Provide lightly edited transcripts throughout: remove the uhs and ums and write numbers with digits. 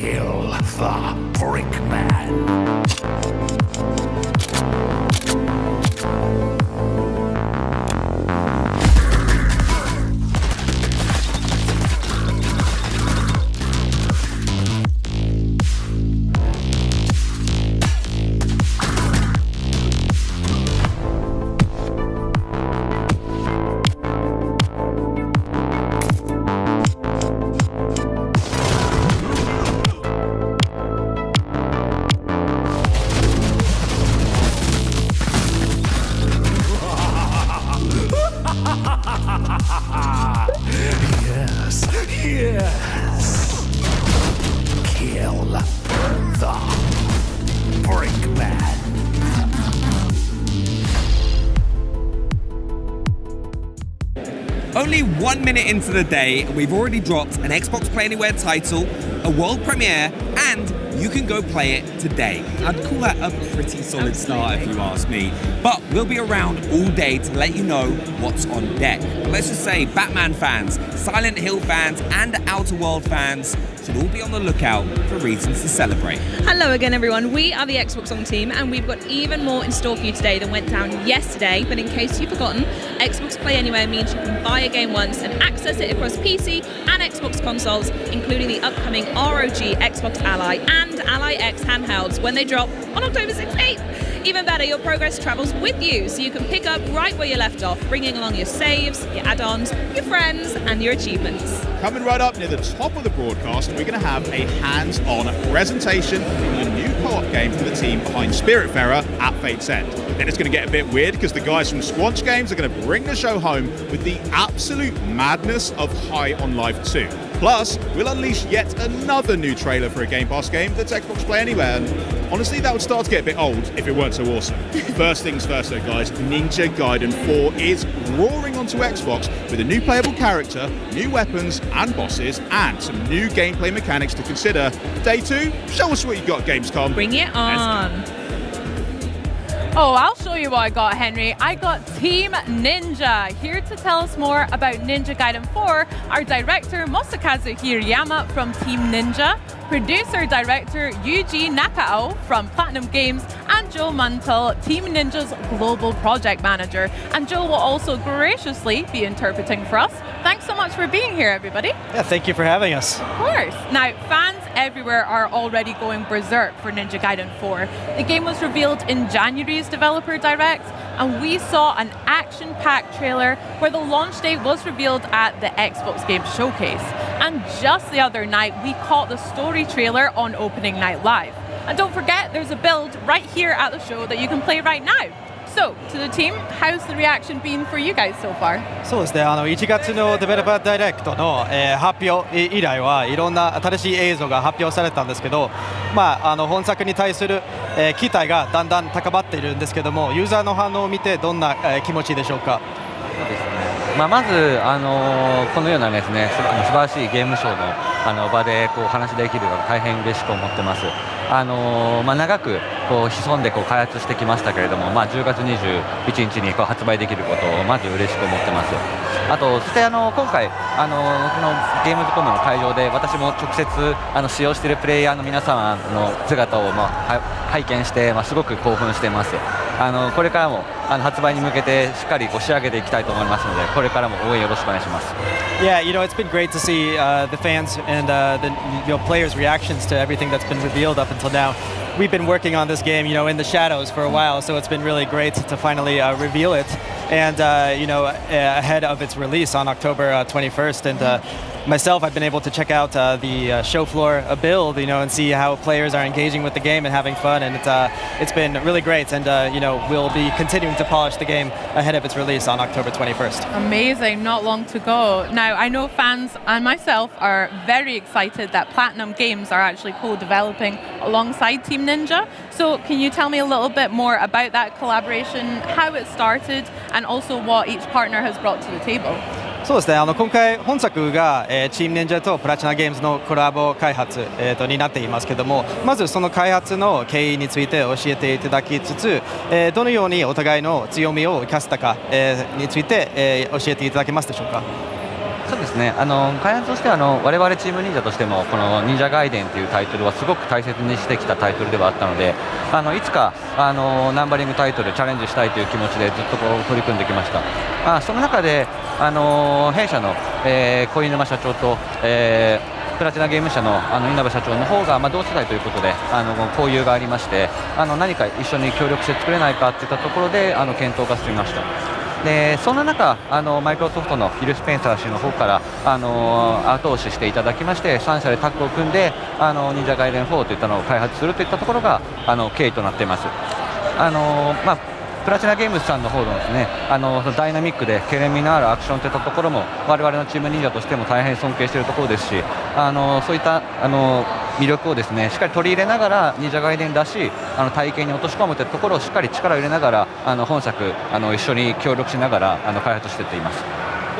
Kill the Brickman. Yes. Kill the Brickman. Only 1 minute into the day, and we've already dropped an Xbox Play Anywhere title, a world premiere, and you can go play it today. I'd call that a pretty solid start if you ask me. But we'll be around all day to let you know what's on deck. But let's just say Batman fans, Silent Hill fans, and Outer World fans should all be on the lookout for reasons to celebrate. Hello again, everyone. We are the Xbox On team, and we've got even more in store for you today than went down yesterday. But in case you've forgotten, Xbox Play Anywhere means you can buy a game once and access it across PC and Xbox consoles, including the upcoming ROG Xbox Ally and Ally X handhelds when they drop on October 16th. Even better, your progress travels with you, so you can pick up right where you left off, bringing along your saves, your add-ons, your friends, and your achievements. Coming right up near the top of the broadcast, we're going to have a hands-on presentation of a new co-op game for the team behind Spiritfarer at Fate's End. Then it's going to get a bit weird because the guys from Squanch Games are going to bring the show home with the absolute madness of High on Life 2. Plus, we'll unleash yet another new trailer for a Game Pass game that's Xbox Play Anywhere. And honestly, that would start to get a bit old if it weren't so awesome. First things first though, guys, Ninja Gaiden 4 is roaring onto Xbox with a new playable character, new weapons and bosses, and some new gameplay mechanics to consider. Day 2, show us what you got, Gamescom. Bring it on. Oh, I'll show you what I got, Henry. I got Team Ninja. Here to tell us more about Ninja Gaiden 4, our director Masakazu Hirayama from Team Ninja, producer-director Yuji Nakao from Platinum Games, and Joe Muntle, Team Ninja's global project manager. And Joe will also graciously be interpreting for us. Thanks so much for being here, everybody. Yeah, thank you for having us. Of course. Now, fans everywhere are already going berserk for Ninja Gaiden 4. The game was revealed in January's Developer Direct, and we saw an action-packed trailer where the launch date was revealed at the Xbox Game Showcase. And just the other night, we caught the story trailer on Opening Night Live. And don't forget, there's a build right here at the show that you can play right now. So, to the team, how's the reaction been for you guys so far? そうですね、1月のデベロッパーダイレクトの、発表以来はいろんな新しい映像が発表されたんですけど、本作に対する、期待がだんだん高まっているんですけども、ユーザーの反応を見てどんな、気持ちでしょうか。そうですね。まずこのようなですね、素晴らしいゲームショーの場でお話できるのが大変嬉しく思ってます。長く潜んで開発してきましたけれども、10月21日に発売できることをまず嬉しく思ってます。あとそして今回このゲームズコムの会場で私も直接使用しているプレイヤーの皆様の姿を拝見してすごく興奮しています。これからも発売に向けてしっかり仕上げていきたいと思いますので、これからも応援よろしくお願いします。Yeah, it's been great to see the fans and the players' reactions to everything that's been revealed up until now. We've been working on this game, in the shadows for a while, so it's been really great to finally reveal it, and ahead of its release on October 21st. And myself, I've been able to check out the show floor build, and see how players are engaging with the game and having fun, and it's been really great. And we'll be continuing to polish the game ahead of its release on October 21st. Amazing, not long to go. Now, I know fans and myself are very excited that Platinum Games are actually co-developing alongside Team Ninja. So can you tell me a little bit more about that collaboration, how it started, and also what each partner has brought to the table? そうですね、今回本作が、チームニンジャとプラチナゲームズのコラボ開発、になっていますけども、まずその開発の経緯について教えていただきつつ、どのようにお互いの強みを生かせたか、について、教えていただけますでしょうか。そうですね、開発としては我々チーム忍者としてもこの忍者ガイデンというタイトルはすごく大切にしてきたタイトルではあったので、いつかナンバリングタイトルチャレンジしたいという気持ちでずっと取り組んできました。その中で弊社の、小沼社長と、プラチナゲーム社の稲葉社長の方が、同世代ということで交流がありまして、何か一緒に協力して作れないかといったところで検討が進みました。でそんな中マイクロソフトのフィル・スペンサー氏の方から後押ししていただきまして、3社でタッグを組んで忍者ガイデン4といったのを開発するといったところが経緯となっています。プラチナゲームズさんの方のですねダイナミックでケレン味のあるアクションといったところも我々のチーム忍者としても大変尊敬しているところですし、そういった魅力をですねしっかり取り入れながら忍者ガイデンだし体験に落とし込むというところをしっかり力を入れながら本作一緒に協力しながら開発していっています。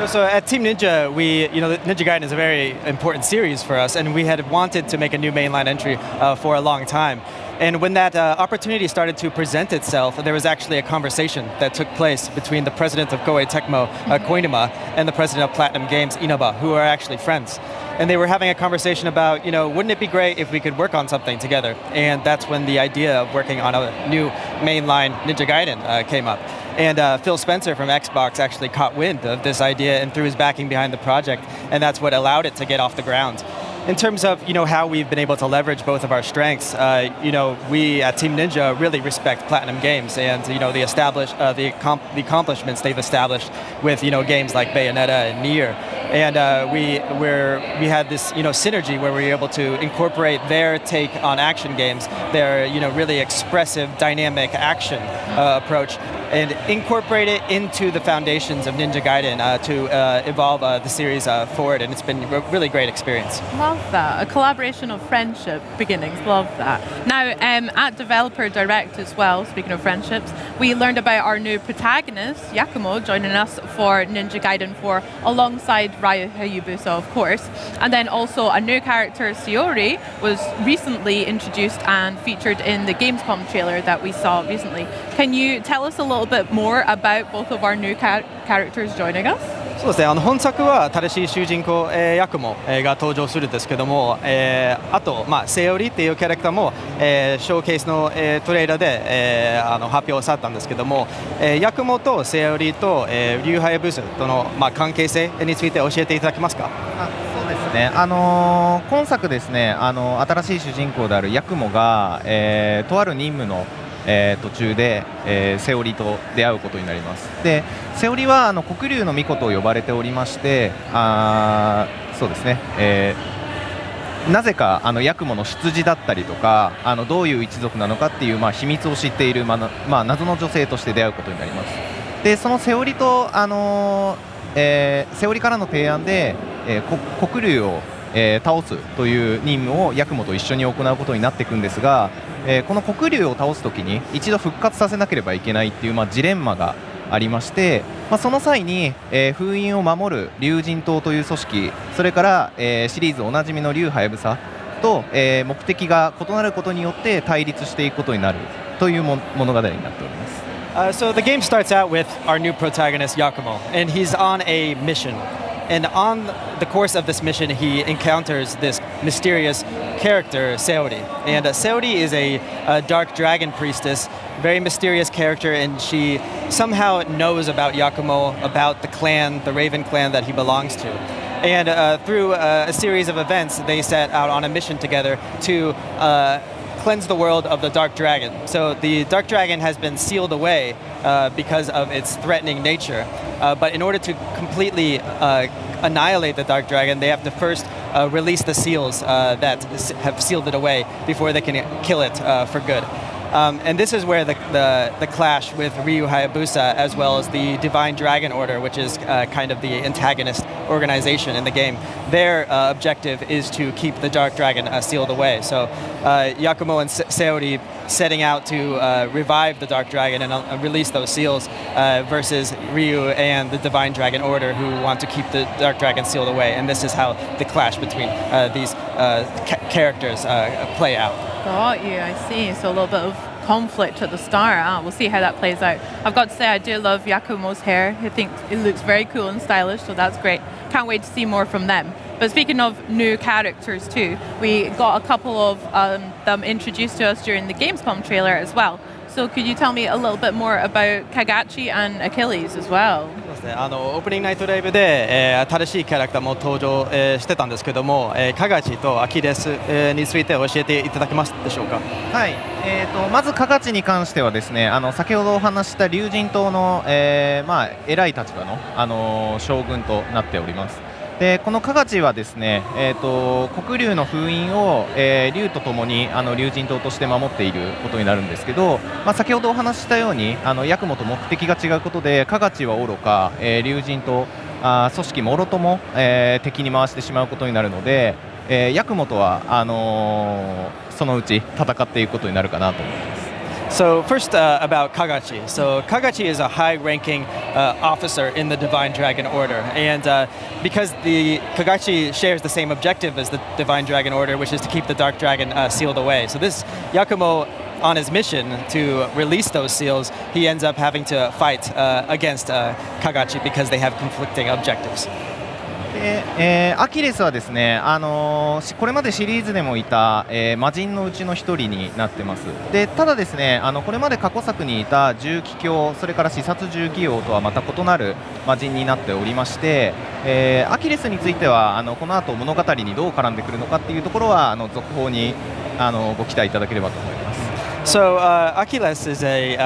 So at Team Ninja, Ninja Gaiden is a very important series for us, and we had wanted to make a new mainline entry for a long time. And when that opportunity started to present itself, there was actually a conversation that took place between the president of Koei Tecmo, Koinuma, and the president of Platinum Games, Inaba, who are actually friends. And they were having a conversation about, wouldn't it be great if we could work on something together? And that's when the idea of working on a new mainline Ninja Gaiden came up. And Phil Spencer from Xbox actually caught wind of this idea and threw his backing behind the project, and that's what allowed it to get off the ground. In terms of how we've been able to leverage both of our strengths, we at Team Ninja really respect Platinum Games and the accomplishments they've established with games like Bayonetta and Nier, and we had this synergy where we were able to incorporate their take on action games, their really expressive, dynamic action approach, and incorporate it into the foundations of Ninja Gaiden to evolve the series forward, and it's been a really great experience. Love that. A collaboration of friendship beginnings. Love that. Now, at Developer Direct as well, speaking of friendships, we learned about our new protagonist, Yakumo, joining us for Ninja Gaiden 4 alongside Ryu Hayabusa, of course. And then also a new character, Sayori, was recently introduced and featured in the Gamescom trailer that we saw recently. Can you tell us a little bit more about both of our new characters joining us? そうですね、本作は新しい主人公、ヤクモ、が登場するんですけども、あと、セオリっていうキャラクターも、ショーケースの、トレーラーで、発表されたんですけども、ヤクモとセオリと、リュウハヤブスとの、関係性について教えていただけますか？そうですね、今作ですね、新しい主人公であるヤクモが、とある任務の途中で、セオリと出会うことになります。でセオリは黒龍の巫女と呼ばれておりまして、そうですね、なぜかヤクモの出自だったりとかどういう一族なのかっていう、秘密を知っている、謎の女性として出会うことになります。でそのセオリと、セオリからの提案で、黒龍を倒すという任務をヤクモと一緒に行うことになっていくんですが、この黒龍を倒すときに一度復活させなければいけないっていう、ジレンマがありまして、その際に、封印を守る龍神党という組織、それから、シリーズおなじみの龍ハヤブサと、目的が異なることによって対立していくことになるという物語になっております。So the game starts out with our new protagonist Yakumo, and he's on a mission. And on the course of this mission, he encounters this mysterious character, Seori. And Seori is a dark dragon priestess, very mysterious character, and she somehow knows about Yakumo, about the clan, the Raven clan that he belongs to. And through a series of events, they set out on a mission together to cleanse the world of the Dark Dragon. So the Dark Dragon has been sealed away because of its threatening nature. But in order to completely annihilate the Dark Dragon, they have to first release the seals that have sealed it away before they can kill it for good. And this is where the clash with Ryu Hayabusa, as well as the Divine Dragon Order, which is kind of the antagonist organization in the game. Their objective is to keep the Dark Dragon sealed away. So Yakumo and Seori setting out to revive the Dark Dragon and release those seals versus Ryu and the Divine Dragon Order, who want to keep the Dark Dragon sealed away. And this is how the clash between these characters play out. Got you, I see. So a little bit of conflict at the start. We'll see how that plays out. I've got to say, I do love Yakumo's hair. I think it looks very cool and stylish, so that's great. Can't wait to see more from them. But speaking of new characters too, we got a couple of them introduced to us during the Gamescom trailer as well. So could you tell me a little bit more about Kagachi and Achilles as well? そうですね、オープニングナイトライブで、新しいキャラクターも登場、してたんですけども、カガチとアキレス、について教えていただけますでしょうか。はい、まずカガチに関してはですね、先ほどお話した龍神島の、偉い立場の、将軍となっております。でこのカガチはですね、黒龍の封印を、龍とともに龍神島として守っていることになるんですけど、先ほどお話ししたようにヤクモと目的が違うことでカガチは愚か、龍神島組織もろとも、敵に回してしまうことになるので、ヤクモとはそのうち戦っていくことになるかなと思います。So first about Kagachi. So Kagachi is a high-ranking officer in the Divine Dragon Order, and because the Kagachi shares the same objective as the Divine Dragon Order, which is to keep the Dark Dragon sealed away. So this Yakumo, on his mission to release those seals, he ends up having to fight against Kagachi because they have conflicting objectives. でアキレスはですね、これまでシリーズでもいた、魔人のうちの一人になってます。でただですね、これまで過去作にいた重機卿、それから視察重機王とはまた異なる魔人になっておりまして、アキレスについてはこの後物語にどう絡んでくるのかっていうところは続報にご期待いただければと思います。So Achilles is a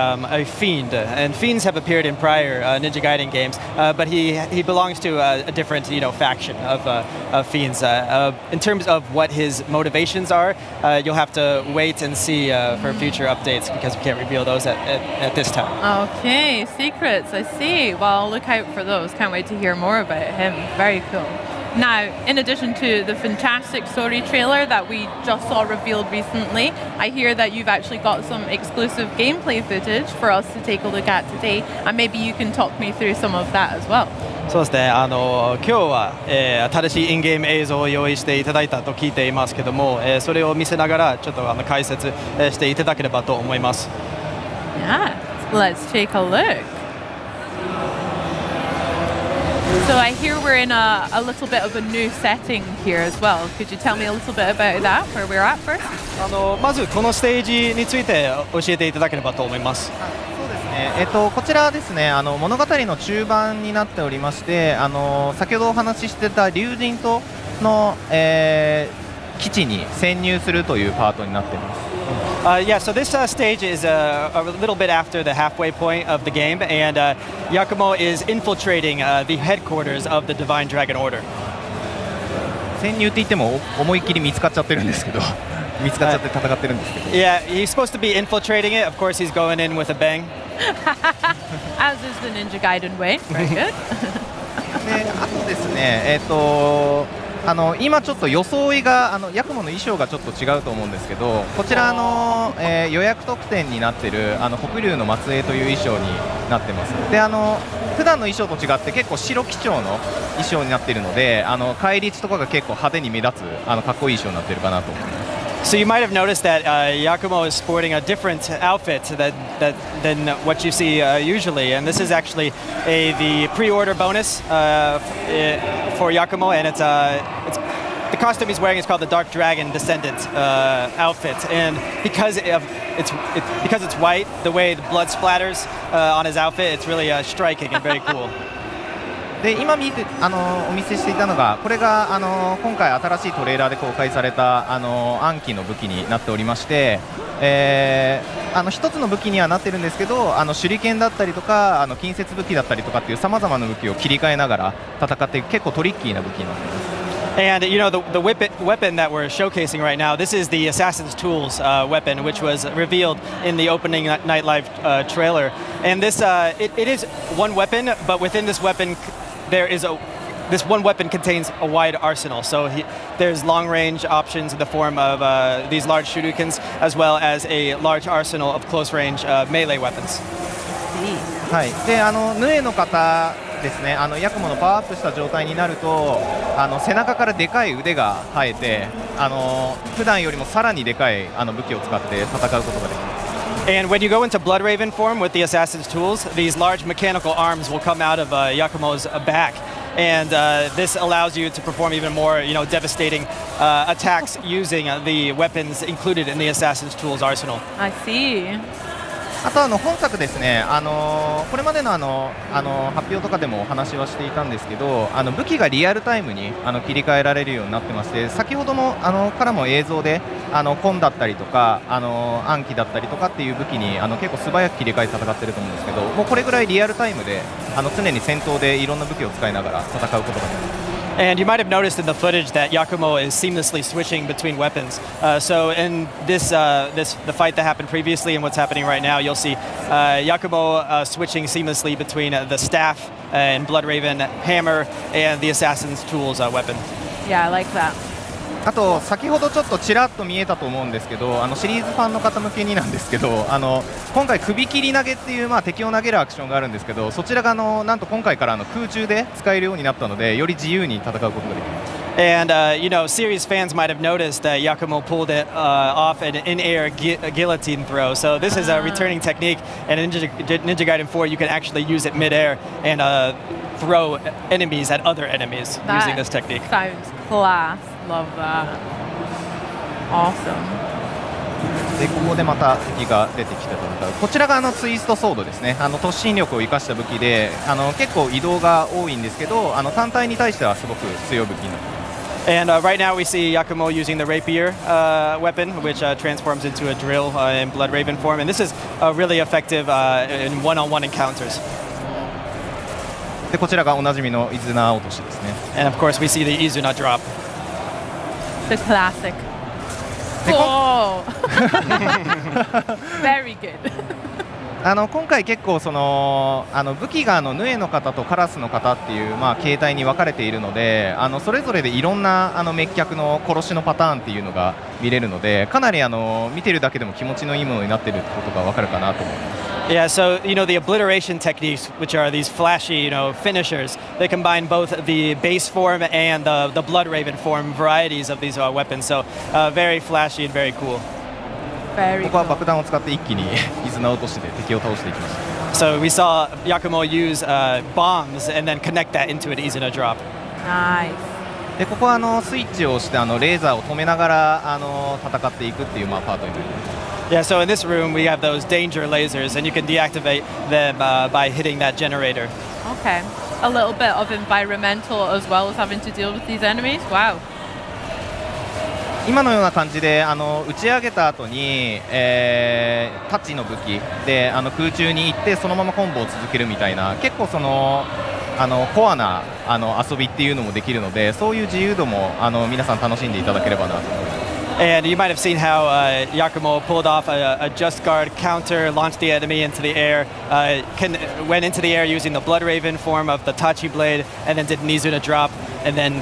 fiend, and fiends have appeared in prior Ninja Gaiden games, but he belongs to a different faction of fiends. In terms of what his motivations are, you'll have to wait and see for future updates because we can't reveal those at this time. Okay, secrets, I see. Well, look out for those. Can't wait to hear more about him. Very cool. Now, in addition to the fantastic story trailer that we just saw revealed recently, I hear that you've actually got some exclusive gameplay footage for us to take a look at today, and maybe you can talk me through some of that as well. そうですね、今日は、新しいインゲーム映像を用意していただいたと聞いていますけども、それを見せながらちょっと解説、していただければと思います。Yeah, let's take a look. So I hear we're in a little bit of a new setting here as well. Could you tell me a little bit about that, where we're at first? まずこのステージについて教えていただければと思います。そうですね、こちらですね、物語の中盤になっておりまして、先ほどお話ししてた龍神島の、基地に潜入するというパートになっています。Yeah, so this stage is a little bit after the halfway point of the game, and Yakumo is infiltrating the headquarters of the Divine Dragon Order. 潜入って言っても思いっきり見つかっちゃってるんですけど見つかっちゃって戦ってるんですけど Yeah, he's supposed to be infiltrating it. Of course, he's going in with a bang. As is the Ninja Gaiden way. Very good. であとですね、今ちょっと装いがヤクモの衣装がちょっと違うと思うんですけど、こちら予約特典になっている黒龍の末裔という衣装になってます。で普段の衣装と違って結構白基調の衣装になっているので、返り血とかが結構派手に目立つかっこいい衣装になっているかなと思います。So you might have noticed that Yakumo is sporting a different outfit than what you see usually, and this is actually the pre-order bonus for Yakumo, and it's the costume he's wearing is called the Dark Dragon Descendant outfit, and because it's white, the way the blood splatters on his outfit, it's really striking and very cool. で今お見せしていたのが、これが今回新しいトレーラーで公開された暗記の武器になっておりまして、一つの武器にはなってるんですけど、手裏剣だったりとか近接武器だったりとかっていうさまざまな武器を切り替えながら戦っていく結構トリッキーな武器になっています。And the weapon that we're showcasing right now, this is the Assassin's Tools weapon, which was revealed in the opening night live trailer. And this it is one weapon, but within this weapon, this one weapon contains a wide arsenal. So there's long-range options in the form of these large shurikens, as well as a large arsenal of close-range melee weapons. はい、でヌエの方ですね、ヤクモのパワーアップした状態になると背中からでかい腕が生えて普段よりもさらにでかい武器を使って戦うことができます。And when you go into Blood Raven form with the Assassin's tools, these large mechanical arms will come out of Yakumo's back. And this allows you to perform even more, devastating attacks using the weapons included in the Assassin's tools arsenal. I see. あと本作ですね、これまでの発表とかでもお話はしていたんですけど、武器がリアルタイムに切り替えられるようになってまして、先ほどのからも映像でコンだったりとか暗記だったりとかっていう武器に結構素早く切り替えて戦ってると思うんですけど、もうこれぐらいリアルタイムで常に戦闘でいろんな武器を使いながら戦うことができます。And you might have noticed in the footage that Yakumo is seamlessly switching between weapons. So in the fight that happened previously and what's happening right now, you'll see Yakumo switching seamlessly between the staff and Blood Raven hammer and the Assassin's tools weapon. Yeah, I like that. あと先ほどちょっとちらっと見えたと思うんですけど、シリーズファンの方向けになんですけど、今回首切り投げっていう、敵を投げるアクションがあるんですけど、そちらがなんと今回から空中で使えるようになったので、より自由に戦うことができます。And series fans might have noticed that Yakumo pulled it off an in-air guillotine throw. So this is a returning technique, and in Ninja Gaiden 4, you can actually use it mid-air and throw enemies at other enemies using this technique. Sounds class. Love that. Awesome. でここでまた敵が出てきて戦う。こちらがツイストソードですね。突進力を生かした武器で、結構移動が多いんですけど、単体に対してはすごく強い武器になっています。And right now we see Yakumo using the rapier weapon, which transforms into a drill in Blood Raven form, and this is really effective in one-on-one encounters. でこちらがおなじみのイズナ落としですね。And of course we see the Izuna drop. The classic. Oh, very good. 今回結構武器がヌエの方とカラスの方っていう、形態に分かれているので、それぞれでいろんな滅却の殺しのパターンっていうのが見れるので、かなり見てるだけでも気持ちのいいものになってるってことが分かるかなと思います。Yeah, so the obliteration techniques, which are these flashy, finishers, they combine both the base form and the Blood Raven form varieties of these weapons. So very flashy and very cool. ここは爆弾を使って一気にイズナ落としで敵を倒していきました。So we saw Yakumo use bombs and then connect that into an Izuna drop. Nice. でここはスイッチをしてレーザーを止めながら戦っていくっていうパートになります。Yeah, so in this room we have those danger lasers, and you can deactivate them by hitting that generator. Okay. A little bit of environmental as well as having to deal with these enemies. Wow. 今のような感じで打ち上げた後に、タッチの武器で空中に行ってそのままコンボを続けるみたいな、結構コアな遊びっていうのもできるので、そういう自由度も皆さん楽しんでいただければなと思います。And you might have seen how Yakumo pulled off a just guard counter, launched the enemy into the air, went into the air using the Blood Raven form of the Tachi blade, and then did an Izuna drop, and then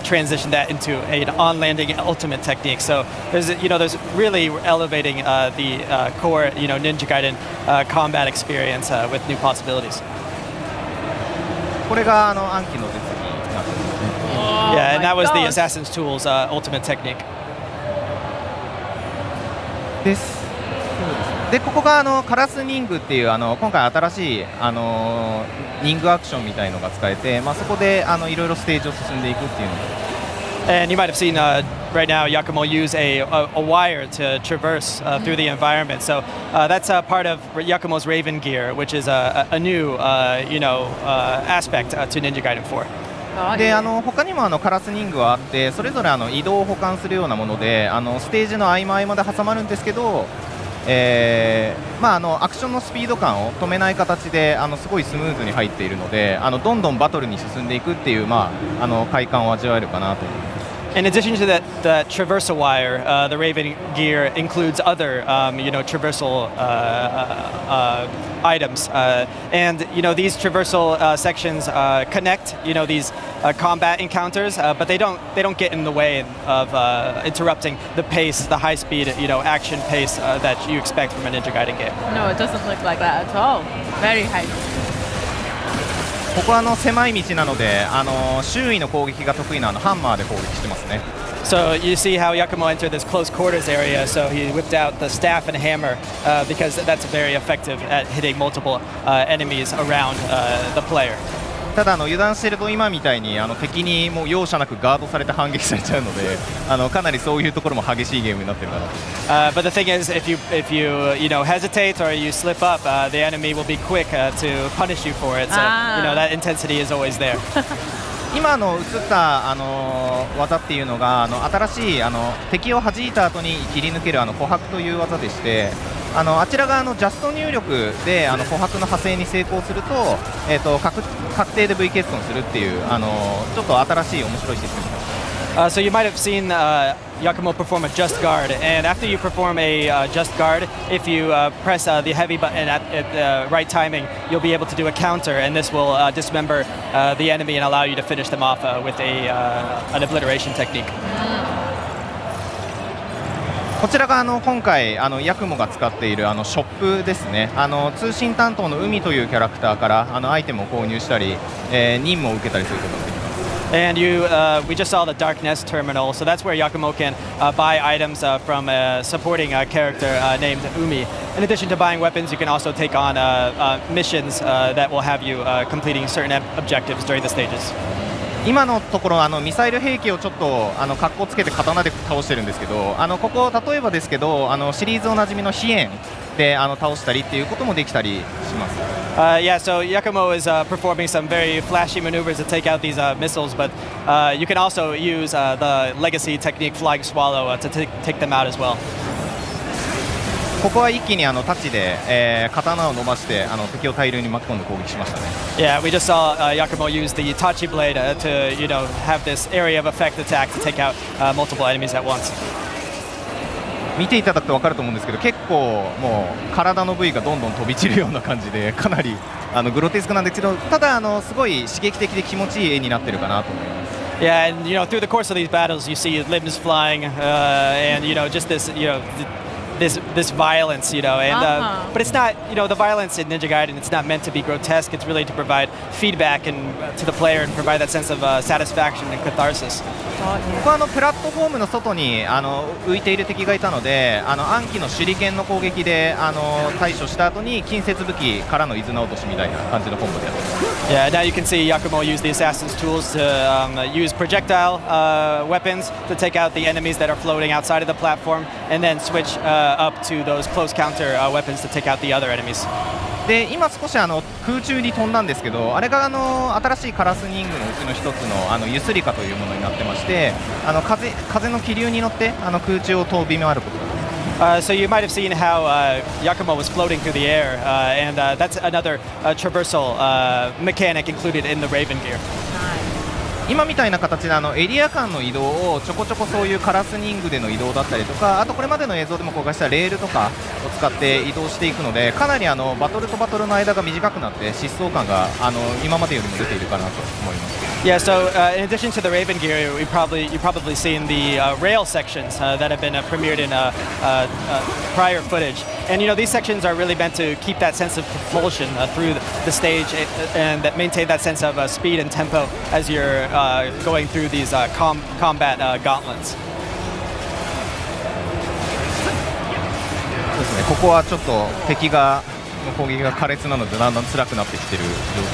transitioned that into an on-landing ultimate technique. So there's really elevating the core Ninja Gaiden combat experience with new possibilities. これが暗記の鉄になってますね。Yeah, and that was the Assassin's Tools ultimate technique. です。でここがカラスニングっていう今回新しいニングアクションみたいのが使えて、そこでいろいろステージを進んでいくっていうので。And you might have seen right now Yakumo use a wire to traverse through the environment. So that's part of Yakumo's Raven gear, which is a new aspect to Ninja Gaiden 4. で他にもカラスニングはあって、それぞれ移動を補完するようなものでステージの合間合間で挟まるんですけど、アクションのスピード感を止めない形ですごいスムーズに入っているのでどんどんバトルに進んでいくっていう、快感を味わえるかなと思います。In addition to that traversal wire, the Raven gear includes other, traversal items, and these traversal sections connect, these combat encounters, but they don't get in the way of interrupting the pace, the high-speed, action pace that you expect from a Ninja Gaiden game. No, it doesn't look like that at all. Very high. ここは狭い道なので周囲の攻撃が得意なハンマーで攻撃してますね。So you see how Yakumo entered this close quarters area, so he whipped out the staff and hammer because that's very effective at hitting multiple enemies around the player. ただ油断していると今みたいに敵にもう容赦なくガードされて反撃されちゃうのでかなりそういうところも激しいゲームになってるかなと。But the thing is, if you hesitate or you slip up, the enemy will be quick to punish you for it. So that intensity is always there. 今映った技っていうのが新しい敵を弾いた後に切り抜ける琥珀という技でして、あちらがジャスト入力で琥珀の派生に成功すると、確定で V 欠損するっていうちょっと新しい面白いシステムです。So you might have seen Yakumo perform a just guard, and after you perform a just guard, if you press the heavy button at the right timing, you'll be able to do a counter, and this will dismember the enemy and allow you to finish them off with an obliteration technique. こちらが今回ヤクモが使っているショップですね。通信担当の海というキャラクターからアイテムを購入したり、任務を受けたりすることができます。And we just saw the Darkness terminal, so that's where Yakumo can buy items from a supporting character named Umi. In addition to buying weapons, you can also take on missions that will have you completing certain objectives during the stages. 今のところミサイル兵器をちょっとかっこつけて刀で倒してるんですけど、ここ例えばですけどシリーズおなじみの飛燕で倒したりっていうこともできたりします。Yeah, so Yakumo is performing some very flashy maneuvers to take out these missiles, but you can also use the legacy technique Flying Swallow to take them out as well. ここは一気にタッチで、刀を伸ばして敵を大量に巻き込んで攻撃しましたね。Yeah, we just saw Yakumo use the Tachi blade to have this area of effect attack to take out multiple enemies at once. 見ていただくと分かると思うんですけど、結構もう体の部位がどんどん飛び散るような感じでかなりグロテスクなんですけど、ただすごい刺激的で気持ちいい絵になってるかなと思います。Yeah, and through the course of these battles, you see limbs flying, and just this violence, but it's not, the violence in Ninja Gaiden, it's not meant to be grotesque. It's really to provide feedback and to the player and provide that sense of satisfaction and catharsis. ここはプラットフォームの外に浮いている敵がいたので、暗記の手裏剣の攻撃で対処した後に近接武器からの伊豆直落としみたいな感じのコンボでやってます。Yeah, now you can see Yakumo use the assassin's tools to use projectile weapons to take out the enemies that are floating outside of the platform, and then switch up to those close counter weapons to take out the other enemies. で今少し空中に飛んだんですけど、あれが新しいカラスニングのうちの一つのユスリカというものになってまして、風の気流に乗って空中を飛び回ることができます。So you might have seen how Yakumo was floating through the air, and that's another traversal mechanic included in the Raven gear. 今みたいな形でエリア間の移動をちょこちょこそういうカラスニングでの移動だったりとか、あとこれまでの映像でも公開したレールとかを使って移動していくので、かなりバトルとバトルの間が短くなって疾走感が今までよりも出ているかなと思います。Yeah, so in addition to the Raven gear, you've probably seen the rail sections that have been premiered in prior footage. And these sections are really meant to keep that sense of propulsion through the stage and that maintain that sense of speed and tempo as you're going through these combat gauntlets. そうですね、ここはちょっと敵の攻撃が苛烈なのでだんだん辛くなってきている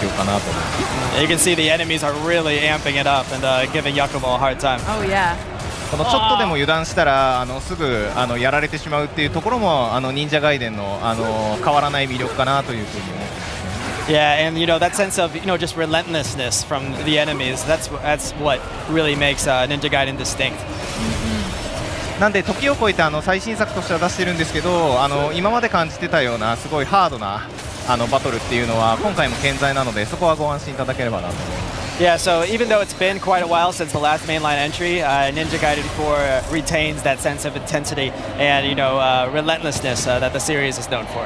状況かなと思います。You can see the enemies are really amping it up and giving Yakumo a hard time. Oh yeah. このちょっとでも油断したらすぐやられてしまうっていうところも忍者ガイデンの変わらない魅力かなというふうに思ってますね。Yeah, and that sense of just relentlessness from the enemies. That's what really makes Ninja Gaiden distinct. なんで時を超えて最新作としては出してるんですけど、今まで感じてたようなすごいハードなバトルっていうのは今回も健在なので、そこはご安心いただければなと思います。Yeah, so even though it's been quite a while since the last mainline entry, Ninja Gaiden 4 retains that sense of intensity and relentlessness that the series is known for.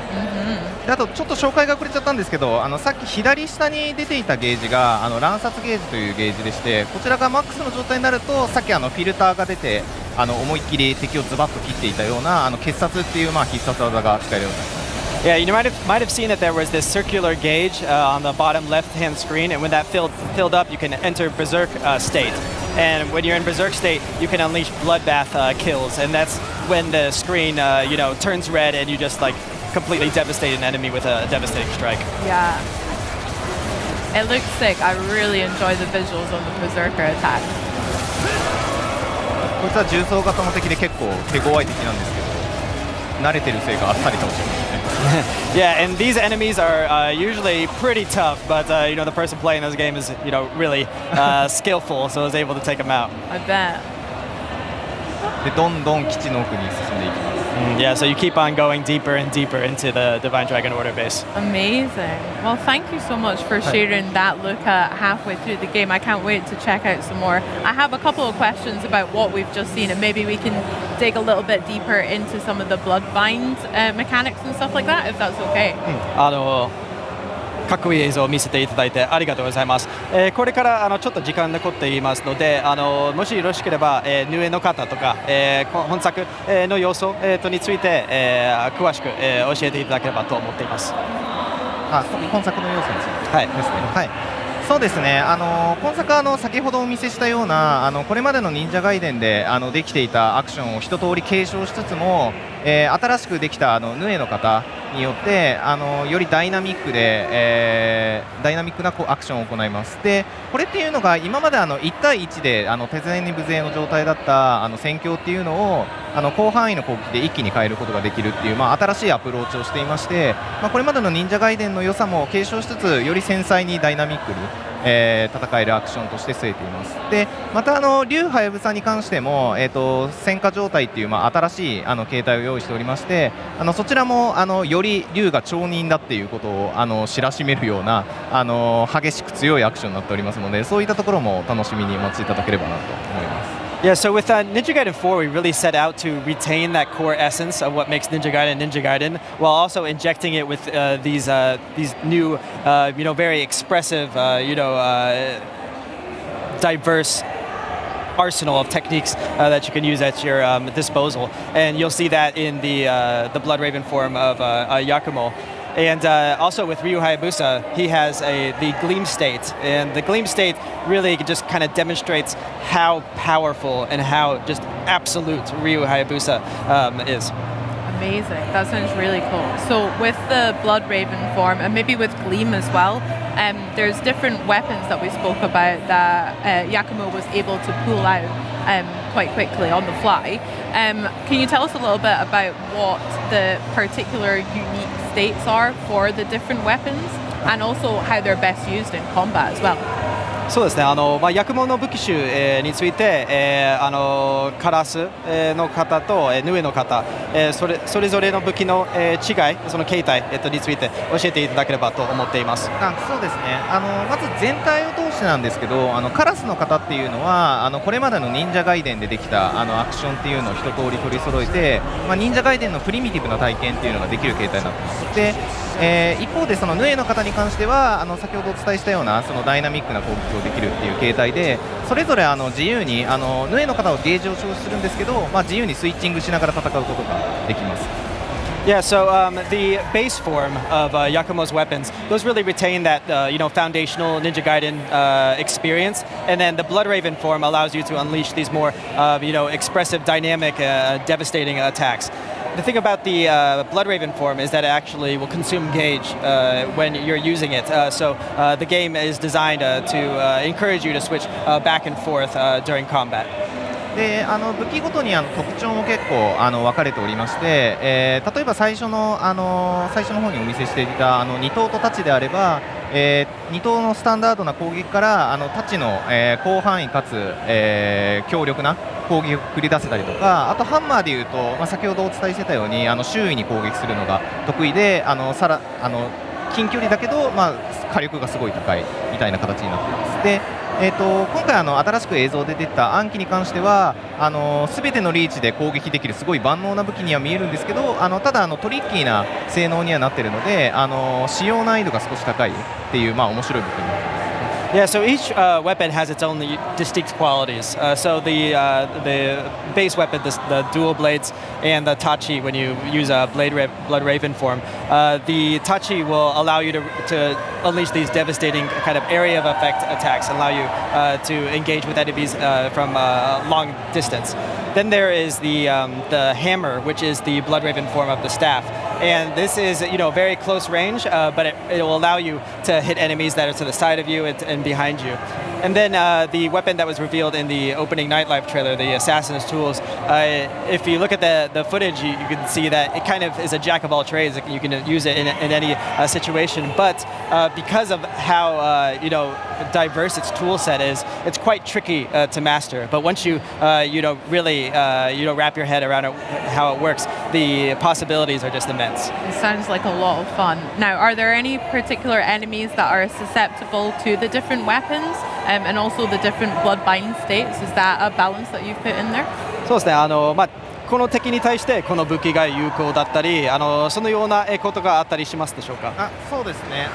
あとちょっと紹介が遅れちゃったんですけど、さっき左下に出ていたゲージが乱殺ゲージというゲージでして、こちらがマックスの状態になるとさっきフィルターが出て思いっきり敵をズバッと切っていたような傑殺っていう必殺技が使えるようになります。Yeah, you might have seen that there was this circular gauge on the bottom left-hand screen, and when that filled up, you can enter Berserk state. And when you're in Berserk state, you can unleash Bloodbath kills, and that's when the screen, turns red and you just like completely devastate an enemy with a devastating strike. Yeah. It looks sick. I really enjoy the visuals on the Berserker attack. こいつは重装型の敵で結構手強い敵なんですけど、慣れてるせいかあっさり倒してますね。Yeah, and these enemies are usually pretty tough, but the person playing this game is really skillful, so I was able to take them out. I bet. でどんどん基地の奥に進んでいきます。Yeah, so you keep on going deeper and deeper into the Divine Dragon Order base. Amazing. Well, thank you so much for sharing that look at halfway through the game. I can't wait to check out some more. I have a couple of questions about what we've just seen, and maybe we can dig a little bit deeper into some of the Bloodbind mechanics and stuff like that, if that's okay. かっこいい映像を見せていただいてありがとうございます。これからちょっと時間残っていますので、もしよろしければ、ヌエの方とか、本作の要素、について、詳しく、教えていただければと思っています。本作の要素について、はいですね。はい。そうですね。今作は先ほどお見せしたようなこれまでの忍者ガイデンでできていたアクションを一通り継承しつつも、新しくできたヌエの方によってよりダイナミックで、ダイナミックなアクションを行います。でこれっていうのが今まで1対1で手勢に無勢の状態だった戦況っていうのを広範囲の攻撃で一気に変えることができるっていう、新しいアプローチをしていまして、これまでの忍者ガイデンの良さも継承しつつより繊細にダイナミックに戦えるアクションとして据えています。でまた竜はやぶさに関しても、戦火状態っていう、新しい形態を用意しておりまして、そちらもより竜が町人だっていうことを知らしめるような激しく強いアクションになっておりますので、そういったところも楽しみにお待ちいただければなと思います。Yeah, so with Ninja Gaiden 4, we really set out to retain that core essence of what makes Ninja Gaiden, while also injecting it with these new, very expressive, diverse arsenal of techniques that you can use at your disposal, and you'll see that in the Blood Raven form of Yakumo. And also with Ryu Hayabusa, he has the Gleam State, and the Gleam State really just kind of demonstrates how powerful and how just absolute Ryu Hayabusa is. Amazing. That sounds really cool. So with the Blood Raven form, and maybe with Gleam as well, there's different weapons that we spoke about that Yakumo was able to pull out quite quickly on the fly. Can you tell us a little bit about what the particular unique states are for the different weapons, and also how they're best used in combat as well? そうですね、ヤクモの武器種、について、カラス、の方と、ヌエの方、それぞれの武器の、違い、その形態、について教えていただければと思っています。そうですね、まず全体を通してなんですけど、カラスの方っていうのはこれまでの忍者ガイデンでできたアクションっていうのを一通り取り揃えて、忍者ガイデンのプリミティブな体験っていうのができる形態になっています。で一方でそのヌエの方に関しては先ほどお伝えしたようなそのダイナミックな攻撃をできるっていう形態で、それぞれ自由にヌエの方はゲージを消費するんですけど、自由にスイッチングしながら戦うことができます。Yeah, so the base form of Yakumo's weapons, those really retain that foundational Ninja Gaiden experience, and then the Blood Raven form allows you to unleash these more expressive, dynamic, devastating attacks. The thing about the Blood Raven form is that it actually will consume gauge when you're using it. So the game is designed to encourage you to switch back and forth during combat. で武器ごとに特徴も結構分かれておりまして、例えば最初の方にお見せしていた2頭と太刀であれば、2頭のスタンダードな攻撃から太刀の、広範囲かつ、強力な攻撃を繰り出せたりとか、あとハンマーでいうと、先ほどお伝えしてたように周囲に攻撃するのが得意で近距離だけど、火力がすごい高いみたいな形になっています。で今回新しく映像で出た暗器に関しては全てのリーチで攻撃できるすごい万能な武器には見えるんですけど、ただトリッキーな性能にはなっているので使用難易度が少し高いっていう面白い武器になっています。Yeah, so each weapon has its own distinct qualities. So the base weapon, the dual blades, and the tachi, when you use a Blood Raven form, the tachi will allow you to unleash these devastating kind of area of effect attacks, allow you to engage with enemies from a long distance. Then there is the hammer, which is the Blood Raven form of the staff. And this is, very close range, but it will allow you to hit enemies that are to the side of you and behind you. And then the weapon that was revealed in the opening Nightlife trailer, the Assassin's Tools, if you look at the footage, you can see that it kind of is a jack of all trades. You can use it in any situation. But because of how diverse its tool set is, it's quite tricky to master. But once you really wrap your head around how it works, the possibilities are just immense. It sounds like a lot of fun. Now, are there any particular enemies that are susceptible to the different weapons and also the different bloodbind states? Is that a balance that you've put in there? そうですね。この敵に対してこの武器が有効だったり、そのようなことがあったりしますでしょうか。そうですね。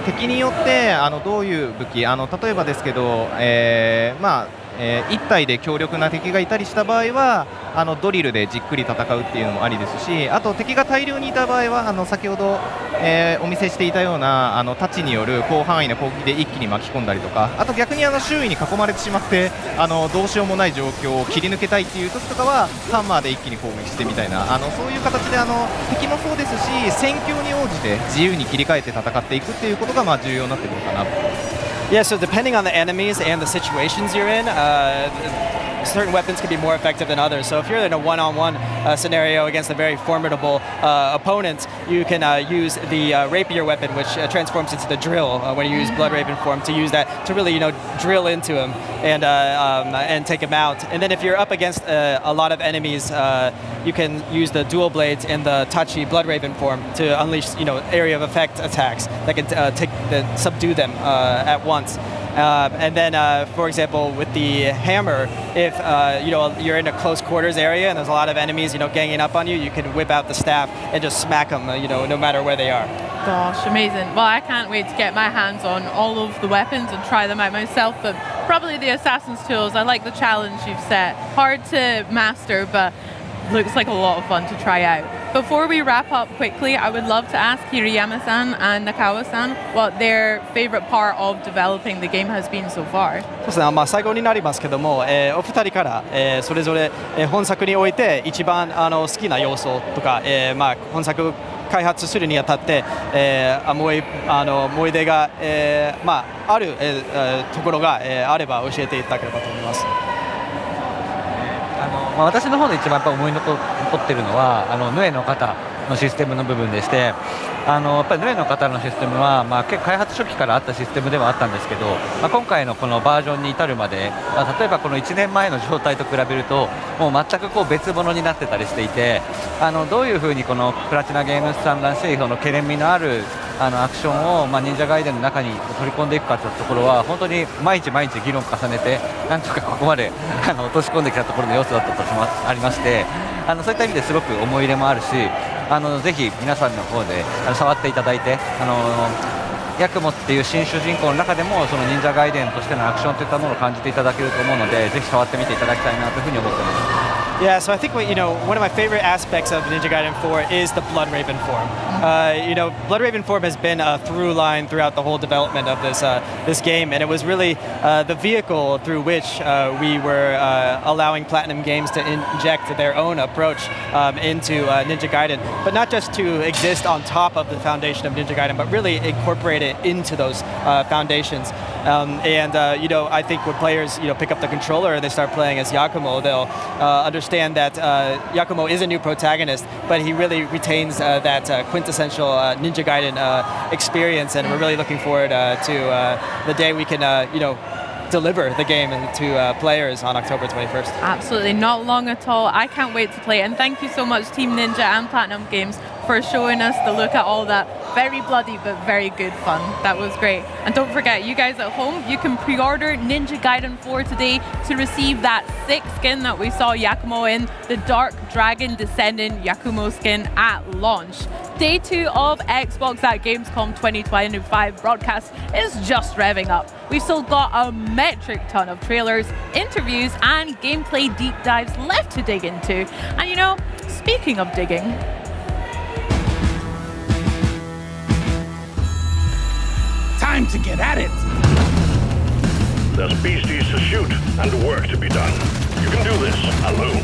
敵によってどういう武器、例えばですけど、1体で強力な敵がいたりした場合はドリルでじっくり戦うっていうのもありですし、あと敵が大量にいた場合は先ほど、お見せしていたような太刀による広範囲な攻撃で一気に巻き込んだりとか、あと逆に周囲に囲まれてしまってどうしようもない状況を切り抜けたいっていう時とかはハンマーで一気に攻撃してみたいなそういう形で敵もそうですし、戦況に応じて自由に切り替えて戦っていくっていうことが重要になってくるかな。Yeah, so depending on the enemies and the situations you're in, certain weapons can be more effective than others. So if you're in a one-on-one scenario against a very formidable opponent, you can use the rapier weapon, which transforms into the drill when you use Blood Raven form, to use that to really, drill into him and take him out. And then if you're up against a lot of enemies, you can use the dual blades and the Tachi Blood Raven form to unleash, area of effect attacks that can subdue them at once. And then, for example, with the hammer, if you're in a close quarters area and there's a lot of enemies, ganging up on you, you can whip out the staff and just smack them, no matter where they are. Gosh, amazing. Well, I can't wait to get my hands on all of the weapons and try them out myself, but probably the Assassin's Tools. I like the challenge you've set. Hard to master, but looks like a lot of fun to try out. Before we wrap up quickly, I would love to ask Hirayama-san and Nakawa-san what their favorite part of developing the game has been so far. そうですね。最後になりますけども、お二人から、それぞれ、本作において一番好きな要素とか、本作開発するにあたって、思い出が、ある、ところが、あれば教えていただければと思います。私の方で一番やっぱ思い残っているのはヌエの方のシステムの部分でして、やっぱりヌエの方のシステムは、結構開発初期からあったシステムではあったんですけど、今回のこのバージョンに至るまで、例えばこの1年前の状態と比べるともう全く別物になってたりしていて、どういうふうにこのプラチナゲームズさんらしいその懸念味のあるアクションを、忍者ガイデンの中に取り込んでいくかというところは本当に毎日議論を重ねてなんとかここまで落とし込んできたところの要素だったとありまして、そういった意味ですごく思い入れもあるし、ぜひ皆さんの方で触っていただいて、ヤクモっていう新主人公の中でもその忍者ガイデンとしてのアクションといったものを感じていただけると思うので、ぜひ触ってみていただきたいなというふうに思っています。Yeah, so I think one of my favorite aspects of Ninja Gaiden 4 is the Blood Raven form. Blood Raven form has been a through line throughout the whole development of this game, and it was really the vehicle through which we were allowing Platinum Games to inject their own approach into Ninja Gaiden, but not just to exist on top of the foundation of Ninja Gaiden, but really incorporate it into those foundations. I think when players pick up the controller and they start playing as Yakumo, they'll understand that Yakumo is a new protagonist, but he really retains that quintessential Ninja Gaiden experience, and we're really looking forward to the day we can deliver the game to players on October 21st. Absolutely, not long at all. I can't wait to play, and thank you so much Team Ninja and Platinum Games for showing us the look at all that very bloody but very good fun. That was great. And don't forget, you guys at home, you can pre-order Ninja Gaiden 4 today to receive that 6th skin that we saw Yakumo in, the Dark Dragon Descendant Yakumo skin at launch. Day 2 of Xbox at Gamescom 2025 broadcast is just revving up. We've still got a metric ton of trailers, interviews, and gameplay deep dives left to dig into. And you know, speaking of digging, Time to get at it. There's beasties to shoot and work to be done. You can do this alone.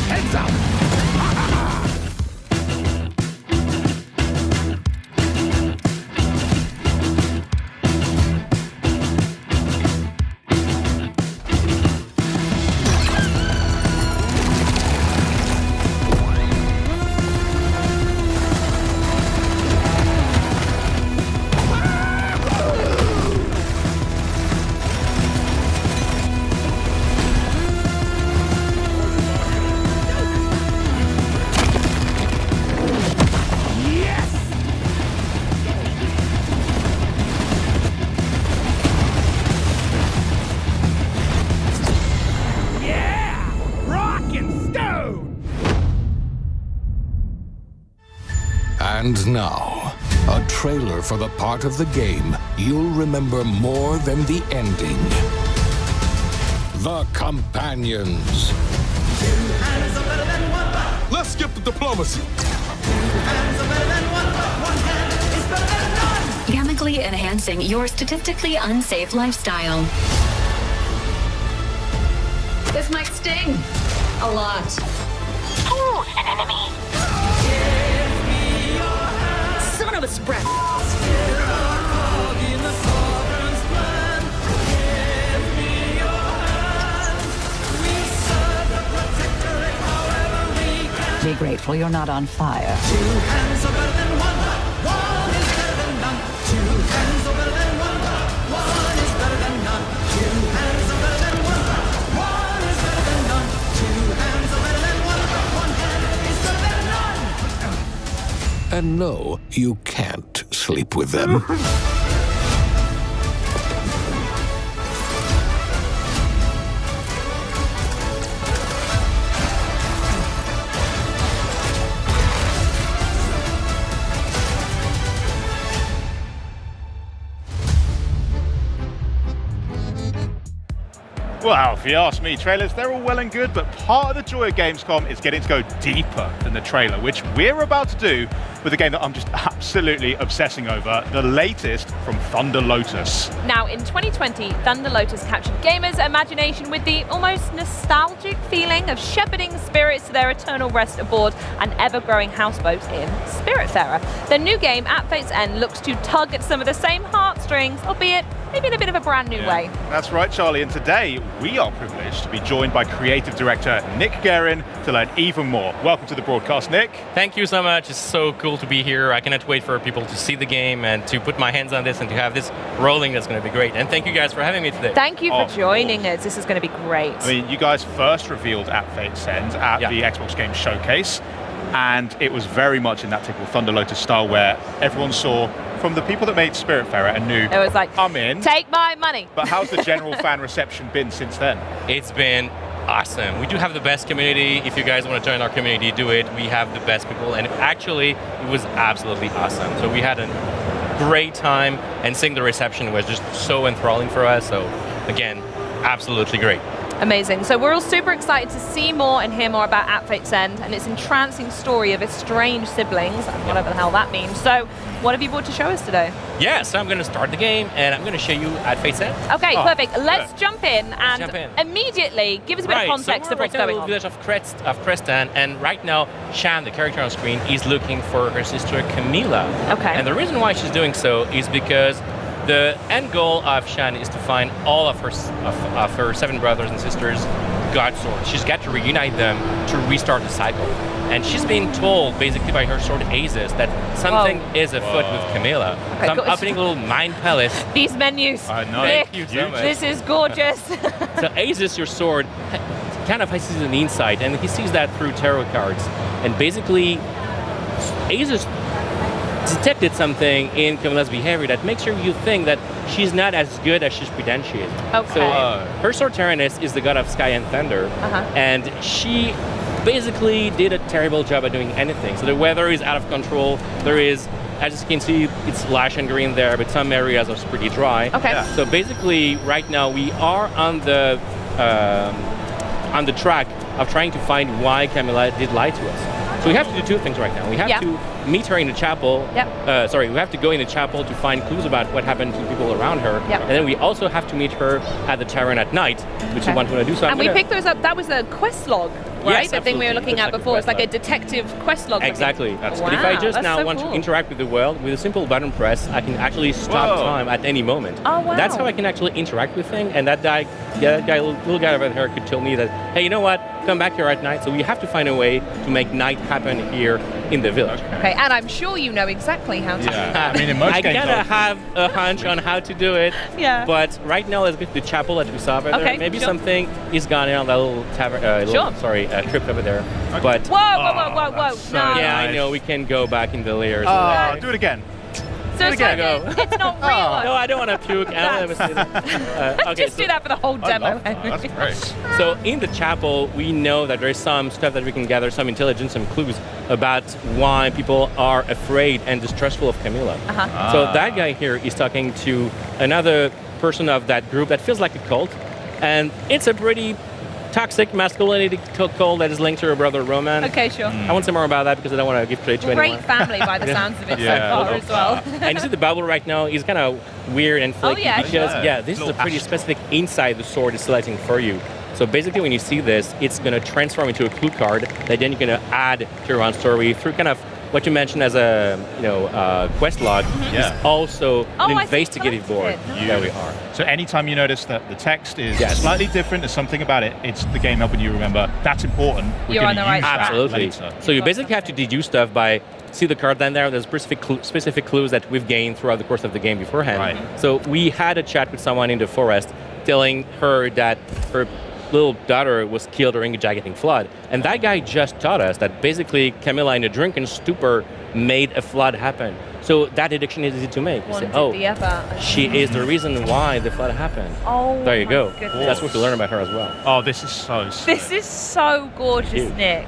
Heads up. And now, a trailer for the part of the game you'll remember more than the ending. The Companions. Let's skip the diplomacy. Chemically enhancing your statistically unsafe lifestyle. This might sting. A lot. Ooh, an enemy. Son of a spread. Be grateful you're not on fire. Two hands are better than one is better than none. Two hands are better than one is better than none. Two hands are better than one is better than none. Two hands are better than one hand is better than none. And no, you can't sleep with them. Well, if you ask me, trailers, they're all well and good, but part of the joy of Gamescom is getting to go deeper than the trailer, which we're about to do with a game that I'm just absolutely obsessing over, the latest from Thunder Lotus. Now, in 2020, Thunder Lotus captured gamers' imagination with the almost nostalgic feeling of shepherding spirits to their eternal rest aboard an ever-growing houseboat in Spiritfarer. The new game, At Fate's End, looks to tug at some of the same heartstrings, albeit maybe in a bit of a brand new way. That's right, Charlie, and today we are privileged to be joined by creative director Nick Guerin to learn even more. Welcome to the broadcast, Nick. Thank you so much. It's so cool to be here. I cannot wait for people to see the game and to put my hands on this and to have this rolling. That's going to be great. And thank you guys for having me today. Thank you for joining us. This is going to be great. I mean, you guys first revealed At Fate's End at the Xbox Game Showcase, and it was very much in that typical Thunder Lotus style where everyone saw from the people that made Spiritfarer and knew, it was like, I'm in. Take my money. But how's the general fan reception been since then? It's been awesome. We do have the best community. If you guys want to join our community, do it. We have the best people, and actually, it was absolutely awesome. So we had a great time, and seeing the reception was just so enthralling for us. So again, absolutely great. Amazing. So we're all super excited to see more and hear more about At Fate's End and its entrancing story of estranged siblings, whatever the hell that means. So what have you brought to show us today? Yeah, so I'm going to start the game and I'm going to show you At Fate's End. Okay, perfect. Let's jump in and immediately give us a bit of context of what's going on. We're right in the village of Crestan, and right now Shan, the character on screen, is looking for her sister Camila. Okay. And the reason why she's doing so is because the end goal of Shan is to find all of her 7 brothers and sisters God swords. She's got to reunite them to restart the cycle. And she's being told, basically by her sword Aziz, that something is afoot with Camila. Okay, so I'm opening a little mind palace. These menus. I know. Nick, Thank you so much. this is gorgeous. So Aziz, your sword, kind of has an insight, and he sees that through tarot cards. And basically, Aziz detected something in Camilla's behavior that makes you think that she's not as good as she pretends she is. Okay. So her sword Tyrannus is the god of sky and thunder, and she basically did a terrible job at doing anything. So the weather is out of control. There is, as you can see, it's lush and green there, but some areas are pretty dry. Okay. Yeah. So basically, right now we are on the track of trying to find why Camilla did lie to us. So we have to do two things right now. We have to meet her in the chapel. Yep. We have to go in the chapel to find clues about what happened to people around her. Yep. And then we also have to meet her at the tavern at night, which is what we want to do. So and we picked those up. That was a quest log, right? Yes, the thing we were looking at before. It's like a detective quest log. Exactly. Wow, But if I just now so want cool. to interact with the world, with a simple button press, I can actually stop time at any moment. Oh, wow. That's how I can actually interact with things. And that guy, little guy over there could tell me that, hey, you know what? Come back here at night. So we have to find a way to make night happen here in the village. Okay, and I'm sure you know exactly how to do that. I mean, in most I games, kind of have a hunch on how to do it. Yeah. But right now, let's get to the chapel that we saw over Okay, there. Maybe sure. something is gone in on that little tavern. Trip over there. But Whoa! No. yeah, I know. We can go back in the layers. Do it again. So it's like it's not real. No, I don't want to puke. I don't want to say that. Okay, Just do that for the whole demo. That's great. So in the chapel, we know that there's some stuff that we can gather, some intelligence, some clues about why people are afraid and distrustful of Camilla. So that guy here is talking to another person of that group that feels like a cult, and it's a pretty toxic masculinity cult that is linked to her brother Roman. Okay, sure. I won't say more about that because I don't want to give credit to anyone. Great family by the sounds of it so far as well. And you see the bubble right now is kind of weird and flaky because this is a pretty specific inside the sword is selecting for you. So basically when you see this, it's going to transform into a clue card that then you're going to add to your own story through kind of what you mentioned as a quest log is also an investigative board. There we are. So anytime you notice that the text is slightly different, there's something about it, it's the game helping you remember that's important. You're on the right track. Absolutely. So you basically have to deduce stuff by see the card down there. There's specific clues that we've gained throughout the course of the game beforehand. Right. So we had a chat with someone in the forest telling her that her little daughter was killed during a gigantic flood. And that guy just taught us that basically Camilla in a drunken stupor made a flood happen. So that deduction is easy to make. You say, she is the reason why the flood happened. Oh, there you go. goodness. That's what you learn about her as well. Oh, this is so sick. This is so gorgeous, Nick.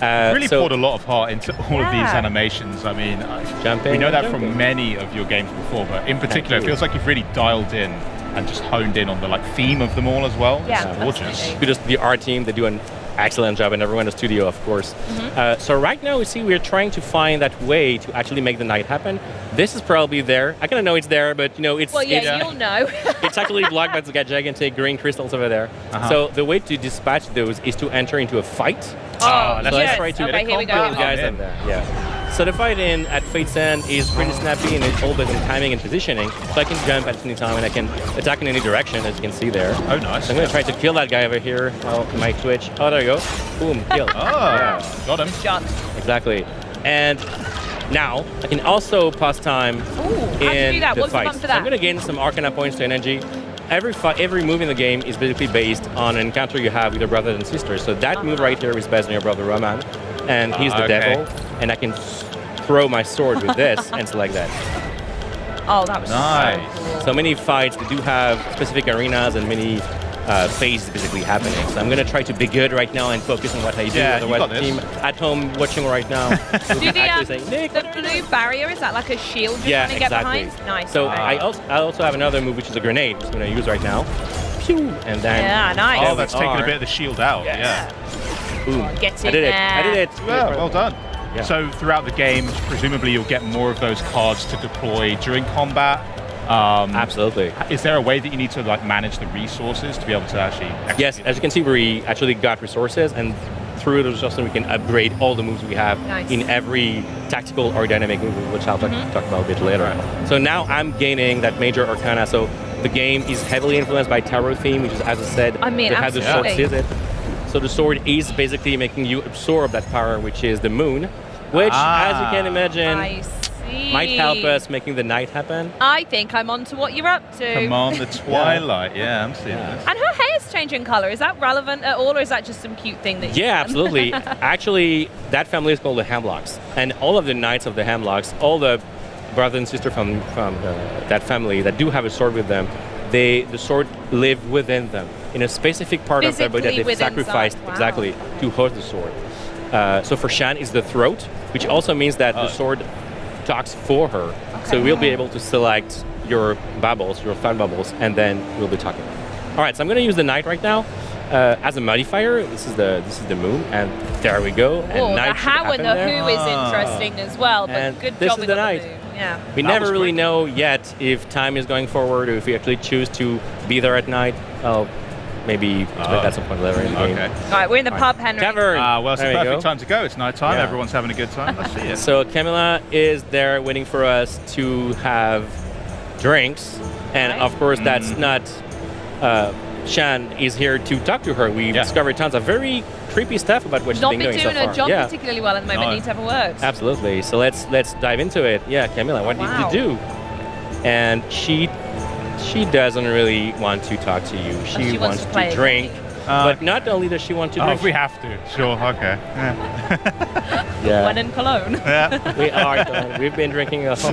Really poured a lot of heart into all of these animations. I mean, we know that from many of your games before, but in particular, it feels like you've really dialed in and just honed in on the theme of them all as well. Yeah, it's gorgeous. Kudos to the art team. They do an excellent job, and everyone in the studio, of course. So right now, we see we're trying to find that way to actually make the night happen. This is probably there. I kind of know it's there, but it's you'll know. it's actually blocked by the gigantic green crystals over there. So the way to dispatch those is to enter into a fight. Let's try to here we go. those guys in there. Yeah. So the fight in at Fate's End is pretty snappy and it's all based on timing and positioning. So I can jump at any time and I can attack in any direction, as you can see there. Oh, nice. So I'm going to try to kill that guy over here. Oh, my Twitch. Oh, there you go. Boom, kill. Got him. Shot. Exactly. And now I can also pass time in the fight. So I'm going to gain some Arcana points to energy. Every move in the game is basically based on an encounter you have with your brothers and sisters. So that move right here is based on your brother Roman, and he's the devil, and I can throw my sword with this and select that. Oh, that was nice. So cool. So many fights, they do have specific arenas and many phases basically happening. So I'm going to try to be good right now and focus on what I do. Otherwise, the team at home watching right now will actually say, Nick, the blue barrier, is that like a shield you're trying to get behind? Nice. So I also have another move, which is a grenade, which I'm going to use right now. Pew! And then... nice. Oh, that's taking a bit of the shield out. Yes. Yeah. Boom. Get I did it. there. I did it. Yeah, well done. Yeah. So throughout the game, presumably you'll get more of those cards to deploy during combat. Absolutely. Is there a way that you need to manage the resources to be able to actually execute? Yes, as you can see, we actually got resources, and through those resources we can upgrade all the moves we have in every tactical or dynamic move, which I'll talk about a bit later. So now I'm gaining that major arcana. So the game is heavily influenced by tarot theme, which is, as I said, how the sword sees it. So the sword is basically making you absorb that power, which is the moon, which, as you can imagine, might help us making the night happen. I think I'm on to what you're up to. Command the Twilight. Yeah, I'm seeing this. And her clothes changing color. Is that relevant at all, or is that just some cute thing that? Yeah, absolutely. Actually, that family is called the Hemlocks, and all of the knights of the Hemlocks, all the brother and sister from that family that do have a sword with them, the sword live within them in a specific part of their body that Physically they've within sacrificed inside. Wow. exactly to hold the sword. So for Shan, it's the throat, which also means that the sword talks for her. So we'll be able to select your bubbles, your thought bubbles, and then we'll be talking. All right, so I'm going to use the knight right now as a modifier. This is the moon, and there we go. And Oh, the knight should how and the happen there. who is interesting as well. But And good this job is with the the knight. moon. Yeah. We That never was really quick. know yet if time is going forward or if we actually choose to be there at night. Oh, maybe expect that some point later in the game. Okay. All right, we're in the pub, Henry. Tavern. Well, it's There the we perfect go. time to go. It's night time. Yeah. Everyone's having a good time. Let's see it. So Camilla is there waiting for us to have drinks, and of course that's not. Shan is here to talk to her. We've discovered tons of very creepy stuff about what she's Not been been doing doing so far. her job yeah, particularly well at the moment. No. Needs to have a word. absolutely. So let's dive into it. Yeah, Camilla, what Wow. did you do? And she doesn't really want to talk to you. She wants wants to play to a drink. But not only does she want to drink, if we have to. Sure, okay. yeah. When in Cologne. Yeah. We are done. We've been drinking a whole.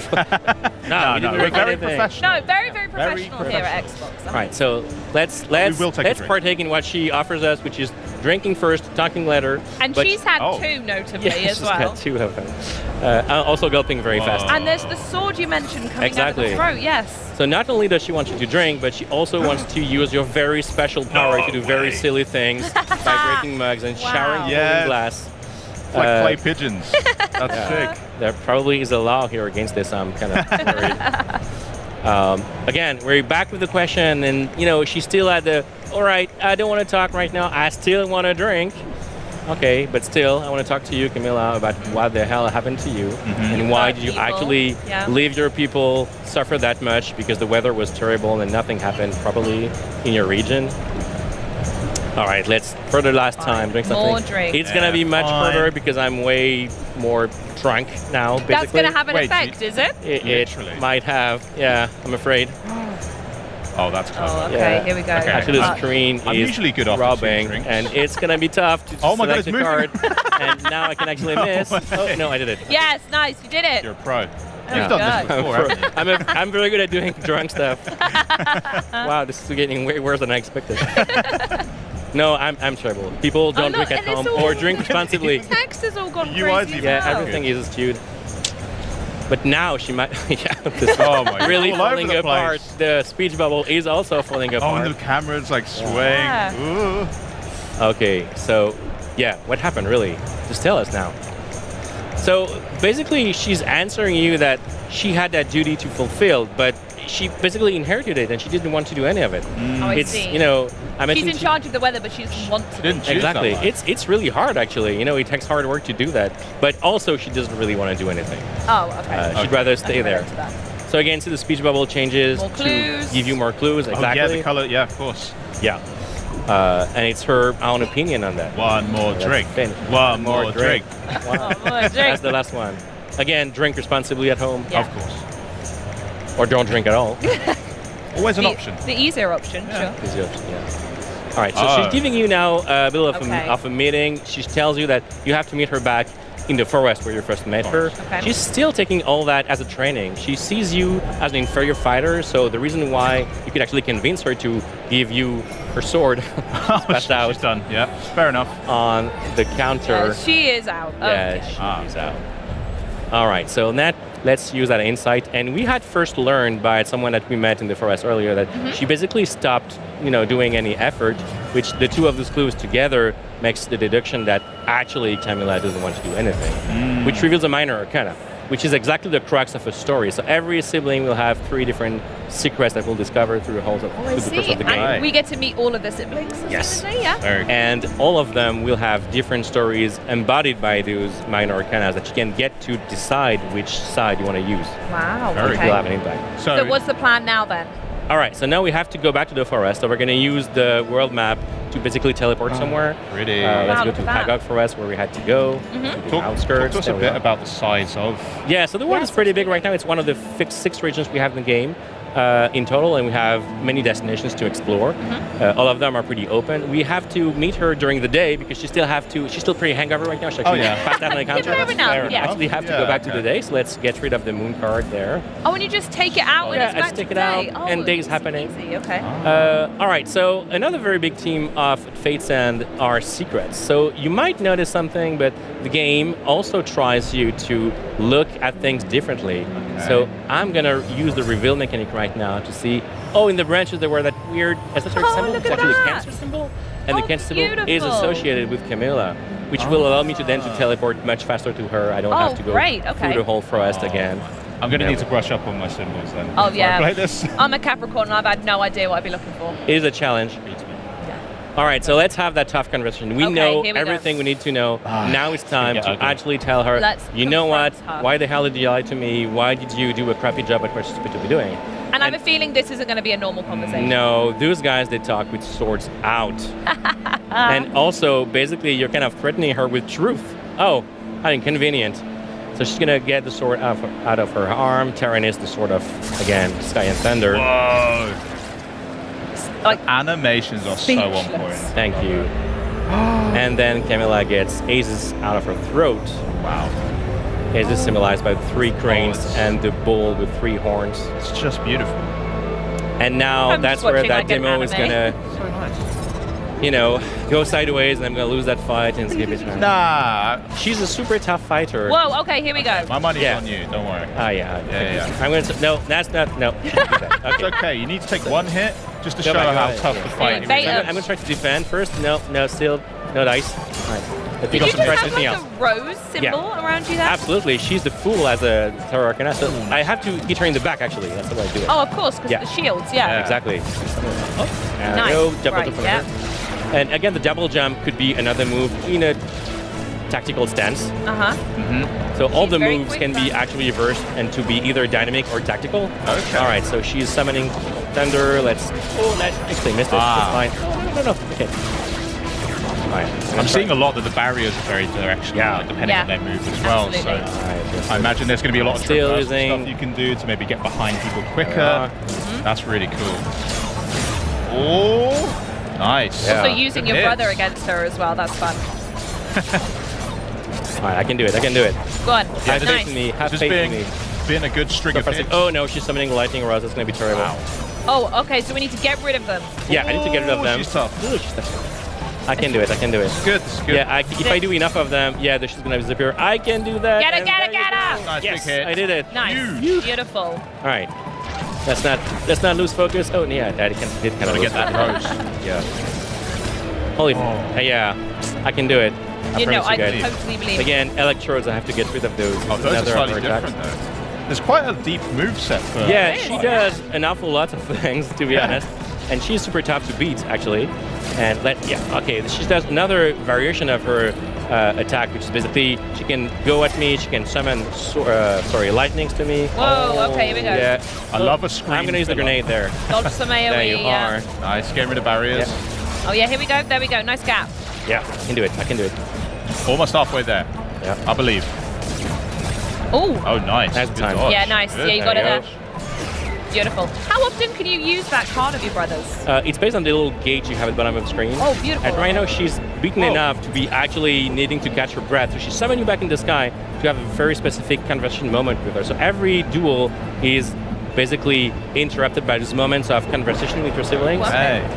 no, we didn't we're drink very anything. professional. No, very, very professional here at Xbox. All right, so let's will take a drink. partake in what she offers us, which is drinking first, talking later. And but- she's had Oh. two, notably, yeah, as she's well. got two of them. Also gulping very fast. And there's the sword you mentioned coming out of Exactly. the throat, yes. So not only does she want you to drink, but she also wants to use your very special power to do very silly things by breaking mugs and showering people Yes. in glass. It's like clay pigeons. That's sick. There probably is a law here against this. I'm kind of worried. Again, we're back with the question, and she's still at the. All right, I don't want to talk right now. I still want to drink. Okay, but still, I want to talk to you, Camilla, about what the hell happened to you, and why did you People, actually yeah. leave your people suffer that much because the weather was terrible and nothing happened probably in your region. All right, let's for the last time drink something. More drink. It's gonna be much fine. harder because I'm way more drunk now. Basically, That's going to have an Wait, effect, is it? It Literally. might have. Yeah, I'm afraid. Oh, that's clever. Oh, okay, Yeah. here we go. Okay. Actually, the Uh, screen I'm is usually good after rubbing, two drinks. and it's gonna be tough to Oh my God, select it's the card. moving. And now I can actually miss. Oh no, I did it. Yes, nice, you did it. You're a pro. Oh, You've done God. this before, haven't you? I'm very good at doing drunk stuff. Wow, this is getting way worse than I expected. No, I'm terrible. People don't look, drink at and it's home all- or drink responsibly. Text has all gone UI's crazy as Yeah, well. everything is skewed. But now she might. Yeah, this is Oh my God. really All over falling the apart. place. The speech bubble is also falling Oh, apart. and the camera's like swaying. Yeah. Ooh. Okay, so yeah, what happened really? Just tell us now. So basically, she's answering you that she had that duty to fulfill, but she basically inherited it and she didn't want to do any of it. Oh, I It's see. I She's mentioned in charge of the weather, but she doesn't want to. Didn't choose exactly. that much. It's really hard actually. It takes hard work to do that, but also she doesn't really want to do anything. Oh, okay. She'd rather stay I can there. relate to that. So again, so the speech bubble changes More to clues. give you more clues. Oh, Exactly. yeah, the color. Yeah, of course. Yeah. And it's her own opinion on that. One more That's drink. finished. One more drink. Wow. Oh, more drink. That's the last one. Again, drink responsibly at home. Yeah. Of course. Or don't drink at all. Always an the, option. The easier option, Yeah. sure. Easy option, yeah. All right, so Oh. she's giving you now a bit of, Okay. of a meeting. She tells you that you have to meet her back in the forest where you first met her. Okay. She's still taking all that as a training. She sees you as an inferior fighter, so the reason why you could actually convince her to give you her sword passed out She's done. Yeah, fair enough. on the counter. Yeah, she is out. Yeah, Okay. she's out. All right, so Nat, let's use that insight. And we had first learned by someone that we met in the forest earlier that she basically stopped, doing any effort, which the two of those clues together makes the deduction that actually Camilla doesn't want to do anything, which reveals a minor arcana, which is exactly the crux of a story. So every sibling will have 3 different secrets that we'll discover through the whole Oh, I through the course see. of the And game. we get to meet all of the siblings. Yes. essentially, Yeah. And all of them will have different stories embodied by those minor arcana that you can get to decide which side you want to use. Wow. Which Okay. will have an impact. So what's the plan now then? All right, so now we have to go back to the forest. So we're going to use the world map to basically teleport somewhere. Pretty. Let's Wow, go look to at that. Hagog Forest where we had to go. To the Talk outskirts. to us a There we bit are. about the size of. Yeah, so the world Yes, is pretty big right now. It's one of the 6 regions we have in the game. in total, and we have many destinations to explore. All of them are pretty open. We have to meet her during the day because she's still pretty hangover right now. She actually passed out on the counter. Fair enough, yeah. Actually have to go back to the day, so let's get rid of the moon card there. Oh, and you just take it out when it's back let's to take the it out, day. Oh, and days easy, happening. easy, okay. All right, so another very big theme of Fate's End are secrets. So you might notice something, but the game also tries you to look at things differently. So I'm gonna use the reveal mechanic right now to see. Oh, in the branches there were that weird esoteric symbol. It's actually a cancer symbol, and the cancer symbol is associated with Camilla, which will allow me to then to teleport much faster to her. I don't have to go through the whole forest again. I'm going to need to brush up on my symbols then. Oh yeah. I play this. I'm a Capricorn and I've had no idea what I'd be looking for. It is a challenge. All right, so let's have that tough conversation. We know everything we need to know. Now it's time to actually tell her, you know what? Why the hell did you lie to me? Why did you do a crappy job at what you're supposed to be doing? And I have a feeling this isn't going to be a normal conversation. No, those guys, they talk with swords out. And also, basically, you're kind of threatening her with truth. Oh, how inconvenient. So she's going to get the sword out of her arm. Terran is the sword of, again, Sky and Thunder. Whoa. Like, animations are so on point. Thank you. And then Camilla gets aces out of her throat. Wow. Aces symbolized by 3 cranes and the bull with 3 horns. It's just beautiful. And now that's where that demo is gonna, go sideways, and I'm gonna lose that fight and skip it. Nah. She's a super tough fighter. Whoa, okay, here we go. My money's on you, don't worry. Yeah. I'm gonna, no, that's not, no. Okay. It's okay, you need to take 1 hit just to show her how tough the fight is. I'm gonna try to defend first. No, still, no dice. All right. Did you just have like a rose symbol around you there? Absolutely. She's the fool as a Terror Arcana. So I have to hit her in the back, actually. That's the way I do it. Oh, of course, because the shields, Exactly. Nice. Double jump her. And again, the double jump could be another move in a tactical stance. So all the moves can be actually reversed and to be either dynamic or tactical. Okay. All right, so she's summoning Thunder. Let's actually missed it. That's fine. No. Okay. Right. I'm seeing a lot that the barriers are very directional, depending on their moves as well. Absolutely. So I imagine there's going to be a lot of traversal stuff you can do to maybe get behind people quicker. That's really cool. Oh, nice. Also using your brother against her as well. That's fun. All right, I can do it. Go on. Have faith in me. Have faith in me. Being a good string of hits. Oh no, she's summoning lightning rods. That's going to be terrible. Wow. Oh, okay, so we need to get rid of them. Yeah, I need to get rid of them. She's tough. I can do it. It's good. Yeah, if I do enough of them, she's going to disappear. I can do that. Get her! Nice Yes, big hit. I did it. Nice. Beautiful. All right. Let's not lose focus. Oh, yeah, that did kind of get that rose. Yeah. Holy. Yeah, I can do it. I promise you guys. totally believe Again, electrodes, I have to get rid of those. Oh, those are slightly different, though. There's quite a deep moveset for her. Yeah, she does an awful lot of things, to be honest. And she's super tough to beat, actually. And she does another variation of her attack, which is basically she can go at me, she can summon lightnings to me. Whoa, okay, here we go. Yeah. I love a screen. I'm going to use the grenade there. Dodge some AoE. There you are. Nice, getting rid of barriers. Oh yeah, here we go. There we go. Nice gap. Yeah, I can do it. Almost halfway there. Yeah. I believe. Oh, nice. That's Good time. dodge. yeah, nice. Good. Yeah, you got it there. Beautiful. How often can you use that card of your brother's? It's based on the little gauge you have at the bottom of the screen. Oh, beautiful. And right now she's beaten enough to be actually needing to catch her breath. So she's summoning you back in the sky to have a very specific conversation moment with her. So every duel is basically interrupted by these moments of conversation with your siblings.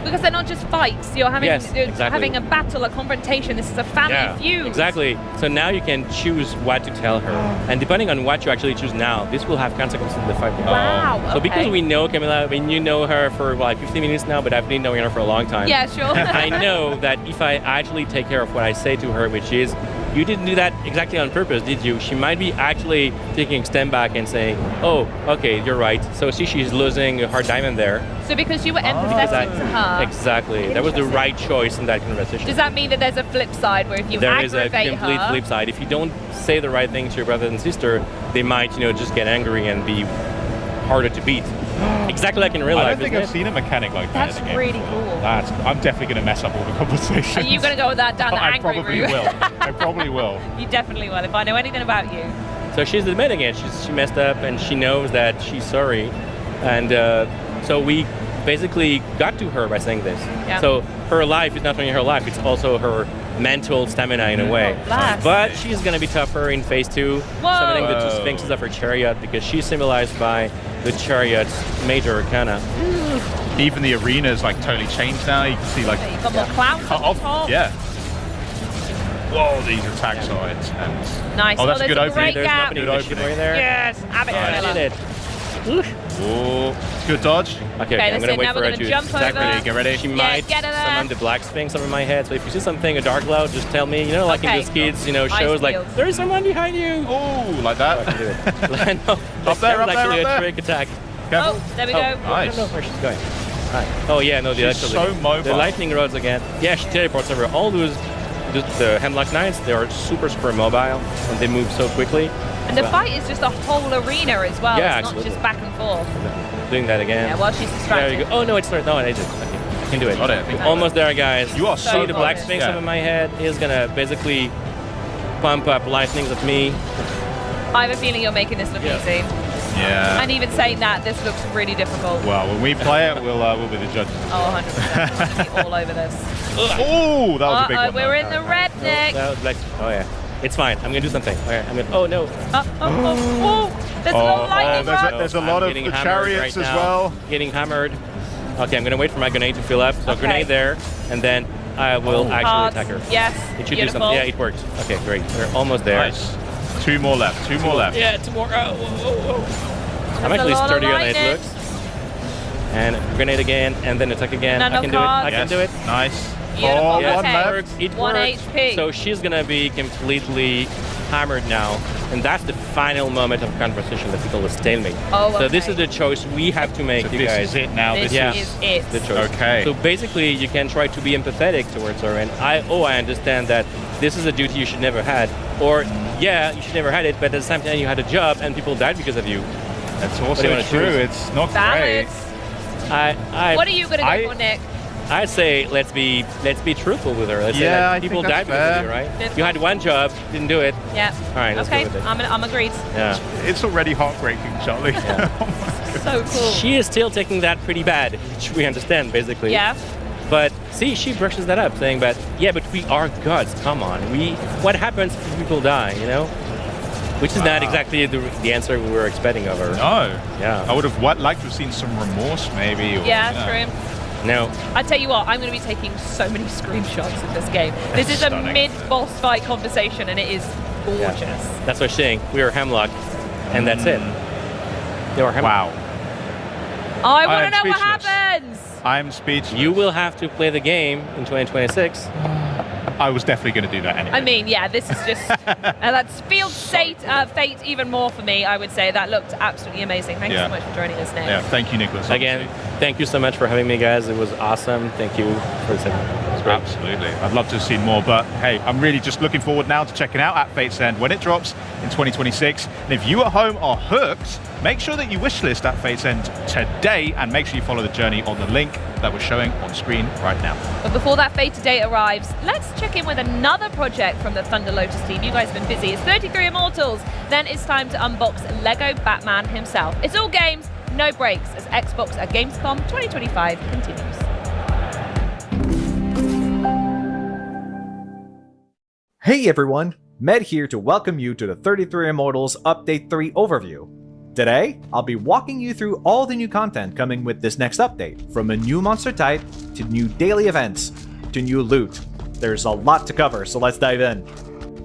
Because they're not just fights. You're having exactly. having a battle, a confrontation. This is a family feud. Exactly. So now you can choose what to tell her. And depending on what you actually choose now, this will have consequences in the fight. Wow. So because we know Camilla, you know her for 15 minutes now, but I've been knowing her for a long time. Yeah, sure. I know that if I actually take care of what I say to her, which is, you didn't do that exactly on purpose, did you? She might be actually taking a step back and saying, oh, okay, you're right. So see, she's losing a hard diamond there. So because you were empathetic to her. Exactly. That was the right choice in that conversation. Does that mean that there's a flip side where if you there is aggravate a complete flip side. If you don't say the right thing to your brother and sister, they might, just get angry and be harder to beat. Exactly like in real life. I don't think I've seen a mechanic like that in a game really before. cool. I'm definitely going to mess up all the conversations. Are you going to go with that down the angry route? I probably will. You definitely will, if I know anything about you. So she's admitting it. She messed up and she knows that she's sorry. And so we basically got to her by saying this. Yeah. So her life is not only her life, it's also her mental stamina in a way. blast. But she's going to be tougher in phase 2, summoning the two sphinxes of her chariot because she's symbolized by the chariot's major arcana. Even the arena's like totally changed now. You can see like You've got more clouds cut on off. the top. Yeah. Whoa, these attacks are intense. Nice. Oh, that's a there's good a opening. great There's gap. nothing Good to opening. right there. Yes, have it, I Camilla. did it. Oh, good dodge. Okay, Okay, I'm that's gonna it. wait Now for we're her gonna to jump attack over. me. Get ready. She might get her there. summon the black sphinx over my head. So if you see something, a dark cloud, just tell me. You know, like in Okay. these kids, you know, Ice shows like field. there is someone behind you. Oh, like that. I can do it. No, Up there, that was up there, actually up there. a trick attack. Careful. Oh, there we Oh, go. I Nice. don't know where she's going. Alright. Oh yeah, no, the She's electric- so mobile. The lightning rods again. Yeah, she teleports over. All those, the Hemlock Knights, they are super mobile and they move so quickly. And the But fight is just a whole arena as well. Yeah, it's not absolutely. just back and forth. doing that again. Yeah, well, she's There distracted. you go. Oh no, it's not. No, I did. Okay, I can do it. Got it. Almost there, guys. You are So See the black close. sphinx Yeah. over my head is gonna basically pump up lightnings at me. I have a feeling you're making this look Yeah. easy. Yeah. And even saying that, this looks really difficult. Well, when we play it, we'll be the judges. Oh, 100%. I'm going to be all over this. Oh, that was a big one. We're in the red, Nick. That was black. Oh yeah, it's fine. I'm gonna do something. Okay, I'm gonna. Oh no. There's a lot of lightning rods. there's a lot I'm of getting the hammered chariots right as now. well. Getting hammered. Okay, I'm gonna wait for my grenade to fill up. So Okay. grenade there, and then I will actually Cards. attack her. Yes. It should Beautiful. do something. Yeah, it worked. Okay, great. We're almost there. Nice. Two more left. Two more left. Yeah, two more. Oh, whoa. I'm That's a actually lot of sturdier than it lightning. looks. And grenade again, and then attack again. None I of can do it. I cards. can do it. Nice. Beautiful. Oh, Yeah, one Okay. left. It One worked. HP. So she's gonna be completely hammered now, and that's the final moment of conversation that people will stalemate. Oh, So this okay. is the choice we have to make, So you this guys. is it now. This Yeah. is it. The choice. Okay. So basically, you can try to be empathetic towards her, and I understand that this is a duty you should never had, or yeah, you should never had it, but at the same time you had a job and people died because of you. That's What do also you wanna true. choose? It's not great. Balance. What Are you going to go for, Nick? I say let's be truthful with her. Let's say Yeah, that I people think died that's because of you, fair. right? You had one job, didn't do it. Yeah. All right, let's Okay, go with it. I'm agreed. Yeah. It's already heartbreaking, Charlie. So cool. She is still taking that pretty bad, which we understand basically. Yeah. But see, she brushes that up, saying that but we are gods. Come on, what happens if people die? You know, which is not exactly the answer we were expecting of her. No. Yeah. I would have liked to have seen some remorse, maybe. Or, Yeah, you know. true. No. I tell you what, I'm going to be taking so many screenshots of this game. This is a Stunning. mid-boss fight conversation, and it is gorgeous. That's what I'm saying. We are Hemlock, and that's it. They are Hemlock. Wow. I I want to am know what speechless. happens. I'm speechless. You will have to play the game in 2026. I was definitely going to do that anyway. I mean, yeah, this is just that's field fate even more for me. I would say that looked absolutely amazing. Thank you Yeah. so much for joining us, Nick. Yeah, thank you, Nicholas. Again, thank you so much for having me, guys. It was awesome. Thank you for the It's great. Absolutely. I'd love to have seen more, but hey, I'm really just looking forward now to checking out At Fate's End when it drops in 2026. And if you at home are hooked, make sure that you wishlist At Fate's End today and make sure you follow the journey on the link that we're showing on screen right now. But before that fated date arrives, let's check in with another project from the Thunder Lotus team. You guys have been busy. It's 33 Immortals. Then it's time to unbox Lego Batman himself. It's all games, no breaks, as Xbox at Gamescom 2025 continues. Hey everyone, Med here to welcome you to the 33 Immortals Update 3 overview. Today, I'll be walking you through all the new content coming with this next update, from a new monster type, to new daily events, to new loot. There's a lot to cover, so let's dive in.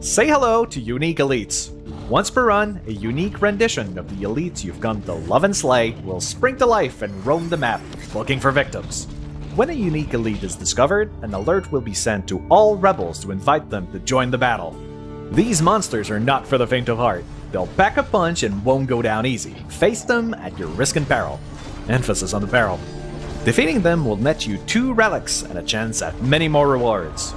Say hello to Unique Elites. Once per run, a unique rendition of the elites you've come to love and slay will spring to life and roam the map, looking for victims. When a unique elite is discovered, an alert will be sent to all rebels to invite them to join the battle. These monsters are not for the faint of heart. They'll pack a punch and won't go down easy. Face them at your risk and peril. Emphasis on the peril. Defeating them will net you 2 relics and a chance at many more rewards.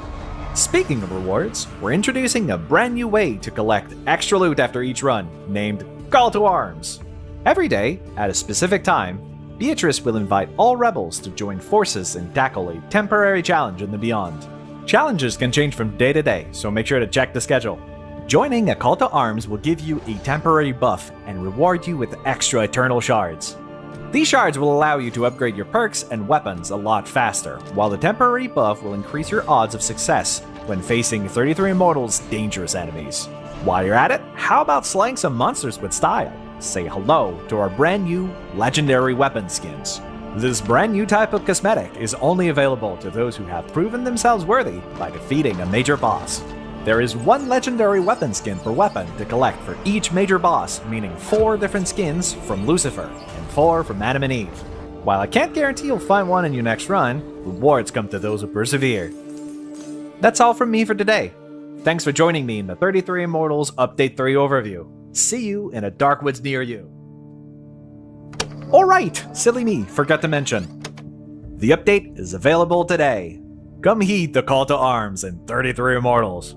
Speaking of rewards, we're introducing a brand new way to collect extra loot after each run, named Call to Arms. Every day, at a specific time, Beatrice will invite all rebels to join forces and tackle a temporary challenge in the Beyond. Challenges can change from day to day, so make sure to check the schedule. Joining a Call to Arms will give you a temporary buff and reward you with extra Eternal Shards. These shards will allow you to upgrade your perks and weapons a lot faster, while the temporary buff will increase your odds of success when facing 33 Immortals' dangerous enemies. While you're at it, how about slaying some monsters with style? Say hello to our brand new legendary weapon skins. This brand new type of cosmetic is only available to those who have proven themselves worthy by defeating a major boss. There is one legendary weapon skin per weapon to collect for each major boss, meaning 4 different skins from Lucifer and 4 from Adam and Eve. While I can't guarantee you'll find one in your next run, rewards come to those who persevere. That's all from me for today. Thanks for joining me in the 33 Immortals Update 3 overview. See you in a dark woods near you. Alright, silly me, forgot to mention. The update is available today. Come heed the call to arms in 33 Immortals.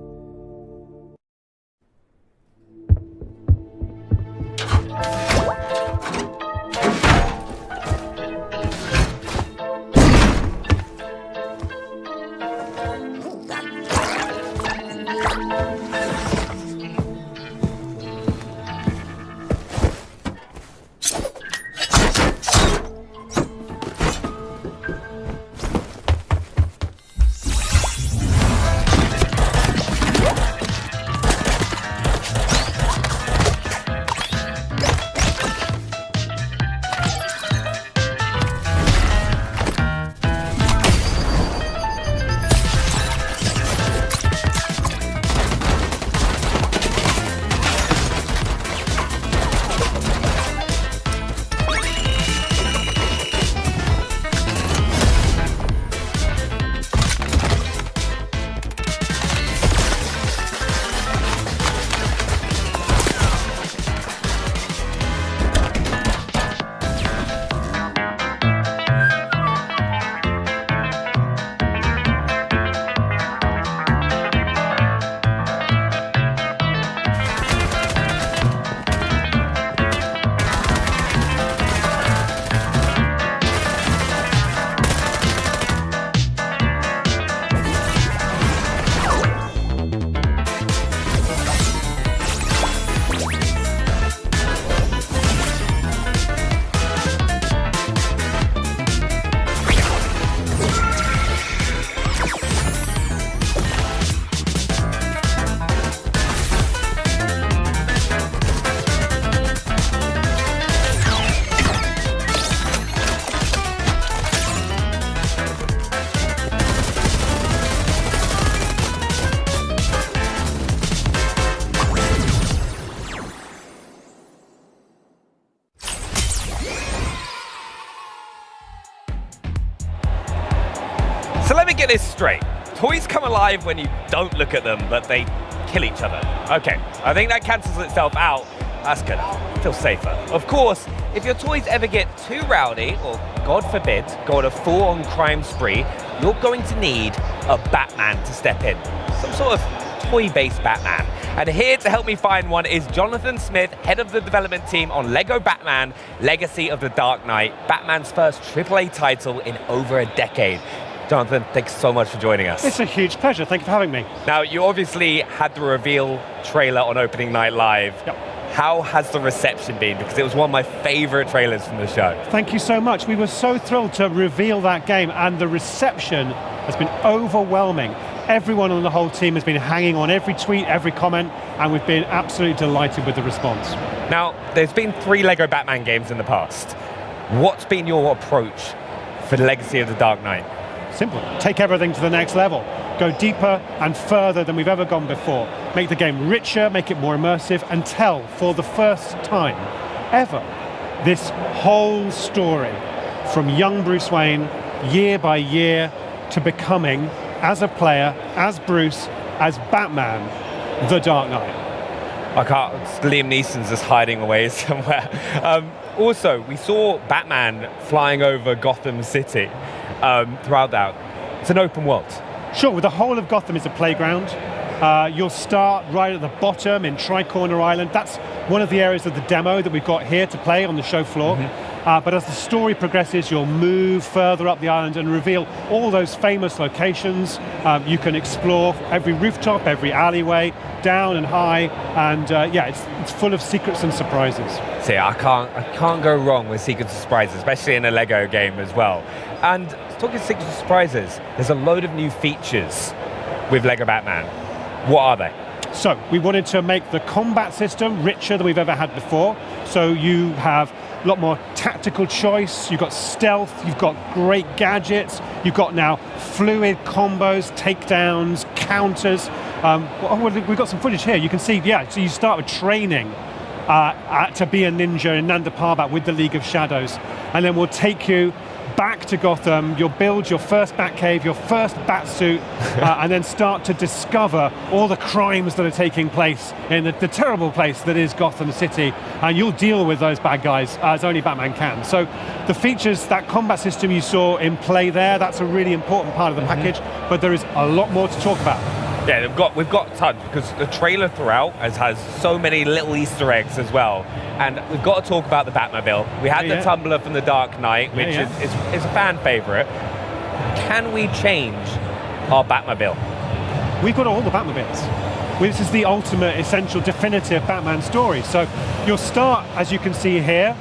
So let me get this straight. Toys come alive when you don't look at them, but they kill each other. Okay, I think that cancels itself out. That's good. Feel safer. Of course, if your toys ever get too rowdy, or God forbid, go on a full-on crime spree, you're going to need a Batman to step in. Some sort of toy-based Batman. And here to help me find one is Jonathan Smith, head of the development team on Lego Batman, Legacy of the Dark Knight, Batman's first AAA title in over a decade. Jonathan, thanks so much for joining us. It's a huge pleasure. Thank you for having me. Now, you obviously had the reveal trailer on opening night live. Yep. How has the reception been? Because it was one of my favorite trailers from the show. Thank you so much. We were so thrilled to reveal that game, and the reception has been overwhelming. Everyone on the whole team has been hanging on every tweet, every comment, and we've been absolutely delighted with the response. Now, there's been 3 Lego Batman games in the past. What's been your approach for Legacy of the Dark Knight? Simple. Take everything to the next level. Go deeper and further than we've ever gone before. Make the game richer, make it more immersive, and tell, for the first time ever, this whole story from young Bruce Wayne, year by year, to becoming, as a player, as Bruce, as Batman, the Dark Knight. I can't. Liam Neeson's just hiding away somewhere. Also, we saw Batman flying over Gotham City throughout that. It's an open world. Sure, well, the whole of Gotham is a playground. You'll start right at the bottom in Tri-Corner Island. That's one of the areas of the demo that we've got here to play on the show floor. but as the story progresses, you'll move further up the island and reveal all those famous locations. You can explore every rooftop, every alleyway, down and high, and it's full of secrets and surprises. See, I can't go wrong with secrets and surprises, especially in a Lego game as well. And talking secrets and surprises, there's a load of new features with Lego Batman. What are they? So we wanted to make the combat system richer than we've ever had before. So you have a lot more tactical choice, you've got stealth, you've got great gadgets, you've got now fluid combos, takedowns, counters. We've got some footage here. You can see, so you start with training to be a ninja in Nanda Parbat with the League of Shadows. And then we'll take you back to Gotham, you'll build your first Batcave, your first Batsuit, and then start to discover all the crimes that are taking place in the terrible place that is Gotham City, and you'll deal with those bad guys as only Batman can. So the features, that combat system you saw in play there, that's a really important part of the package, but there is a lot more to talk about. Yeah, we've got tons, because the trailer throughout has so many little Easter eggs as well. And we've got to talk about the Batmobile. We had the Tumbler from The Dark Knight, which is a fan favourite. Can we change our Batmobile? We've got all the Batmobiles. This is the ultimate, essential, definitive Batman story. So you'll start, as you can see here,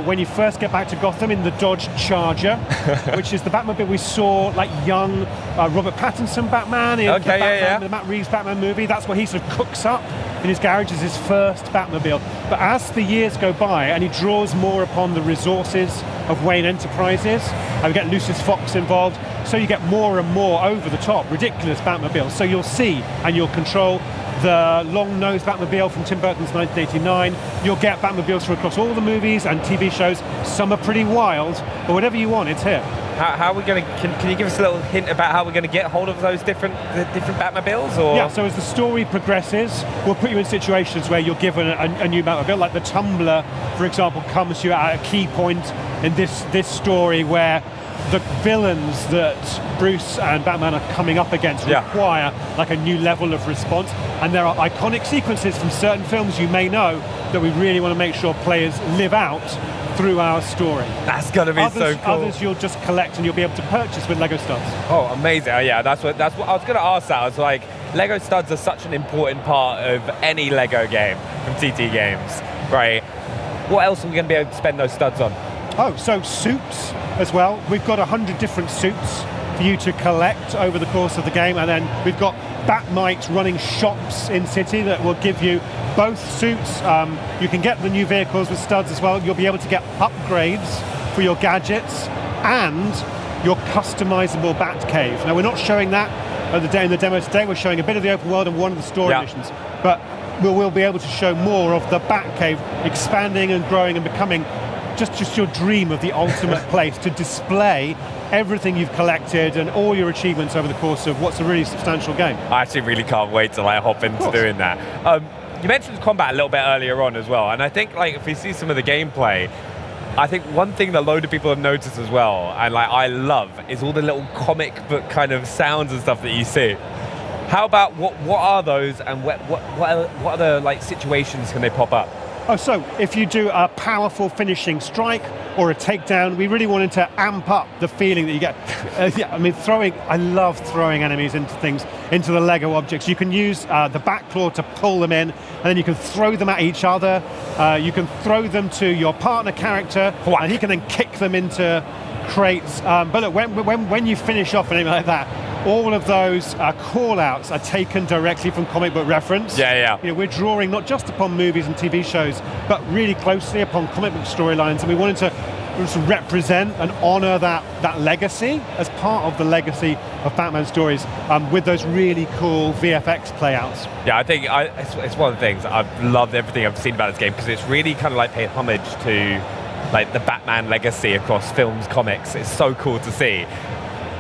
when you first get back to Gotham in the Dodge Charger, which is the Batmobile we saw like young Robert Pattinson Batman in the Matt Reeves Batman movie. That's what he sort of cooks up in his garage as his first Batmobile. But as the years go by and he draws more upon the resources of Wayne Enterprises, and we get Lucius Fox involved, so you get more and more over-the-top, ridiculous Batmobiles. So you'll see and you'll control the long-nosed Batmobile from Tim Burton's 1989. You'll get Batmobiles from across all the movies and TV shows. Some are pretty wild, but whatever you want, it's here. How are we going to? Can you give us a little hint about how we're going to get hold of those different Batmobiles? Or yeah, so as the story progresses, we'll put you in situations where you're given a new Batmobile. Like the Tumbler, for example, comes to you at a key point in this story where the villains that Bruce and Batman are coming up against require like a new level of response, and there are iconic sequences from certain films you may know that we really want to make sure players live out through our story. That's gonna be so cool. Others you'll just collect and you'll be able to purchase with Lego studs. Oh, amazing! Yeah, that's what I was gonna ask. That I was like, Lego studs are such an important part of any Lego game from TT Games, right? What else are we gonna be able to spend those studs on? Oh, so suits as well. We've got 100 different suits for you to collect over the course of the game, and then we've got Batmite running shops in City that will give you both suits. You can get the new vehicles with studs as well. You'll be able to get upgrades for your gadgets and your customizable Batcave. Now, we're not showing that in the demo today. We're showing a bit of the open world and one of the story missions, but we'll be able to show more of the Batcave expanding and growing and becoming just your dream of the ultimate place to display everything you've collected and all your achievements over the course of what's a really substantial game. I actually really can't wait to hop into doing that. You mentioned combat a little bit earlier on as well, and I think if we see some of the gameplay, I think one thing that a load of people have noticed as well, and I love, is all the little comic book kind of sounds and stuff that you see. How about what are those, and what other situations can they pop up? Oh, so if you do a powerful finishing strike or a takedown, we really wanted to amp up the feeling that you get. I love throwing enemies into things, into the Lego objects. You can use the back claw to pull them in, and then you can throw them at each other. You can throw them to your partner character, and he can then kick them into crates. But look, when you finish off an enemy like that, all of those call-outs are taken directly from comic book reference. We're drawing not just upon movies and TV shows, but really closely upon comic book storylines, and we wanted to represent and honor that legacy as part of the legacy of Batman stories with those really cool VFX playouts. Yeah, I think it's one of the things I've loved everything I've seen about this game, because it's really kind of paid homage to the Batman legacy across films, comics. It's so cool to see.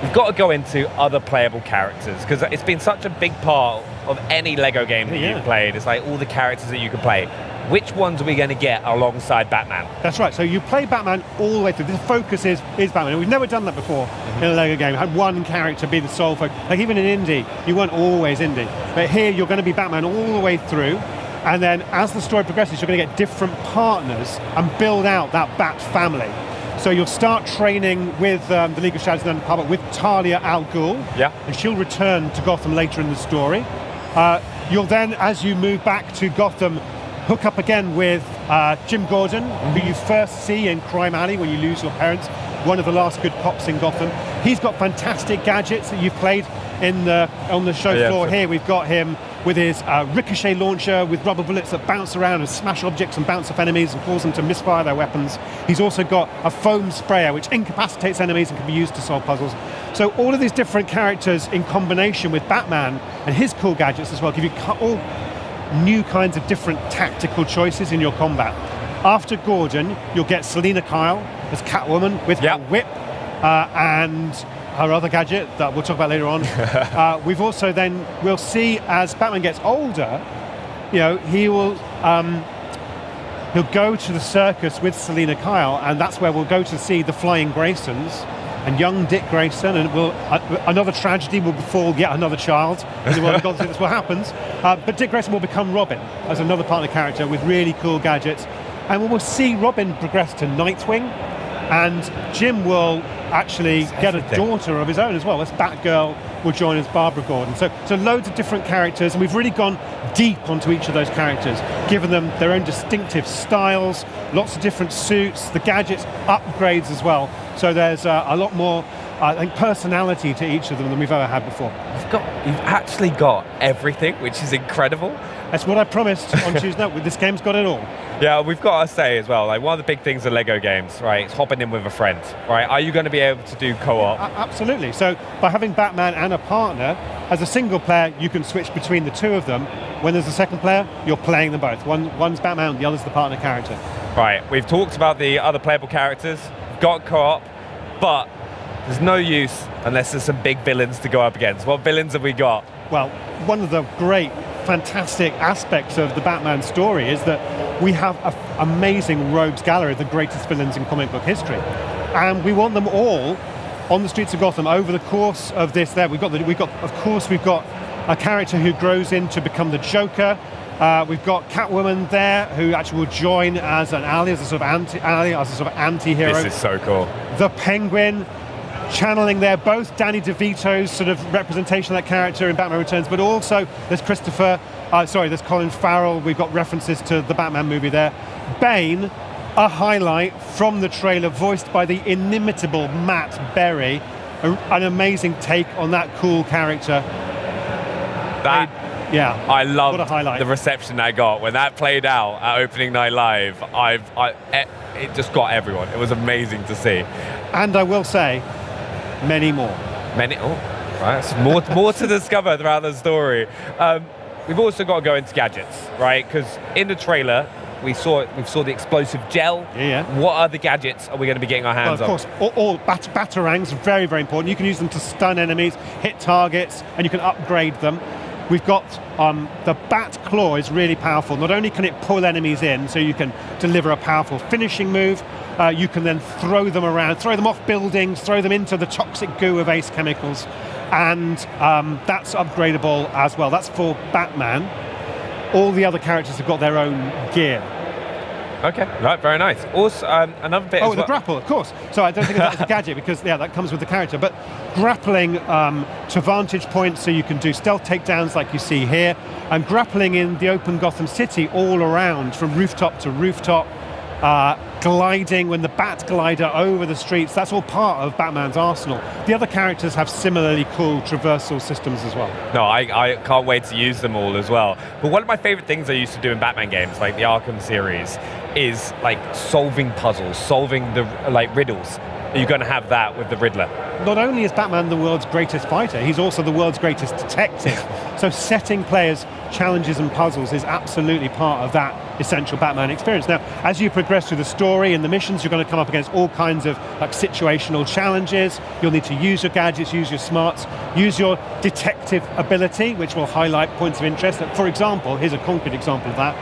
We've got to go into other playable characters, because it's been such a big part of any Lego game that you've played. It's all the characters that you can play. Which ones are we going to get alongside Batman? That's right. So you play Batman all the way through. The focus is Batman. We've never done that before in a Lego game. Had one character be the sole focus. Even in Indie, you weren't always Indie. But here you're going to be Batman all the way through. And then as the story progresses, you're going to get different partners and build out that Bat family. So you'll start training with the League of Shadows and Department with Talia Al Ghul. Yeah. And she'll return to Gotham later in the story. You'll then, as you move back to Gotham, hook up again with Jim Gordon, who you first see in Crime Alley when you lose your parents, one of the last good cops in Gotham. He's got fantastic gadgets that you've played on the show floor here. We've got him with his ricochet launcher with rubber bullets that bounce around and smash objects and bounce off enemies and cause them to misfire their weapons. He's also got a foam sprayer which incapacitates enemies and can be used to solve puzzles. So all of these different characters in combination with Batman and his cool gadgets as well give you all new kinds of different tactical choices in your combat. After Gordon, you'll get Selina Kyle as Catwoman with her whip and her other gadget that we'll talk about later on. We've also we'll see as Batman gets older, he'll go to the circus with Selina Kyle, and that's where we'll go to see the Flying Graysons and young Dick Grayson, and another tragedy will befall yet another child in the world of Gotham. That's what happens. But Dick Grayson will become Robin as another partner character with really cool gadgets, and we will see Robin progress to Nightwing, and Jim will actually get a daughter of his own as well. As Batgirl will join as Barbara Gordon. So loads of different characters, and we've really gone deep onto each of those characters, given them their own distinctive styles, lots of different suits, the gadgets, upgrades as well. So there's a lot more, I think, personality to each of them than we've ever had before. You've actually got everything, which is incredible. That's what I promised on Tuesday night. This game's got it all. Yeah, we've got to say as well, like one of the big things of Lego games, right, it's hopping in with a friend, right? Are you going to be able to do co-op? Absolutely. So by having Batman and a partner, as a single player, you can switch between the two of them. When there's a second player, you're playing them both. One's Batman, the other's the partner character. Right, we've talked about the other playable characters, we've got co-op, but there's no use unless there's some big villains to go up against. What villains have we got? Well, one of the great, fantastic aspects of the Batman story is that we have an amazing rogues gallery of the greatest villains in comic book history, and we want them all on the streets of Gotham over the course of this. We've got a character who grows in to become the Joker. We've got Catwoman there, who actually will join as an ally, as a sort of anti-hero. This is so cool. The Penguin, channeling there both Danny DeVito's sort of representation of that character in Batman Returns, but also there's there's Colin Farrell. We've got references to the Batman movie there. Bane, a highlight from the trailer, voiced by the inimitable Matt Berry. An amazing take on that cool character. I loved the reception I got when that played out at opening night live. It just got everyone. It was amazing to see. And I will say, many more. Right, more to discover throughout the story. We've also got to go into gadgets, right? Because in the trailer, we saw the explosive gel. Yeah. What other gadgets are we going to be getting our hands on? Of course, all batarangs, very, very important. You can use them to stun enemies, hit targets, and you can upgrade them. We've got the Bat Claw is really powerful. Not only can it pull enemies in, so you can deliver a powerful finishing move, you can then throw them around, throw them off buildings, throw them into the toxic goo of Ace Chemicals, and that's upgradable as well. That's for Batman. All the other characters have got their own gear. Okay, right, very nice. Also, another bit. The grapple, of course. So I don't think that's a gadget because that comes with the character. But grappling to vantage points, so you can do stealth takedowns like you see here, and grappling in the open Gotham City all around from rooftop to rooftop. Gliding when the Bat Glider over the streets, that's all part of Batman's arsenal. The other characters have similarly cool traversal systems as well. No, I can't wait to use them all as well. But one of my favorite things I used to do in Batman games, like the Arkham series, is like solving puzzles, solving the riddles. You're going to have that with the Riddler. Not only is Batman the world's greatest fighter, he's also the world's greatest detective. So setting players challenges and puzzles is absolutely part of that essential Batman experience. Now, as you progress through the story and the missions, you're going to come up against all kinds of situational challenges. You'll need to use your gadgets, use your smarts, use your detective ability, which will highlight points of interest. For example, here's a concrete example of that.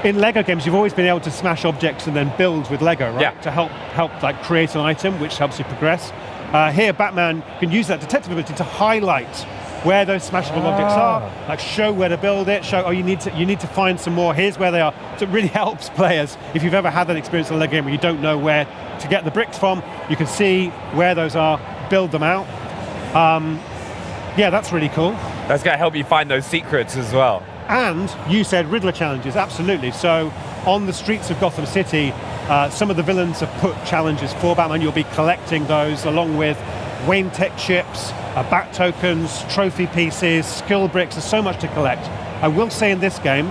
In Lego games, you've always been able to smash objects and then build with Lego, right? Yeah. To help create an item, which helps you progress. Here, Batman can use that detective ability to highlight where those smashable objects are, like show where to build it, show, you need to find some more, here's where they are. So it really helps players. If you've ever had that experience in a LEGO game where you don't know where to get the bricks from, you can see where those are, build them out. Yeah, that's really cool. That's going to help you find those secrets as well. And you said Riddler challenges, absolutely. So on the streets of Gotham City, some of the villains have put challenges for Batman. You'll be collecting those along with Wayne Tech chips, bat tokens, trophy pieces, skill bricks. There's so much to collect. I will say in this game,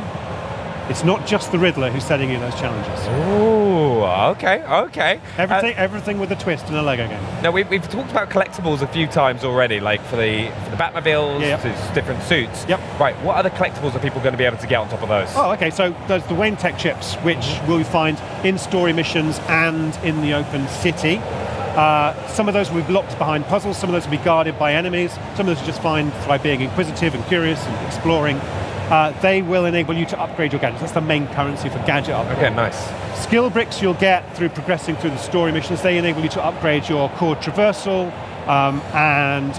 it's not just the Riddler who's setting you those challenges. Ooh, okay. Everything with a twist in a LEGO game. Now, we've talked about collectibles a few times already, like for the Batmobiles, different suits. Yep. Right, what other collectibles are people going to be able to get on top of those? Oh, okay, so there's the Wayne Tech chips, which we'll find in story missions and in the open city. Some of those will be locked behind puzzles, some of those will be guarded by enemies, some of those you just find by being inquisitive and curious and exploring. They will enable you to upgrade your gadgets. That's the main currency for gadget upgrade. Okay, nice. Skill bricks you'll get through progressing through the story missions. They enable you to upgrade your core traversal and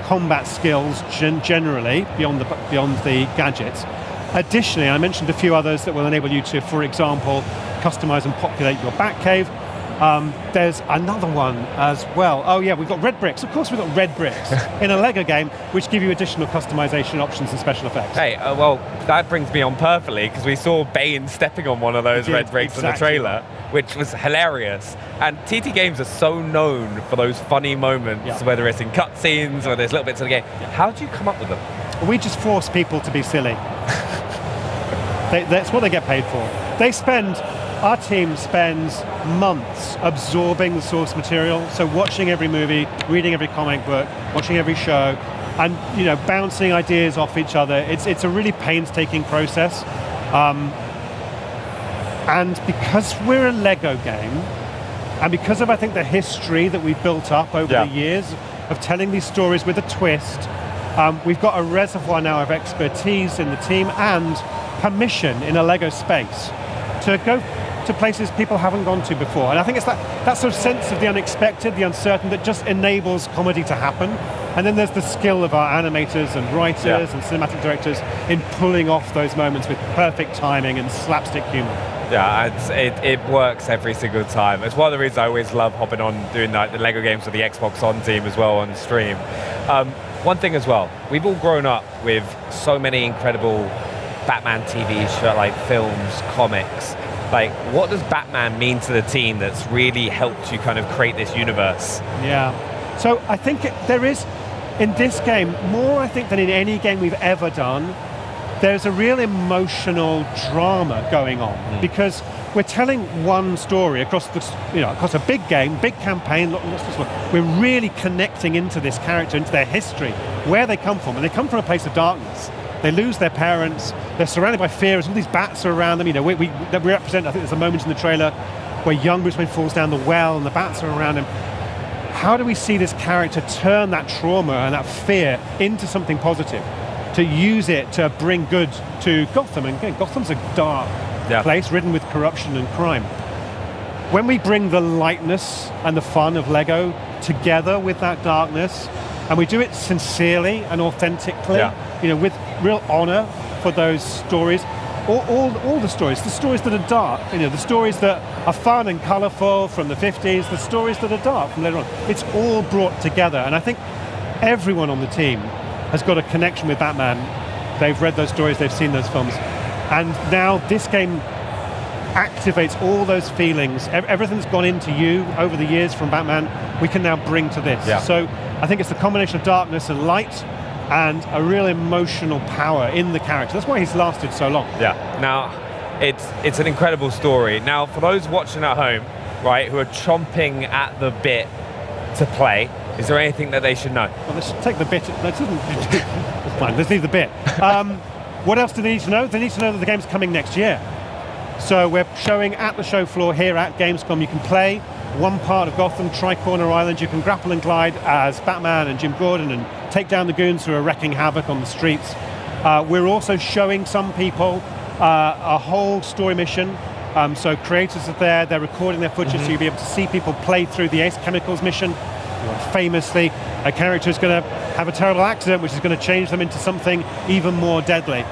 combat skills generally beyond the gadgets. Additionally, I mentioned a few others that will enable you to, for example, customize and populate your Batcave. There's another one as well. Oh yeah, we've got red bricks. Of course we've got red bricks in a LEGO game, which give you additional customization options and special effects. Hey, well, that brings me on perfectly, because we saw Bane stepping on one of those red bricks in the trailer, which was hilarious. And TT Games are so known for those funny moments, whether it's in cutscenes or there's little bits of the game. How do you come up with them? We just force people to be silly. That's what they get paid for. Our team spends months absorbing the source material, so watching every movie, reading every comic book, watching every show, and bouncing ideas off each other. It's a really painstaking process. And because we're a LEGO game, and because of, I think, the history that we've built up over the years of telling these stories with a twist, we've got a reservoir now of expertise in the team and permission in a LEGO space to go to places people haven't gone to before. And I think it's that sort of sense of the unexpected, the uncertain, that just enables comedy to happen. And then there's the skill of our animators and writers and cinematic directors in pulling off those moments with perfect timing and slapstick humor. Yeah, it works every single time. It's one of the reasons I always love hopping on doing the LEGO games with the Xbox On team as well on stream. One thing as well, we've all grown up with so many incredible Batman TV shows, like films, comics. Like, what does Batman mean to the team that's really helped you kind of create this universe? Yeah. So I think there is, in this game, more I think than in any game we've ever done, there's a real emotional drama going on because we're telling one story across across a big game, big campaign. We're really connecting into this character, into their history, where they come from, and they come from a place of darkness. They lose their parents. They're surrounded by fears. All these bats are around them. We represent. I think there's a moment in the trailer where young Bruce Wayne falls down the well, and the bats are around him. How do we see this character turn that trauma and that fear into something positive, to use it to bring good to Gotham? And again, Gotham's a dark place, ridden with corruption and crime. When we bring the lightness and the fun of LEGO together with that darkness, and we do it sincerely and authentically, with real honor for those stories, all the stories that are dark, the stories that are fun and colorful from the 50s, the stories that are dark from later on. It's all brought together, and I think everyone on the team has got a connection with Batman. They've read those stories, they've seen those films, and now this game activates all those feelings. Everything's gone into you over the years from Batman, we can now bring to this. So I think it's the combination of darkness and light and a real emotional power in the character. That's why he's lasted so long. Yeah. Now, it's an incredible story. Now, for those watching at home, right, who are chomping at the bit to play, is there anything that they should know? Well, let's take the bit. Fine, let's leave the bit. What else do they need to know? They need to know that the game's coming next year. So we're showing at the show floor here at Gamescom. You can play one part of Gotham, Tri-Corner Island. You can grapple and glide as Batman and Jim Gordon and take down the goons who are wrecking havoc on the streets. We're also showing some people a whole story mission. So creators are there, they're recording their footage, so you'll be able to see people play through the Ace Chemicals mission. Famously, a character is going to have a terrible accident which is going to change them into something even more deadly.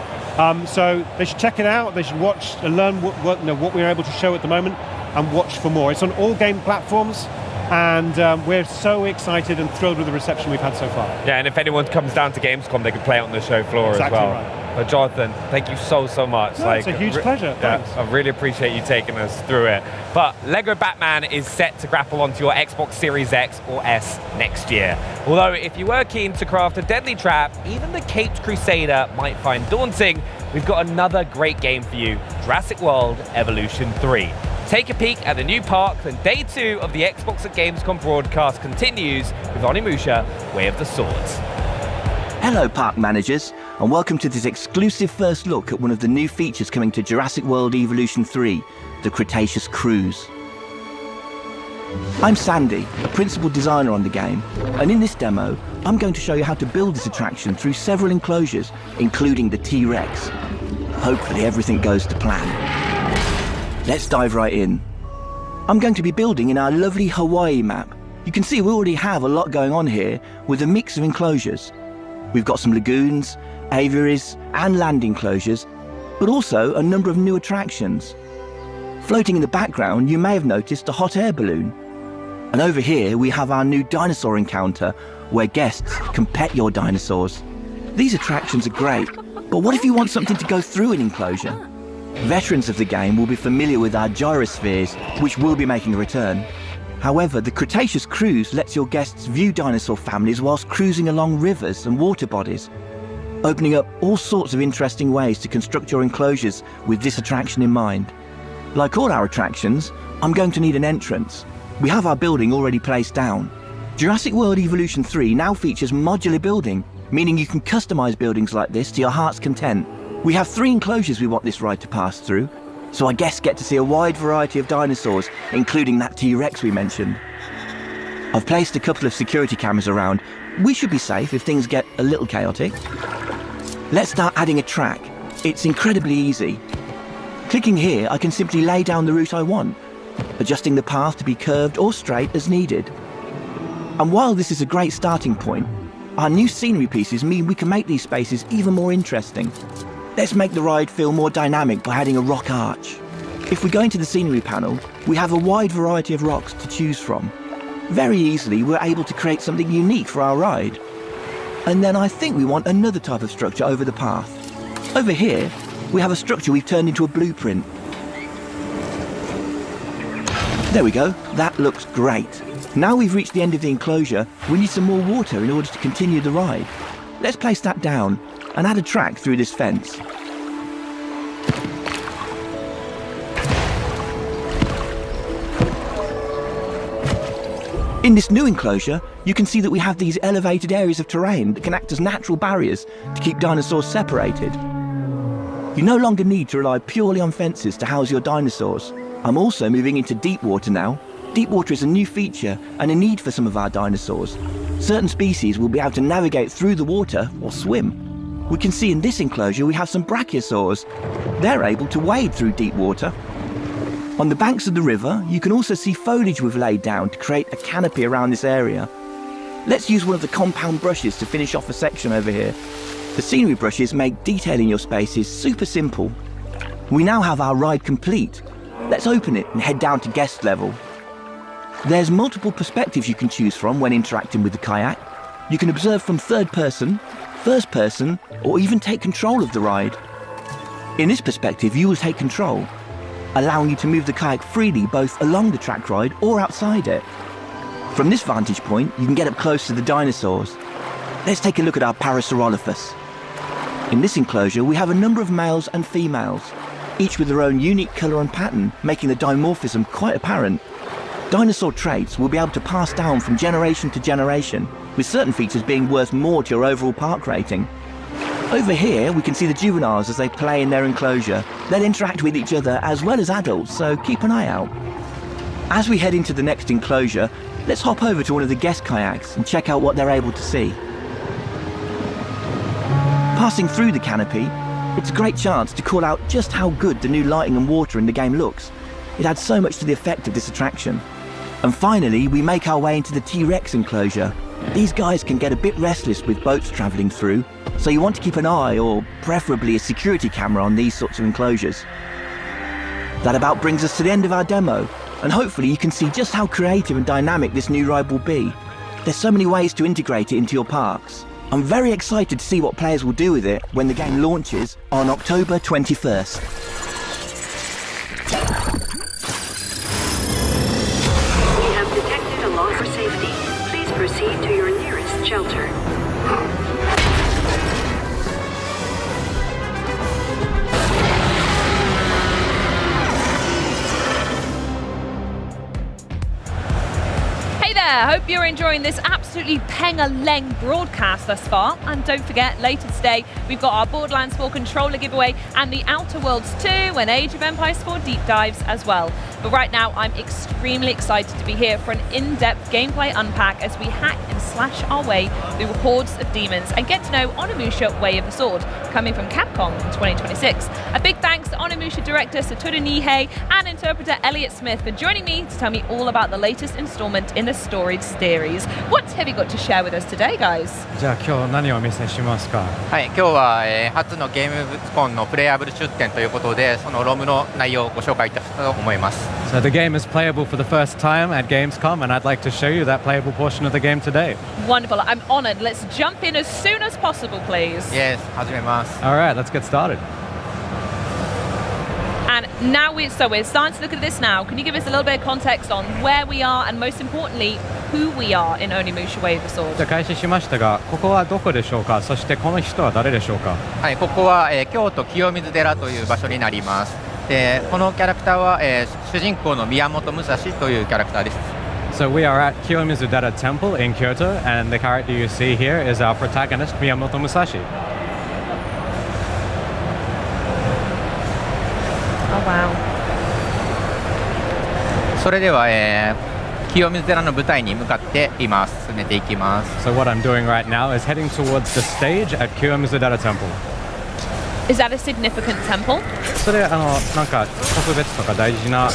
So they should check it out. They should watch and learn what we're able to show at the moment and watch for more. It's on all game platforms, and we're so excited and thrilled with the reception we've had so far. Yeah, and if anyone comes down to Gamescom, they can play it on the show floor Exactly as well. right. But Jonathan, thank you so much. No, it's a huge pleasure. Thanks. I really appreciate you taking us through it. But Lego Batman is set to grapple onto your Xbox Series X or S next year. Although if you were keen to craft a deadly trap, even the Caped Crusader might find daunting, we've got another great game for you, Jurassic World Evolution 3. Take a peek at the new park, and day 2 of the Xbox at Gamescom broadcast continues with Onimusha, Way of the Swords. Hello park managers, and welcome to this exclusive first look at one of the new features coming to Jurassic World Evolution 3, the Cretaceous Cruise. I'm Sandy, a principal designer on the game, and in this demo, I'm going to show you how to build this attraction through several enclosures, including the T-Rex. Hopefully everything goes to plan. Let's dive right in. I'm going to be building in our lovely Hawaii map. You can see we already have a lot going on here with a mix of enclosures. We've got some lagoons, aviaries and land enclosures, but also a number of new attractions. Floating in the background, you may have noticed a hot air balloon. And over here we have our new dinosaur encounter, where guests can pet your dinosaurs. These attractions are great, but what if you want something to go through an enclosure? Veterans of the game will be familiar with our gyrospheres, which will be making a return. However, the Cretaceous Cruise lets your guests view dinosaur families whilst cruising along rivers and water bodies, opening up all sorts of interesting ways to construct your enclosures with this attraction in mind. Like all our attractions, I'm going to need an entrance. We have our building already placed down. Jurassic World Evolution 3 now features modular building, meaning you can customize buildings like this to your heart's content. We have 3 enclosures we want this ride to pass through, so our guests get to see a wide variety of dinosaurs, including that T-Rex we mentioned. I've placed a couple of security cameras around. We should be safe if things get a little chaotic. Let's start adding a track. It's incredibly easy. Clicking here, I can simply lay down the route I want, adjusting the path to be curved or straight as needed. And while this is a great starting point, our new scenery pieces mean we can make these spaces even more interesting. Let's make the ride feel more dynamic by adding a rock arch. If we go into the scenery panel, we have a wide variety of rocks to choose from. Very easily, we're able to create something unique for our ride. And then I think we want another type of structure over the path. Over here, we have a structure we've turned into a blueprint. There we go, that looks great. Now we've reached the end of the enclosure, we need some more water in order to continue the ride. Let's place that down and add a track through this fence. In this new enclosure, you can see that we have these elevated areas of terrain that can act as natural barriers to keep dinosaurs separated. You no longer need to rely purely on fences to house your dinosaurs. I'm also moving into deep water now. Deep water is a new feature and a need for some of our dinosaurs. Certain species will be able to navigate through the water or swim. We can see in this enclosure we have some brachiosaurs. They're able to wade through deep water. On the banks of the river, you can also see foliage we've laid down to create a canopy around this area. Let's use one of the compound brushes to finish off a section over here. The scenery brushes make detailing your spaces super simple. We now have our ride complete. Let's open it and head down to guest level. There's multiple perspectives you can choose from when interacting with the kayak. You can observe from third person, first person, or even take control of the ride. In this perspective, you will take control, allowing you to move the kayak freely both along the track ride or outside it. From this vantage point, you can get up close to the dinosaurs. Let's take a look at our Parasaurolophus. In this enclosure, we have a number of males and females, each with their own unique colour and pattern, making the dimorphism quite apparent. Dinosaur traits will be able to pass down from generation to generation, with certain features being worth more to your overall park rating. Over here, we can see the juveniles as they play in their enclosure. They'll interact with each other as well as adults, so keep an eye out. As we head into the next enclosure, let's hop over to one of the guest kayaks and check out what they're able to see. Passing through the canopy, it's a great chance to call out just how good the new lighting and water in the game looks. It adds so much to the effect of this attraction. And finally, we make our way into the T-Rex enclosure. These guys can get a bit restless with boats travelling through, so you want to keep an eye, or preferably a security camera, on these sorts of enclosures. That about brings us to the end of our demo, and hopefully you can see just how creative and dynamic this new ride will be. There's so many ways to integrate it into your parks. I'm very excited to see what players will do with it when the game launches on October 21st. We have detected a law for safety. Please proceed to your nearest shelter. Hey there, hope you're enjoying this absolutely peng-a-leng broadcast thus far. And don't forget, later today, we've got our Borderlands 4 controller giveaway and the Outer Worlds 2 and Age of Empires 4 deep dives as well. But right now, I'm extremely excited to be here for an in-depth gameplay unpack as we hack and slash our way through hordes of demons and get to know Onimusha Way of the Sword, coming from Capcom in 2026. A big thanks to Onimusha director Satoru Nihei and interpreter Elliot Smith for joining me to tell me all about the latest installment in the storied series. What have you got to share with us today, guys? じゃあ今日何をお見せしますか。はい、今日は、初のゲームコンのプレイアブル出展ということで、そのロムの内容をご紹介いたしたと思います。So the game is playable for the first time at Gamescom, and I'd like to show you that playable portion of the game today. Wonderful, I'm honored. Let's jump in as soon as possible, please. Yes, 始めます。All right, let's get started. And now we're starting to look at this now. Can you give us a little bit of context on where we are and most importantly, who we are in Onimusha Way of the Sword? じゃあ開始しましたが、ここはどこでしょうか。そしてこの人は誰でしょうか。はい、ここは、京都清水寺という場所になります。で、このキャラクターは、主人公の宮本武蔵というキャラクターです。So we are at Kiyomizu-dera Temple in Kyoto, and the character you see here is our protagonist, Miyamoto Musashi. Oh wow. それでは、清水寺の舞台に向かって今進めていきます。So what I'm doing right now is heading towards the stage at Kiyomizu-dera Temple. Is that a significant temple? それなんか特別とか大事な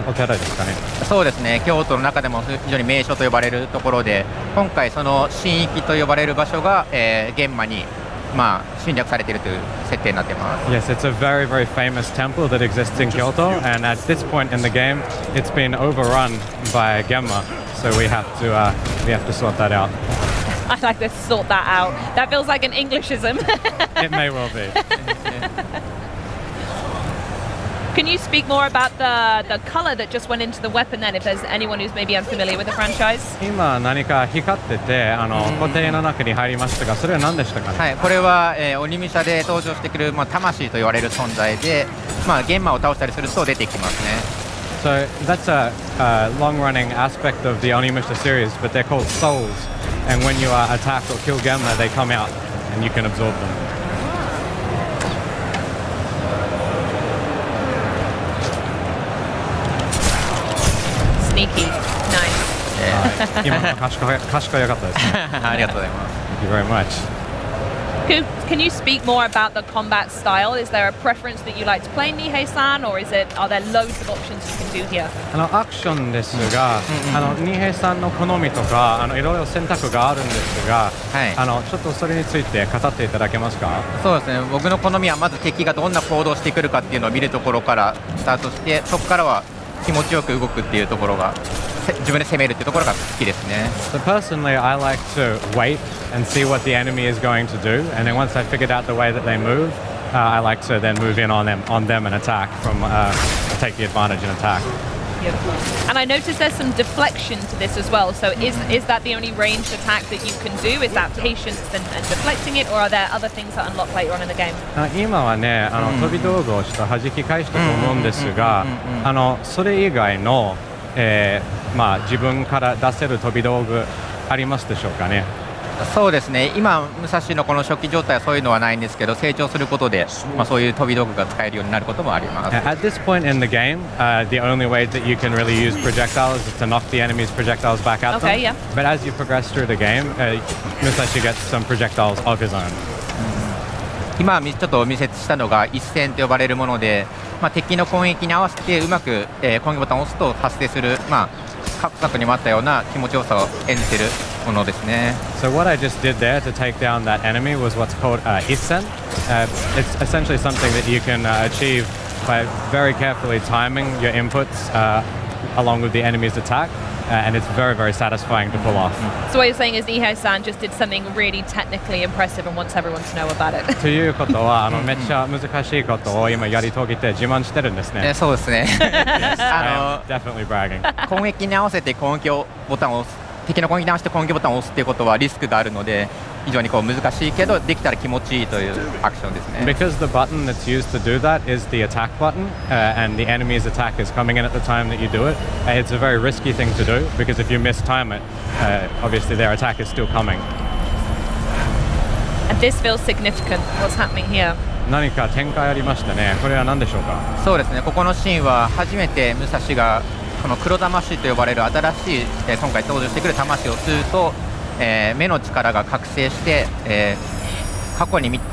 お寺ですかね。そうですね。京都の中でも非常に名所と呼ばれるところで、今回その神域と呼ばれる場所が、現場に侵略されているという設定になっています。Yes, it's a very, very famous temple that exists in Kyoto, and at this point in the game, it's been overrun by Genma, so we have to sort that out. I like to sort that out. That feels like an Englishism. It may well be. Can you speak more about the color that just went into the weapon then, if there's anyone who's maybe unfamiliar with the franchise? 今何か光ってて固定の中に入りましたが、それは何でしたかね。はい、これは、鬼武者で登場してくる、魂と言われる存在で、玄魔を倒したりすると出てきますね。So that's a long-running aspect of the Onimusha series, but they're called souls. And when you attack or kill Genma, they come out and you can absorb them. Sneaky. Nice. 今の賢いかったですね。ありがとうございます。Thank you very much. Can you speak more about the combat style? Is there a preference that you like to play Nihei-san, or are there loads of options you can do here? アクションですが、ニヘイさんの好みとかいろいろ選択があるんですが、ちょっとそれについて語っていただけますか。そうですね。僕の好みはまず敵がどんな行動をしてくるかっていうのを見るところからスタートして、そこからは気持ちよく動くっていうところが、自分で攻めるっていうところが好きですね。So personally, I like to wait and see what the enemy is going to do, and then once I figured out the way that they move, I like to then move in on them and attack take the advantage and attack. And I noticed there's some deflection to this as well. So is that the only ranged attack that you can do? Is that patience and deflecting it, or are there other things that unlock later on in the game? 今はね、飛び道具をちょっと弾き返したと思うんですが、それ以外の自分から出せる飛び道具ありますでしょうかね。そうですね。今武蔵のこの初期状態はそういうのはないんですけど、成長することで、そういう飛び道具が使えるようになることもあります。At this point in the game, the only way that you can really use projectiles is to knock the enemy's projectiles back at them. Okay, yeah. But as you progress through the game, Musashi gets some projectiles of his own. 今ちょっとお見せしたのが一戦と呼ばれるもので、敵の攻撃に合わせてうまく、攻撃ボタンを押すと発生する、各作にもあったような気持ちよさを演じているものですね。 So what I just did there to take down that enemy was what's called Isen. It's essentially something that you can achieve by very carefully timing your inputs along with the enemy's attack, and it's very, very satisfying to pull off. So what you're saying is Nihei-san just did something really technically impressive and wants everyone to know about it. ということはめっちゃ難しいことを今やり遂げて自慢してるんですね。そうですね。Definitely bragging. 攻撃に合わせて攻撃ボタンを押す、敵の攻撃に合わせて攻撃ボタンを押すっていうことはリスクがあるので、非常にこう難しいけどできたら気持ちいいというアクションですね。Because the button that's used to do that is the attack button, and the enemy's attack is coming in at the time that you do it. It's a very risky thing to do because if you mistime it, obviously their attack is still coming. And this feels significant. What's happening here? 何か展開ありましたね。これは何でしょうか。そうですね。ここのシーンは初めて武蔵がこの黒魂と呼ばれる新しい、今回登場してくる魂を吸うと、目の力が覚醒して、過去に起き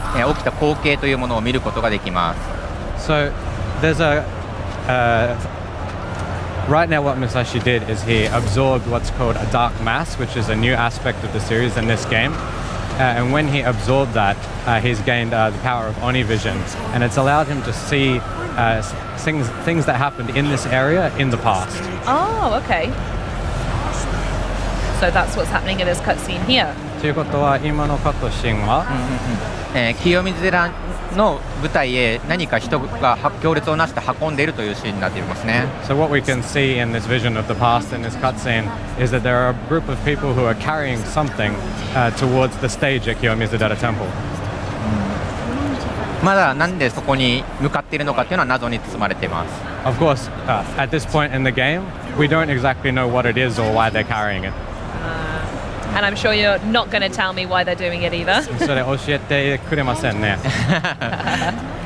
た光景というものを見ることができます。 So there's right now what Musashi did is he absorbed what's called a dark mass, which is a new aspect of the series in this game. And when he absorbed that, he's gained the power of Oni vision, and it's allowed him to see things that happened in this area in the past. Oh, okay. So that's what's happening in this cutscene here. ということは今のカットシーンは、清水寺の舞台へ何か人が行列をなして運んでいるというシーンになっていますね。 So what we can see in this vision of the past in this cutscene is that there are a group of people who are carrying something towards the stage at Kiyomizudera Temple. まだなんでそこに向かっているのかというのは謎に包まれています。 Of course, at this point in the game, we don't exactly know what it is or why they're carrying it. And I'm sure you're not going to tell me why they're doing it either. それ教えてくれませんね。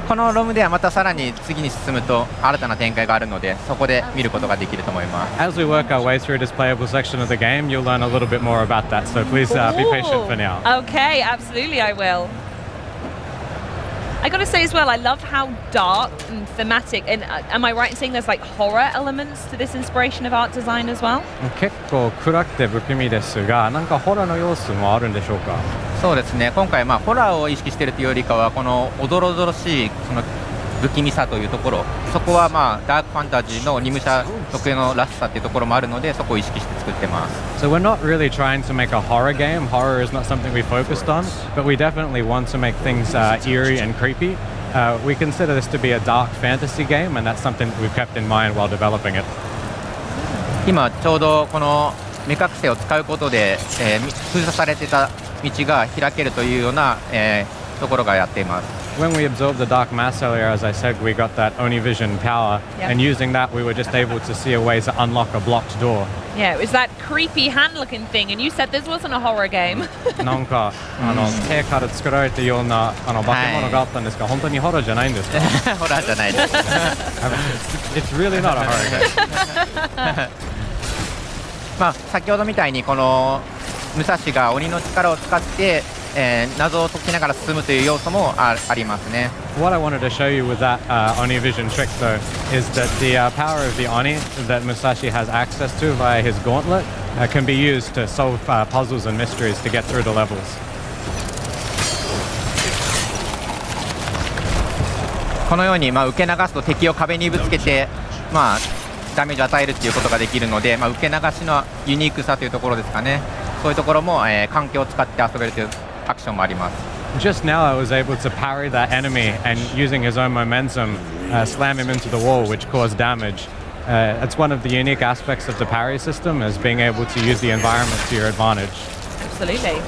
このロムではまたさらに次に進むと新たな展開があるので、そこで見ることができると思います。 As we work our way through this playable section of the game, you'll learn a little bit more about that. So please be patient for now. Okay, absolutely, I will. I gotta say as well, I love how dark and thematic. And am I right in saying there's like horror elements to this inspiration of art design as well? 結構暗くて不気味ですが、なんかホラーの要素もあるんでしょうか。そうですね。今回ホラーを意識しているというよりかはこのおどろおどろしいその不気味さというところ、そこはダークファンタジーのニムシャ特有のらしさというところもあるので、そこを意識して作ってます。 So we're not really trying to make a horror game. Horror is not something we focused on, but we definitely want to make things eerie and creepy. We consider this to be a dark fantasy game, and that's something we've kept in mind while developing it. 今ちょうどこの目隠せを使うことで、封鎖されていた道が開けるというような、ところがやっています。 When we absorbed the dark mass earlier, as I said, we got that Oni vision power, and using that, we were just able to see a way to unlock a blocked door. Yeah, it was that creepy hand-looking thing, and you said this wasn't a horror game. なんか手から作られたような化け物があったんですが、本当にホラーじゃないんですか？ホラーじゃないです。It's really not a horror game. 先ほどみたいにこの武蔵が鬼の力を使って、謎を解きながら進むという要素もありますね。 What I wanted to show you with that Oni vision trick, though, is that the power of the Oni that Musashi has access to via his gauntlet can be used to solve puzzles and mysteries to get through the levels. このように受け流すと敵を壁にぶつけてダメージを与えるということができるので、受け流しのユニークさというところですかね。そういうところも、環境を使って遊べるというアクションもあります。 Just now, I was able to parry that enemy and using his own momentum, slam him into the wall, which caused damage. It's one of the unique aspects of the parry system, is being able to use the environment to your advantage. Absolutely.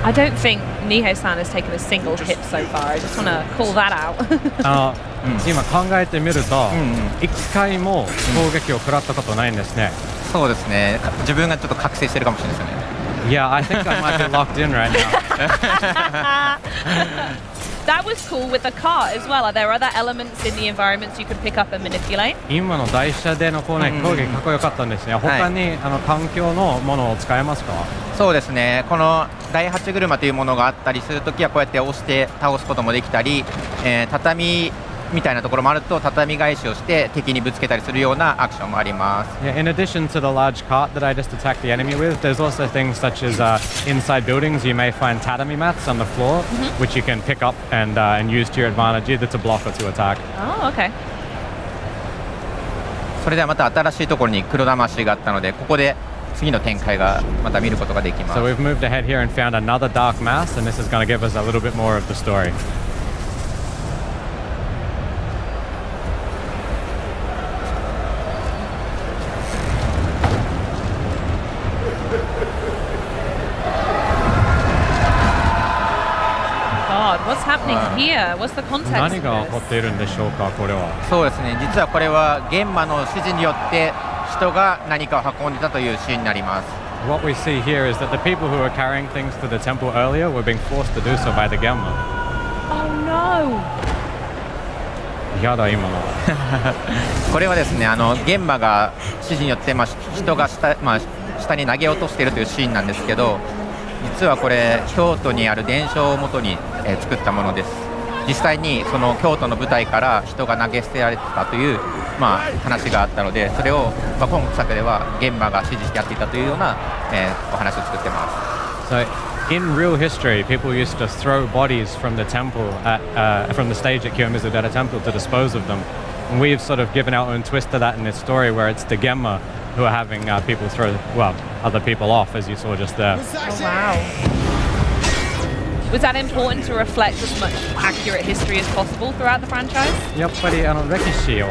I don't think Nihei-san has taken a single hit so far. I just want to call that out. 今考えてみると、一回も攻撃を食らったことないんですね。そうですね。自分がちょっと覚醒してるかもしれないですよね。Yeah, I think I might be locked in right now. that was cool with the cart as well. Are there other elements in the environments you could pick up and manipulate? 今の台車でのこうね、攻撃かっこよかったんですね。他に、環境のものを使えますか？そうですね、この第8車というものがあったりするときはこうやって押して倒すこともできたり、畳みたいなところもあると畳返しをして敵にぶつけたりするようなアクションもあります。Yeah, in addition to the large cart that I just attacked the enemy with, there's also things such as inside buildings you may find tatami mats on the floor, which you can pick up and use to your advantage either to block or to attack. Oh, okay. それではまた新しいところに黒魂があったので、ここで次の展開がまた見ることができます。So we've moved ahead here and found another dark mass, and this is going to give us a little bit more of the story. What's happening here? What's the context? 何が起こっているんでしょうか、これは。そうですね、実はこれは玄馬の指示によって人が何かを運んでたというシーンになります。What we see here is that the people who were carrying things to the temple earlier were being forced to do so by the Gemma. Oh no! やだ今の。これはですね、玄馬が指示によって、人が下に投げ落としているというシーンなんですけど、実はこれ京都にある伝承をもとに、作ったものです。実際にその京都の舞台から人が投げ捨てられてたという、話があったので、それを、今作では玄馬が指示してやっていたというような、お話を作ってます。So in real history, people used to throw bodies from the temple from the stage at Kiyomizu-dera Temple to dispose of them. And we've sort of given our own twist to that in this story, where it's the Gemma who are having people throw, other people off, as you saw just there. Oh, wow. Was that important to reflect as much accurate history as possible throughout the franchise? やっぱり歴史を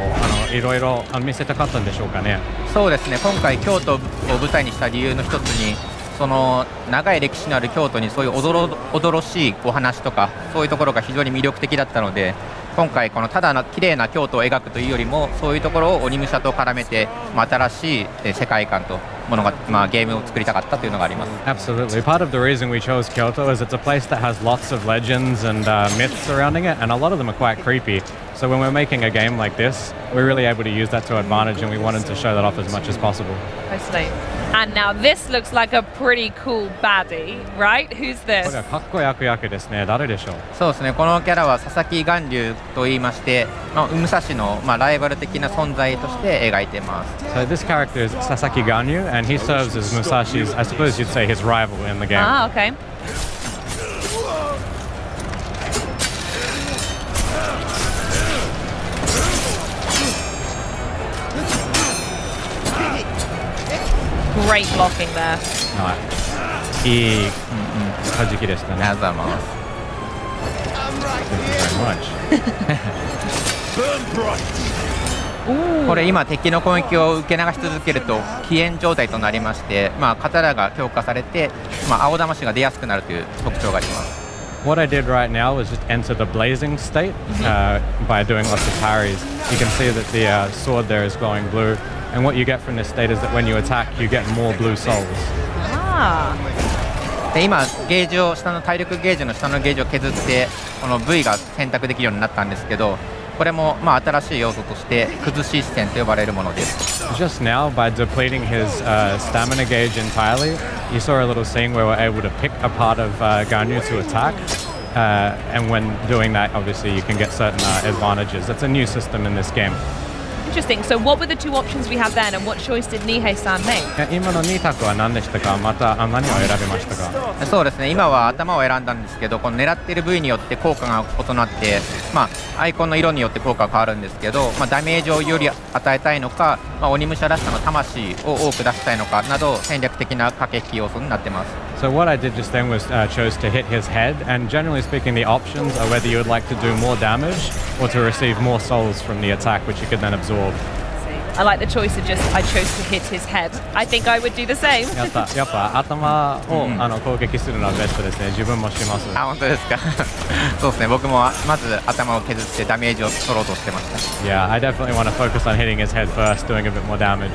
いろいろ見せたかったんでしょうかね。そうですね、今回京都を舞台にした理由の一つに、その長い歴史のある京都にそういうおどろしいお話とかそういうところが非常に魅力的だったので、今回このただの綺麗な京都を描くというよりも、そういうところを鬼武者と絡めて、新しい世界観とものが、ゲームを作りたかったというのがあります。Absolutely. Part of the reason we chose Kyoto is it's a place that has lots of legends and myths surrounding it, and a lot of them are quite creepy. So when we're making a game like this, we're really able to use that to advantage, and we wanted to show that off as much as possible. Mostly. And now this looks like a pretty cool baddie, right? Who's this? これはかっこいい悪役ですね。誰でしょう？そうですね、このキャラは佐々木巌流と言いまして、武蔵の、ライバル的な存在として描いています。So this character is Sasaki Ganyu, and he serves as Musashi's, I suppose you'd say, his rival in the game. Ah, okay. Great blocking there. いい弾きでしたね。ありがとうございます。これ今敵の攻撃を受け流し続けると起炎状態となりまして、刀が強化されて、青魂が出やすくなるという特徴があります。What I did right now was just enter the blazing state by doing lots of parries. You can see that the sword there is glowing blue, and what you get from this state is that when you attack, you get more blue souls. で今ゲージを体力ゲージの下のゲージを削ってこの V が選択できるようになったんですけど、これも新しい要素として崩し視線と呼ばれるものです。Just now, by depleting his stamina gauge entirely, you saw a little scene where we're able to pick a part of Ganyu to attack, and when doing that, obviously you can get certain advantages. That's a new system in this game. Interesting. So what were the two options we had then, and what choice did Nihei-san make? 今の2択は何でしたか？また何を選びましたか？そうですね、今は頭を選んだんですけど、この狙っている部位によって効果が異なって、アイコンの色によって効果が変わるんですけど、ダメージをより与えたいのか、鬼武者らしさの魂を多く出したいのかなど戦略的な駆け引き要素になってます。So what I did just then was chose to hit his head, and generally speaking, the options are whether you would like to do more damage or to receive more souls from the attack, which you could then absorb. I like the choice of just I chose to hit his head. I think I would do the same. やっぱ頭を攻撃するのはベストですね。自分もします。本当ですか？そうですね。僕もまず頭を削ってダメージを取ろうとしてました。Yeah, I definitely want to focus on hitting his head first, doing a bit more damage.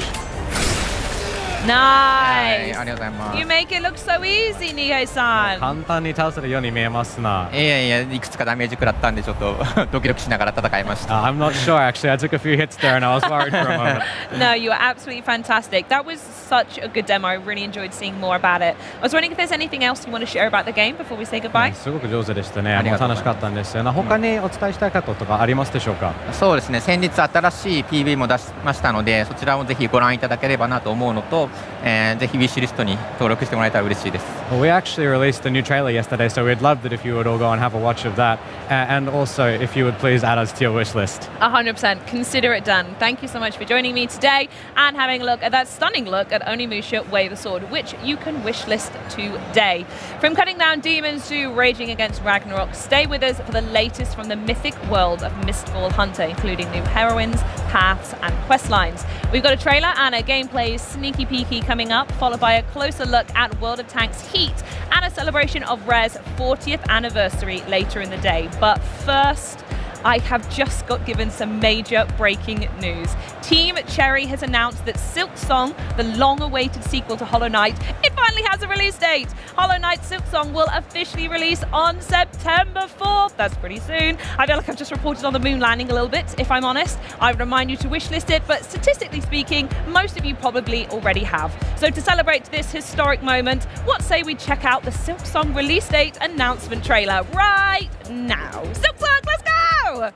Nice. ありがとうございます。 You make it look so easy, Nihei-san. 簡単に倒せるように見えますな。いやいや、いくつかダメージ食らったんでちょっとドキドキしながら戦いました。I'm not sure actually. I took a few hits there and I was worried for a moment. No, you were absolutely fantastic. That was such a good demo. I really enjoyed seeing more about it. I was wondering if there's anything else you want to share about the game before we say goodbye. すごく上手でしたね。ありがとうございます楽しかったんですよ。他にお伝えしたいこととかありますでしょうか。そうですね、先日新しい PV も出しましたので、そちらをぜひご覧いただければなと思うのと、ぜひウィッシュリストに登録してもらえたら嬉しいです。Well, we actually released a new trailer yesterday, so we'd love it if you would all go and have a watch of that. And also, if you would please add us to your wish list. 100%. Consider it done. Thank you so much for joining me today and having a look at that stunning look at Onimusha Wave the Sword, which you can wishlist today. From cutting down demons to raging against Ragnarok, stay with us for the latest from the mythic world of Mistfall Hunter, including new heroines, paths, and quest lines. We've got a trailer and a gameplay sneaky peeky coming up, followed by a closer look at World of Tanks Heat and a celebration of Rare's 40th anniversary later in the day. But first, I have just got given some major breaking news. Team Cherry has announced that Silk Song, the long-awaited sequel to Hollow Knight, it finally has a release date. Hollow Knight Silk Song will officially release on September 4th. That's pretty soon. I feel like I've just reported on the moon landing a little bit, if I'm honest. I would remind you to wishlist it, but statistically speaking, most of you probably already have. So to celebrate this historic moment, what say we check out the Silk Song release date announcement trailer right now. Silk Song, let's go! "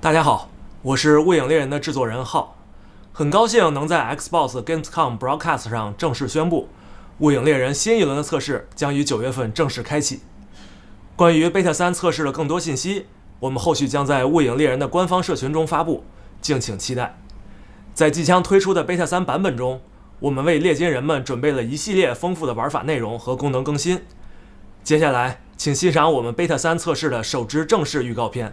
大家好，我是《雾影猎人》的制作人浩，很高兴能在 Xbox Gamescom Broadcast 上正式宣布，《雾影猎人》新一轮的测试将于9月份正式开启。关于 Beta 3测试的更多信息，我们后续将在《雾影猎人》的官方社群中发布，敬请期待。在即将推出的 Beta 3版本中，我们为猎金人们准备了一系列丰富的玩法内容和功能更新。接下来，请欣赏我们 Beta 3测试的首支正式预告片。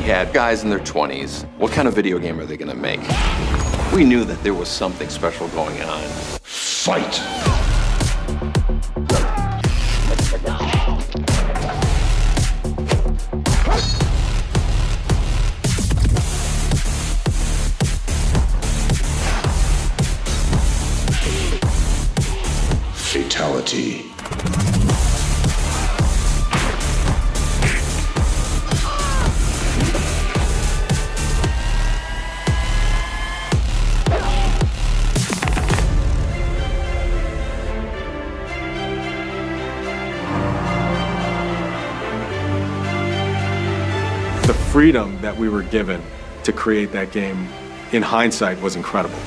Yeah, guys in their 20s. What kind of video game are they gonna make? We knew that there was something special going on. Fight! Fatality. The freedom that we were given to create that game, in hindsight, was incredible.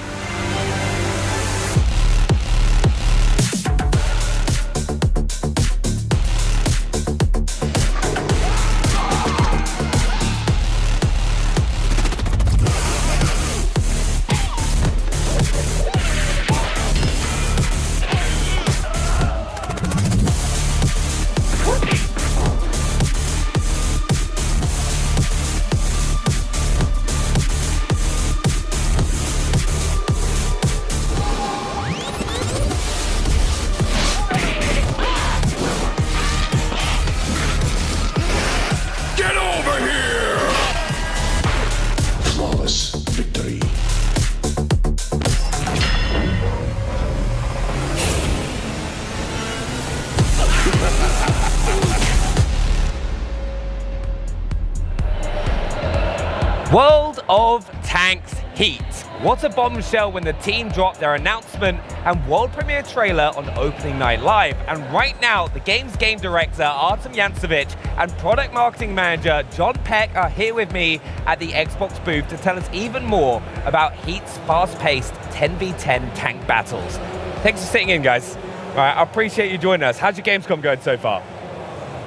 World of Tanks Heat. What a bombshell when the team dropped their announcement and world premiere trailer on opening night live. And right now, the game's game director, Artem Yantsevich, and product marketing manager, John Peck, are here with me at the Xbox booth to tell us even more about Heat's fast-paced 10v10 tank battles. Thanks for sitting in, guys. All right, I appreciate you joining us. How's your Gamescom going so far?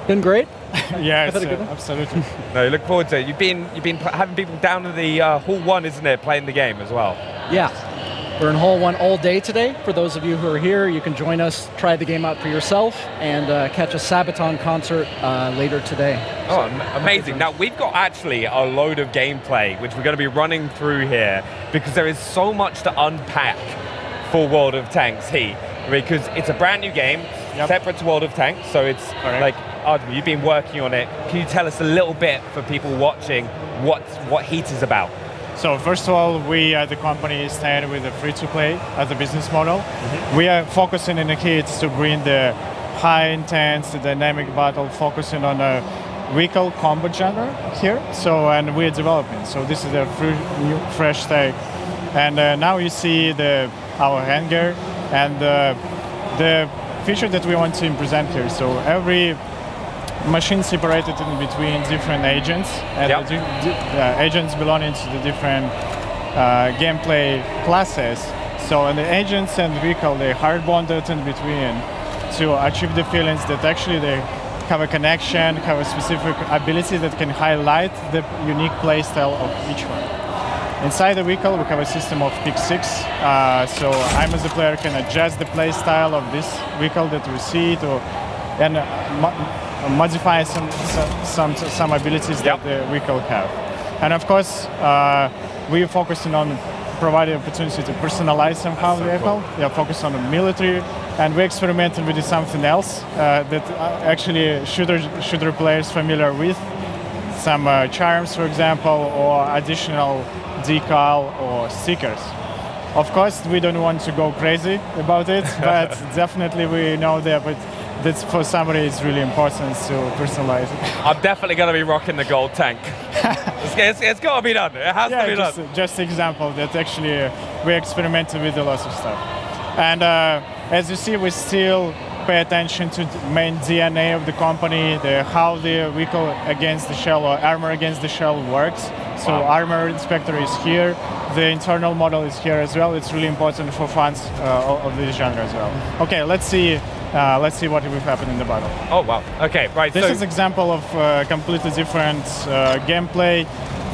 Been great. Yeah, absolutely. No, you look forward to it. You've been having people down in the Hall 1, isn't it, playing the game as well? Yeah. We're in Hall 1 all day today. For those of you who are here, you can join us, try the game out for yourself, and catch a Sabaton concert later today. Oh, amazing. Now, we've got actually a load of gameplay, which we're going to be running through here, because there is so much to unpack for World of Tanks Heat, because it's a brand new game, separate to World of Tanks, so it's like, Artem, you've been working on it. Can you tell us a little bit for people watching what Heat is about? So first of all, we at the company stand with a free-to-play as a business model. Mm-hmm. We are focusing in the Heat to bring the high intense, the dynamic battle, focusing on a vehicle combat genre here. So, and we're developing. So this is a new, fresh take. And now you see our hangar and the feature that we want to present here. So every machine separated in between different agents, and agents belonging to the different gameplay classes. So and the agents and vehicle, they hard bonded in between to achieve the feelings that actually they have a connection, have a specific ability that can highlight the unique play style of each one. Inside the vehicle, we have a system of pick 6. So I, as the player, can adjust the play style of this vehicle that we see and modify some abilities that the vehicle have. And of course, we are focusing on providing opportunity to personalize somehow the vehicle. We are focused on the military, and we're experimenting with something else that actually shooter players familiar with. Some charms, for example, or additional decal or stickers. Of course, we don't want to go crazy about it, but definitely we know that. But that's for somebody, it's really important to personalize it. I'm definitely going to be rocking the gold tank. It's got to be done. It has to be done. Just example that actually we experimented with a lot of stuff. And as you see, we still pay attention to the main DNA of the company, how the vehicle against the shell or armor against the shell works. So Armor Inspector is here. The internal model is here as well. It's really important for fans of this genre as well. Okay, let's see what will happen in the battle. Oh wow! Okay, right. This is example of completely different gameplay.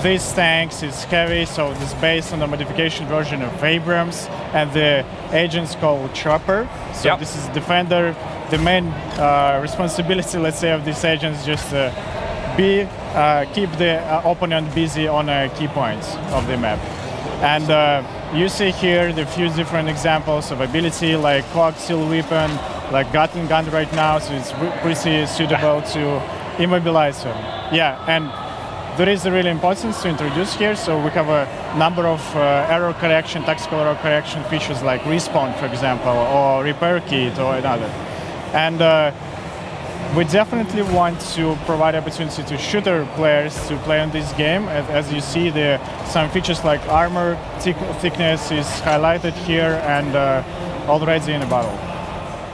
This tank is heavy, so it's based on the modification version of Abrams, and the agent's called Chopper. So this is Defender. The main responsibility, let's say, of this agent is just keep the opponent busy on key points of the map. And you see here the few different examples of ability, like coaxial weapon, like Gatling gun right now, so it's pretty suitable to immobilize him. Yeah, and there is a really importance to introduce here. So we have a number of error correction, tactical error correction features like respawn, for example, or repair kit or another. And we definitely want to provide opportunity to shooter players to play on this game. As you see, some features like armor thickness is highlighted here and already in the battle.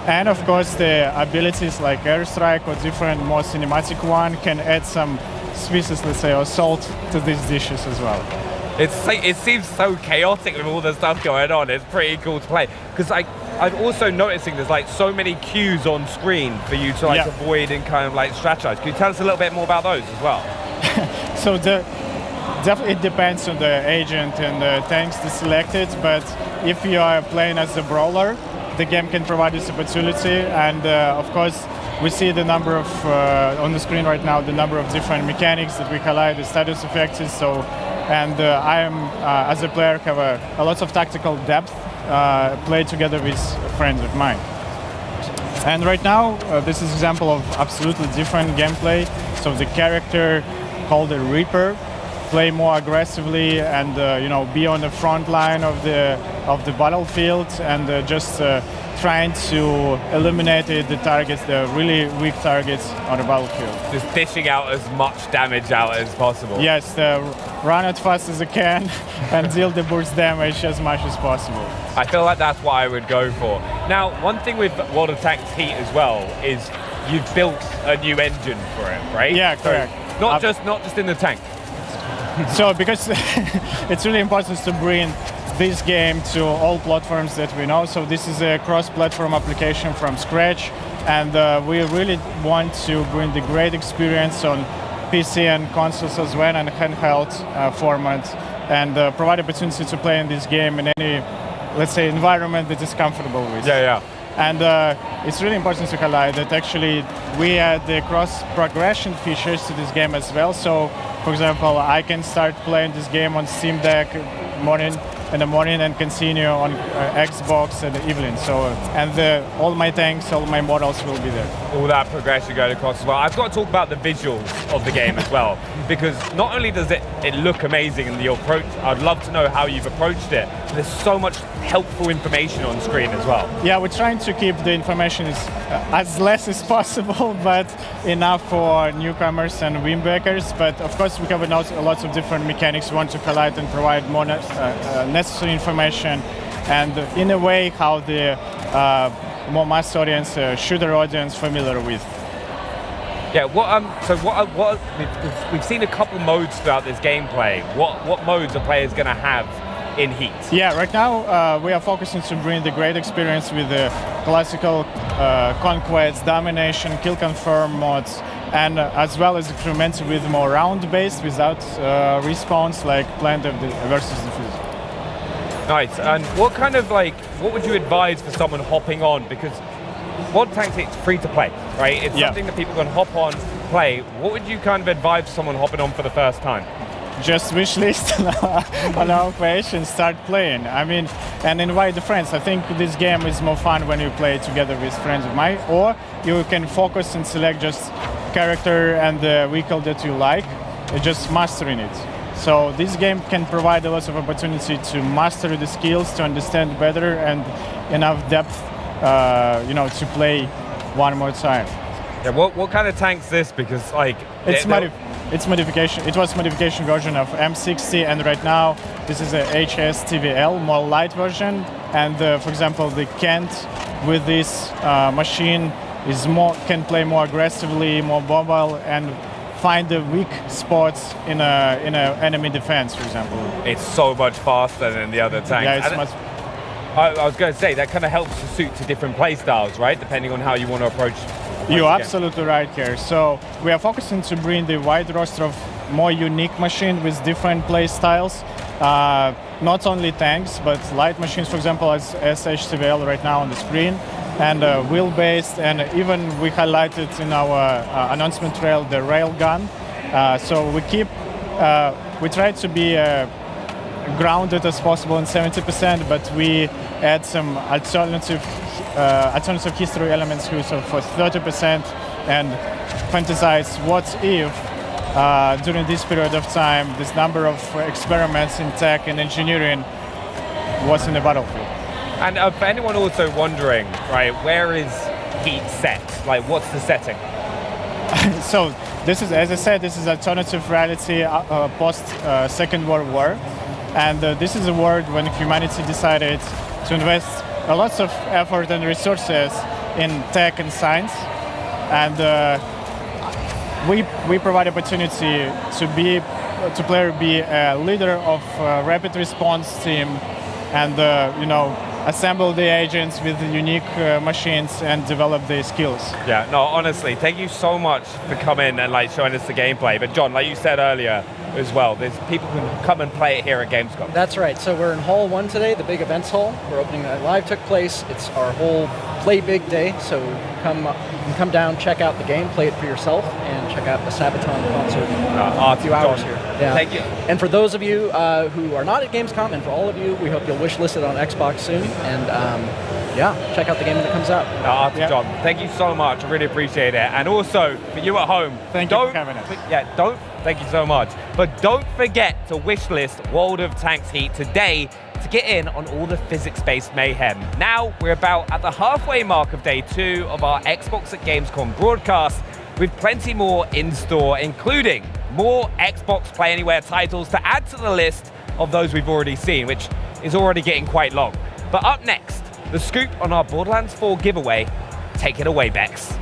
And of course, the abilities like airstrike or different more cinematic one can add some species, let's say, or salt to these dishes as well. It seems so chaotic with all the stuff going on. It's pretty cool to play because I'm also noticing there's like so many cues on screen for you to like avoid and kind of like strategize. Can you tell us a little bit more about those as well? So definitely it depends on the agent and the tanks selected, but if you are playing as a brawler, the game can provide this opportunity, and of course we see the number of on the screen right now, the number of different mechanics that we highlight, the status effects. So, and I am as a player have a lot of tactical depth, play together with friends of mine. And right now this is an example of absolutely different gameplay. So the character called the Reaper play more aggressively and be on the front line of the battlefield and just trying to eliminate the targets, the really weak targets on the battlefield. Just dishing out as much damage out as possible. Yes, run as fast as I can and deal the burst damage as much as possible. I feel like that's what I would go for. Now, one thing with World of Tanks Heat as well is you've built a new engine for it, right? Yeah, correct. So not just in the tank. So because it's really important to bring this game to all platforms that we know. So this is a cross-platform application from scratch, and we really want to bring the great experience on PC and consoles as well, and handheld format, and provide opportunity to play in this game in any, let's say, environment that is comfortable with. Yeah. And it's really important to highlight that actually we add the cross-progression features to this game as well. So, for example, I can start playing this game on Steam Deck in the morning and continue on Xbox in the evening. So, and all my tanks, all my models will be there. All that progression going across as well. I've got to talk about the visuals of the game as well, because not only does it look amazing in the approach, I'd love to know how you've approached it. There's so much helpful information on screen as well. Yeah, we're trying to keep the information as less as possible, but enough for newcomers and windbreakers. But of course, we have a lot of different mechanics we want to highlight and provide more necessary information, and in a way how the more mass audience, shooter audience, familiar with. Yeah. What we've seen a couple modes throughout this gameplay. What modes are players going to have in Heat? Yeah, right now we are focusing to bring the great experience with the classical conquest, domination, kill confirm mods, and as well as experimenting with more round-based without respawns like Plant versus Defuse. Nice. And what would you advise for someone hopping on? Because World of Tanks it's free to play, right? It's something that people can hop on, play. What would you kind of advise someone hopping on for the first time? Just wish list on our page and start playing. I mean, and invite the friends. I think this game is more fun when you play together with friends of mine, or you can focus and select just character and the vehicle that you like, just mastering it. So this game can provide a lot of opportunity to master the skills, to understand better, and enough depth, to play one more time. Yeah. What kind of tank's this? Because like it's modification. It was modification version of M60, and right now this is a HS-TVL, more light version. And for example, the Kent with this machine can play more aggressively, more mobile, and find the weak spots in a enemy defense, for example. It's so much faster than the other tanks. Yeah, it's much. I was going to say that kind of helps to suit to different play styles, right? Depending on how you want to approach. You're absolutely right here. So we are focusing to bring the wide roster of more unique machines with different play styles. Not only tanks, but light machines, for example, as SHTVL right now on the screen, and wheel-based, and even we highlighted in our announcement trail the railgun. So we try to be grounded as possible in 70%, but we add some alternative history elements here, so for 30%, and fantasize what if during this period of time this number of experiments in tech and engineering was in the battlefield. And for anyone also wondering, right, where is Heat set? Like, what's the setting? So this is, as I said, this is alternative reality post Second World War, and this is a world when humanity decided to invest a lot of effort and resources in tech and science, and we provide opportunity to player be a leader of a rapid response team, and assemble the agents with the unique machines and develop their skills. Yeah, no, honestly, thank you so much for coming and like showing us the gameplay. But John, like you said earlier as well, there's people who can come and play it here at Gamescom. That's right. So we're in Hall 1 today, the big events hall. We're opening live took place. It's our whole Play Big day. So you can come down, check out the game, play it for yourself, and check out the Sabaton concert. A few hours here. Yeah. Thank you. And for those of you who are not at Gamescom, and for all of you, we hope you'll wish list it on Xbox soon. And check out the game when it comes out. John, thank you so much. I really appreciate it. And also, for you at home, thank you for having us. Thank you so much. But don't forget to wishlist World of Tanks Heat today to get in on all the physics-based mayhem. Now, we're about at the halfway mark of day 2 of our Xbox at Gamescom broadcast, with plenty more in store, including more Xbox Play Anywhere titles to add to the list of those we've already seen, which is already getting quite long. But up next, the scoop on our Borderlands 4 giveaway. Take it away, Bex.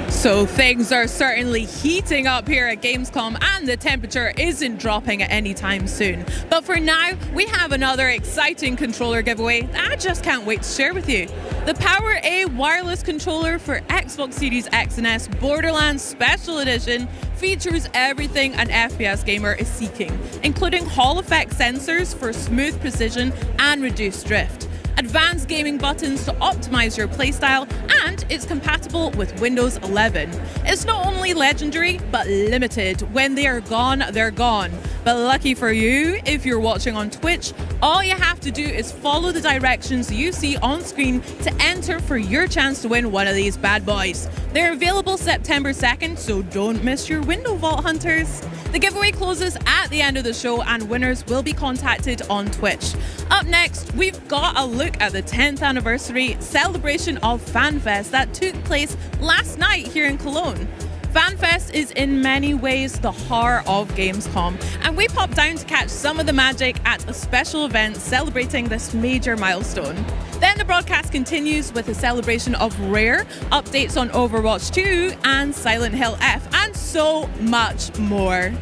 So things are certainly heating up here at Gamescom, and the temperature isn't dropping at any time soon. But for now, we have another exciting controller giveaway that I just can't wait to share with you. The Power A wireless controller for Xbox Series X and S Borderlands Special Edition features everything an FPS gamer is seeking, including Hall effect sensors for smooth precision and reduced drift, advanced gaming buttons to optimize your playstyle, and it's compatible with Windows 11. It's not only legendary, but limited. When they are gone, they're gone. But lucky for you, if you're watching on Twitch, all you have to do is follow the directions you see on screen to enter for your chance to win one of these bad boys. They're available September 2nd, so don't miss your window, Vault Hunters. The giveaway closes at the end of the show, and winners will be contacted on Twitch. Up next, we've got a look at the 10th anniversary celebration of FanFest that took place last night here in Cologne. FanFest is in many ways the heart of Gamescom, and we popped down to catch some of the magic at a special event celebrating this major milestone. Then the broadcast continues with a celebration of Rare, updates on Overwatch 2 and Silent Hill F, and so much more.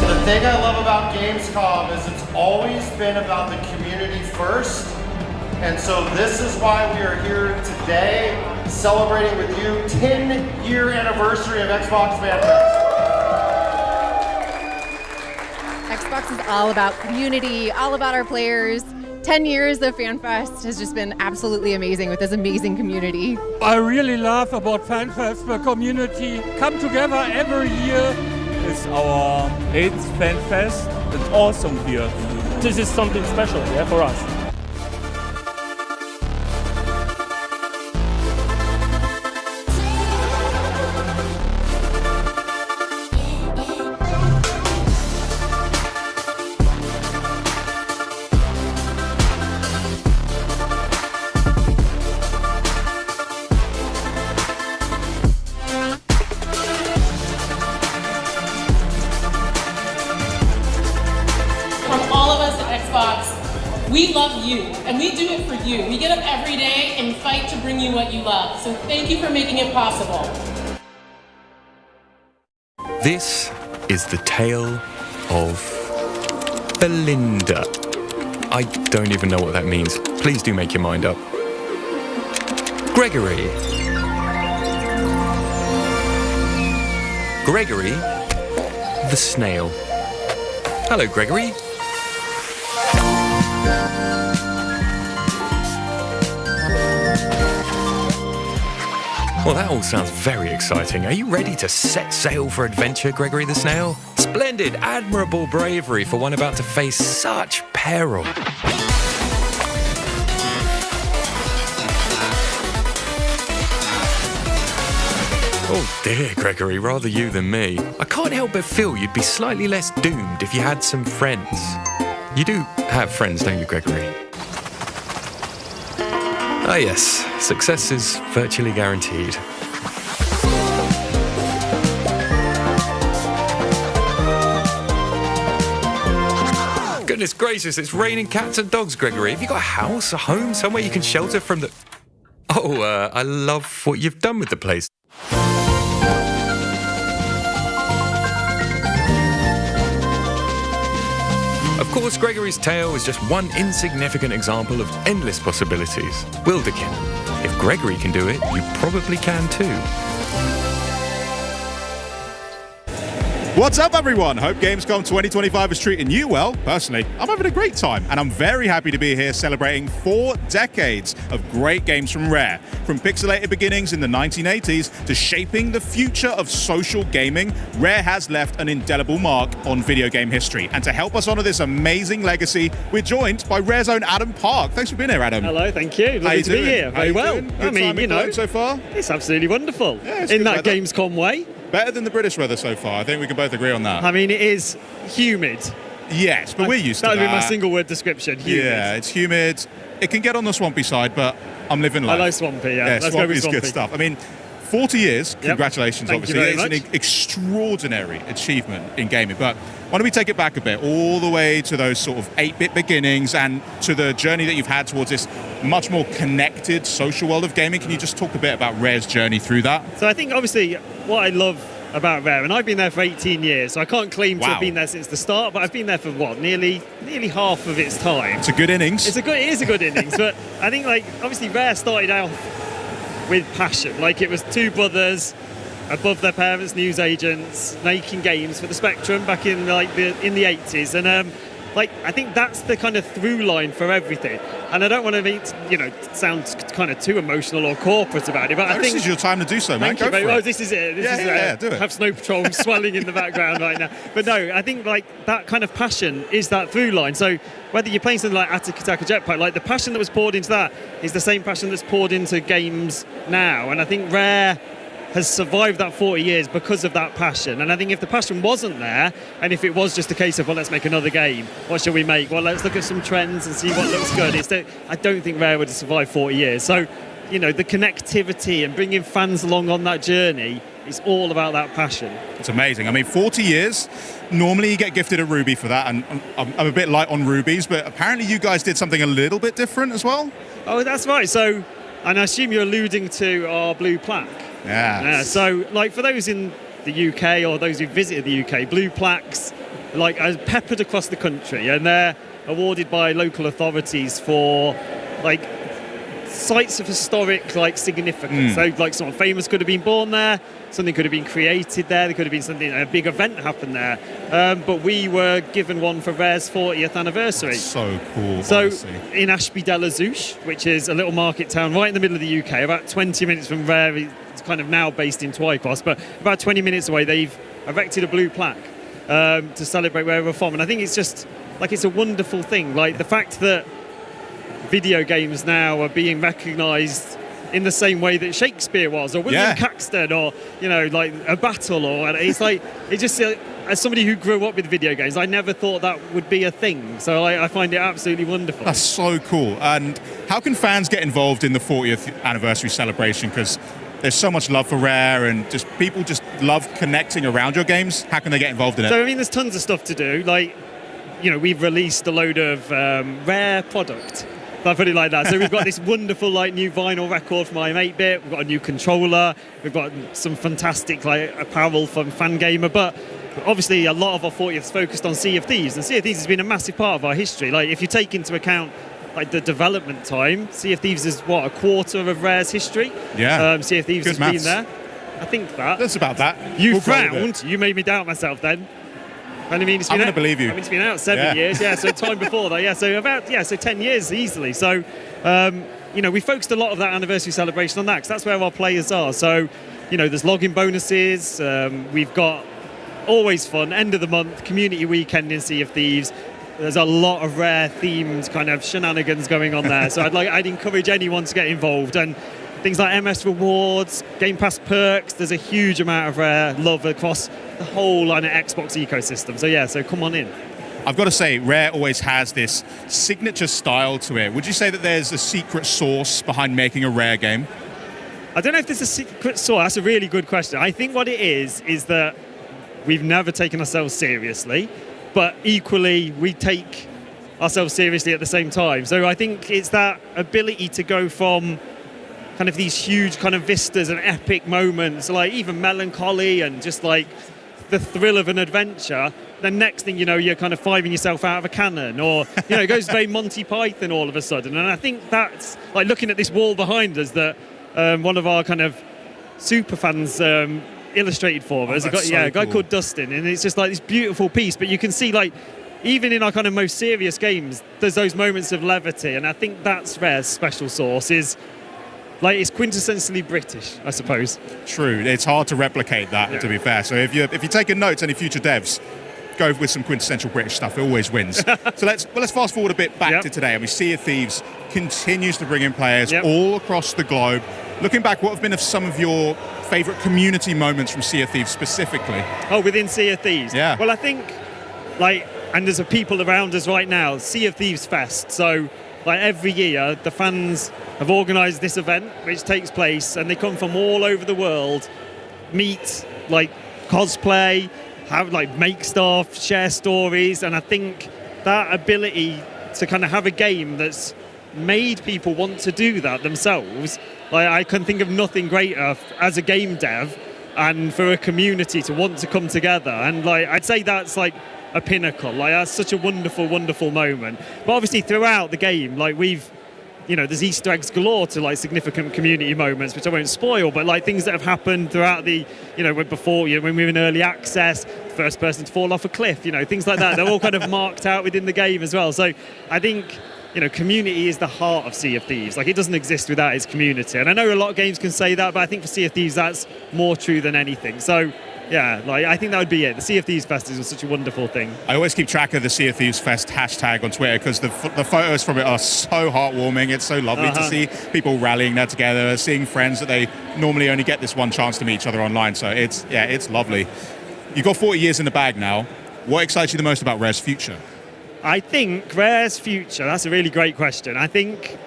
The thing I love about Gamescom is it's always been about the community first. And so this is why we are here today, celebrating with you 10-year anniversary of Xbox FanFest. Xbox is all about community, all about our players. 10 years of FanFest has just been absolutely amazing with this amazing community. I really love about FanFest, the community come together every year. It's our 8th FanFest. It's awesome here. This is something special, yeah, for us. We love you And we do it for you. We get up every day and fight to bring you what you love. So thank you for making it possible. This is the tale of Belinda. I don't even know what that means. Please do make your mind up. Gregory. Gregory the snail. Hello, Gregory. Well, that all sounds very exciting. Are you ready to set sail for adventure, Gregory the Snail? Splendid, admirable bravery for one about to face such peril. Oh dear, Gregory, rather you than me. I can't help but feel you'd be slightly less doomed if you had some friends. You do have friends, don't you, Gregory? Ah yes, success is virtually guaranteed. Goodness gracious, it's raining cats and dogs, Gregory. Have you got a house, a home, somewhere you can shelter from the... Oh, I love what you've done with the place. Of course, Gregory's tale is just one insignificant example of endless possibilities. Wilderkin, if Gregory can do it, you probably can too. What's up, everyone? Hope Gamescom 2025 is treating you well. Personally, I'm having a great time, and I'm very happy to be here celebrating 4 decades of great games from Rare. From pixelated beginnings in the 1980s to shaping the future of social gaming, Rare has left an indelible mark on video game history. And to help us honor this amazing legacy, we're joined by Rare's own Adam Park. Thanks for being here, Adam. Hello, thank you. Lovely to be here. Very well. I mean, you know, so far, it's absolutely wonderful. Yeah, in that Gamescom way. Better than the British weather so far. I think we can both agree on that. I mean, it is humid. Yes, but we're used to that. That would be my single word description, humid. Yeah, it's humid. It can get on the swampy side, but I'm living life. I like swampy, yeah. Let's swampy go with is swampy. Good stuff. I mean, 40 years, congratulations, Thank obviously. you very much. It's an extraordinary achievement in gaming. But why don't we take it back a bit, all the way to those sort of 8-bit beginnings and to the journey that you've had towards this much more connected social world of gaming. Can you just talk a bit about Rare's journey through that? So I think, obviously, what I love about Rare, and I've been there for 18 years, so I can't claim to have been there since the start, but I've been there for nearly half of its time. It's a good innings. It is a good innings, but I think, like, obviously Rare started out with passion. Like, it was two brothers above their parents, newsagents, making games for the Spectrum back in the 80s, and I think that's the kind of through line for everything. And I don't want to sound kind of too emotional or corporate about it, but I think this is your time to do so, man. Thank you, Go for it. This is it. Do it. Have Snow Patrol swelling in the background right now. But no, I think that kind of passion is that through line. So whether you're playing something like Ataka Jetpack, the passion that was poured into that is the same passion that's poured into games now. And I think Rare has survived that 40 years because of that passion. And I think if the passion wasn't there, and if it was just a case of, well, let's make another game, what shall we make? Well, let's look at some trends and see what looks good. I don't think Rare would have survived 40 years. So, the connectivity and bringing fans along on that journey is all about that passion. It's amazing. I mean, 40 years, normally you get gifted a ruby for that, and I'm a bit light on rubies, but apparently you guys did something a little bit different as well? Oh, that's right. So, and I assume you're alluding to our blue plaque. Yeah. So, for those in the UK or those who visited the UK, blue plaques are peppered across the country, and they're awarded by local authorities for sites of historic significance. So someone famous could have been born there, something could have been created there, there could have been a big event happened there. But we were given one for Rare's 40th anniversary. That's so cool. So honestly. In Ashby-de-la-Zouch, which is a little market town right in the middle of the UK, about 20 minutes from Rare. It's kind of now based in Twycross, but about 20 minutes away, they've erected a blue plaque to celebrate where we're from. And I think it's just it's a wonderful thing. The fact that video games now are being recognised in the same way that Shakespeare was, or William Caxton, or a battle, or it's it just as somebody who grew up with video games, I never thought that would be a thing. So I find it absolutely wonderful. That's so cool. And how can fans get involved in the 40th anniversary celebration? Because there's so much love for Rare, and just people just love connecting around your games. How can they get involved in it? So I mean, there's tons of stuff to do. We've released a load of Rare product. I put it like that. So we've got this wonderful like new vinyl record from IM8-bit. We've got a new controller. We've got some fantastic like apparel from Fangamer. But obviously, a lot of our 40th is focused on Sea of Thieves, and Sea of Thieves has been a massive part of our history. Like if you take into account like the development time, Sea of Thieves is what, a quarter of Rare's history. Yeah. Sea of Thieves Good has maths. been there. I think that. That's about that. You We'll go with frowned. You made me doubt myself then. And I mean, it's I'm been going to believe you. I mean, it's been out 7 years. Yeah. So time before that. Yeah. So about so 10 years easily. So we focused a lot of that anniversary celebration on that because that's where our players are. So there's login bonuses. We've got always fun end of the month community weekend in Sea of Thieves. There's a lot of Rare themed kind of shenanigans going on there. So I'd encourage anyone to get involved, and things like MS rewards, Game Pass perks. There's a huge amount of Rare love across the whole line of Xbox ecosystem. So come on in. I've got to say, Rare always has this signature style to it. Would you say that there's a secret sauce behind making a Rare game? I don't know if there's a secret sauce. That's a really good question. I think what it is that we've never taken ourselves seriously, but equally we take ourselves seriously at the same time. So I think it's that ability to go from kind of these huge kind of vistas and epic moments, like even melancholy and just like the thrill of an adventure. The next thing you know, you're kind of fiving yourself out of a cannon, or it goes very Monty Python all of a sudden. And I think that's like looking at this wall behind us that one of our kind of super fans illustrated for us. A guy called Dustin, and it's just like this beautiful piece. But you can see like even in our kind of most serious games, there's those moments of levity, and I think that's Rare's special sauce. Is like it's quintessentially British, I suppose. True, it's hard to replicate that. To be fair, so if you're taking notes, any future devs, go with some quintessential British stuff. It always wins. So let's fast forward a bit back to today, and we see Sea of Thieves continues to bring in players all across the globe. Looking back, what have been some of your favourite community moments from Sea of Thieves specifically? Oh, within Sea of Thieves? Yeah. Well, I think, and there's people around us right now, Sea of Thieves Fest. So, every year, the fans have organised this event, which takes place, and they come from all over the world, meet, cosplay, make stuff, share stories, and I think that ability to kind of have a game that's made people want to do that themselves. I can think of nothing greater as a game dev and for a community to want to come together. And I'd say that's a pinnacle. That's such a wonderful, wonderful moment. But obviously throughout the game, there's Easter eggs galore to significant community moments, which I won't spoil, but things that have happened throughout the, before, when we were in early access, first person to fall off a cliff, things like that. They're all kind of marked out within the game as well. So I think community is the heart of Sea of Thieves. It doesn't exist without its community. And I know a lot of games can say that, but I think for Sea of Thieves, that's more true than anything. So, yeah, I think that would be it. The Sea of Thieves Fest is such a wonderful thing. I always keep track of the Sea of Thieves Fest hashtag on Twitter because the photos from it are so heartwarming. It's so lovely to see people rallying there together, seeing friends that they normally only get this one chance to meet each other online. So it's lovely. You've got 40 years in the bag now. What excites you the most about Rare's future? I think Rare's future, that's a really great question. I think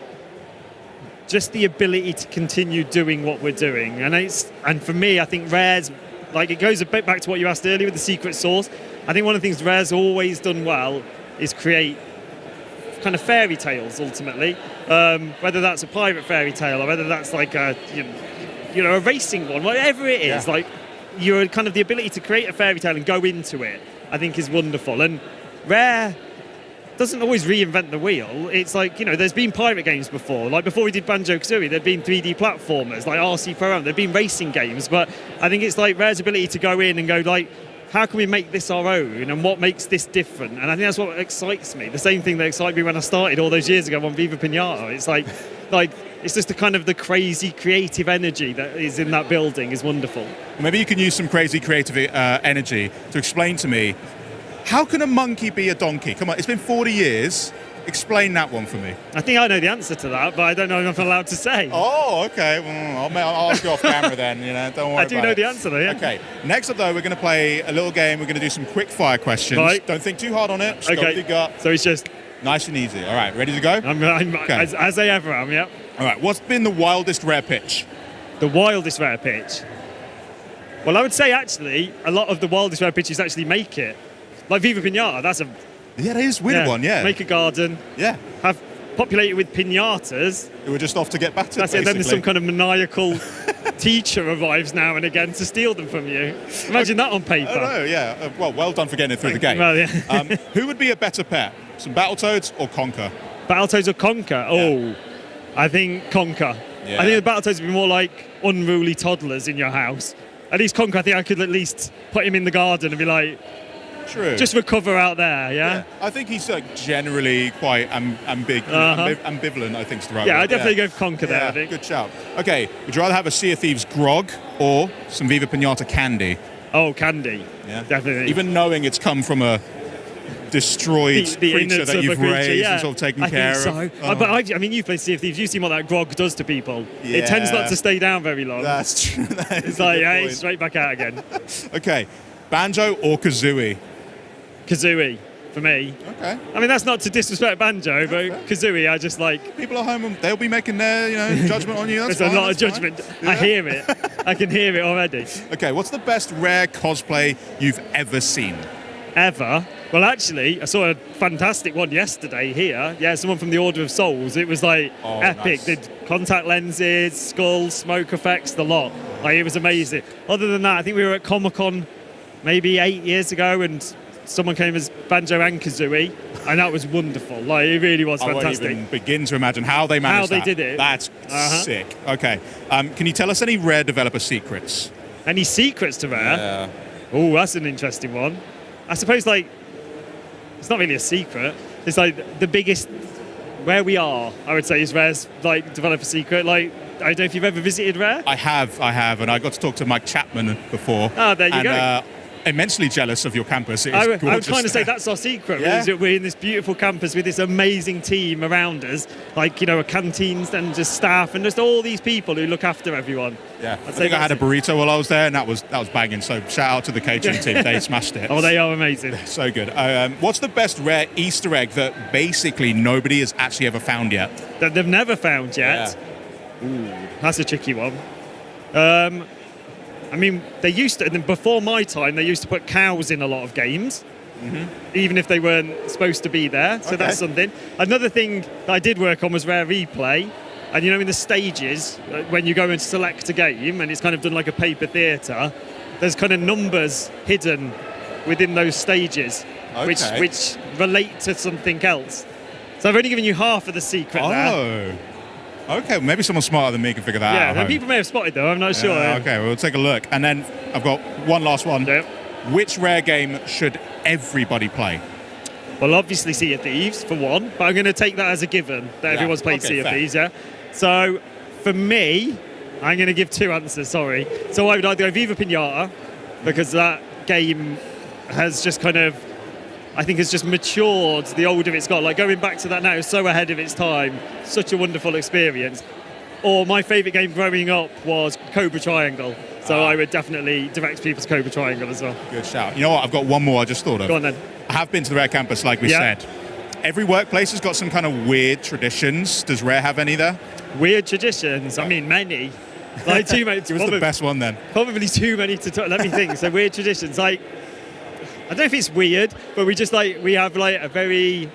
just the ability to continue doing what we're doing. And for me, I think Rare's, it goes a bit back to what you asked earlier with the secret sauce. I think one of the things Rare's always done well is create kind of fairy tales, ultimately. Whether that's a pirate fairy tale or whether that's a racing one, whatever it is, you're kind of the ability to create a fairy tale and go into it, I think is wonderful. And Rare doesn't always reinvent the wheel. It's there's been pirate games before. Before we did Banjo-Kazooie, there'd been 3D platformers, RC Pro Am, there'd been racing games. But I think it's Rare's ability to go in and go, how can we make this our own and what makes this different? And I think that's what excites me. The same thing that excited me when I started all those years ago on Viva Pinata. It's it's just the kind of the crazy creative energy that is in that building is wonderful. Maybe you can use some crazy creative energy to explain to me, how can a monkey be a donkey? Come on, it's been 40 years. Explain that one for me. I think I know the answer to that, but I don't know if I'm allowed to say. Oh, okay. Well, I'll ask you off camera then. Don't worry. I do know the answer though. Yeah. Okay. Next up though, we're going to play a little game. We're going to do some quick fire questions. Right. Don't think too hard on it. Just go with your gut. So it's just nice and easy. All right. Ready to go? I'm okay. as I ever am. Yeah. All right. What's been the wildest Rare pitch? The wildest Rare pitch. Well, I would say actually a lot of the wildest Rare pitches actually make it. Viva Pinata, that's a... Yeah, that is a weird one, yeah. Make a garden. Yeah. Have populated with pinatas. Who were just off to get battered, That's it, then there's some kind of maniacal teacher arrives now and again to steal them from you. Imagine that on paper. Oh, no, yeah. Well done for getting it through the game. Well, yeah. Who would be a better pair? Some Battletoads or Conker? Battletoads or Conker? Oh, I think Conker. Yeah. I think the Battletoads would be more like unruly toddlers in your house. At least Conker, I think I could at least put him in the garden and be like, true, just recover out there, yeah? I think he's generally quite ambivalent, I think is the right word. I'd definitely go for Conker there, I think. Good shout. Okay, would you rather have a Sea of Thieves grog or some Viva Pinata candy? Oh, candy. Yeah, definitely. Even knowing it's come from a destroyed creature that you've raised and sort of taken care of. I think so. But I mean, you've played Sea of Thieves. You've seen what that grog does to people. Yeah. It tends not to stay down very long. That's true. It's like, hey, straight back out again. Okay, Banjo or Kazooie? Kazooie, for me. Okay. I mean, that's not to disrespect Banjo, but Kazooie, I just like... People at home, they'll be making their judgment on you. That's There's fine, a lot of that's judgment. fine. I hear it. I can hear it already. Okay, what's the best rare cosplay you've ever seen? Ever? Well, actually, I saw a fantastic one yesterday here. Yeah, someone from the Order of Souls. It was like epic. Nice. Did contact lenses, skulls, smoke effects, the lot. Like, it was amazing. Other than that, I think we were at Comic-Con maybe 8 years ago, and someone came as Banjo and Kazooie, and that was wonderful. Like, it really was fantastic. I won't even begin to imagine how they managed How they did it. That's sick. Okay. Can you tell us any Rare developer secrets? Any secrets to Rare? Yeah. Oh, that's an interesting one. I suppose, like, it's not really a secret. It's like the biggest, where we are, I would say, is Rare's like developer secret. Like, I don't know if you've ever visited Rare. I have, and I got to talk to Mike Chapman before. Oh, there you go. Immensely jealous of your campus. It is I would gorgeous kind of say there. that's our secret. Yeah. Is that we're in this beautiful campus with this amazing team around us, like, you know, a canteens and just staff and just all these people who look after everyone. Yeah, I think I had a burrito while I was there, and that was banging. So shout out to the catering team; they smashed it. Oh, they are amazing. So good. What's the best Rare Easter egg that basically nobody has actually ever found yet? That they've never found yet. Yeah. Ooh, that's a tricky one. I mean, they used to, and before my time, they used to put cows in a lot of games, even if they weren't supposed to be there. So that's something. Another thing that I did work on was Rare Replay. And, you know, in the stages, when you go and select a game, and it's kind of done like a paper theatre, there's kind of numbers hidden within those stages, which relate to something else. So I've only given you half of the secret there. Okay, maybe someone smarter than me can figure that out. Yeah, people may have spotted though, I'm not sure. Okay, we'll take a look. And then I've got one last one. Yep. Which Rare game should everybody play? Well, obviously Sea of Thieves, for one, but I'm going to take that as a given, that everyone's played Sea of Thieves, yeah? So, for me, I'm going to give two answers, sorry. So I would either go Viva Pinata, because that game has just kind of, I think has just matured the older it's got. Like, going back to that now, it's so ahead of its time. Such a wonderful experience. Or my favourite game growing up was Cobra Triangle. So I would definitely direct people to Cobra Triangle as well. Good shout. You know what? I've got one more I just thought of. Go on then. I have been to the Rare campus, like we said. Every workplace has got some kind of weird traditions. Does Rare have any there? Weird traditions? I mean, many. Like, too many. Give us the best one then. Probably too many to talk. Let me think. So weird traditions, like, I don't know if it's weird, but we have like a very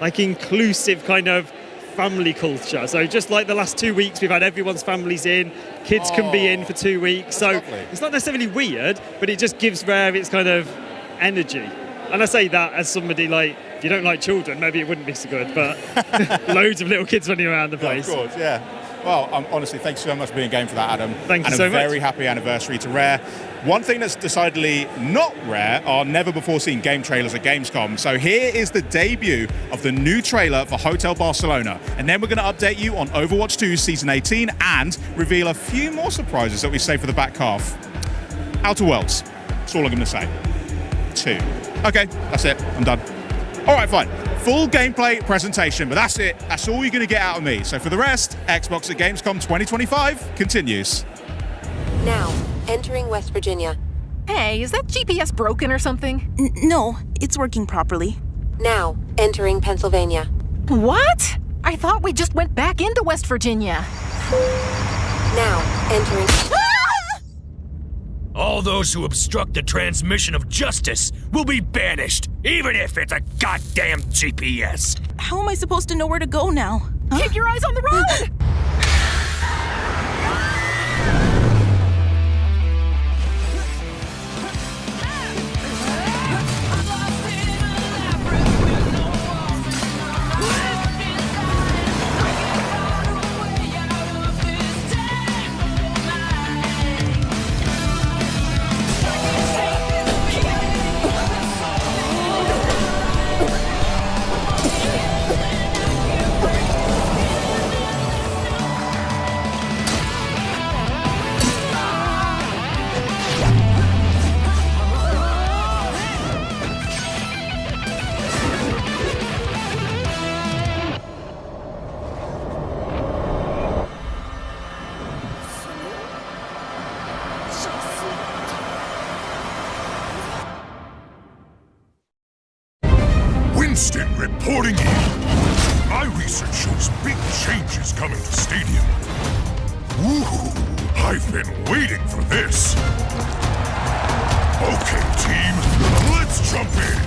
like inclusive kind of family culture. So just like the last 2 weeks, we've had everyone's families in, kids can be in for 2 weeks. So it's not necessarily weird, but it just gives Rare its kind of energy. And I say that as somebody like, if you don't like children, maybe it wouldn't be so good, but loads of little kids running around the place. Of course, yeah. Well, honestly, thanks so much for being game for that, Adam. Thank you so much. And a very happy anniversary to Rare. One thing that's decidedly not Rare are never-before-seen game trailers at Gamescom. So here is the debut of the new trailer for Hotel Barcelona. And then we're going to update you on Overwatch 2 Season 18 and reveal a few more surprises that we save for the back half. Outer Worlds. That's all I'm going to say. 2. Okay, that's it. I'm done. All right, fine. Full gameplay presentation, but that's it. That's all you're going to get out of me. So for the rest, Xbox at Gamescom 2025 continues. Now, entering West Virginia. Hey, is that GPS broken or something? No, it's working properly. Now, entering Pennsylvania. What? I thought we just went back into West Virginia. Now, entering... All those who obstruct the transmission of justice will be banished, even if it's a goddamn GPS. How am I supposed to know where to go now? Keep your eyes on the road! Winston reporting in. My research shows big changes coming to Stadium. Woohoo! I've been waiting for this. Okay, team, let's jump in.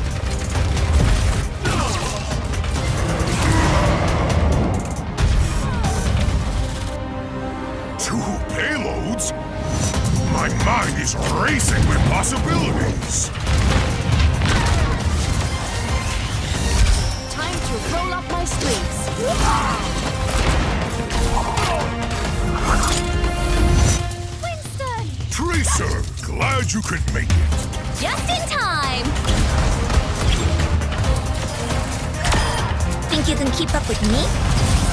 2 payloads? My mind is racing with possibilities. Time to roll up my sleeves. Winston! Tracer, glad you could make it. Just in time! Think you can keep up with me?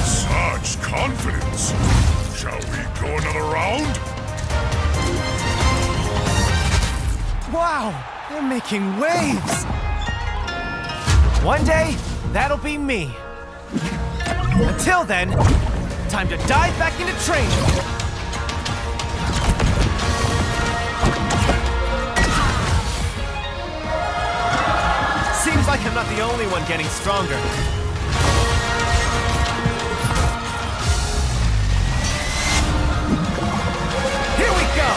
Such confidence. Shall we go another round? Wow, they're making waves. One day, that'll be me. Until then, time to dive back into training. Seems like I'm not the only one getting stronger. Here we go!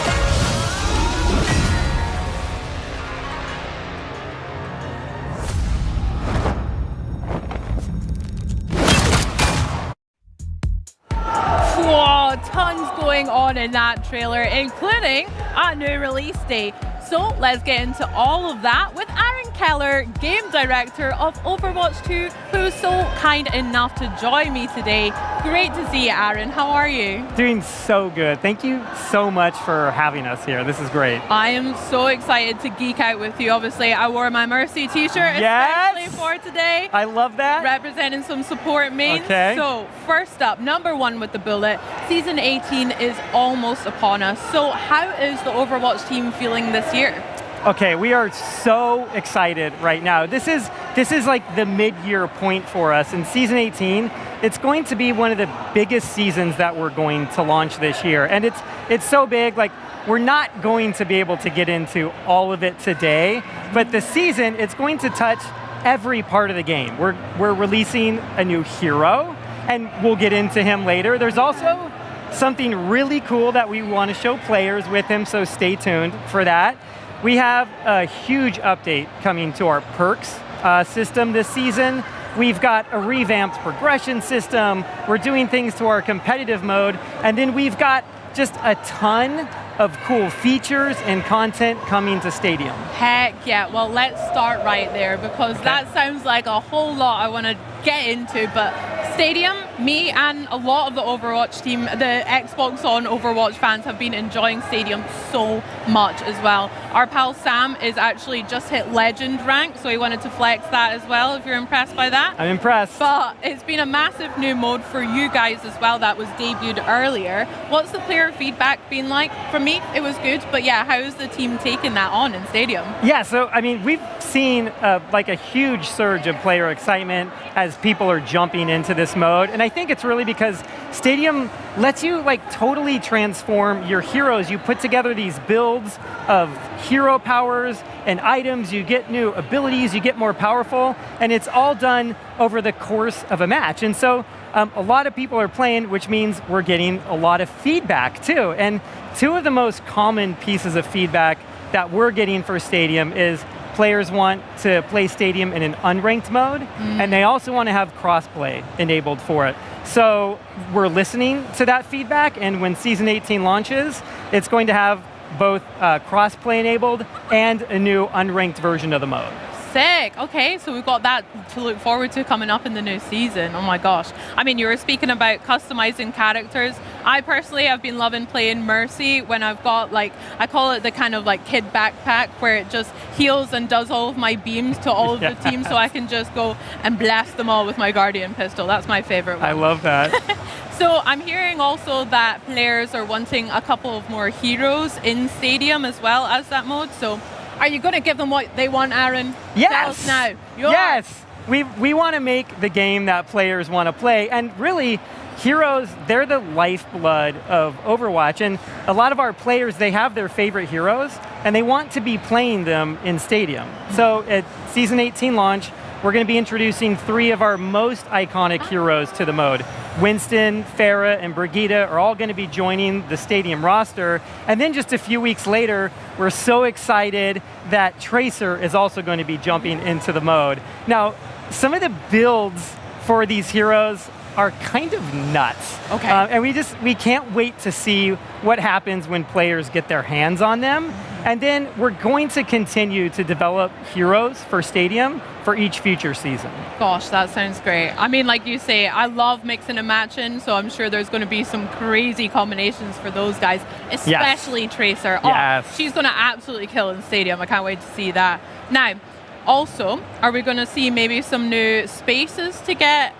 Whoa, tons going on in that trailer, including a new release date. So let's get into all of that with Aaron Keller, game director of Overwatch 2, who's so kind enough to join me today. Great to see you, Aaron. How are you? Doing so good. Thank you so much for having us here. This is great. I am so excited to geek out with you. Obviously, I wore my Mercy t-shirt especially for today. I love that. Representing some support mains. Okay. So first up, number 1 with the bullet. Season 18 is almost upon us. So how is the Overwatch team feeling this year? Okay, we are so excited right now. This is like the mid-year point for us. In Season 18, it's going to be one of the biggest seasons that we're going to launch this year. And it's so big, like we're not going to be able to get into all of it today, but the season, it's going to touch every part of the game. We're releasing a new hero, and we'll get into him later. There's also something really cool that we want to show players with him, so stay tuned for that. We have a huge update coming to our perks system this season. We've got a revamped progression system. We're doing things to our competitive mode. And then we've got just a ton of cool features and content coming to Stadium. Heck yeah. Well, let's start right there because that sounds like a whole lot I want to get into. But Stadium, me and a lot of the Overwatch team, the Xbox on Overwatch fans have been enjoying Stadium so much as well. Our pal Sam is actually just hit Legend rank, so he wanted to flex that as well, if you're impressed by that. I'm impressed. But it's been a massive new mode for you guys as well that was debuted earlier. What's the player feedback been like? For me, it was good, but yeah, how's the team taking that on in Stadium? Yeah, so I mean, we've seen like a huge surge of player excitement as people are jumping into this mode, and I think it's really because Stadium lets you like totally transform your heroes. You put together these builds of hero powers and items, you get new abilities, you get more powerful, and it's all done over the course of a match. And so a lot of people are playing, which means we're getting a lot of feedback too. And two of the most common pieces of feedback that we're getting for Stadium is players want to play Stadium in an unranked mode, and they also want to have crossplay enabled for it. So we're listening to that feedback, and when Season 18 launches, it's going to have both crossplay enabled and a new unranked version of the mode. Sick. Okay, so we've got that to look forward to coming up in the new season. Oh my gosh. I mean, you were speaking about customizing characters. I personally have been loving playing Mercy when I've got, like, I call it the kind of like kid backpack where it just heals and does all of my beams to all of the teams, so I can just go and blast them all with my Guardian pistol. That's my favorite one. I love that. So I'm hearing also that players are wanting a couple of more heroes in Stadium as well as that mode. So are you going to give them what they want, Aaron? Yes. Tell us now. Yes. We want to make the game that players want to play. And really, heroes, they're the lifeblood of Overwatch. And a lot of our players, they have their favorite heroes, and they want to be playing them in Stadium. So at Season 18 launch, we're going to be introducing 3 of our most iconic heroes to the mode. Winston, Pharah, and Brigitte are all going to be joining the Stadium roster. And then just a few weeks later, we're so excited that Tracer is also going to be jumping into the mode. Now, some of the builds for these heroes are kind of nuts. Okay. And we can't wait to see what happens when players get their hands on them. And then we're going to continue to develop heroes for Stadium for each future season. Gosh, that sounds great. I mean, like you say, I love mixing and matching, so I'm sure there's going to be some crazy combinations for those guys, especially Tracer. Yes. Oh, she's going to absolutely kill in Stadium. I can't wait to see that. Now, also, are we going to see maybe some new spaces to get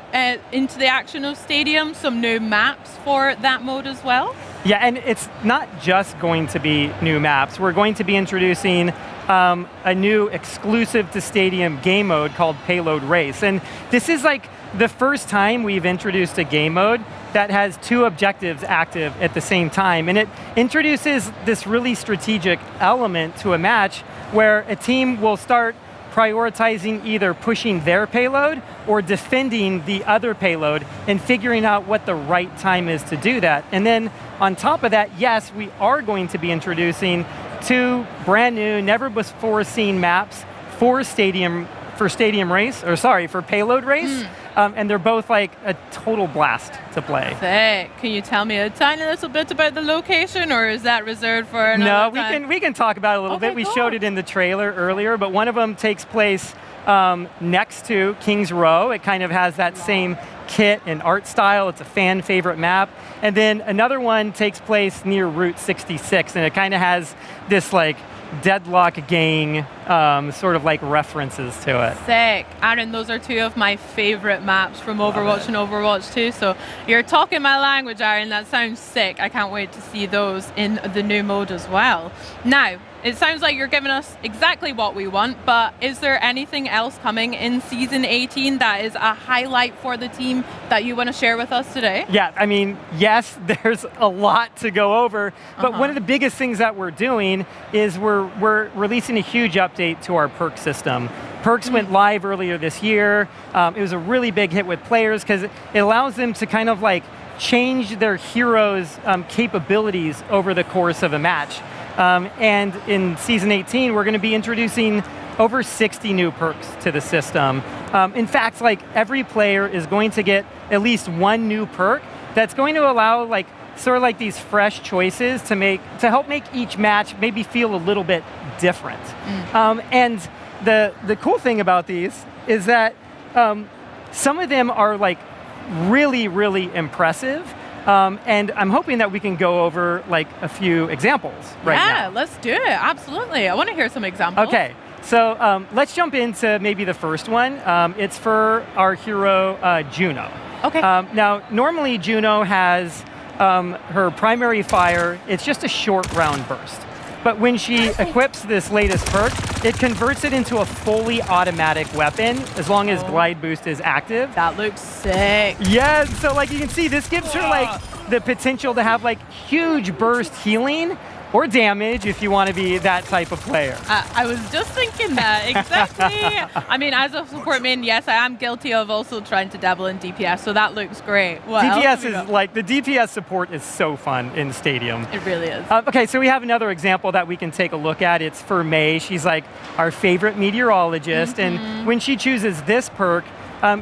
into the action of Stadium, some new maps for that mode as well? Yeah, and it's not just going to be new maps. We're going to be introducing a new exclusive to Stadium game mode called Payload Race. And this is like the first time we've introduced a game mode that has 2 objectives active at the same time. And it introduces this really strategic element to a match where a team will start prioritizing either pushing their payload or defending the other payload and figuring out what the right time is to do that. And then on top of that, yes, we are going to be introducing 2 brand new, never before seen maps for Payload Race. And they're both like a total blast to play. Sick. Can you tell me a tiny little bit about the location, or is that reserved for another time? We can talk about it a little bit. We showed it in the trailer earlier, but one of them takes place next to King's Row. It kind of has that same kit and art style. It's a fan favorite map. And then another one takes place near Route 66, and it kind of has this like Deadlock gang sort of like references to it. Sick. Aaron, those are 2 of my favorite maps from Overwatch and Overwatch 2. So you're talking my language, Aaron. That sounds sick. I can't wait to see those in the new mode as well. Now, it sounds like you're giving us exactly what we want, but is there anything else coming in Season 18 that is a highlight for the team that you want to share with us today? Yeah, I mean, yes, there's a lot to go over, but one of the biggest things that we're doing is we're releasing a huge update to our perk system. Perks went live earlier this year. It was a really big hit with players because it allows them to kind of like change their heroes' capabilities over the course of a match. And in Season 18, we're going to be introducing over 60 new perks to the system. In fact, like every player is going to get at least 1 new perk that's going to allow like sort of like these fresh choices to help make each match maybe feel a little bit different. And the cool thing about these is that some of them are like really, really impressive. And I'm hoping that we can go over like a few examples right now. Yeah, let's do it. Absolutely. I want to hear some examples. Okay, so let's jump into maybe the first one. It's for our hero, Juno. Okay. Now, normally Juno has her primary fire. It's just a short round burst. But when she equips this latest perk, it converts it into a fully automatic weapon as long as Glide Boost is active. That looks sick. Yeah, so like you can see, this gives her like the potential to have like huge burst healing or damage if you want to be that type of player. I was just thinking that, exactly. I mean, as a support main, yes, I am guilty of also trying to dabble in DPS, so that looks great. What else have DPS we is got? like, the DPS support is so fun in Stadium. It really is. Okay, so we have another example that we can take a look at. It's for May. She's like our favorite meteorologist, and when she chooses this perk,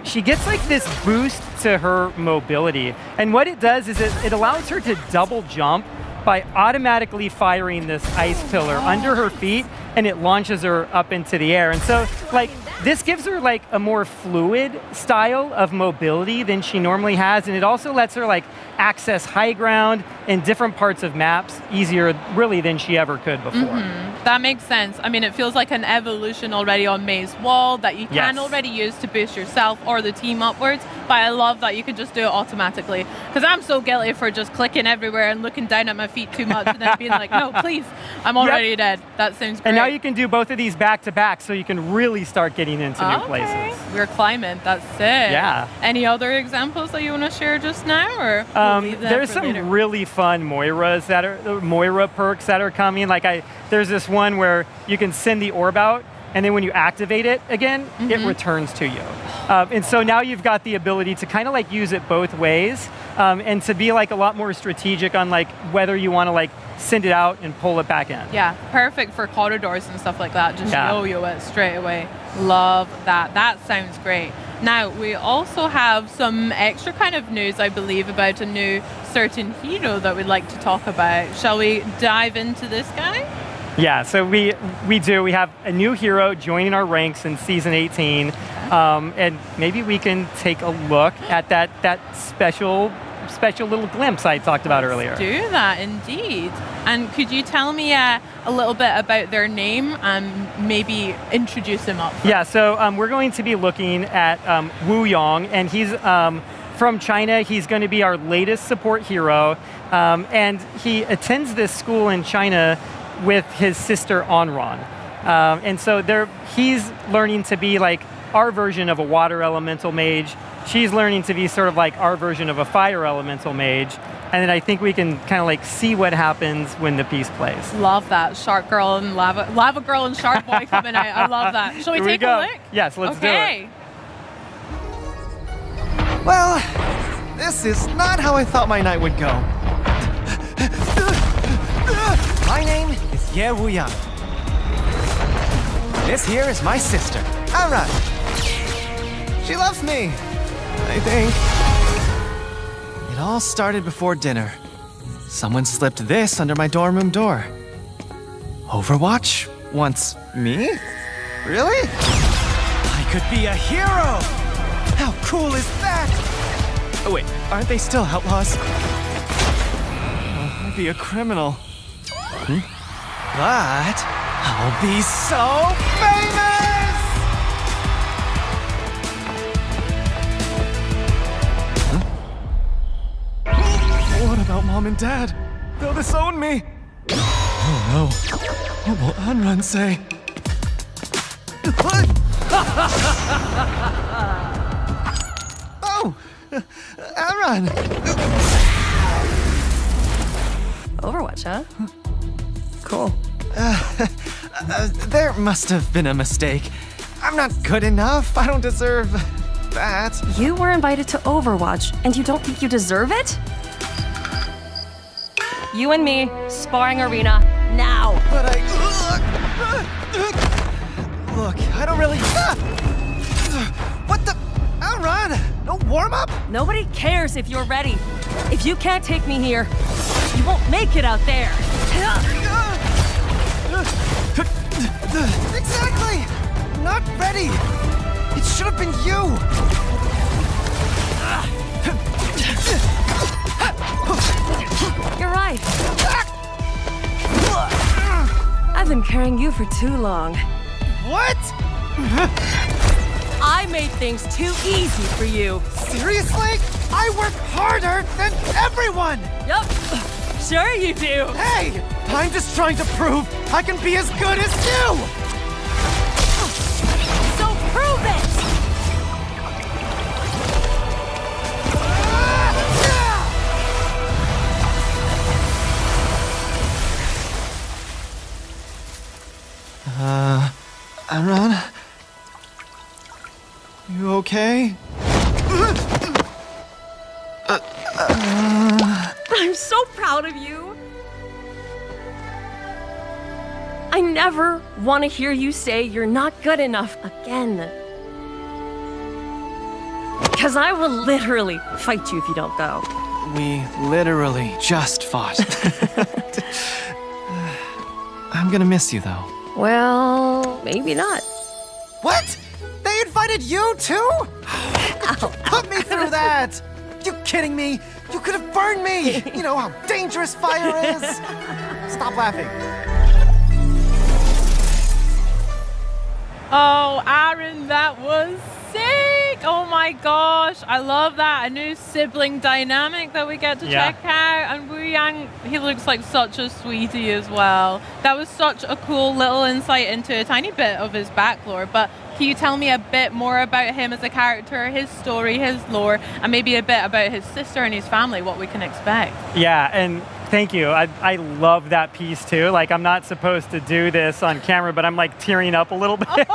she gets like this boost to her mobility. And what it does is it allows her to double jump by automatically firing this ice pillar under her feet, and it launches her up into the air. And so, like, this gives her like a more fluid style of mobility than she normally has, and it also lets her like access high ground in different parts of maps easier really than she ever could before. That makes sense. I mean, it feels like an evolution already on May's wall that you can already use to boost yourself or the team upwards, but I love that you can just do it automatically, because I'm so guilty for just clicking everywhere and looking down at my feet too much and then being like, no, please, I'm already dead. That sounds great. And now you can do both of these back to back, so you can really start getting into new places. We're climbing. That's sick. Yeah. Any other examples that you want to share just now, or we'll leave that there's for some later? really fun Moira perks that are coming. Like there's this one where you can send the orb out, and then when you activate it again, it returns to you. And so now you've got the ability to kind of like use it both ways, and to be like a lot more strategic on like whether you want to like send it out and pull it back in. Yeah, perfect for corridors and stuff like that. Just yo-yo it straight away. Love that. That sounds great. Now, we also have some extra kind of news, I believe, about a new certain hero that we'd like to talk about. Shall we dive into this guy? Yeah, so we do. We have a new hero joining our ranks in Season 18, and maybe we can take a look at that special little glimpse I talked about earlier. Do that, indeed. And could you tell me a little bit about their name and maybe introduce him up? Yeah, so we're going to be looking at Wu Yong, and he's from China. He's going to be our latest support hero, and he attends this school in China with his sister Onran. And so he's learning to be like our version of a water elemental mage. She's learning to be sort of like our version of a fire elemental mage. And then I think we can kind of like see what happens when the piece plays. Love that. Shark girl and lava girl and shark boy coming out. I love that. Shall we take a look? Yes, let's do it. Well, this is not how I thought my night would go. My name is Ye Wuyang. This here is my sister, Ara. She loves me, I think. It all started before dinner. Someone slipped this under my dorm room door. Overwatch wants me? Really? I could be a hero! How cool is that? Oh wait, aren't they still outlaws? I'd be a criminal. But I'll be so famous! What about Mom and Dad? They'll disown me. Oh no. What will Anran say? Oh! Anran! Overwatch, huh? Cool. There must have been a mistake. I'm not good enough. I don't deserve that. You were invited to Overwatch, and you don't think you deserve it? You and me, sparring arena, now. But Look, I don't really... What the... Anran! No warm-up? Nobody cares if you're ready. If you can't take me here, you won't make it out there. Exactly! Not ready! It should have been you! You're right. I've been carrying you for too long. What? I made things too easy for you. Seriously? I work harder than everyone! Yup. Sure you do. Hey! I'm just trying to prove I can be as good as you! So prove it! Amran? You okay? I'm so proud of you. I never want to hear you say you're not good enough again. Because I will literally fight you if you don't go. We literally just fought. I'm gonna miss you, though. Well, maybe not. What? They invited you too? Put me through that! You kidding me? You could have burned me! You know how dangerous fire is! Stop laughing. Oh, Aaron, that was sick! Oh my gosh, I love that. A new sibling dynamic that we get to check out. And Wu Yang, he looks like such a sweetie as well. That was such a cool little insight into a tiny bit of his backlore. But can you tell me a bit more about him as a character, his story, his lore, and maybe a bit about his sister and his family, what we can expect? Yeah, and thank you. I love that piece too. Like, I'm not supposed to do this on camera, but I'm like tearing up a little bit.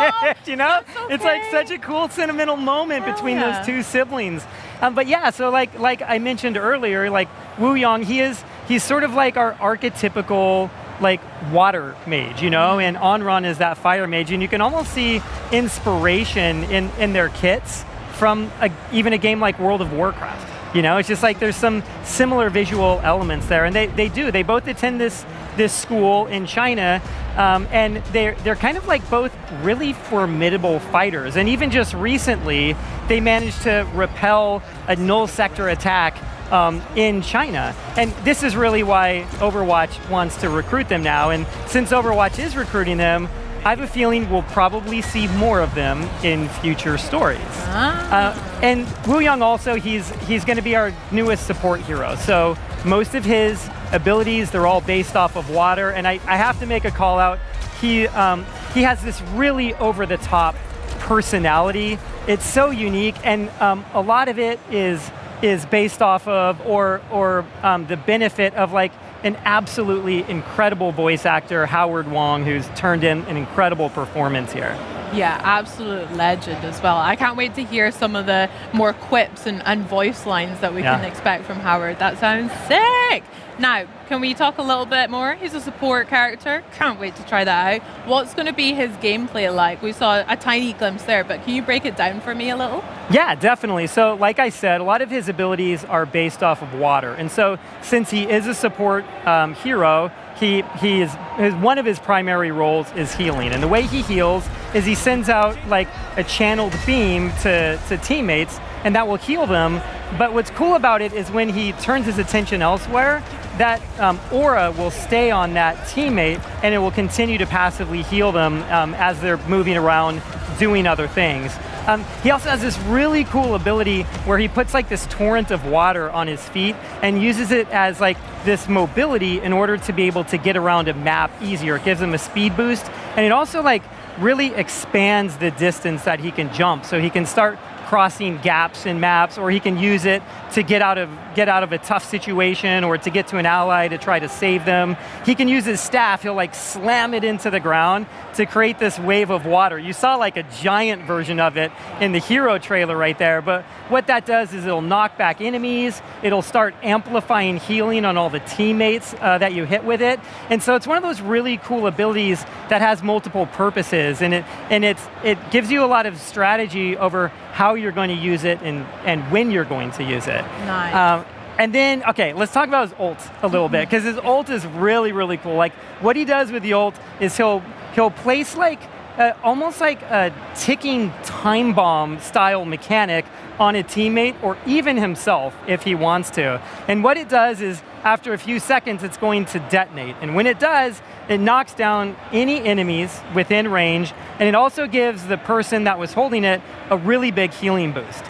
You know, okay. It's like such a cool sentimental moment between those two siblings. But yeah, so like I mentioned earlier, like Wu Yang, he's sort of like our archetypical like water mage, you know, and Onran is that fire mage, and you can almost see inspiration in their kits from even a game like World of Warcraft. You know, it's just like there's some similar visual elements there, and they both attend this school in China, and they're kind of like both really formidable fighters. And even just recently, they managed to repel a null sector attack in China. And this is really why Overwatch wants to recruit them now. And since Overwatch is recruiting them, I have a feeling we'll probably see more of them in future stories. And Wu Yang also, he's going to be our newest support hero. So most of his abilities, they're all based off of water. And I have to make a call out. He has this really over-the-top personality. It's so unique, and a lot of it is based off of or the benefit of like an absolutely incredible voice actor, Howard Wong, who's turned in an incredible performance here. Yeah, absolute legend as well. I can't wait to hear some of the more quips and voice lines that we can expect from Howard. That sounds sick! Now, can we talk a little bit more? He's a support character. Can't wait to try that out. What's going to be his gameplay like? We saw a tiny glimpse there, but can you break it down for me a little? Yeah, definitely. So like I said, a lot of his abilities are based off of water. And so since he is a support hero, he is one of his primary roles is healing. And the way he heals is he sends out like a channeled beam to teammates, and that will heal them. But what's cool about it is when he turns his attention elsewhere, that aura will stay on that teammate, and it will continue to passively heal them as they're moving around doing other things. He also has this really cool ability where he puts like this torrent of water on his feet and uses it as like this mobility in order to be able to get around a map easier. It gives him a speed boost, and it also like really expands the distance that he can jump, so he can start crossing gaps in maps, or he can use it to get out of a tough situation or to get to an ally to try to save them. He can use his staff, he'll like slam it into the ground to create this wave of water. You saw like a giant version of it in the hero trailer right there, but what that does is it'll knock back enemies, it'll start amplifying healing on all the teammates that you hit with it. And so it's one of those really cool abilities that has multiple purposes, and it gives you a lot of strategy over how you're going to use it and when you're going to use it. Nice. And then, okay, let's talk about his ult a little bit, because his ult is really, really cool. Like, what he does with the ult is he'll place like almost like a ticking time bomb style mechanic on a teammate or even himself if he wants to. And what it does is after a few seconds, it's going to detonate. And when it does, it knocks down any enemies within range, and it also gives the person that was holding it a really big healing boost.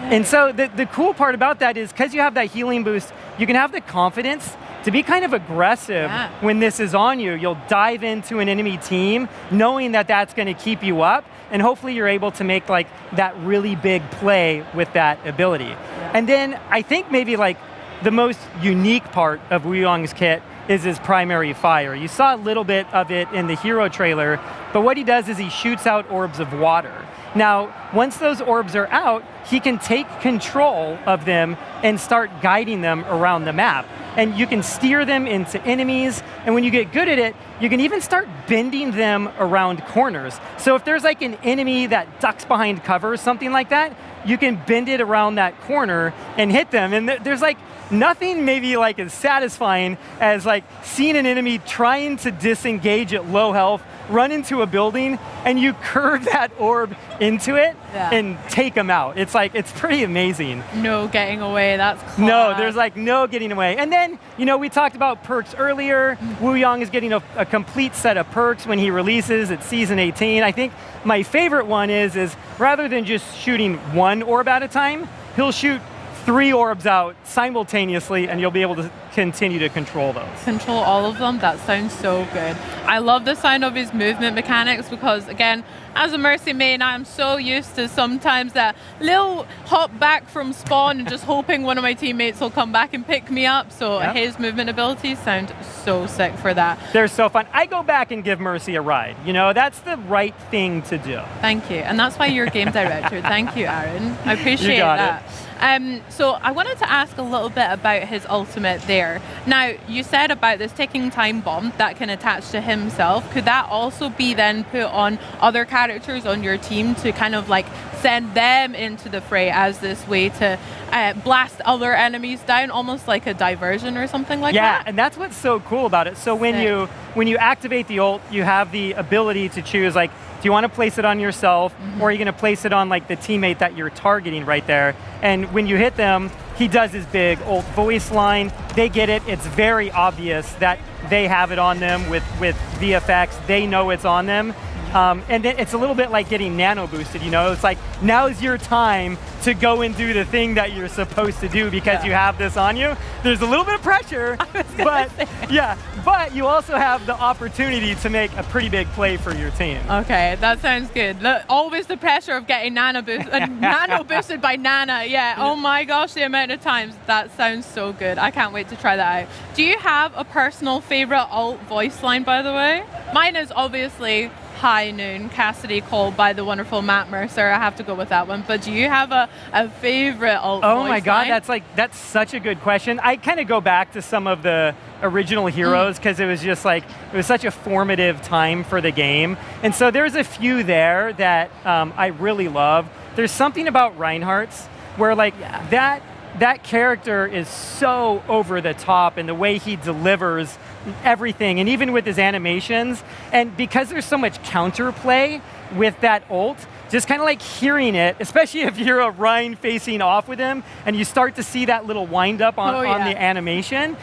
And so the cool part about that is because you have that healing boost, you can have the confidence to be kind of aggressive when this is on you. You'll dive into an enemy team knowing that that's going to keep you up, and hopefully you're able to make like that really big play with that ability. And then I think maybe like the most unique part of Wu Yang's kit is his primary fire. You saw a little bit of it in the hero trailer, but what he does is he shoots out orbs of water. Now, once those orbs are out, he can take control of them and start guiding them around the map. And you can steer them into enemies, and when you get good at it, you can even start bending them around corners. So if there's like an enemy that ducks behind cover or something like that, you can bend it around that corner and hit them. And there's like nothing maybe like as satisfying as like seeing an enemy trying to disengage at low health, run into a building, and you curve that orb into it and take them out. It's like, it's pretty amazing. No getting away, that's class. No, there's like no getting away. And then, you know, we talked about perks earlier. Wu Yang is getting a complete set of perks when he releases at Season 18. I think my favorite one is rather than just shooting one orb at a time, he'll shoot 3 orbs out simultaneously, and you'll be able to continue to control those. Control all of them? That sounds so good. I love the sound of his movement mechanics because, again, as a Mercy main, I'm so used to sometimes that little hop back from spawn and just hoping one of my teammates will come back and pick me up. So his movement abilities sound so sick for that. They're so fun. I go back and give Mercy a ride. You know, that's the right thing to do. Thank you. And that's why you're game director. Thank you, Aaron. I appreciate that. So I wanted to ask a little bit about his ultimate there. Now, you said about this ticking time bomb that can attach to himself. Could that also be then put on other characters on your team to kind of like send them into the fray as this way to blast other enemies down, almost like a diversion or something like that? Yeah, and that's what's so cool about it. So when you activate the ult, you have the ability to choose, like, do you want to place it on yourself, or are you going to place it on like the teammate that you're targeting right there? And when you hit them, he does his big ult voice line. They get it. It's very obvious that they have it on them with VFX. They know it's on them. And then it's a little bit like getting nano boosted, you know? It's like, now's your time to go and do the thing that you're supposed to do because you have this on you. There's a little bit of pressure, but you also have the opportunity to make a pretty big play for your team. Okay, that sounds good. Always the pressure of getting nano boosted by Nana. Yeah, oh my gosh, the amount of times. That sounds so good. I can't wait to try that out. Do you have a personal favorite ult voice line, by the way? Mine is obviously High Noon, Cassidy Cole by the wonderful Matt Mercer. I have to go with that one. But do you have a favorite ult voice my God, line? that's such a good question. I kind of go back to some of the original heroes because it was just like, it was such a formative time for the game. And so there's a few there that I really love. There's something about Reinhardt's where like that character is so over the top and the way he delivers everything, and even with his animations, and because there's so much counterplay with that ult, just kind of like hearing it, especially if you're a Ryan facing off with him and you start to see that little wind up on the animation,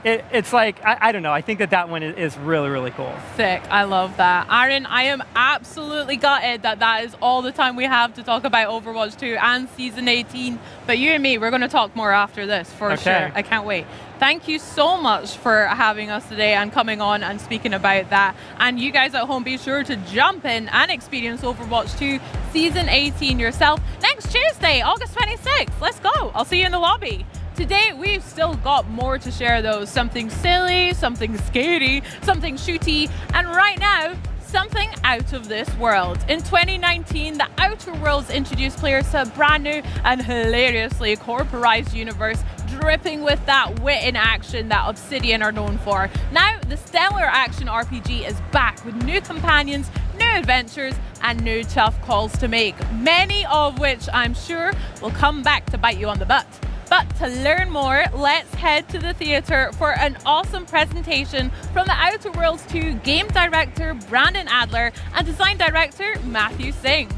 it's like, I don't know, I think that one is really, really cool. Sick, I love that. Aaron, I am absolutely gutted that is all the time we have to talk about Overwatch 2 and Season 18, but you and me, we're going to talk more after this, for sure. I can't wait. Thank you so much for having us today and coming on and speaking about that. And you guys at home, be sure to jump in and experience Overwatch 2 Season 18 yourself next Tuesday, August 26th. Let's go. I'll see you in the lobby. Today, we've still got more to share though. Something silly, something scary, something shooty, and right now, something out of this world. In 2019, the Outer Worlds introduced players to a brand new and hilariously corporized universe dripping with that wit in action that Obsidian are known for. Now, the stellar action RPG is back with new companions, new adventures, and new tough calls to make, many of which I'm sure will come back to bite you on the butt. But to learn more, let's head to the theater for an awesome presentation from the Outer Worlds 2 game director Brandon Adler and design director Matthew Singh.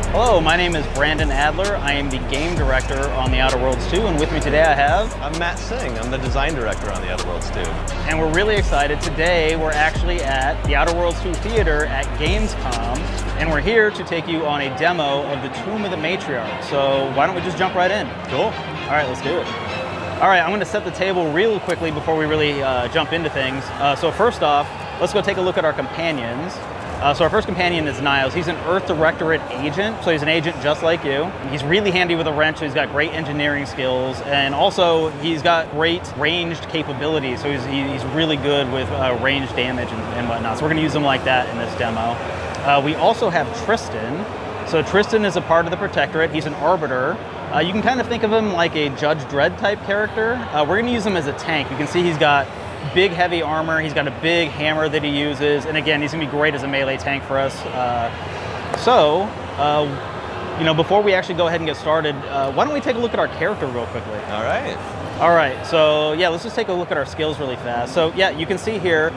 Hello, my name is Brandon Adler. I am the game director on the Outer Worlds 2, and with me today I have... I'm Matt Singh. I'm the design director on the Outer Worlds 2. And we're really excited. Today we're actually at the Outer Worlds 2 Theater at Gamescom, and we're here to take you on a demo of the Tomb of the Matriarch. So why don't we just jump right in? Cool. All right, let's do it. All right, I'm going to set the table real quickly before we really jump into things. So first off, let's go take a look at our companions. So our first companion is Niles. He's an Earth Directorate agent, so he's an agent just like you. He's really handy with a wrench, so he's got great engineering skills, and also he's got great ranged capabilities, so he's really good with ranged damage and whatnot. So we're going to use him like that in this demo. We also have Tristan. So Tristan is a part of the Protectorate. He's an Arbiter. You can kind of think of him like a Judge Dredd type character. We're going to use him as a tank. You can see he's got big heavy armor, he's got a big hammer that he uses, and again, he's gonna be great as a melee tank for us. Before we actually go ahead and get started, why don't we take a look at our character real quickly? All right, so yeah, let's just take a look at our skills really fast. So yeah, you can see here,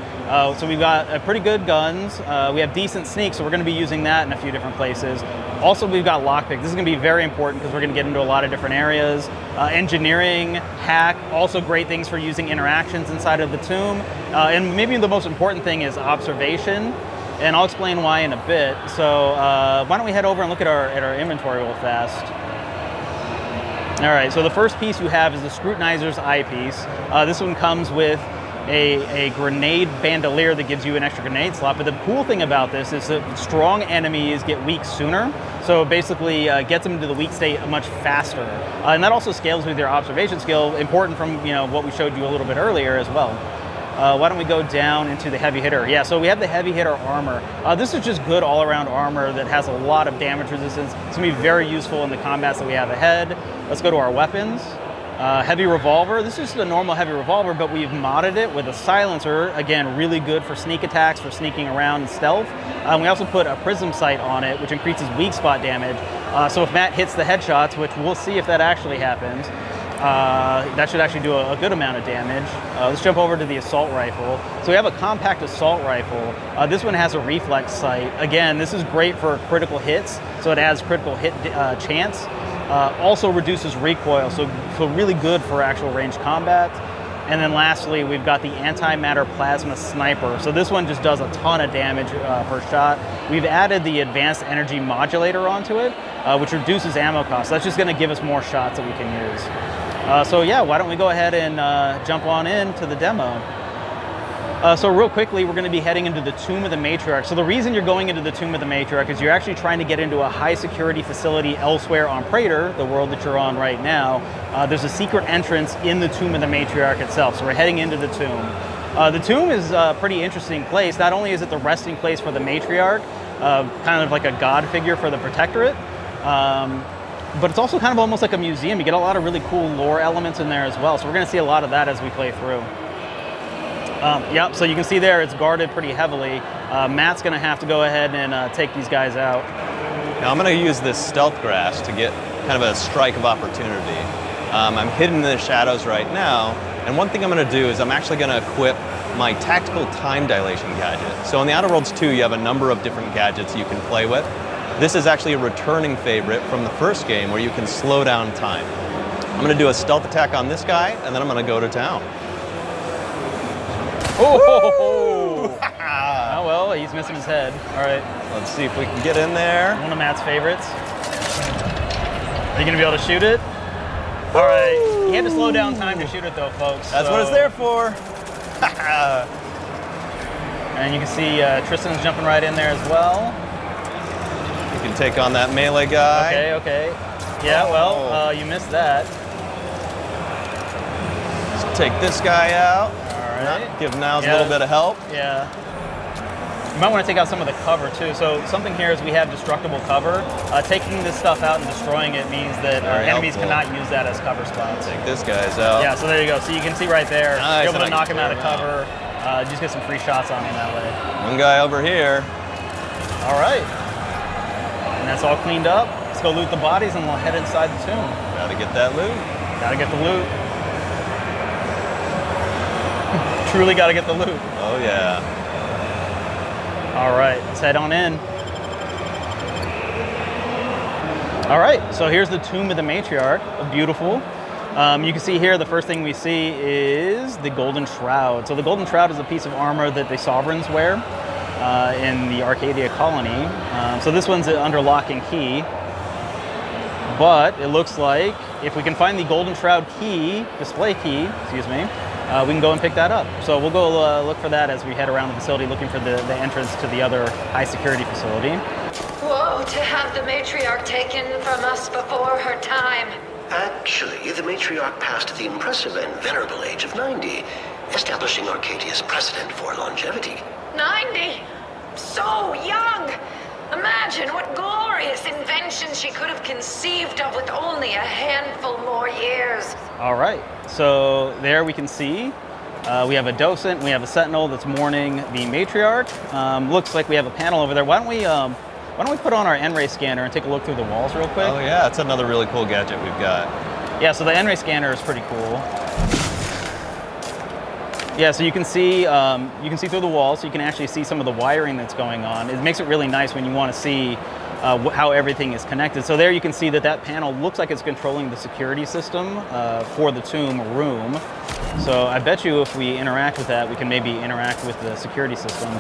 so we've got pretty good guns, we have decent sneak, so we're gonna be using that in a few different places. Also, we've got lockpick. This is gonna be very important because we're gonna get into a lot of different areas. Engineering, hack, also great things for using interactions inside of the tomb. And maybe the most important thing is observation, and I'll explain why in a bit. So why don't we head over and look at our inventory real fast. All right, so the first piece you have is the Scrutinizer's eyepiece. This one comes with a grenade bandolier that gives you an extra grenade slot, but the cool thing about this is that strong enemies get weak sooner, so it basically gets them into the weak state much faster. And that also scales with your observation skill, important from what we showed you a little bit earlier as well. Why don't we go down into the heavy hitter? Yeah, so we have the heavy hitter armor. This is just good all-around armor that has a lot of damage resistance. It's gonna be very useful in the combats that we have ahead. Let's go to our weapons. Heavy revolver. This is just a normal heavy revolver, but we've modded it with a silencer. Again, really good for sneak attacks, for sneaking around and stealth. We also put a prism sight on it, which increases weak spot damage. So if Matt hits the headshots, which we'll see if that actually happens, that should actually do a good amount of damage. Let's jump over to the assault rifle. So we have a compact assault rifle. This one has a reflex sight. Again, this is great for critical hits, so it adds critical hit chance. Also reduces recoil, so really good for actual ranged combat. And then lastly, we've got the antimatter plasma sniper. So this one just does a ton of damage per shot. We've added the advanced energy modulator onto it, which reduces ammo cost. That's just gonna give us more shots that we can use. So yeah, why don't we go ahead and jump on into the demo. So real quickly, we're going to be heading into the Tomb of the Matriarch. So the reason you're going into the Tomb of the Matriarch is you're actually trying to get into a high security facility elsewhere on Praetor, the world that you're on right now. There's a secret entrance in the Tomb of the Matriarch itself, so we're heading into the tomb. The tomb is a pretty interesting place. Not only is it the resting place for the Matriarch, kind of like a god figure for the Protectorate, but it's also kind of almost like a museum. You get a lot of really cool lore elements in there as well, so we're going to see a lot of that as we play through. Yep, so you can see there it's guarded pretty heavily. Matt's going to have to go ahead and take these guys out. Now I'm going to use this stealth grass to get kind of a strike of opportunity. I'm hidden in the shadows right now, and one thing I'm going to do is I'm actually going to equip my tactical time dilation gadget. So in the Outer Worlds 2, you have a number of different gadgets you can play with. This is actually a returning favorite from the first game where you can slow down time. I'm going to do a stealth attack on this guy, and then I'm going to go to town. Oh, well, he's missing his head. All right. Let's see if we can get in there. One of Matt's favorites. Are you going to be able to shoot it? All right. You had to slow down time to shoot it, though, folks. That's what it's there for. And you can see Tristan's jumping right in there as well. You can take on that melee guy. Okay. Yeah, well, you missed that. Let's take this guy out. Right. Give Niles a little bit of help. Yeah. You might want to take out some of the cover too. So something here is we have destructible cover. Taking this stuff out and destroying it means that enemies cannot use that as cover spots. Take this guy's out. Yeah, so there you go. So you can see right there, nice. you're able to knock him out of cover. Just get some free shots on him that way. One guy over here. All right. And that's all cleaned up. Let's go loot the bodies and we'll head inside the tomb. Gotta get that loot. Gotta get the loot. Truly got to get the loot. Oh, yeah. All right, let's head on in. All right, so here's the Tomb of the Matriarch. Beautiful. You can see here the first thing we see is the Golden Shroud. So the Golden Shroud is a piece of armor that the Sovereigns wear in the Arcadia colony. So this one's under lock and key. But it looks like if we can find the Golden Shroud key, display key, excuse me, we can go and pick that up. So we'll go look for that as we head around the facility looking for the entrance to the other high security facility. Whoa, to have the matriarch taken from us before her time. Actually, the matriarch passed at the impressive and venerable age of 90, establishing Arcadia's precedent for longevity. 90? So young! Imagine what glorious inventions she could have conceived of with only a handful more years. All right, so there we can see we have a docent, we have a sentinel that's mourning the matriarch. Looks like we have a panel over there. Why don't we put on our N-ray scanner and take a look through the walls real quick? Oh yeah, that's another really cool gadget we've got. Yeah, so the N-ray scanner is pretty cool. Yeah, so you can see through the wall, so you can actually see some of the wiring that's going on. It makes it really nice when you want to see how everything is connected. So there you can see that panel looks like it's controlling the security system for the tomb room. So I bet you if we interact with that, we can maybe interact with the security system.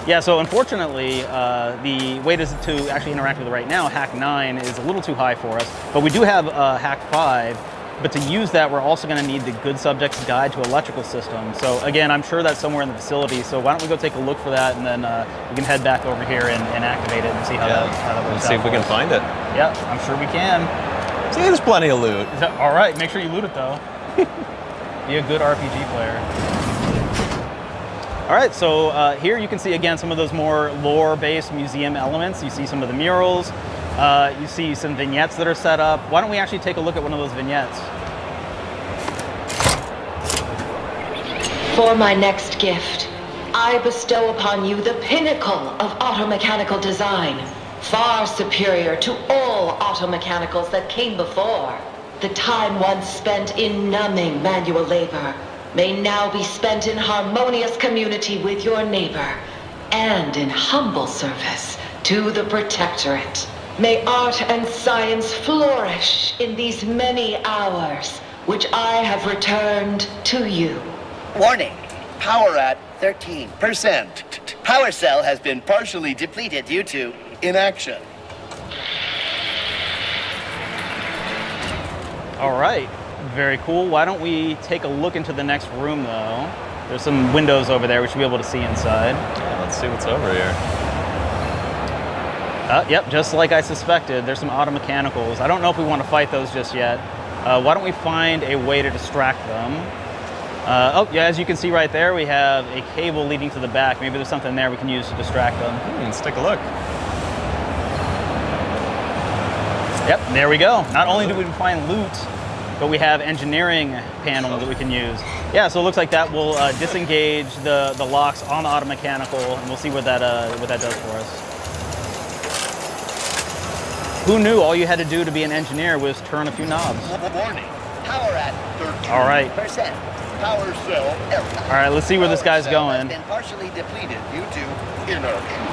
Yeah, so unfortunately, the way to actually interact with it right now, Hack 9, is a little too high for us. But we do have Hack 5. But to use that, we're also going to need the Good Subjects Guide to Electrical System. So again, I'm sure that's somewhere in the facility. So why don't we go take a look for that, and then we can head back over here and activate it and see how that works out. Let's see if we can find it. Yeah, I'm sure we can. See, there's plenty of loot. All right, make sure you loot it though. Be a good RPG player. All right, so here you can see again some of those more lore-based museum elements. You see some of the murals. You see some vignettes that are set up. Why don't we actually take a look at one of those vignettes? For my next gift, I bestow upon you the pinnacle of automechanical design, far superior to all automechanicals that came before. The time once spent in numbing manual labor may now be spent in harmonious community with your neighbor and in humble service to the Protectorate. May art and science flourish in these many hours, which I have returned to you. Warning, power at 13%. Power cell has been partially depleted due to inaction. All right, very cool. Why don't we take a look into the next room though? There's some windows over there we should be able to see inside. Yeah, let's see what's over here. Yep, just like I suspected, there's some automechanicals. I don't know if we want to fight those just yet. Why don't we find a way to distract them? Oh, yeah, as you can see right there, we have a cable leading to the back. Maybe there's something there we can use to distract them. Let's take a look. Yep, there we go. Not only do we find loot, but we have engineering panel that we can use. Yeah, so it looks like that will disengage the locks on the automechanical, and we'll see what that does for us. Who knew all you had to do to be an engineer was turn a few knobs? Warning, power at 13%. All right. Power cell error. All right, let's see where this guy's going. Has been partially depleted due to inertia.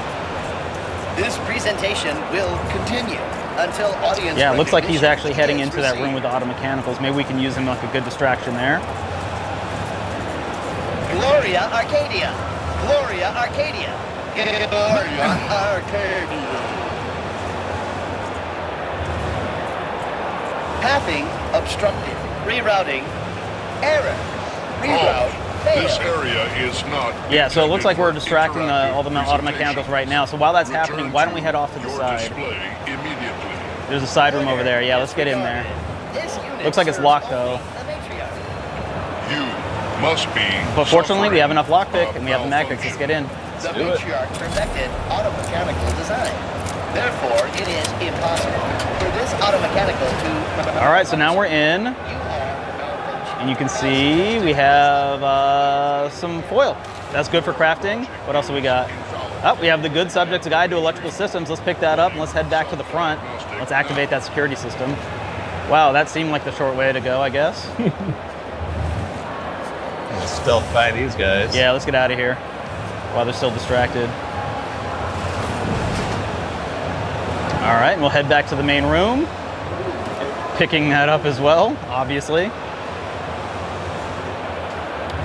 This presentation will continue until audience. Yeah, it looks like he's recognition actually heading is into that room received. with the automechanicals. Maybe we can use him like a good distraction there. Gloria Arcadia. Gloria Arcadia. Gloria Arcadia. Pathing obstructed. Rerouting. Error. Reroute. This area is not. Yeah, so it looks like we're distracting all the automechanicals right now. So while that's happening, why don't we head off to the side? There's a side room over there. Yeah, let's get in there. Looks like it's locked though. You must be. But fortunately, we have enough lockpick and we have the magnets. Let's get in. The matriarch perfected automechanical design. Therefore, it is impossible for this automechanical to. All right, so now we're in. And you can see we have some foil. That's good for crafting. What else do we got? Oh, we have the Good Subjects Guide to Electrical Systems. Let's pick that up and let's head back to the front. Let's activate that security system. Wow, that seemed like the short way to go, I guess. Stealth by these guys. Yeah, let's get out of here while they're still distracted. All right, and we'll head back to the main room. Picking that up as well, obviously.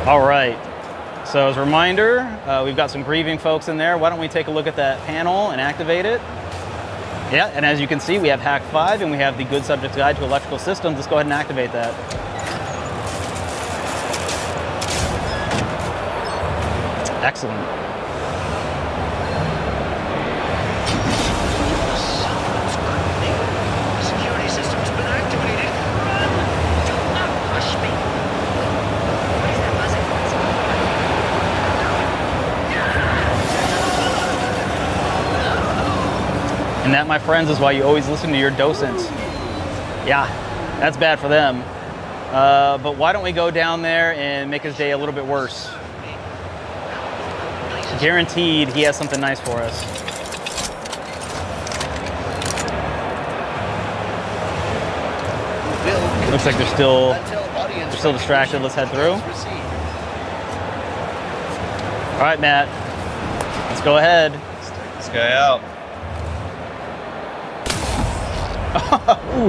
All right, so as a reminder, we've got some grieving folks in there. Why don't we take a look at that panel and activate it? Yeah, and as you can see, we have Hack 5 and we have the Good Subject's Guide to Electrical Systems. Let's go ahead and activate that. Excellent. Security system's been activated. Run! Do not push me. What is that buzzing noise? And that, my friends, is why you always listen to your docents. Yeah, that's bad for them. But why don't we go down there and make his day a little bit worse? Guaranteed he has something nice for us. Looks like they're still distracted. Let's head through. All right, Matt. Let's go ahead. This guy out.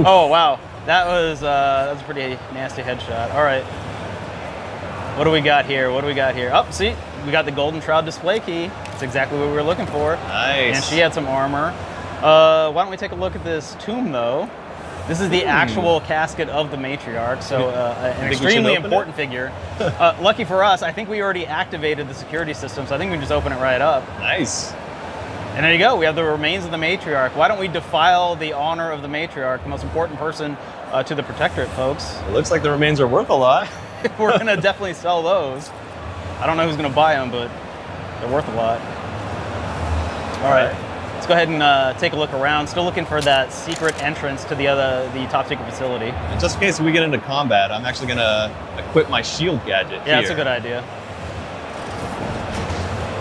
Oh wow, that was a pretty nasty headshot. All right, what do we got here? What do we got here? Oh, see, we got the Golden Shroud display key. That's exactly what we were looking for. Nice. And she had some armor. Why don't we take a look at this tomb though? This is the actual casket of the matriarch, so an extremely important figure. Lucky for us, I think we already activated the security system, so I think we can just open it right up. Nice. And there you go, we have the remains of the matriarch. Why don't we defile the honor of the matriarch, the most important person to the protectorate, folks? It looks like the remains are worth a lot. We're gonna definitely sell those. I don't know who's gonna buy them, but they're worth a lot. All right, let's go ahead and take a look around. Still looking for that secret entrance to the top secret facility. And just in case we get into combat, I'm actually gonna equip my shield gadget Yeah, here. that's a good idea.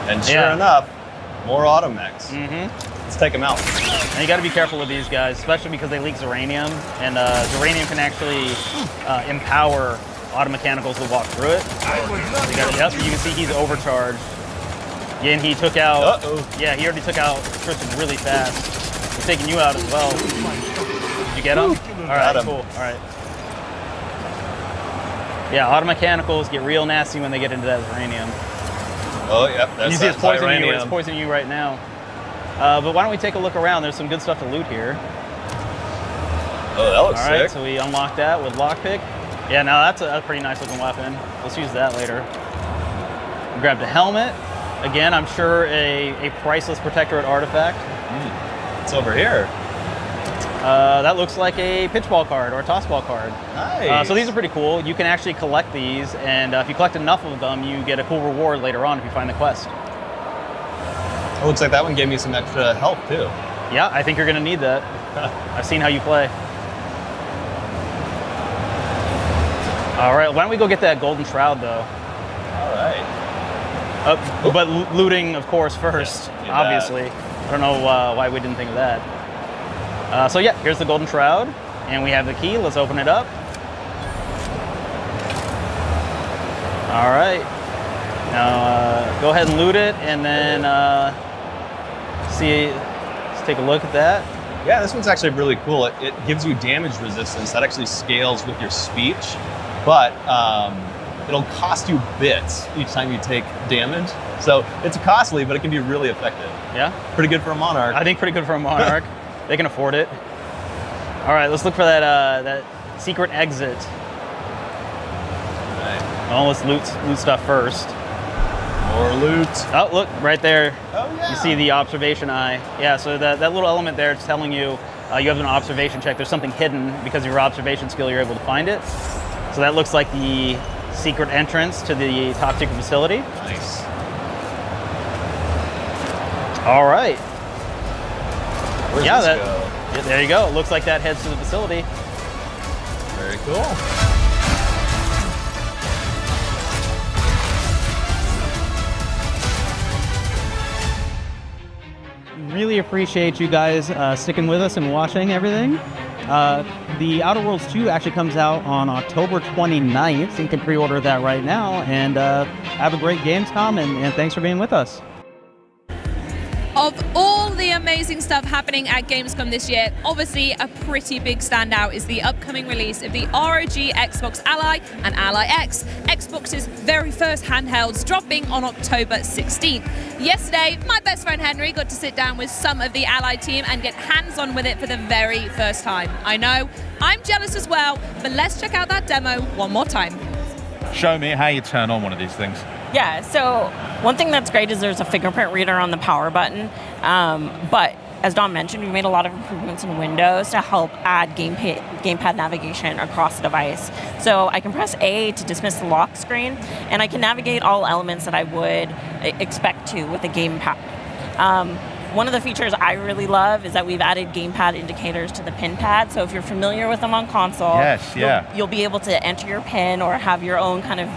And sure enough, more automechs. Mm-hmm. Let's take them out. And you got to be careful with these guys, especially because they leak Zeranium, and Zeranium can actually empower automechanicals to walk through it. Yep, you can see he's overcharged. Yeah, and he took out. Yeah, he already took out Tristan really fast. He's taking you out as well. Did you get him? All right, cool. All right. Yeah, automechanicals get real nasty when they get into that Zeranium. Oh, yep. That's you see it's poisoning you. It's poisoning you right now. But why don't we take a look around? There's some good stuff to loot here. Oh, that looks sick. All right, so we unlocked that with lockpick. Yeah, now that's a pretty nice looking weapon. Let's use that later. We grabbed a helmet. Again, I'm sure a priceless protectorate artifact. It's over here. That looks like a pitchball card or a tossball card. Nice. So these are pretty cool. You can actually collect these, and if you collect enough of them, you get a cool reward later on if you find the quest. It looks like that one gave me some extra health too. Yeah, I think you're gonna need that. I've seen how you play. All right, why don't we go get that Golden Shroud though? All right. But looting, of course, first, obviously. I don't know why we didn't think of that. So yeah, here's the Golden Shroud, and we have the key. Let's open it up. All right. Now go ahead and loot it, and then let's take a look at that. Yeah, this one's actually really cool. It gives you damage resistance. That actually scales with your speech, but it'll cost you bits each time you take damage. So it's costly, but it can be really effective. Yeah? Pretty good for a Monarch. I think pretty good for a Monarch. They can afford it. All right, let's look for that secret exit. Right. Well, let's loot stuff first. More loot. Oh, look, right there. Oh, yeah. You see the observation eye. Yeah, so that little element there is telling you you have an observation check. There's something hidden. Because of your observation skill, you're able to find it. So that looks like the secret entrance to the top secret facility. Nice. All right. Where's this go? Yeah, there you go. It looks like that heads to the facility. Very cool. Really appreciate you guys sticking with us and watching everything. The Outer Worlds 2 actually comes out on October 29th. You can pre-order that right now. And have a great Gamescom, and thanks for being with us. Of all the amazing stuff happening at Gamescom this year. Obviously, a pretty big standout is the upcoming release of the ROG Xbox Ally and Ally X, Xbox's very first handhelds, dropping on October 16th. Yesterday, my best friend Henry got to sit down with some of the Ally team and get hands-on with it for the very first time. I know, I'm jealous as well, but let's check out that demo one more time. Show me how you turn on one of these things. Yeah, so one thing that's great is there's a fingerprint reader on the power button, but as Dom mentioned, we made a lot of improvements in Windows to help add gamepad navigation across the device. So I can press A to dismiss the lock screen, and I can navigate all elements that I would expect to with a gamepad. One of the features I really love is that we've added gamepad indicators to the pin pad. So if you're familiar with them on console, you'll be able to enter your pin or have your own kind of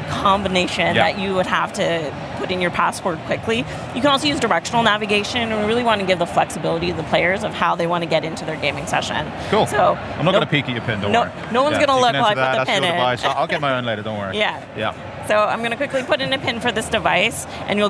combination that you would have to put in your password quickly. You can also use directional navigation, and we really want to give the flexibility to the players of how they want to get into their gaming session. Cool. So I'm not going to peek at your pin, don't worry. No one's going to look like I put the pin in. Device. I'll get my own later, don't worry. Yeah. So I'm going to quickly put in a pin for this device, and you'll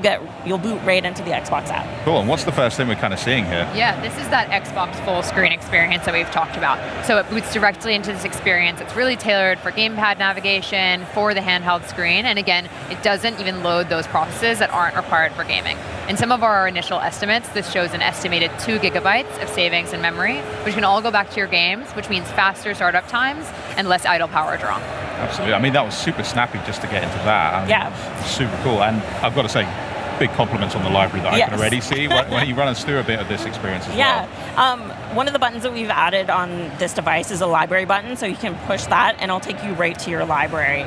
boot right into the Xbox app. Cool. And what's the first thing we're kind of seeing here? Yeah, this is that Xbox full screen experience that we've talked about. So it boots directly into this experience. It's really tailored for gamepad navigation, for the handheld screen, and again, it doesn't even load those processes that aren't required for gaming. In some of our initial estimates, this shows an estimated 2 gigabytes of savings in memory, which can all go back to your games, which means faster startup times and less idle power draw. Absolutely. I mean, that was super snappy just to get into that. I mean, super cool. And I've got to say, big compliments on the library that I can already see. Why don't you run us through a bit of this experience as well? One of the buttons that we've added on this device is a library button, so you can push that and it'll take you right to your library.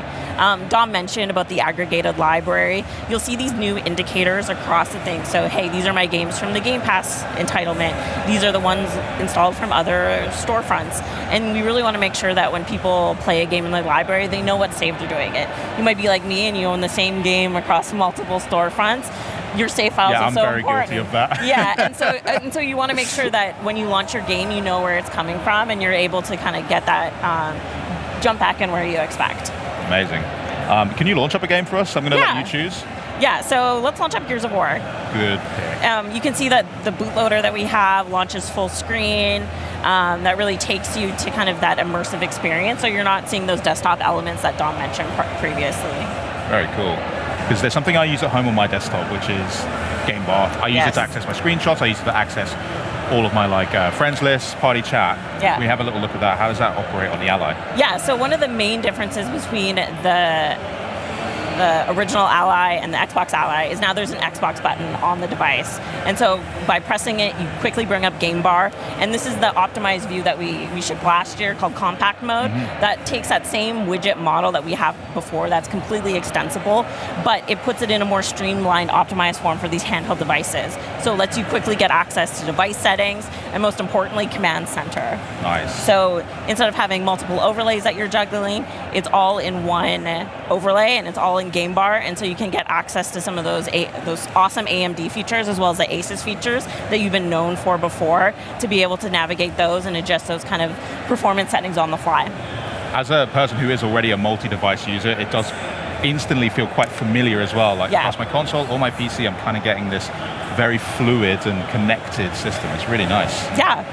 Dom mentioned about the aggregated library. You'll see these new indicators across the thing. So, hey, these are my games from the Game Pass entitlement. These are the ones installed from other storefronts. And we really want to make sure that when people play a game in the library, they know what save they're doing it. You might be like me and you own the same game across multiple storefronts. Your save files are so important. Yeah, I'm very guilty of that. And so you want to make sure that when you launch your game, you know where it's coming from, and you're able to kind of get that jump back in where you expect. Amazing. Can you launch up a game for us? I'm going to let you choose. Yeah, so let's launch up Gears of War. Good pick. You can see that the bootloader that we have launches full screen. That really takes you to kind of that immersive experience, so you're not seeing those desktop elements that Dom mentioned previously. Very cool. Because there's something I use at home on my desktop, which is Game Bar. I use it to access my screenshots. I use it to access all of my friends lists, party chat. Yeah. We have a little look at that. How does that operate on the Ally? Yeah, so one of the main differences between the original Ally and the Xbox Ally is now there's an Xbox button on the device. And so by pressing it, you quickly bring up Game Bar. And this is the optimized view that we shipped last year called Compact Mode. That takes that same widget model that we have before that's completely extensible, but it puts it in a more streamlined, optimized form for these handheld devices. So it lets you quickly get access to device settings and most importantly, Command Center. Nice. So instead of having multiple overlays that you're juggling, it's all in one overlay and it's all in Game Bar, and so you can get access to some of those awesome AMD features as well as the ASUS features that you've been known for before, to be able to navigate those and adjust those kind of performance settings on the fly. As a person who is already a multi-device user, it does instantly feel quite familiar as well. Across my console or my PC, I'm kind of getting this very fluid and connected system. It's really nice. Yeah.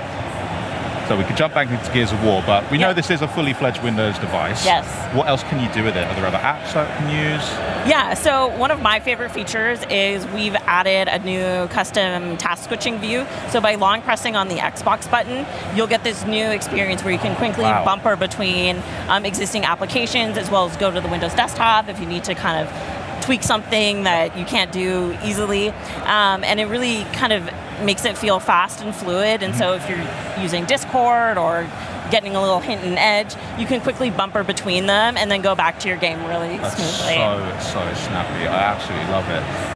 So we could jump back into Gears of War, but we know this is a fully fledged Windows device. Yes. What else can you do with it? Are there other apps that you can use? Yeah, so one of my favorite features is we've added a new custom task switching view. So by long pressing on the Xbox button, you'll get this new experience where you can quickly bumper between existing applications as well as go to the Windows desktop if you need to kind of tweak something that you can't do easily. And it really kind of makes it feel fast and fluid. And so if you're using Discord or getting a little hint and edge, you can quickly bumper between them and then go back to your game really smoothly. So snappy. I absolutely love it.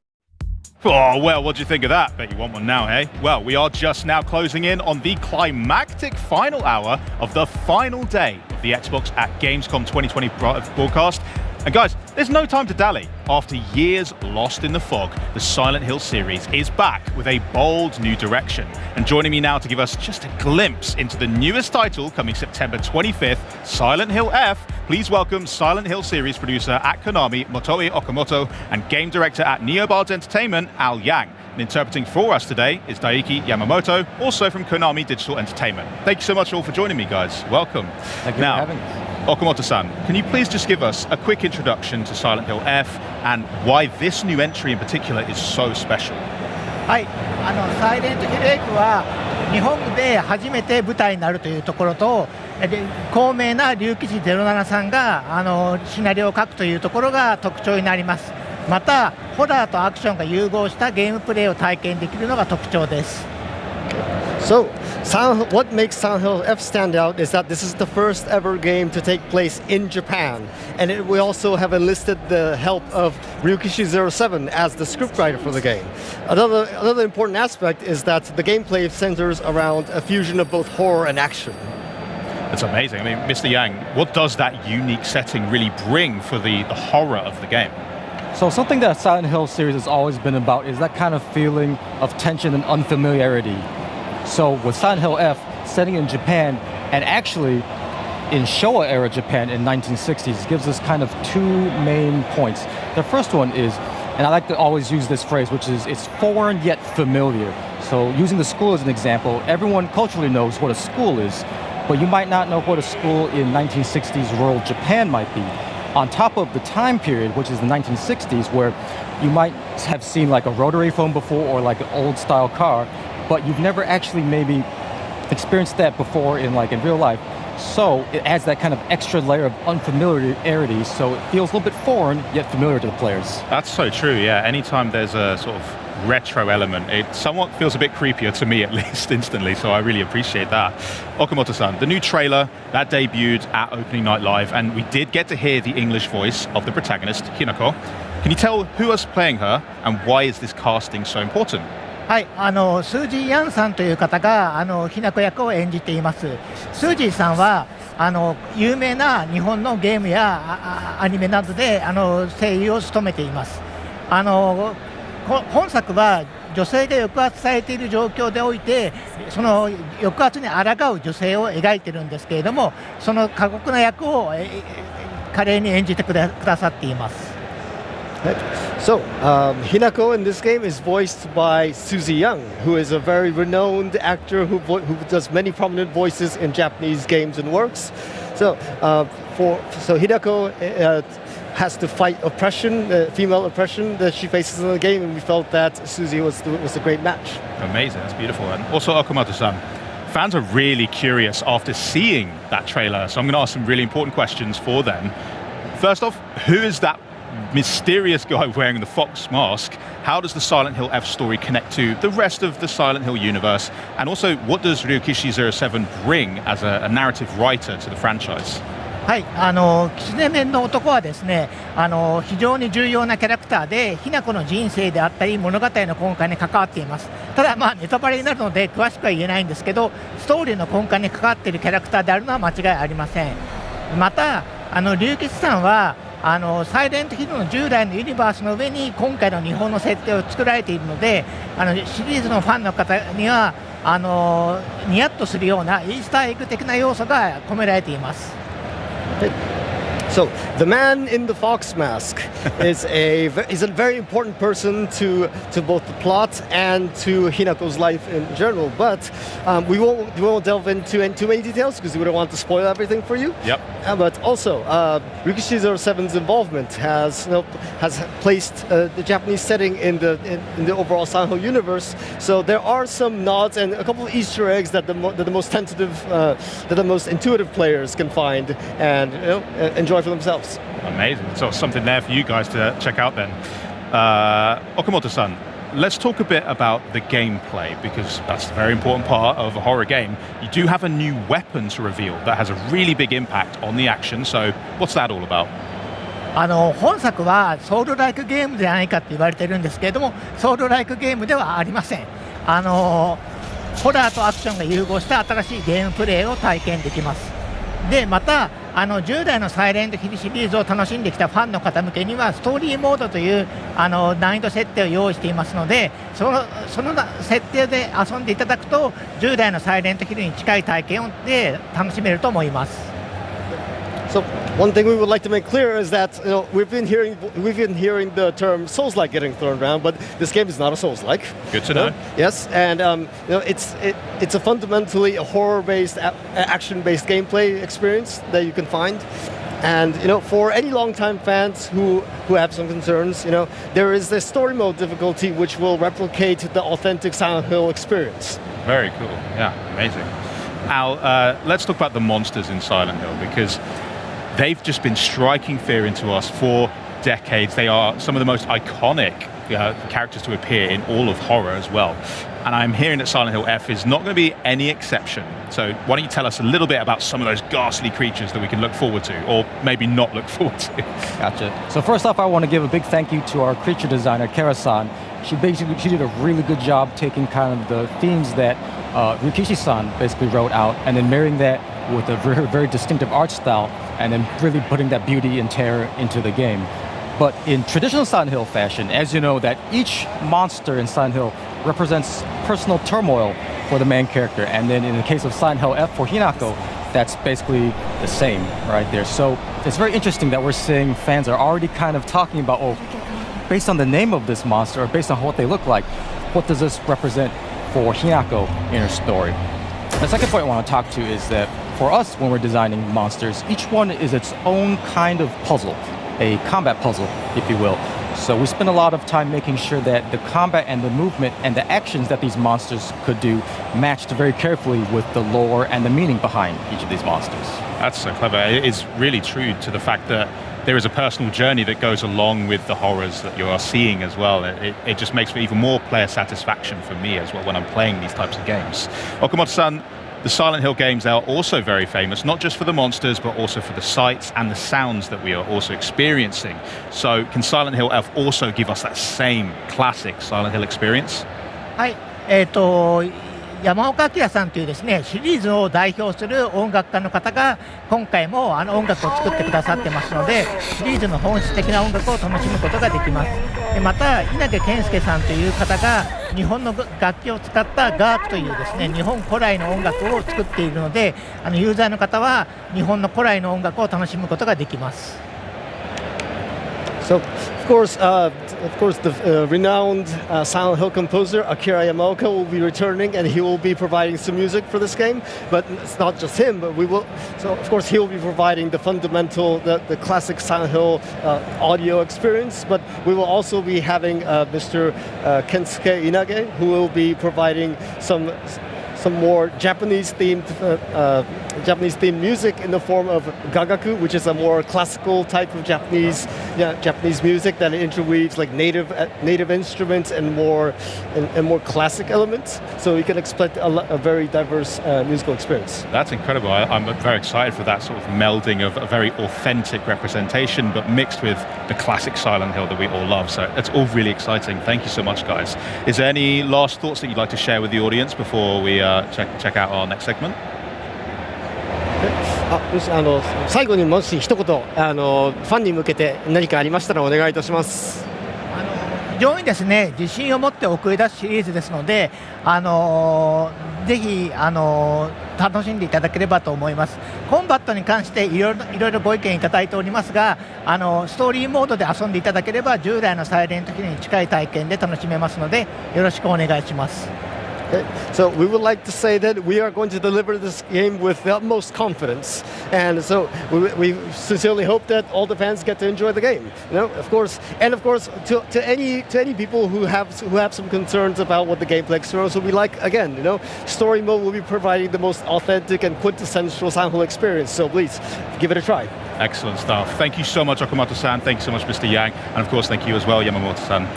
Oh, well, what do you think of that? Bet you want one now, hey? Well, we are just now closing in on the climactic final hour of the final day of the Xbox at Gamescom 2020 broadcast. And guys, there's no time to dally. After years lost in the fog, the Silent Hill series is back with a bold new direction. And joining me now to give us just a glimpse into the newest title coming September 25th, Silent Hill F, please welcome Silent Hill series producer at Konami, Motoi Okamoto, and game director at Neobards Entertainment, Al Yang. And interpreting for us today is Daiki Yamamoto, also from Konami Digital Entertainment. Thank you so much all for joining me, guys. Welcome. Thank you for having us. Okamoto-san, can you please just give us a quick introduction to Silent Hill F and why this new entry in particular is so special? はい、サイレントヒル F は日本で初めて舞台になるというところと、高名な竜騎士07さんがシナリオを書くというところが特徴になります。また、ホラーとアクションが融合したゲームプレイを体験できるのが特徴です。So, what makes Silent Hill F stand out is that this is the first ever game to take place in Japan, and we also have enlisted the help of Ryukishi07 as the scriptwriter for the game. Another important aspect is that the gameplay centers around a fusion of both horror and action. That's amazing. I mean, Mr. Yang, what does that unique setting really bring for the horror of the game? So something that Silent Hill series has always been about is that kind of feeling of tension and unfamiliarity. So with Silent Hill F setting in Japan and actually in Showa era Japan in 1960s gives us kind of two main points. The first one is, and I like to always use this phrase, which is it's foreign yet familiar. So using the school as an example, everyone culturally knows what a school is, but you might not know what a school in 1960s rural Japan might be. On top of the time period, which is the 1960s, where you might have seen like a rotary phone before or like an old style car, but you've never actually maybe experienced that before in real life. So it adds that kind of extra layer of unfamiliarity, so it feels a little bit foreign yet familiar to the players. That's so true, yeah. Anytime there's a sort of retro element, it somewhat feels a bit creepier to me at least instantly, so I really appreciate that. Okamoto-san, the new trailer, that debuted at Opening Night Live, and we did get to hear the English voice of the protagonist, Hinako. Can you tell who is playing her, and why is this casting so important? はい、スージー・ヤンさんという方がひなこ役を演じています。スージーさんは有名な日本のゲームやアニメなどで声優を務めています。本作は女性が抑圧されている状況でおいてその抑圧に抗う女性を描いているんですけれども、その過酷な役を華麗に演じてくださっています。So, Hinako in this game is voiced by Suzy Young, who is a very renowned actor who does many prominent voices in Japanese games and works. So, Hinako has to fight oppression, female oppression that she faces in the game, and we felt that Suzy was a great match. Amazing, that's beautiful. And also Okamoto-san, fans are really curious after seeing that trailer, so I'm going to ask some really important questions for them. First off, who is that mysterious guy wearing the fox mask? How does the Silent Hill F story connect to the rest of the Silent Hill universe? And also, what does Ryukishi07 bring as a narrative writer to the franchise? はい、キツネ面の男はですね、非常に重要なキャラクターで、ひなこの人生であったり物語の根幹に関わっています。ただネタバレになるので詳しくは言えないんですけど、ストーリーの根幹に関わっているキャラクターであるのは間違いありません。また龍吉さんはサイレントヒルの従来のユニバースの上に今回の日本の設定を作られているので、シリーズのファンの方にはニヤッとするようなイースターエッグ的な要素が込められています。So, the man in the fox mask is a very important person to both the plot and to Hinako's life in general. But we won't delve into too many details because we don't want to spoil everything for you. Yep. But also, Ryukishi07's involvement has placed the Japanese setting in the overall Silent Hill universe. So there are some nods and a couple of Easter eggs that the most intuitive players can find and enjoy for themselves. Amazing. So something there for you guys to check out then. Okamoto-san, let's talk a bit about the gameplay because that's a very important part of a horror game. You do have a new weapon to reveal that has a really big impact on the action. So what's that all about? 本作はソウルライクゲームではないかと言われているんですけれども、ソウルライクゲームではありません。ホラーとアクションが融合した新しいゲームプレイを体験できます。でまた従来のサイレントヒルシリーズを楽しんできたファンの方向けにはストーリーモードという難易度設定を用意していますので、その設定で遊んでいただくと従来のサイレントヒルに近い体験で楽しめると思います。So one thing we would like to make clear is that we've been hearing the term Souls-like getting thrown around, but this game is not a Souls-like. Good to know. Yes, and it's a fundamentally a horror-based, action-based gameplay experience that you can find. And for any long-time fans who have some concerns, there is this story mode difficulty which will replicate the authentic Silent Hill experience. Very cool. Yeah, amazing. Al, let's talk about the monsters in Silent Hill, because they've just been striking fear into us for decades. They are some of the most iconic characters to appear in all of horror as well. And I'm hearing that Silent Hill F is not going to be any exception. So why don't you tell us a little bit about some of those ghastly creatures that we can look forward to, or maybe not look forward to? Gotcha. So first off, I want to give a big thank you to our creature designer, Kara-san. She did a really good job taking kind of the themes that Rikishi-san basically wrote out, and then marrying that with a very, very distinctive art style, and then really putting that beauty and terror into the game. But in traditional Silent Hill fashion, as you know, that each monster in Silent Hill represents personal turmoil for the main character, and then in the case of Silent Hill F for Hinako, that's basically the same right there. So it's very interesting that we're seeing fans are already kind of talking about, based on the name of this monster, or based on what they look like, what does this represent for Hinako in her story? The second point I want to talk to is that for us, when we're designing monsters, each one is its own kind of puzzle, a combat puzzle, if you will. So we spend a lot of time making sure that the combat and the movement and the actions that these monsters could do matched very carefully with the lore and the meaning behind each of these monsters. That's so clever. It is really true to the fact that there is a personal journey that goes along with the horrors that you are seeing as well. It just makes for even more player satisfaction for me as well when I'm playing these types of games. Okamoto-san, the Silent Hill games are also very famous, not just for the monsters, but also for the sights and the sounds that we are also experiencing. So can Silent Hill F also give us that same classic Silent Hill experience? はい、山岡明さんというですね、シリーズを代表する音楽家の方が今回も音楽を作ってくださってますので、シリーズの本質的な音楽を楽しむことができます。でまた稲毛健介さんという方が日本の楽器を使ったガークというですね、日本古来の音楽を作っているので、ユーザーの方は日本の古来の音楽を楽しむことができます。So, of course, the renowned Silent Hill composer Akira Yamaoka will be returning, and he will be providing some music for this game. But it's not just him, but we will. So, of course, he will be providing the fundamental, the classic Silent Hill audio experience. But we will also be having Mr. Kensuke Inage, who will be providing some more Japanese-themed music in the form of gagaku, which is a more classical type of Japanese music that interweaves like native instruments and more classic elements. So you can expect a very diverse musical experience. That's incredible. I'm very excited for that sort of melding of a very authentic representation, but mixed with the classic Silent Hill that we all love. So that's all really exciting. Thank you so much, guys. Is there any last thoughts that you'd like to share with the audience before we check out our next segment? 最後にもし一言ファンに向けて何かありましたらお願いいたします。非常にですね、自信を持って送り出すシリーズですので、ぜひ楽しんでいただければと思います。コンバットに関していろいろご意見いただいておりますが、ストーリーモードで遊んでいただければ従来のサイレントヒルに近い体験で楽しめますので、よろしくお願いします。So we would like to say that we are going to deliver this game with the utmost confidence, and so we sincerely hope that all the fans get to enjoy the game. Of course, to any people who have some concerns about what the gameplay experience will be like, again, story mode will be providing the most authentic and quintessential Silent Hill experience. So please give it a try. Excellent stuff. Thank you so much, Okamoto-san. Thank you so much, Mr. Yang, and of course, thank you as well, Yamamoto-san.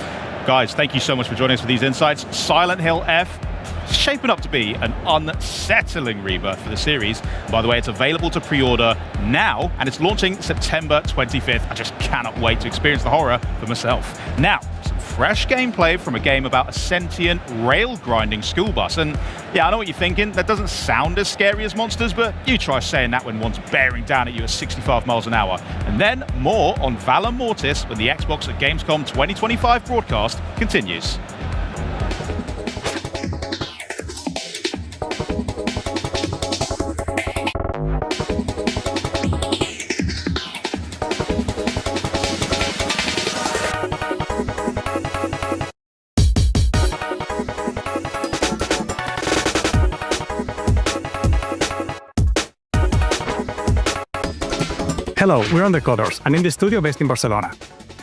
Guys, thank you so much for joining us for these insights. Silent Hill F, shaping up to be an unsettling rebirth for the series. By the way, it's available to pre-order now, and it's launching September 25th. I just cannot wait to experience the horror for myself. Now, some fresh gameplay from a game about a sentient rail-grinding school bus. And yeah, I know what you're thinking. That doesn't sound as scary as monsters, but you try saying that when one's bearing down at you at 65 miles an hour. And then more on Valor Mortis when the Xbox at Gamescom 2025 broadcast continues. Hello, we're Undercoders, and in the studio based in Barcelona.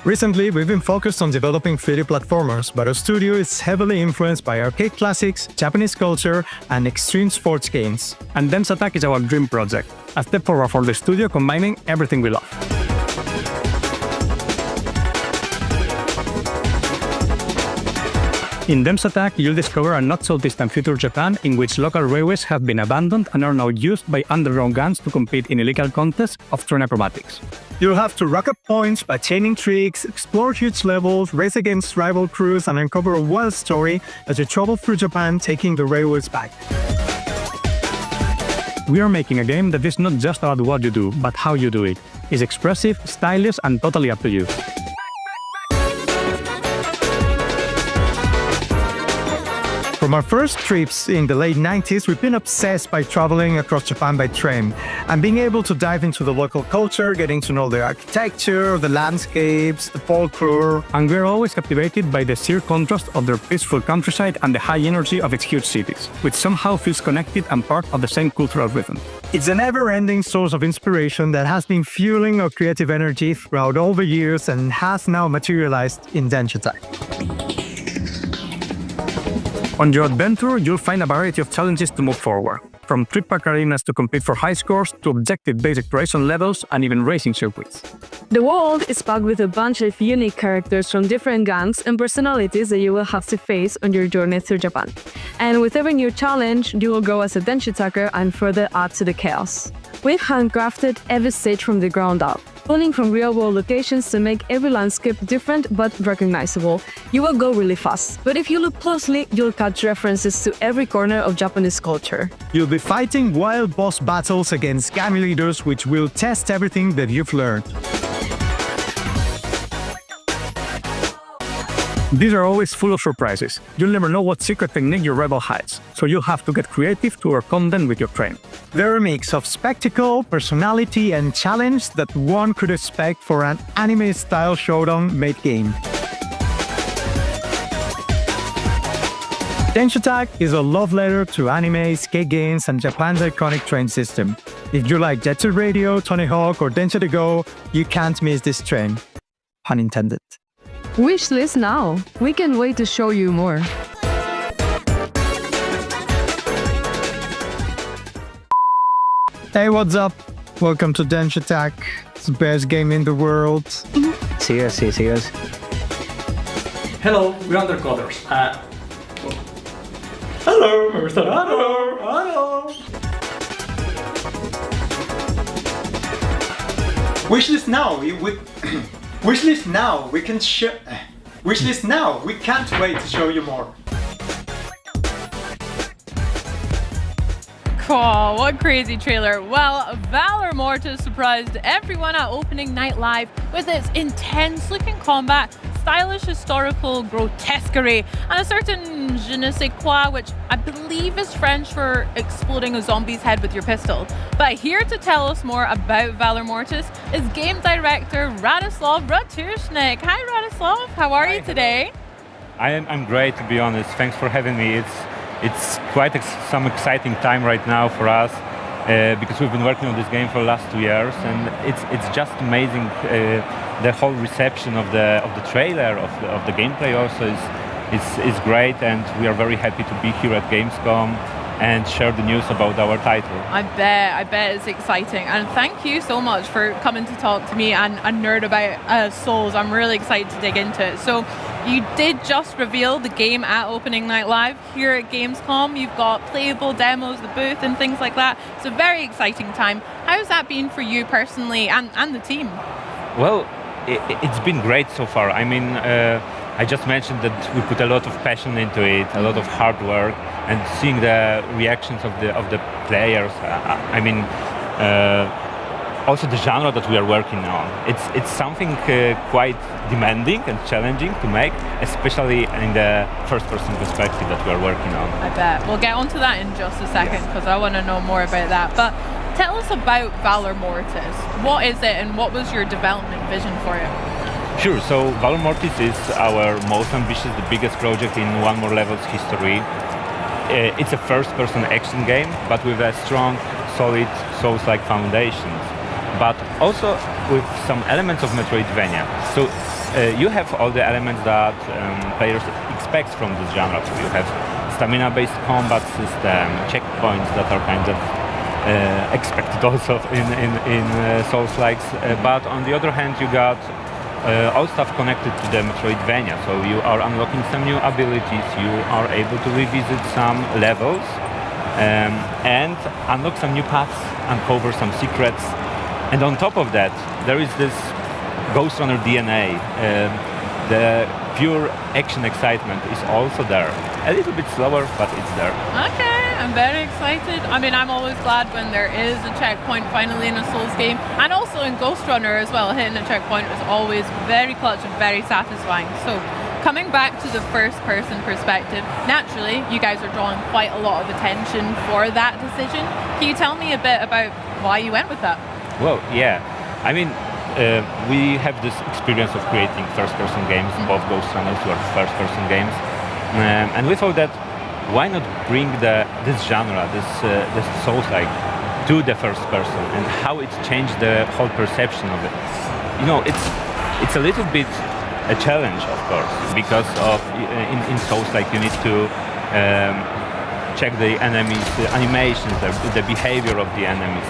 Recently, we've been focused on developing 3D platformers, but our studio is heavily influenced by arcade classics, Japanese culture, and extreme sports games. And Dense Attack is our dream project, a step forward for the studio combining everything we love. In Dense Attack, you'll discover a not-so-distant future Japan in which local railways have been abandoned and are now used by underground gangs to compete in illegal contests of train acrobatics. You'll have to rack up points by chaining tricks, explore huge levels, race against rival crews, and uncover a wild story as you travel through Japan taking the railways back. We are making a game that is not just about what you do, but how you do it. It's expressive, stylish, and totally up to you. From our first trips in the late 90s, we've been obsessed by traveling across Japan by train and being able to dive into the local culture, getting to know the architecture, the landscapes, the folklore, and we're always captivated by the sheer contrast of their peaceful countryside and the high energy of its huge cities, which somehow feels connected and part of the same cultural rhythm. It's a never-ending source of inspiration that has been fueling our creative energy throughout all the years and has now materialized in Dense Attack. On your adventure, you'll find a variety of challenges to move forward, from trip-pack arenas to compete for high scores, to objective-based exploration levels, and even racing circuits. The world is packed with a bunch of unique characters from different gangs and personalities that you will have to face on your journey through Japan. And with every new challenge, you will grow as a Dense Attacker and further add to the chaos. We've handcrafted every stage from the ground up, pulling from real-world locations to make every landscape different but recognizable. You will go really fast, but if you look closely, you'll catch references to every corner of Japanese culture. You'll be fighting wild boss battles against gang leaders, which will test everything that you've learned. These are always full of surprises. You'll never know what secret technique your rival hides, so you'll have to get creative to work content with your train. They're a mix of spectacle, personality, and challenge that one could expect for an anime-style showdown-made game. Dense Attack is a love letter to anime, skate games, and Japan's iconic train system. If you like Jet Set Radio, Tony Hawk, or Dense to Go, you can't miss this train. Pun intended. Wishlist now. We can't wait to show you more. Hey, what's up? Welcome to Dense Attack. It's the best game in the world. See us. Hello, we're Undercoders. Hello, Mr. Hello. Wishlist now. Wishlist now. Wishlist now. We can't wait to show you more. Cool, what a crazy trailer. Well, Valor Mortis surprised everyone at opening night live with its intense looking combat, stylish historical grotesquerie, and a certain je ne sais quoi, which I believe is French for exploding a zombie's head with your pistol. But here to tell us more about Valor Mortis is game director Radoslav Ratushnik. Hi Radoslav, how are you today? I'm great, to be honest. Thanks for having me. It's quite some exciting time right now for us because we've been working on this game for the last 2 years, and it's just amazing. The whole reception of the trailer, of the gameplay also is great, and we are very happy to be here at Gamescom and share the news about our title. I bet it's exciting, and thank you so much for coming to talk to me and nerd about Souls. I'm really excited to dig into it. So you did just reveal the game at opening night live here at Gamescom. You've got playable demos, the booth and things like that. It's a very exciting time. How's that been for you personally and the team? Well, it's been great so far. I mean, I just mentioned that we put a lot of passion into it, a lot of hard work, and seeing the reactions of the players. Also the genre that we are working on. It's something quite demanding and challenging to make, especially in the first-person perspective that we are working on. I bet. We'll get onto that in just a second because I want to know more about that. But tell us about Valor Mortis. What is it and what was your development vision for it? Sure, so Valor Mortis is our most ambitious, the biggest project in One More Level's history. It's a first-person action game, but with a strong, solid Souls-like foundations. but also with some elements of Metroidvania. So you have all the elements that players expect from this genre. So you have stamina-based combat system, checkpoints that are kind of expected also in Souls-likes. But on the other hand, you got all stuff connected to the Metroidvania. So you are unlocking some new abilities, you are able to revisit some levels and unlock some new paths, uncover some secrets. And on top of that, there is this Ghost Runner DNA. The pure action excitement is also there. A little bit slower, but it's there. Okay, I'm very excited. I mean, I'm always glad when there is a checkpoint finally in a Souls game, and also in Ghost Runner as well. Hitting a checkpoint is always very clutch and very satisfying. So, coming back to the first-person perspective, naturally, you guys are drawing quite a lot of attention for that decision. Can you tell me a bit about why you went with that? Well, yeah. I mean, we have this experience of creating first-person games, both Ghost Runners were first-person games. And we thought that why not bring this genre, this Souls-like, to the first person and how it changed the whole perception of it. You know, it's a little bit a challenge, of course, because of in Souls-like you need to check the enemies' animations, the behavior of the enemies.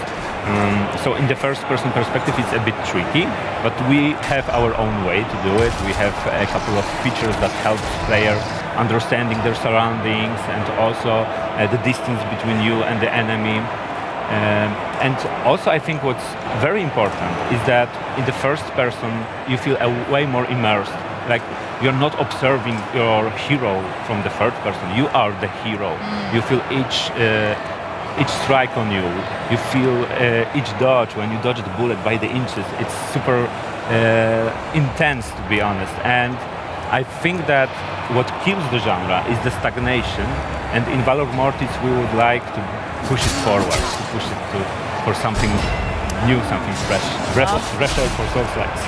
So in the first-person perspective, it's a bit tricky, but we have our own way to do it. We have a couple of features that help players understanding their surroundings and also the distance between you and the enemy. And also I think what's very important is that in the first person you feel way more immersed. Like you're not observing your hero from the third person, you are the hero. You feel each strike on you, you feel each dodge. When you dodge the bullet by the inches, it's super intense, to be honest. And I think that what kills the genre is the stagnation, and in Valor Mortis we would like to push it forward, to push it for something new, something fresh. Fresh air for Souls-likes.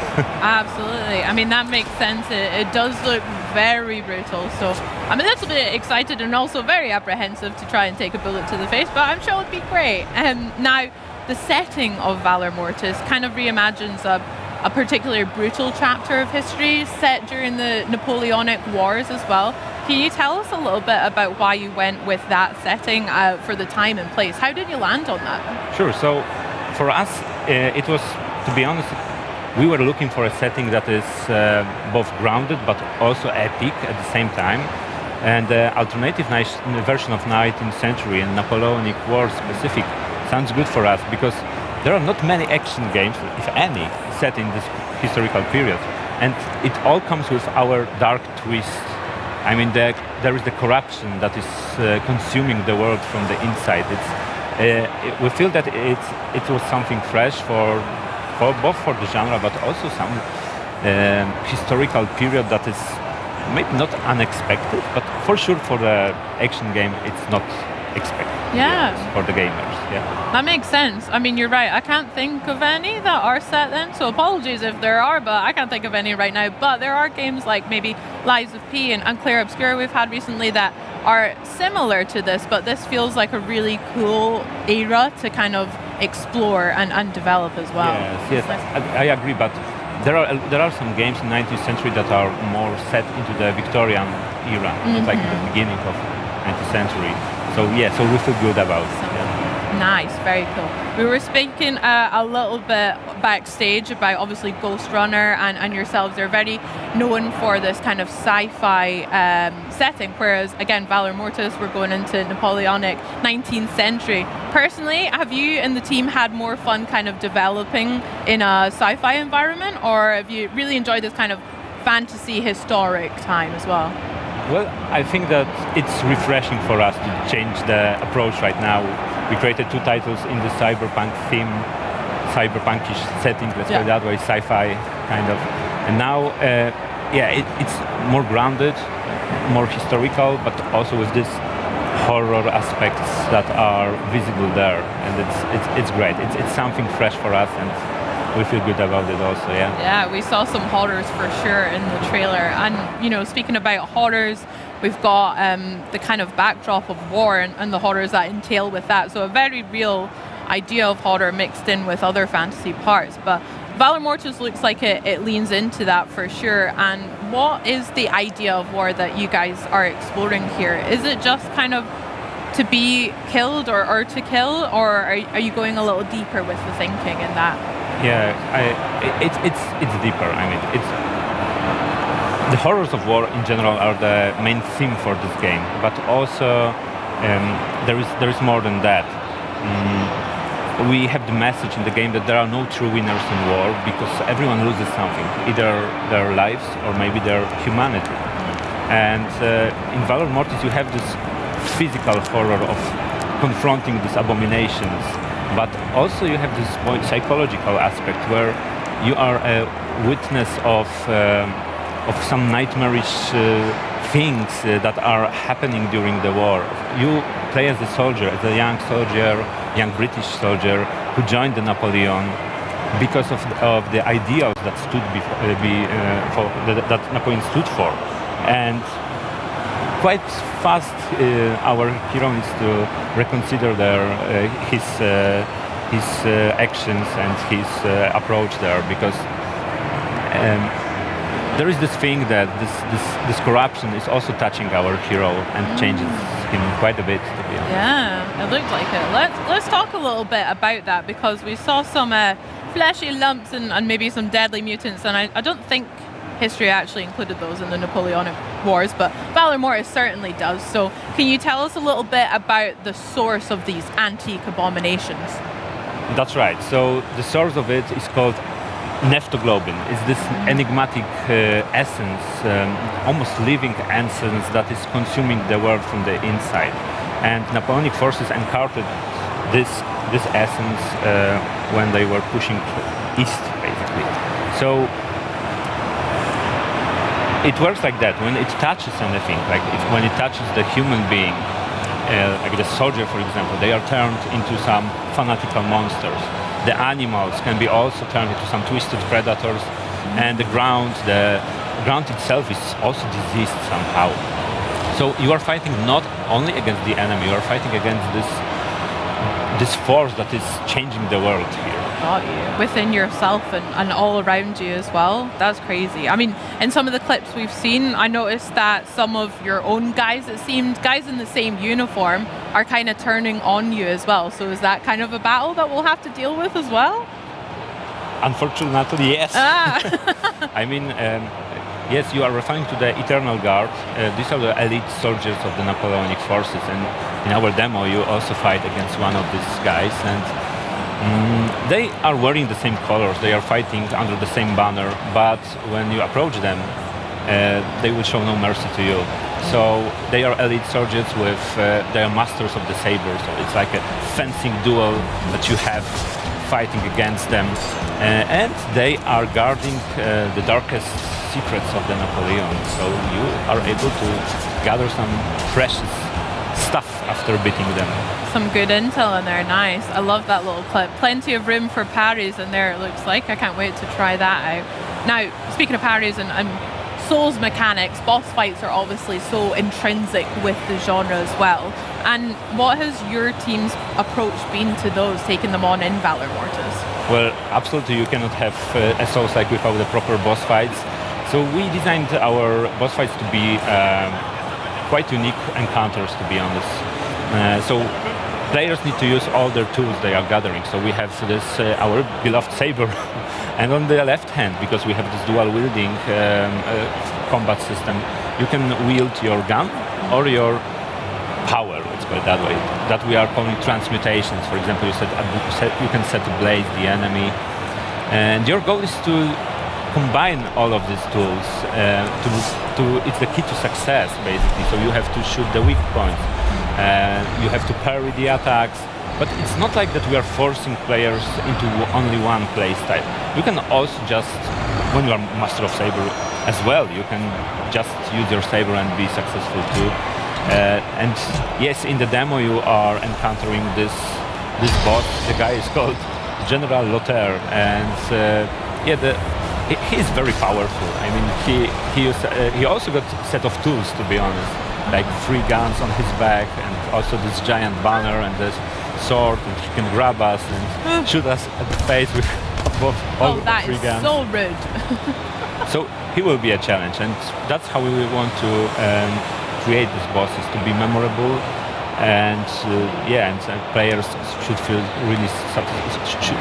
Absolutely. I mean, that makes sense. It does look very brutal, so I'm a little bit excited and also very apprehensive to try and take a bullet to the face, but I'm sure it'll be great. Now, the setting of Valor Mortis kind of reimagines a particularly brutal chapter of history set during the Napoleonic Wars as well. Can you tell us a little bit about why you went with that setting for the time and place? How did you land on that? Sure. So for us, it was, to be honest, we were looking for a setting that is both grounded but also epic at the same time. And the alternative version of 19th century and Napoleonic Wars specific sounds good for us because there are not many action games, if any, set in this historical period. And it all comes with our dark twist. I mean, there is the corruption that is consuming the world from the inside. We feel that it was something fresh for both for the genre, but also some historical period that is maybe not unexpected, but for sure for the action game, it's not expected. Yeah. For the gamers, yeah. That makes sense. I mean, you're right. I can't think of any that are set then, so apologies if there are, but I can't think of any right now. But there are games like maybe Lies of P and Clear Obscura we've had recently that are similar to this, but this feels like a really cool era to kind of explore and develop as well. Yes, I agree, but there are some games in 19th century that are more set into the Victorian era, like the beginning of 19th century. So yeah, so we feel good about it. Yeah. Nice, very cool. We were speaking a little bit backstage about obviously Ghost Runner and yourselves. They're very known for this kind of sci-fi setting, whereas again, Valor Mortis, we're going into Napoleonic 19th century. Personally, have you and the team had more fun kind of developing in a sci-fi environment, or have you really enjoyed this kind of fantasy historic time as well? Well, I think that it's refreshing for us to change the approach right now. We created 2 titles in the cyberpunk theme, cyberpunkish setting, let's say that way, sci-fi kind of. And now, it's more grounded, more historical, but also with this horror aspects that are visible there. And it's great. It's something fresh for us, and we feel good about it also, yeah. Yeah, we saw some horrors for sure in the trailer. And, you know, speaking about horrors, we've got the kind of backdrop of war and the horrors that entail with that. So a very real idea of horror mixed in with other fantasy parts. But Valor Mortis looks like it leans into that for sure. And what is the idea of war that you guys are exploring here? Is it just kind of to be killed or to kill, or are you going a little deeper with the thinking in that? Yeah, it's deeper. I mean, it's the horrors of war in general are the main theme for this game, but also there is more than that. We have the message in the game that there are no true winners in war because everyone loses something, either their lives or maybe their humanity. And in Valor Mortis you have this physical horror of confronting these abominations, but also you have this psychological aspect where you are a witness of some nightmarish things that are happening during the war. You play as a soldier, as a young British soldier who joined the Napoleon because of the ideals that that Napoleon stood for. And quite fast, our hero needs to reconsider his actions and his approach there, because there is this thing that this corruption is also touching our hero and changes him quite a bit, to be honest. Yeah, it looked like it. Let's talk a little bit about that, because we saw some fleshy lumps and maybe some deadly mutants, and I don't think history actually included those in the Napoleonic Wars, but Valor Mortis certainly does. So can you tell us a little bit about the source of these antique abominations? That's right. So the source of it is called neptoglobin. It's this enigmatic essence, almost living essence that is consuming the world from the inside. And Napoleonic forces encountered this essence when they were pushing east, basically. So it works like that. When it touches anything, when it touches the human being, like the soldier, for example, they are turned into some fanatical monsters. The animals can be also turned into some twisted predators, and the ground itself is also diseased somehow. So you are fighting not only against the enemy, you are fighting against this force that is changing the world here. Got you. Within yourself and all around you as well. That's crazy. I mean, in some of the clips we've seen, I noticed that some of your own guys, it seemed, guys in the same uniform, are kind of turning on you as well. So is that kind of a battle that we'll have to deal with as well? Unfortunately, yes. I mean, yes, you are referring to the Eternal Guard. These are the elite soldiers of the Napoleonic forces, and in our demo you also fight against one of these guys, and they are wearing the same colors, they are fighting under the same banner, but when you approach them, they will show no mercy to you. So they are elite soldiers they are masters of the saber, so it's like a fencing duel that you have fighting against them. And they are guarding the darkest secrets of the Napoleon, so you are able to gather some precious stuff after beating them. Some good intel in there, nice. I love that little clip. Plenty of room for parries in there, it looks like. I can't wait to try that out. Now, speaking of parries and Souls mechanics, boss fights are obviously so intrinsic with the genre as well. And what has your team's approach been to those, taking them on in Valor Mortis? Well, absolutely, you cannot have a Souls-like without the proper boss fights. So we designed our boss fights to be quite unique encounters, to be honest. So players need to use all their tools they are gathering. So we have this our beloved saber, and on the left hand, because we have this dual wielding combat system, you can wield your gun or your power, let's call it that way, that we are calling transmutations. For example, you can set ablaze the enemy, and your goal is to combine all of these tools. It's the key to success, basically. So you have to shoot the weak points, you have to parry the attacks, but it's not like that we are forcing players into only one play style. You can also just, when you are master of saber as well, you can just use your saber and be successful too. And yes, in the demo you are encountering this boss. The guy is called General Lothair, and he is very powerful. I mean, he also got a set of tools, to be honest, like 3 guns on his back, and also this giant banner and this sword, and he can grab us and shoot us at the face with all that three is guns. so rude. So he will be a challenge, and that's how we want to create these bosses to be memorable, and players should feel really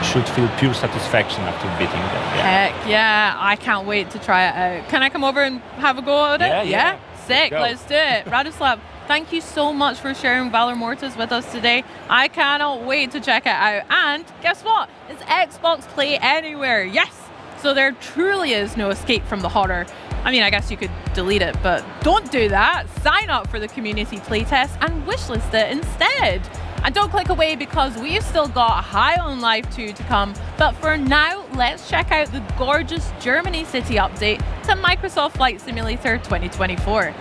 should feel pure satisfaction after beating them. Heck yeah, I can't wait to try it out. Can I come over and have a go at it? Yeah. Sick, Go. let's do it. Radislav, thank you so much for sharing Valor Mortis with us today. I cannot wait to check it out. And guess what? It's Xbox Play Anywhere. Yes! So there truly is no escape from the horror. I mean, I guess you could delete it, but don't do that. Sign up for the community playtest and wishlist it instead. And don't click away because we've still got High on Life 2 to come. But for now, let's check out the gorgeous Germany City update to Microsoft Flight Simulator 2024.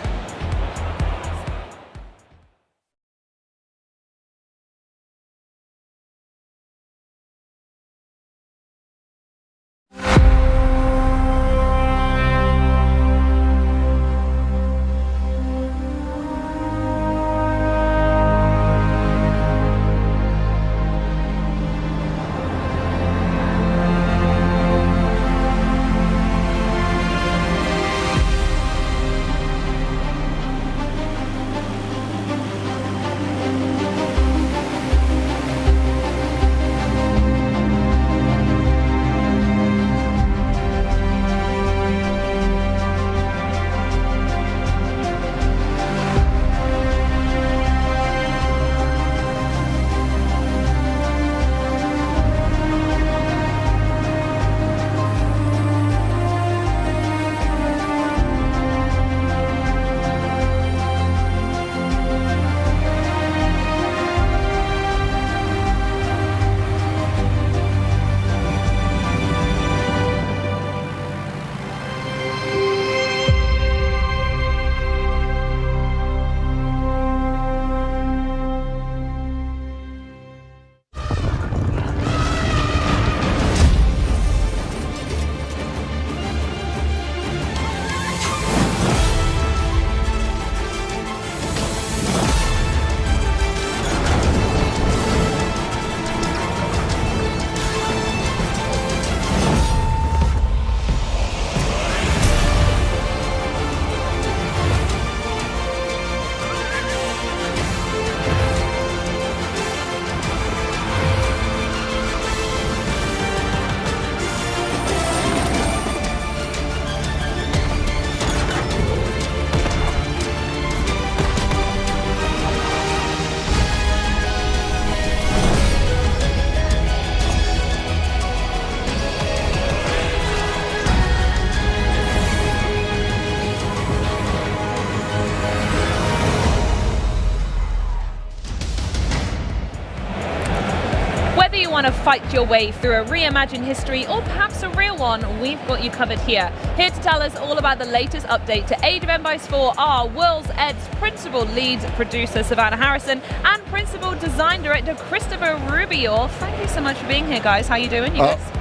Want to fight your way through a reimagined history or perhaps a real one, we've got you covered here. Here to tell us all about the latest update to Age of Empires 4 are World's Ed's principal lead producer Savannah Harrison and principal design director Christopher Rubio. Thank you so much for being here, guys. How you doing, you guys?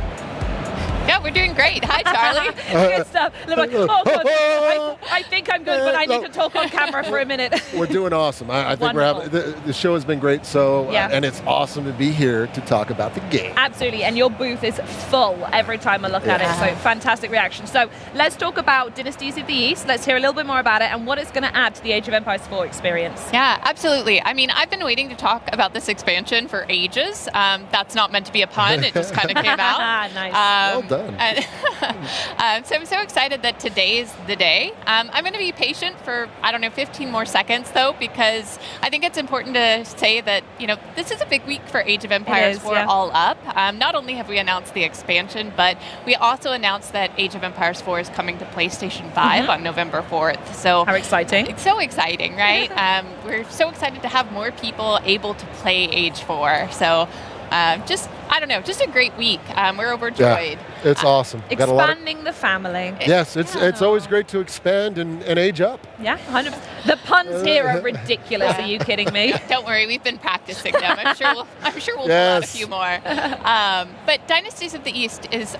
Yeah, we're doing great. Hi, Charlie. Good stuff. Like, oh, God, I think I'm good, but I need to talk on camera for a minute. We're doing awesome. I think we're having the show has been great. So and it's awesome to be here to talk about the game. Absolutely, and your booth is full every time I look at it. So fantastic reaction. So let's talk about Dynasties of the East. Let's hear a little bit more about it and what it's going to add to the Age of Empires 4 experience. Yeah, absolutely. I mean, I've been waiting to talk about this expansion for ages. That's not meant to be a pun. It just kind of came out. Nice. Well done. So I'm so excited that today is the day. I'm going to be patient for, 15 more seconds, though, because I think it's important to say that, this is a big week for Age of Empires 4 All Up. Not only have we announced the expansion, but we also announced that Age of Empires 4 is coming to PlayStation 5 on November 4th. So how exciting. It's so exciting, right? We're so excited to have more people able to play Age 4. So just a great week. We're overjoyed. Yeah. It's awesome. Expanding the family. Yes, it's always great to expand and age up. Yeah, 100%. The puns here are ridiculous. Are you kidding me? Don't worry, we've been practicing them. I'm sure we'll pull out a few more. But Dynasties of the East is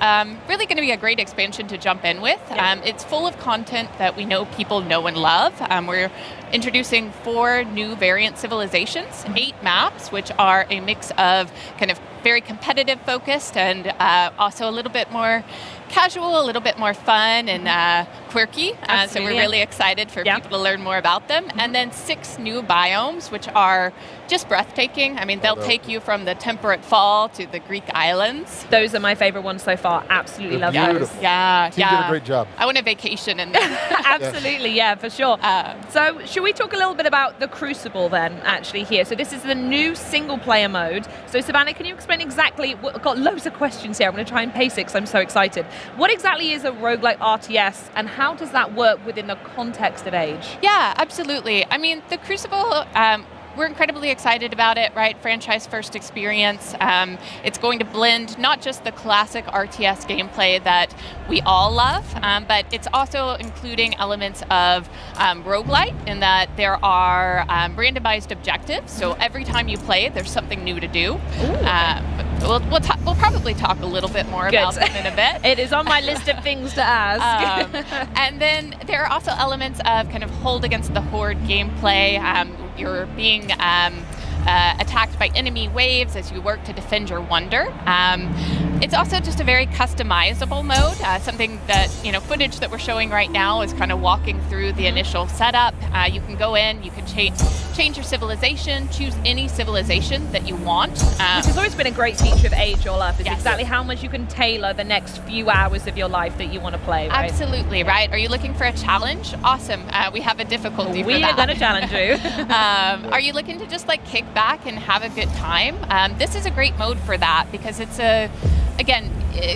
really going to be a great expansion to jump in with. It's full of content that we know people know and love. We're introducing 4 new variant civilizations, 8 maps, which are a mix of kind of very competitive focused and also a little bit more casual, a little bit more fun and quirky. So we're really excited for people to learn more about them. And then 6 new biomes, which are just breathtaking. I mean, they'll take you from the temperate fall to the Greek islands. Those are my favorite ones so far. Absolutely love those. Yeah, Team did a great job. I want a vacation in there. Absolutely, yeah, for sure. So should we talk a little bit about the Crucible then, actually, here? So this is the new single-player mode. So Savannah, can you explain exactly, I've got loads of questions here. I'm going to try and pace it because I'm so excited. What exactly is a roguelike RTS, and how does that work within the context of Age? Yeah, absolutely. I mean, the Crucible, we're incredibly excited about it, right? Franchise first experience. It's going to blend not just the classic RTS gameplay that we all love, but it's also including elements of roguelite in that there are randomized objectives. So every time you play, there's something new to do. We'll probably talk a little bit more about them in a bit. It is on my list of things to ask. And then there are also elements of kind of hold against the horde gameplay. You're being attacked by enemy waves as you work to defend your wonder. It's also just a very customizable mode, something that, footage that we're showing right now is kind of walking through the initial setup. You can go in, you can change your civilization, choose any civilization that you want. Which has always been a great feature of Age Your Life, is exactly how much you can tailor the next few hours of your life that you want to play, right? Absolutely, right? Are you looking for a challenge? Awesome. We have a difficulty for that. We are going to challenge you. Are you looking to just kick back and have a good time? This is a great mode for that because it's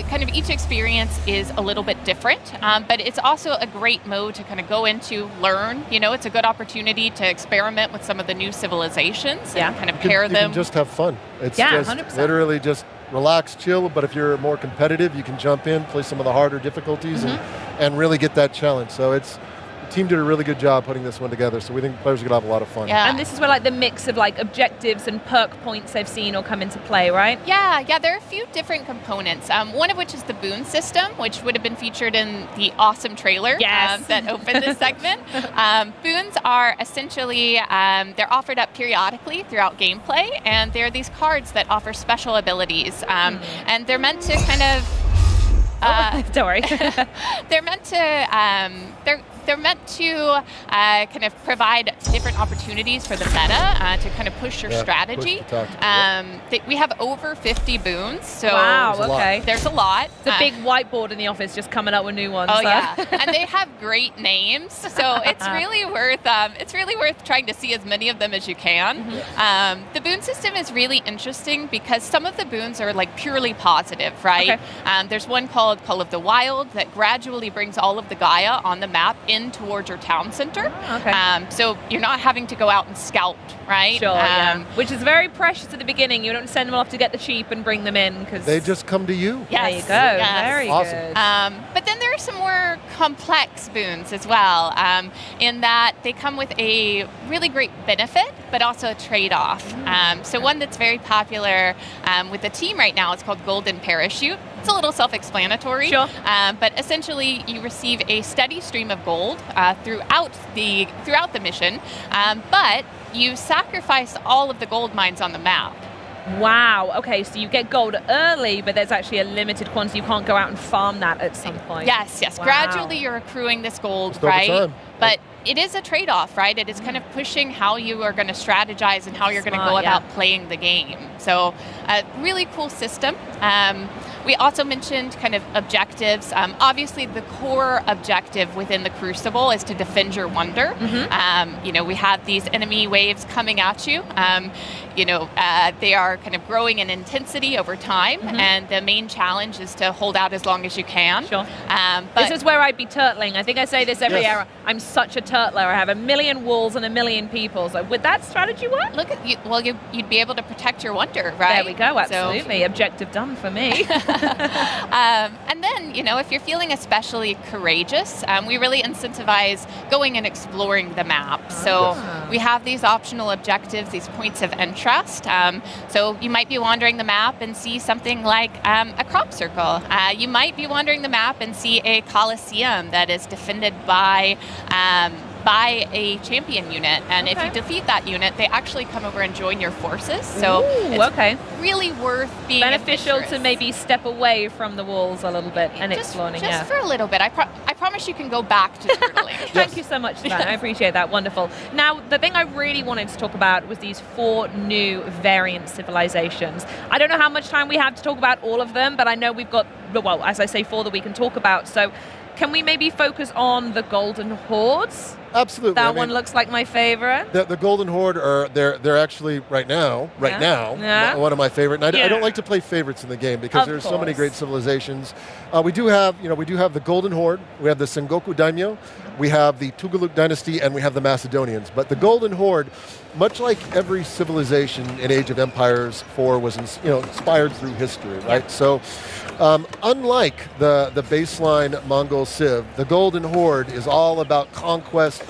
kind of each experience is a little bit different, but it's also a great mode to kind of go into, learn. It's a good opportunity to experiment with some of the new civilizations and kind of pair them. You can just have fun. It's just 100%. literally just relax, chill, but if you're more competitive, you can jump in, play some of the harder difficulties and really get that challenge. So the team did a really good job putting this one together, so we think players are going to have a lot of fun. Yeah. And this is where the mix of objectives and perk points I've seen all come into play, right? Yeah, there are a few different components. One of which is the boon system, which would have been featured in the awesome trailer that opened this segment. Boons are essentially, they're offered up periodically throughout gameplay, and they're these cards that offer special abilities, and they're meant to kind of... don't worry. They're meant to... They're meant to kind of provide different opportunities for the meta to kind of push your strategy. We have over 50 boons, so there's a lot. It's a big whiteboard in the office just coming up with new ones. Oh yeah, and they have great names, so it's really worth trying to see as many of them as you can. The boon system is really interesting because some of the boons are purely positive, right? There's one called Call of the Wild that gradually brings all of the Gaia on the map in towards your town center. So you're not having to go out and scout, right? Sure, which is very precious at the beginning. You don't send them off to get the cheap and bring them in because they just come to you. Yes. There you go. Very awesome. good. But then there are some more complex boons as well, in that they come with a really great benefit, but also a trade-off. So one that's very popular with the team right now is called Golden Parachute. It's a little self-explanatory, but essentially you receive a steady stream of gold throughout the mission, but you sacrifice all of the gold mines on the map. Wow, okay, so you get gold early, but there's actually a limited quantity. You can't go out and farm that at some point. Yes. Wow. Gradually you're accruing this gold, just over time. But it is a trade-off, right? It is kind of pushing how you are going to strategize and how you're going to go about playing the game. So a really cool system. We also mentioned kind of objectives. Obviously, the core objective within the Crucible is to defend your wonder. We have these enemy waves coming at you. They are kind of growing in intensity over time, and the main challenge is to hold out as long as you can. This is where I'd be turtling. I think I say this every hour. I'm such a turtler. I have 1 million walls and 1 million people. So would that strategy work? Look at you. Well, you'd be able to protect your wonder, right? There we go. Absolutely. Objective done for me. And then, if you're feeling especially courageous, we really incentivize going and exploring the map. So we have these optional objectives, these points of interest. So you might be wandering the map and see something like a crop circle. You might be wandering the map and see a coliseum that is defended by a champion unit, and if you defeat that unit, they actually come over and join your forces. So it's really worth being beneficial adventurous. to maybe step away from the walls a little bit and exploring. Just for a little bit. I promise you can go back to turtling. Thank you so much, Savannah. I appreciate that. Wonderful. Now, the thing I really wanted to talk about was these 4 new variant civilizations. I don't know how much time we have to talk about all of them, but I know we've got, well, as I say, 4 that we can talk about. So can we maybe focus on the Golden Hordes? Absolutely. That one looks like my favorite. The Golden Horde they're actually right now one of my favorite. And I don't like to play favorites in the game because there's so many great civilizations. We do have the Golden Horde. We have the Sengoku Daimyo. We have the Tugaluk Dynasty, and we have the Macedonians. But the Golden Horde, much like every civilization in Age of Empires 4 was inspired through history, right? Yeah. So unlike the baseline Mongol Civ, the Golden Horde is all about conquest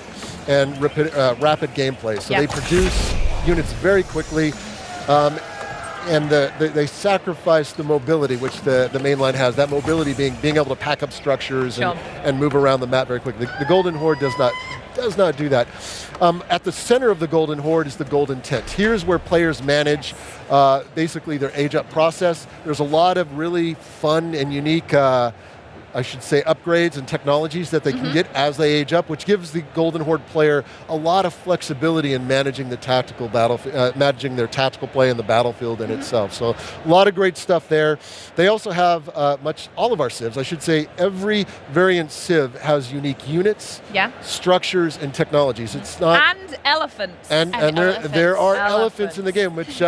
and rapid gameplay. So they produce units very quickly, and they sacrifice the mobility, which the mainline has. That mobility being able to pack up structures and move around the map very quickly. The Golden Horde does not do that. At the center of the Golden Horde is the Golden Tent. Here's where players manage basically their age-up process. There's a lot of really fun and unique upgrades and technologies that they can get as they age up, which gives the Golden Horde player a lot of flexibility in managing the tactical managing their tactical play in the battlefield in itself. So a lot of great stuff there. They also have all of our civs. I should say every variant civ has unique units, structures, and technologies. It's not and elephants. And there are elephants in the game, which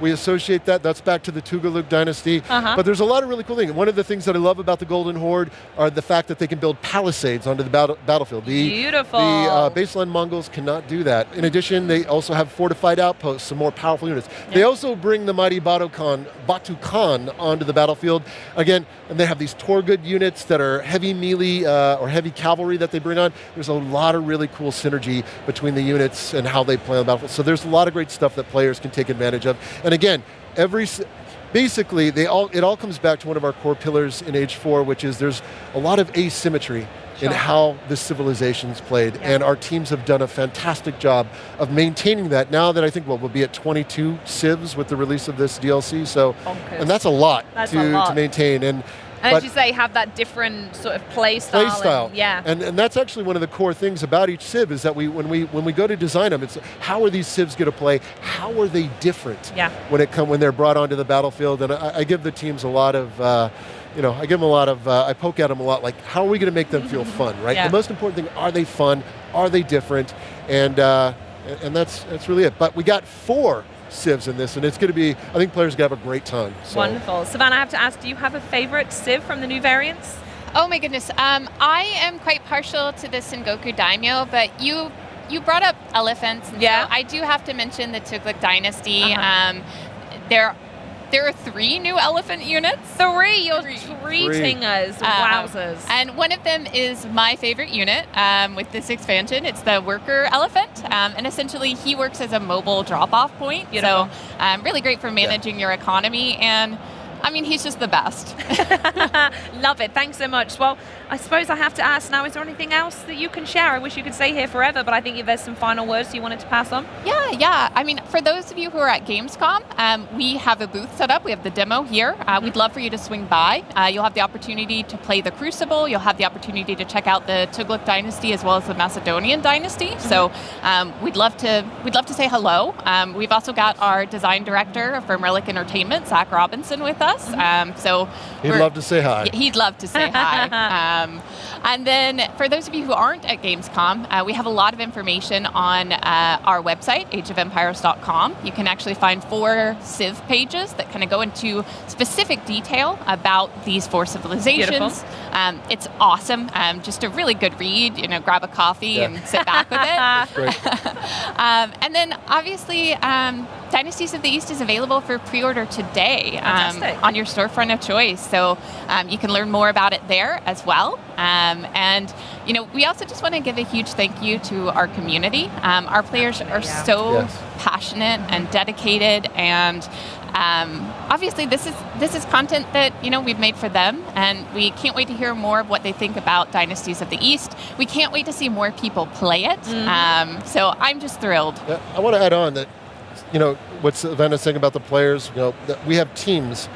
we associate that. That's back to the Tugaluk Dynasty. But there's a lot of really cool things. One of the things that I love about the Golden Horde are the fact that they can build palisades onto the battlefield. Beautiful. The baseline Mongols cannot do that. In addition, they also have fortified outposts, some more powerful units. They also bring the mighty Batu Khan onto the battlefield. Again, and they have these Torgud units that are heavy melee or heavy cavalry that they bring on. There's a lot of really cool synergy between the units and how they play on the battlefield. So there's a lot of great stuff that players can take advantage of. And again, basically, it all comes back to one of our core pillars in Age 4, which is there's a lot of asymmetry in how the civilization's played. And our teams have done a fantastic job of maintaining that now that I think we'll be at 22 civs with the release of this DLC. So, and that's a lot to maintain. And as you say, have that different sort of play style. And that's actually one of the core things about each civ is that when we go to design them, it's how are these civs going to play? How are they different when they're brought onto the battlefield? And I give the teams a lot of, I poke at them a lot, like how are we going to make them feel fun, right? The most important thing, are they fun? Are they different? And that's really it. But we got 4 civs in this, and it's going to be, I think players are going to have a great time. So. Wonderful. Savannah, I have to ask, do you have a favorite civ from the new variants? Oh my goodness. I am quite partial to the Sengoku Daimyo, but you brought up elephants, and so I do have to mention the Tugaluk Dynasty. There are 3 new elephant units. 3? You're treating us. Wowzers. And one of them is my favorite unit with this expansion. It's the worker elephant. And essentially, he works as a mobile drop-off point. Beautiful. So really great for managing your economy. And I mean, he's just the best. Love it. Thanks so much. Well, I suppose I have to ask now, is there anything else that you can share? I wish you could stay here forever, but I think there's some final words you wanted to pass on. Yeah. I mean, for those of you who are at Gamescom, we have a booth set up. We have the demo here. We'd love for you to swing by. You'll have the opportunity to play the Crucible. You'll have the opportunity to check out the Tugaluk Dynasty as well as the Macedonian Dynasty. So we'd love to say hello. We've also got our design director from Relic Entertainment, Zach Robinson, with us. So he'd love to say hi. He'd love to say hi. And then for those of you who aren't at Gamescom, we have a lot of information on our website, ageofempires.com. You can actually find 4 Civ pages that kind of go into specific detail about these 4 civilizations. It's awesome. Just a really good read. Grab a coffee and sit back with it. And then obviously, Dynasties of the East is available for pre-order today on your storefront of choice. So you can learn more about it there as well. And we also just want to give a huge thank you to our community. Our players are so passionate and dedicated, and obviously this is content that we've made for them, and we can't wait to hear more of what they think about Dynasties of the East. We can't wait to see more people play it. So I'm just thrilled. Yeah, I want to add on that what Savannah's saying about the players, that we have teams.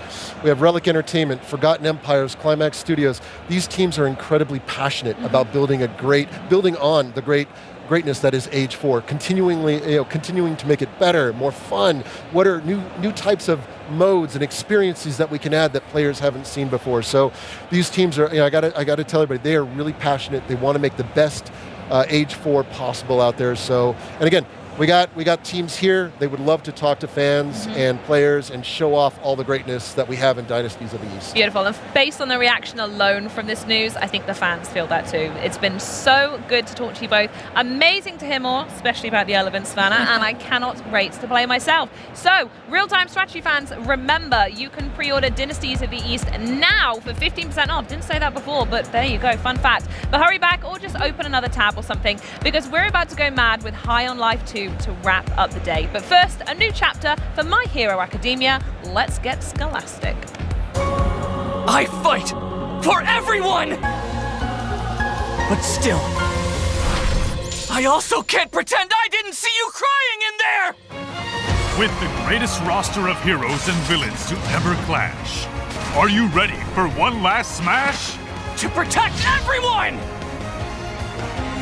We have Relic Entertainment, Forgotten Empires, Climax Studios. These teams are incredibly passionate about building on the greatness that is Age 4, continuing to make it better, more fun. What are new types of modes and experiences that we can add that players haven't seen before? So these teams are, I got to tell everybody, they are really passionate. They want to make the best Age 4 possible out there. So, and again, we got teams here. They would love to talk to fans and players and show off all the greatness that we have in Dynasties of the East. Beautiful. And based on the reaction alone from this news, I think the fans feel that too. It's been so good to talk to you both. Amazing to hear more, especially about the Elephant, Savannah, and I cannot wait to play myself. So, real-time strategy fans, remember, you can pre-order Dynasties of the East now for 15% off. Didn't say that before, but there you go, fun fact. But hurry back or just open another tab or something, because we're about to go mad with High on Life 2 to wrap up the day. But first, a new chapter for My Hero Academia. Let's get scholastic. I fight for everyone! But still, I also can't pretend I didn't see you crying in there! With the greatest roster of heroes and villains to ever clash, are you ready for one last smash? To protect everyone!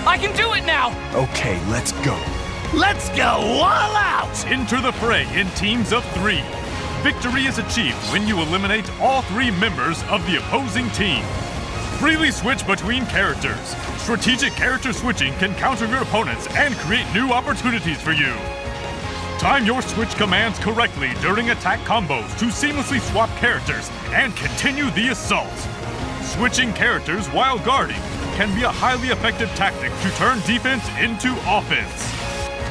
I can do it now! Okay, let's go. Let's go all out! Enter the fray in teams of 3. Victory is achieved when you eliminate all 3 members of the opposing team. Freely switch between characters. Strategic character switching can counter your opponents and create new opportunities for you. Time your switch commands correctly during attack combos to seamlessly swap characters and continue the assault. Switching characters while guarding can be a highly effective tactic to turn defense into offense.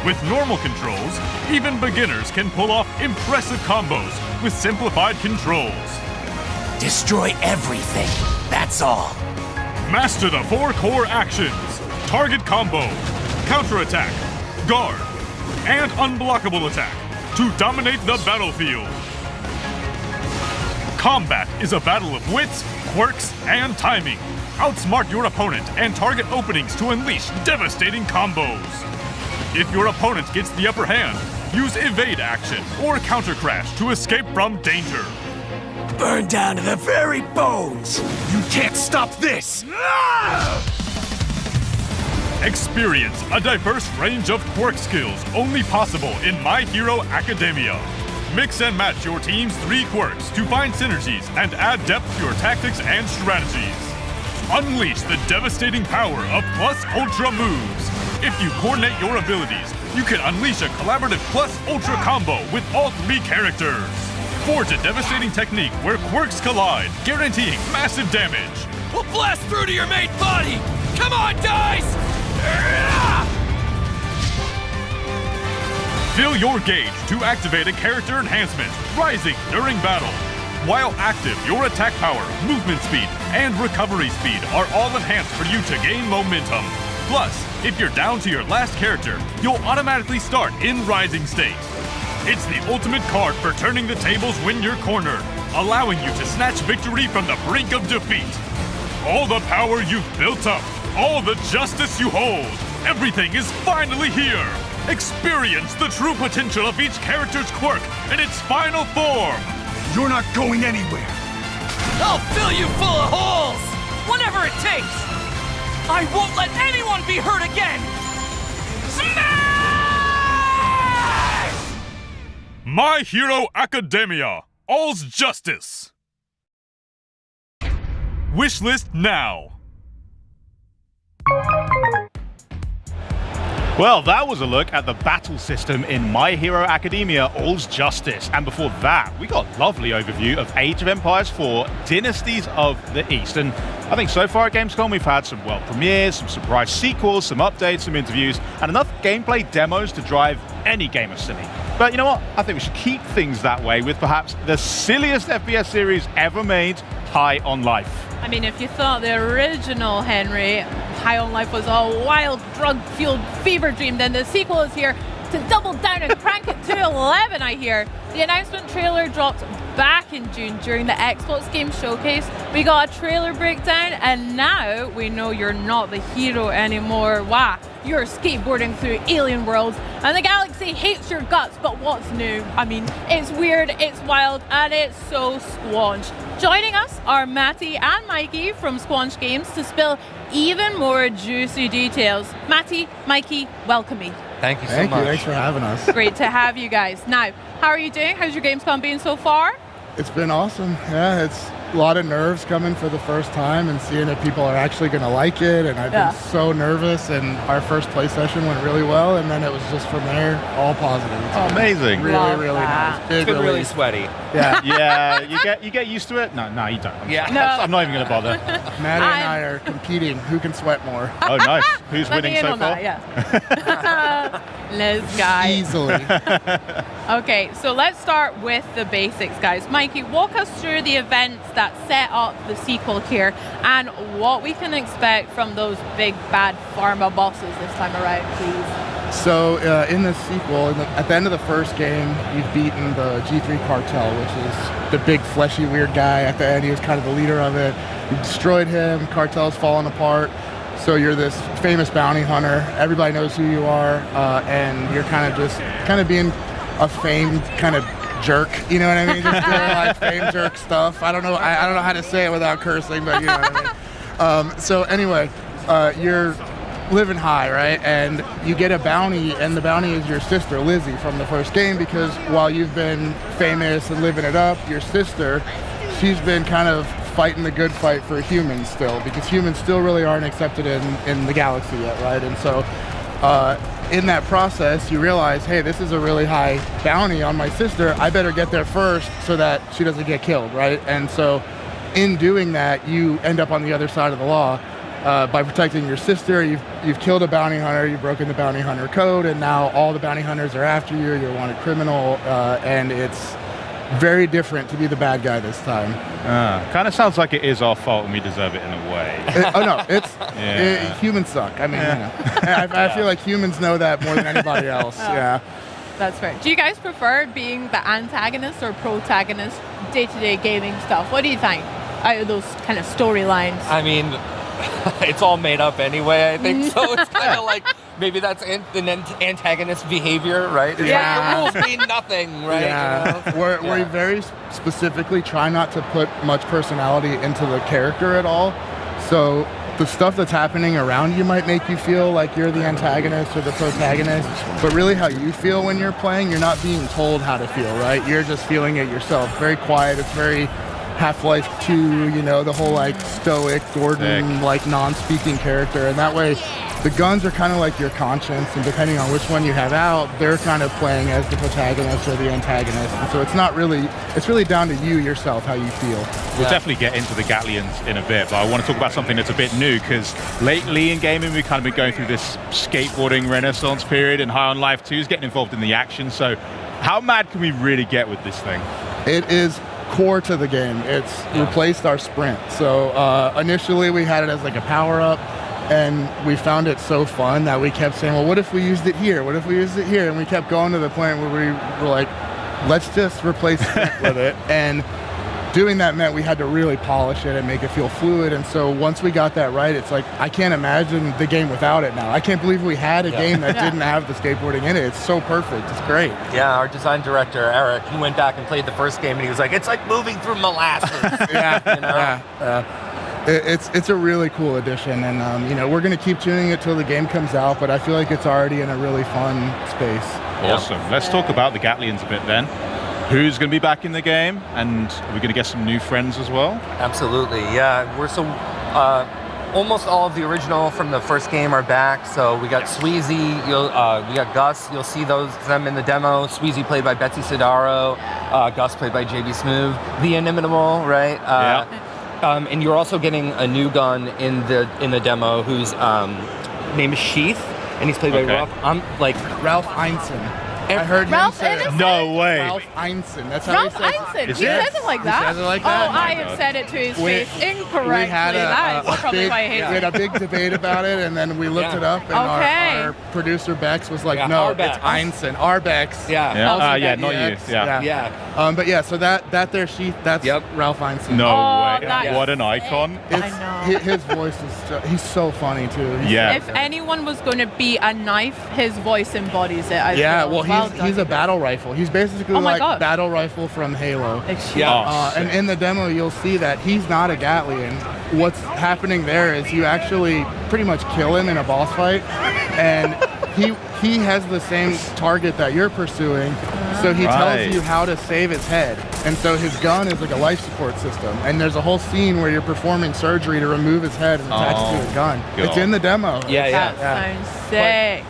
With normal controls, even beginners can pull off impressive combos with simplified controls. Destroy everything, that's all. Master the 4 core actions: target combo, counterattack, guard, and unblockable attack to dominate the battlefield. Combat is a battle of wits, quirks, and timing. Outsmart your opponent and target openings to unleash devastating combos. If your opponent gets the upper hand, use evade action or counter crash to escape from danger. Burn down to the very bones! You can't stop this! Ah! Experience a diverse range of quirk skills only possible in My Hero Academia. Mix and match your team's 3 quirks to find synergies and add depth to your tactics and strategies. Unleash the devastating power of Plus Ultra moves. If you coordinate your abilities, you can unleash a collaborative Plus Ultra combo with all 3 characters. Forge a devastating technique where quirks collide, guaranteeing massive damage. We'll blast through to your main body! Come on, guys! Fill your gauge to activate a character enhancement, Rising, during battle. While active, your attack power, movement speed, and recovery speed are all enhanced for you to gain momentum. Plus, if you're down to your last character, you'll automatically start in Rising state. It's the ultimate card for turning the tables when you're cornered, allowing you to snatch victory from the brink of defeat. All the power you've built up, all the justice you hold, everything is finally here. Experience the true potential of each character's quirk in its final form. You're not going anywhere. I'll fill you full of holes! Whatever it takes! I won't let anyone be hurt again! Smash! My Hero Academia, all's justice. Wishlist now. Well, that was a look at the battle system in My Hero Academia All's Justice. And before that, we got a lovely overview of Age of Empires 4 Dynasties of the East. And I think so far at Gamescom, we've had some world premieres, some surprise sequels, some updates, some interviews, and enough gameplay demos to drive any gamer silly. But you know what? I think we should keep things that way with perhaps the silliest FPS series ever made, High on Life. I mean, if you thought the original Henry, High on Life, was a wild, drug-fueled fever dream, then the sequel is here to double down and crank it to 11, I hear. The announcement trailer dropped back in June during the Xbox Game Showcase. We got a trailer breakdown, and now we know you're not the hero anymore. Wow, you're skateboarding through alien worlds, and the galaxy hates your guts, but what's new? I mean, it's weird, it's wild, and it's so Squanch. Joining us are Matty and Mikey from Squanch Games to spill even more juicy details. Matty, Mikey, welcome me. Thank you so much. Thanks for having us. Great to have you guys. Now, how are you doing? How's your Gamescom been so far? It's been awesome. Yeah, it's a lot of nerves coming for the first time and seeing if people are actually going to like it. And I've been so nervous, and our first play session went really well, and then it was just from there, all positive. Oh, amazing. Really, really nice. It's been really sweaty. Yeah. Yeah, you get used to it? No, you don't. I'm not even going to bother. Maddie and I are competing. Who can sweat more? Oh, nice. Who's winning so far? That, Let's go. Easily. Okay, so let's start with the basics, guys. Mikey, walk us through the events that set up the sequel here and what we can expect from those big bad pharma bosses this time around, please. So in the sequel, at the end of the first game, you've beaten the G3 cartel, which is the big fleshy weird guy. At the end, he was kind of the leader of it. You destroyed him, cartel's fallen apart. So you're this famous bounty hunter. Everybody knows who you are, and you're kind of being a fame kind of jerk. You know what I mean? Just doing like fame jerk stuff. I don't know how to say it without cursing, but you know what I mean. So anyway, you're living high, right? And you get a bounty, and the bounty is your sister, Lizzie, from the first game, because while you've been famous and living it up, your sister, she's been kind of fighting the good fight for humans still, because humans still really aren't accepted in the galaxy yet, right? And so in that process, you realize, hey, this is a really high bounty on my sister. I better get there first so that she doesn't get killed, right? And so in doing that, you end up on the other side of the law. By protecting your sister, you've killed a bounty hunter, you've broken the bounty hunter code, and now all the bounty hunters are after you, you're a wanted criminal, and it's very different to be the bad guy this time. Kind of sounds like it is our fault and we deserve it in a way. Humans suck. I mean, I feel like humans know that more than anybody else. Yeah. That's fair. Do you guys prefer being the antagonist or protagonist day-to-day gaming stuff? What do you think out of those kind of storylines? I mean, it's all made up anyway, I think. So it's kind of like maybe that's an antagonist behavior, right? It's like the rules mean nothing, right? Yeah. You know? We very specifically try not to put much personality into the character at all. So the stuff that's happening around you might make you feel like you're the antagonist or the protagonist, but really how you feel when you're playing, you're not being told how to feel, right? You're just feeling it yourself. Very quiet. It's very Half-Life 2, you know, the whole like stoic Gordon, like non-speaking character, and that way the guns are kind of like your conscience, and depending on which one you have out, they're kind of playing as the protagonist or the antagonist, and so it's really down to you yourself how you feel. We'll definitely get into the Gatlians in a bit, but I want to talk about something that's a bit new, because lately in gaming we've kind of been going through this skateboarding renaissance period, and High on Life 2 is getting involved in the action, so how mad can we really get with this thing? It is core to the game. It's replaced our sprint. So initially we had it as like a power-up, and we found it so fun that we kept saying, well, what if we used it here? What if we used it here? And we kept going to the point where we were like, let's just replace sprint with it. And doing that meant we had to really polish it and make it feel fluid. And so once we got that right, it's like, I can't imagine the game without it now. I can't believe we had a game that didn't have the skateboarding in it. It's so perfect. It's great. Yeah, our design director, Eric, he went back and played the first game and he was like, it's like moving through molasses. You know? It's a really cool addition, and you know, we're going to keep tuning it till the game comes out, but I feel like it's already in a really fun space. Awesome. Let's talk about the Gatlians a bit then. Who's going to be back in the game, and we're going to get some new friends as well? Absolutely, yeah. almost all of the original from the first game are back. So we got Sweezy, we got Gus. You'll see them in the demo. Sweezy played by Betsy Sidaro, Gus played by JB Smoove, the Inimitable, right? And you're also getting a new gun in the demo whose name is Sheath, and he's played by Ralph Einstein. I heard Ralph him say Innocent? No way. Ralph Einstein. That's how Ralph he says Einstein. it. He says it like that. He says it like that. Oh, I have said it to his face incorrectly. We had That is probably why I hate we had a big debate about it, and then we looked it up, and our producer Bex was like, "No, it's Einstein. Arbex." Not you. But yeah, so that there Sheath, that's Ralph Einstein. No way. What an icon. His voice is he's so funny too. If anyone was going to be a knife, his voice embodies it. I feel. Well, he's a battle rifle. He's basically like battle rifle from Halo. And in the demo, you'll see that he's not a Gatlian. What's happening there is you actually pretty much kill him in a boss fight, and he has the same target that you're pursuing. So he tells you how to save his head. And so his gun is like a life support system. And there's a whole scene where you're performing surgery to remove his head and attach it to his gun. It's in the demo. That sounds sick.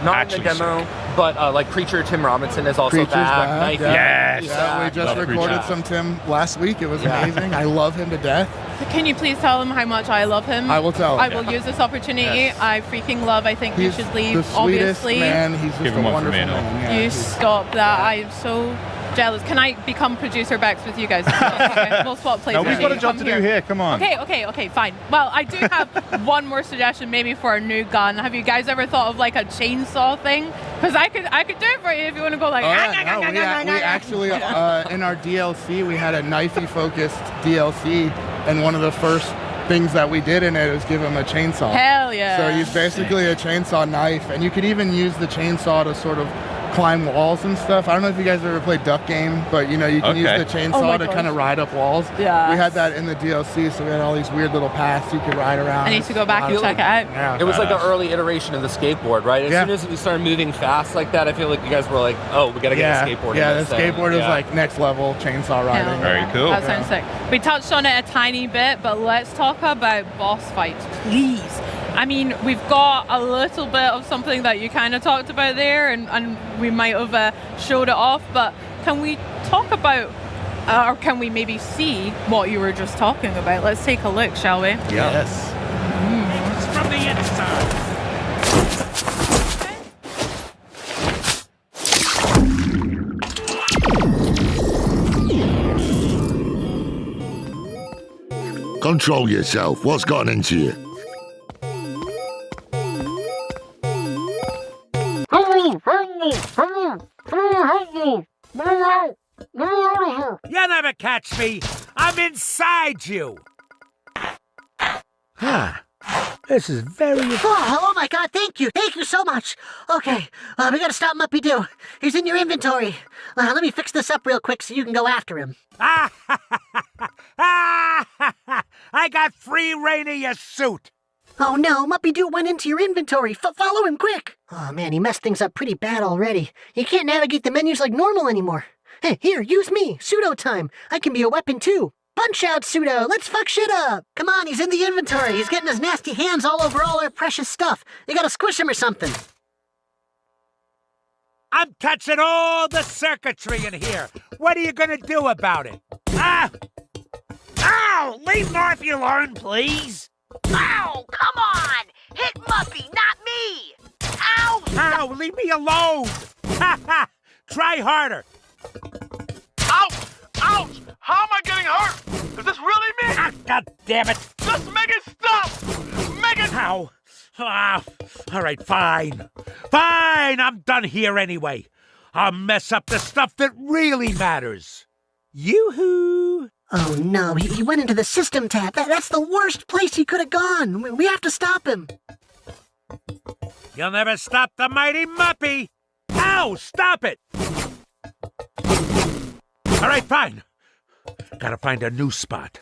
Not in the demo, but like Preacher Tim Robinson is also back. We just recorded some Tim last week. It was amazing. I love him to death. Can you please tell him how much I love him? I will tell him. I will use this opportunity. I freaking love. I think you should leave. The sweetest obviously, man. He's just a wonderful man. You stop that. I am so jealous. Can I become producer Bex with you guys? Okay, we'll swap places. No, we've got a job to do here. Come on. Okay, fine. Well, I do have one more suggestion, maybe for a new gun. Have you guys ever thought of like a chainsaw thing? Because I could do it for you if you want to go like. We actually in our DLC we had a knifey focused DLC, and one of the first things that we did in it was give him a chainsaw. Hell yeah! So he's basically a chainsaw knife, and you could even use the chainsaw to sort of climb walls and stuff. I don't know if you guys ever played Duck Game, but you can use the chainsaw to kind of ride up walls. Yeah. We had that in the DLC, so we had all these weird little paths you could ride around. I need to go back and check it out. It was like an early iteration of the skateboard, right? As soon as we started moving fast like that, I feel like you guys were like, oh, we got to get a skateboard. Yeah, the skateboard is like next level chainsaw riding. Very cool. That sounds sick. We touched on it a tiny bit, but let's talk about boss fights, please. I mean, we've got a little bit of something that you kind of talked about there, and we might have showed it off, but can we talk about, or can we maybe see what you were just talking about? Let's take a look, shall we? Yes. From the inside. Control yourself. What's gotten into you? You never catch me. I'm inside you. This is very... Oh my god, thank you so much. Okay, we gotta stop Muppy Doo. He's in your inventory. Let me fix this up real quick so you can go after him. I got free reign of your suit. Oh no, Muppy Doo went into your inventory. Follow him quick. Oh man, he messed things up pretty bad already. He can't navigate the menus like normal anymore. Hey, here, use me. Pseudo time. I can be a weapon too. Punch out, Pseudo. Let's fuck shit up. Come on, he's in the inventory. He's getting his nasty hands all over all our precious stuff. You gotta squish him or something. I'm touching all the circuitry in here. What are you gonna do about it? Ow! Leave Morphy alone, please. Ow! Come on! Hit Muppy, not me! Ow! Ow! Leave me alone! Ha ha! Try harder. Ouch! Ouch! How am I getting hurt? Is this really me? God damn it! Just make it stop! Make it... Ow! All right, fine. Fine, I'm done here anyway. I'll mess up the stuff that really matters. Yoo-hoo! Oh no, he went into the system tab. That's the worst place he could have gone. We have to stop him. You'll never stop the mighty Muppy! Ow! Stop it! All right, fine. Gotta find a new spot.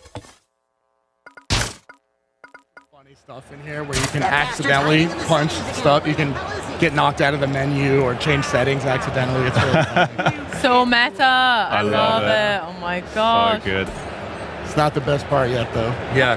Funny stuff in here where you can accidentally punch stuff. You can get knocked out of the menu or change settings accidentally. It's really funny. So meta. I love it. Oh my gosh. So good. It's not the best part yet, though. Yeah.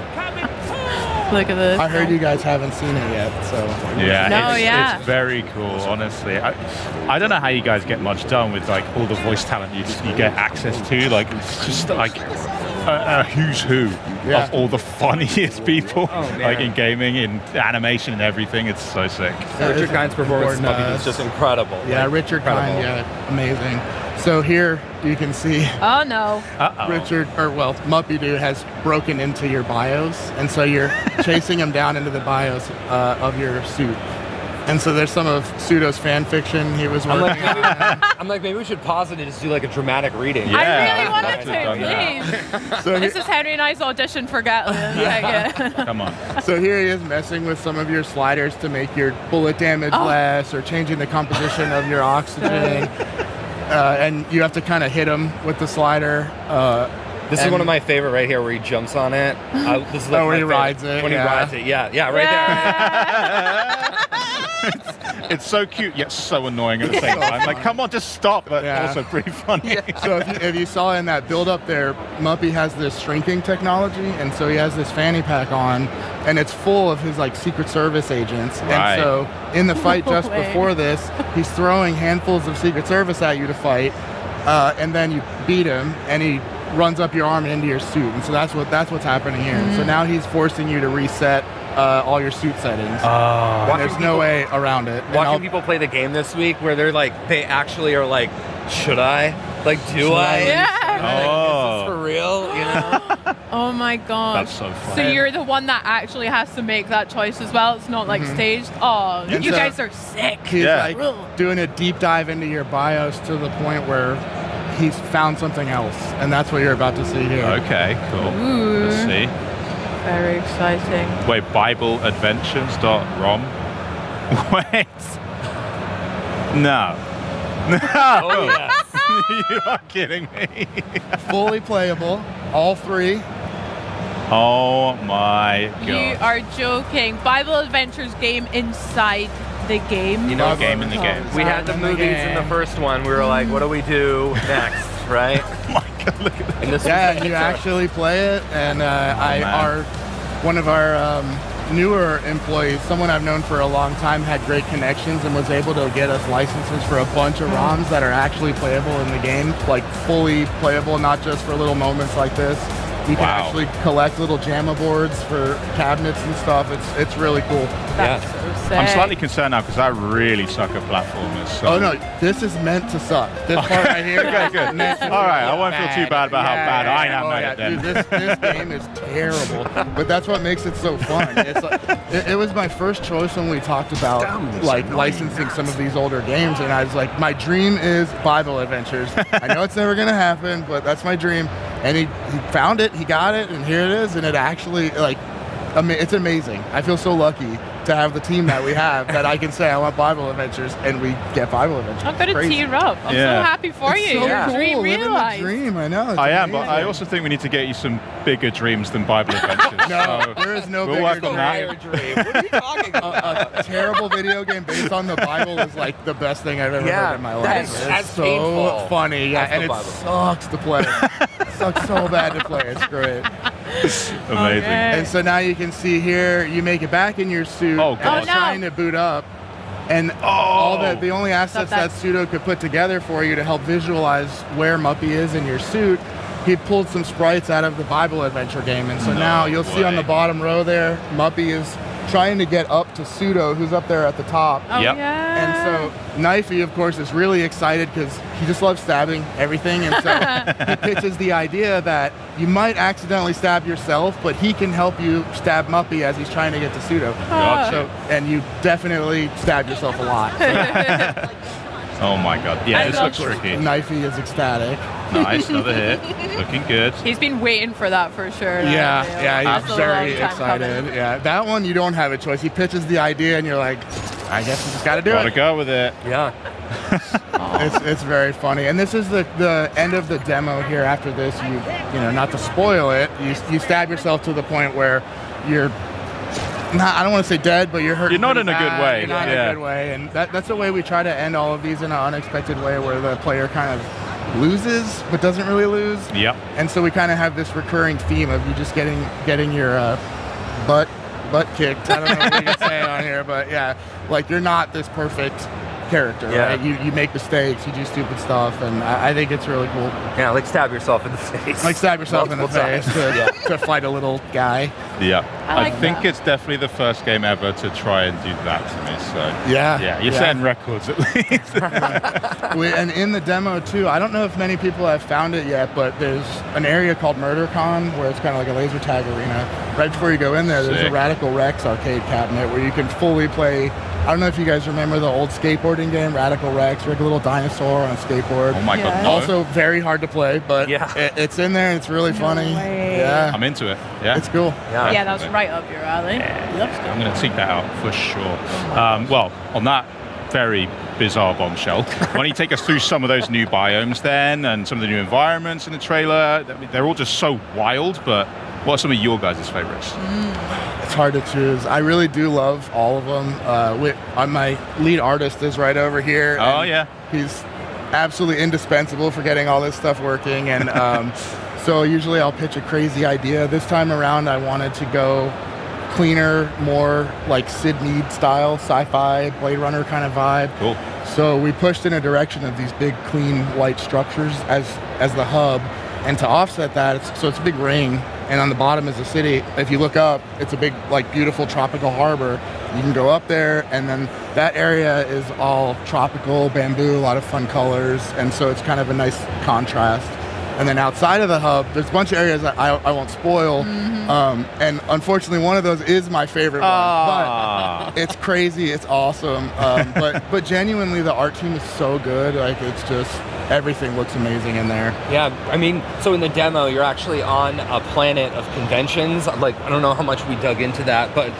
Look at this. I heard you guys haven't seen it yet, so. Yeah, it's very cool, honestly. I don't know how you guys get much done with like all the voice talent you get access to. Like, it's just like a who's who of all the funniest people, like in gaming, in animation, and everything. It's so sick. Richard Kind's performance in Muppy is just incredible. Yeah, Richard Kind, amazing. So here you can see Oh no. Muppy Dude has broken into your BIOS, and so you're chasing him down into the BIOS of your suit. And so there's some of Pseudo's fan fiction he was working on. I'm like, maybe we should pause it and just do like a dramatic reading. I really wanted to, please. So this is Henry and I's audition for Gatland. Come on. So here he is messing with some of your sliders to make your bullet damage less, or changing the composition of your oxygen. And you have to kind of hit him with the slider. This is one of my favorite right here, where he jumps on it. This is like when he favorite. rides it. When he rides it, right there. It's so cute yet so annoying at the same time. Like, come on, just stop. But also pretty funny. So if you saw in that build up there, Muppy has this shrinking technology, and so he has this fanny pack on, and it's full of his like Secret Service agents. Right. And so in the fight just before this, he's throwing handfuls of Secret Service at you to fight, and then you beat him, and he runs up your arm and into your suit, and so that's what's happening here. So now he's forcing you to reset all your suit settings. And there's no way around it. Watching people play the game this week, where they're like, they actually are like, should I? Like, do I? Yeah. Is this for real? You know? Oh my god. That's so fun. So you're the one that actually has to make that choice as well. It's not like staged. Oh, And you so guys are sick. He's like doing a deep dive into your BIOS to the point where he's found something else, and that's what you're about to see here. Okay, cool. Ooh. Let's see. Very exciting. Wait, BibleAdventures.rom? Wait. No. Oh, yes. You are kidding me. Fully playable, all three. Oh my god. You are joking. Bible Adventures game inside the game. You know, game in the game. We had the movies in the first one. We were like, what do we do next, right? Oh my god, look at that. And this Yeah, you actually play it, and one of our newer employees, someone I've known for a long time, had great connections and was able to get us licenses for a bunch of ROMs that are actually playable in the game, like fully playable, not just for little moments like this. You can actually collect little JAMA boards for cabinets and stuff. It's really cool. That's so sick. I'm slightly concerned now because I really suck at platformers. So. Oh no, this is meant to suck. This part right here. Okay, good. All right, I won't feel too bad about how bad I am at it then. Dude, this game is terrible, but that's what makes it so fun. It's like, it was my first choice when we talked about like licensing some of these older games, and I was like, my dream is Bible Adventures. I know it's never gonna happen, but that's my dream. And he found it, he got it, and here it is, and it actually, like, it's amazing. I feel so lucky to have the team that we have that I can say I want Bible Adventures, and we get Bible Adventures. I'm going to tear up. I'm so happy for It's you. so Your cool. dream Living the realized. dream, I know. I am, but I also think we need to get you some bigger dreams than Bible Adventures. No, there is no we'll bigger work on that. dream. What are you talking about? A terrible video game based on the Bible is like the best thing I've ever heard in my life. That's It's so painful. funny, That's and the it Bible. sucks to play. It sucks so bad to play. It's great. Amazing. And so now you can see here, you make it back in your suit, Oh, and God. it's trying to boot up. And the only assets that Pseudo could put together for you to help visualize where Muppy is in your suit, he pulled some sprites out of the Bible Adventure game. And so now you'll see on the bottom row there, Muppy is trying to get up to Pseudo, who's up there at the top. Oh, yeah. And so Knifey, of course, is really excited because he just loves stabbing everything. And so he pitches the idea that you might accidentally stab yourself, but he can help you stab Muppy as he's trying to get to Pseudo. And you definitely stab yourself a lot. Oh my god. Yeah, this looks tricky. Knifey is ecstatic. Nice, another hit. Looking good. He's been waiting for that for sure. Yeah, It's he's a very long time excited. coming. Yeah, that one you don't have a choice. He pitches the idea, and you're like, I guess we just got to do Gotta it. go with it. Yeah. It's very funny, and this is the end of the demo. Here after this, you know, not to spoil it, you stab yourself to the point where you're not, I don't want to say dead, but you're hurt. You're not in a good way. You're not in a good way, and that's the way we try to end all of these in an unexpected way, where the player kind of loses but doesn't really lose. Yep. And so we kind of have this recurring theme of you just getting your butt butt kicked. I don't know what you can say on here, but yeah, like you're not this perfect character, right? You make mistakes, you do stupid stuff, and I think it's really cool. Yeah, like stab yourself in the face. Like stab yourself in the face to fight a little guy. Yeah, I think it's definitely the first game ever to try and do that to me. So yeah, you're setting records at least. And in the demo too, I don't know if many people have found it yet, but there's an area called MurderCon where it's kind of like a laser tag arena. Right before you go in there, there's a Radical Rex arcade cabinet where you can fully play. I don't know if you guys remember the old skateboarding game, Radical Rex, like a little dinosaur on a skateboard. Oh my god! No. Also very hard to play, but it's in there and it's really funny. Yeah, I'm into it. Yeah, it's cool. Yeah, that's right up your alley. I'm going to seek that out for sure. Well, on that very bizarre bombshell, why don't you take us through some of those new biomes then, and some of the new environments in the trailer? I mean, they're all just so wild, but what are some of your guys' favorites? It's hard to choose. I really do love all of them. My lead artist is right over here. Oh, yeah. He's absolutely indispensable for getting all this stuff working. And so usually I'll pitch a crazy idea. This time around, I wanted to go cleaner, more like Sid Mead style, sci-fi, Blade Runner kind of vibe. Cool. So we pushed in a direction of these big, clean, white structures as the hub. And to offset that, it's a big ring, and on the bottom is a city. If you look up, it's a big, like, beautiful tropical harbor. You can go up there, and then that area is all tropical, bamboo, a lot of fun colors, and so it's kind of a nice contrast. And then outside of the hub, there's a bunch of areas that I won't spoil, and unfortunately one of those is my favorite one. But it's crazy, it's awesome, but genuinely the art team is so good, like it's just, everything looks amazing in there. Yeah, I mean, so in the demo, you're actually on a planet of conventions. Like, I don't know how much we dug into that, but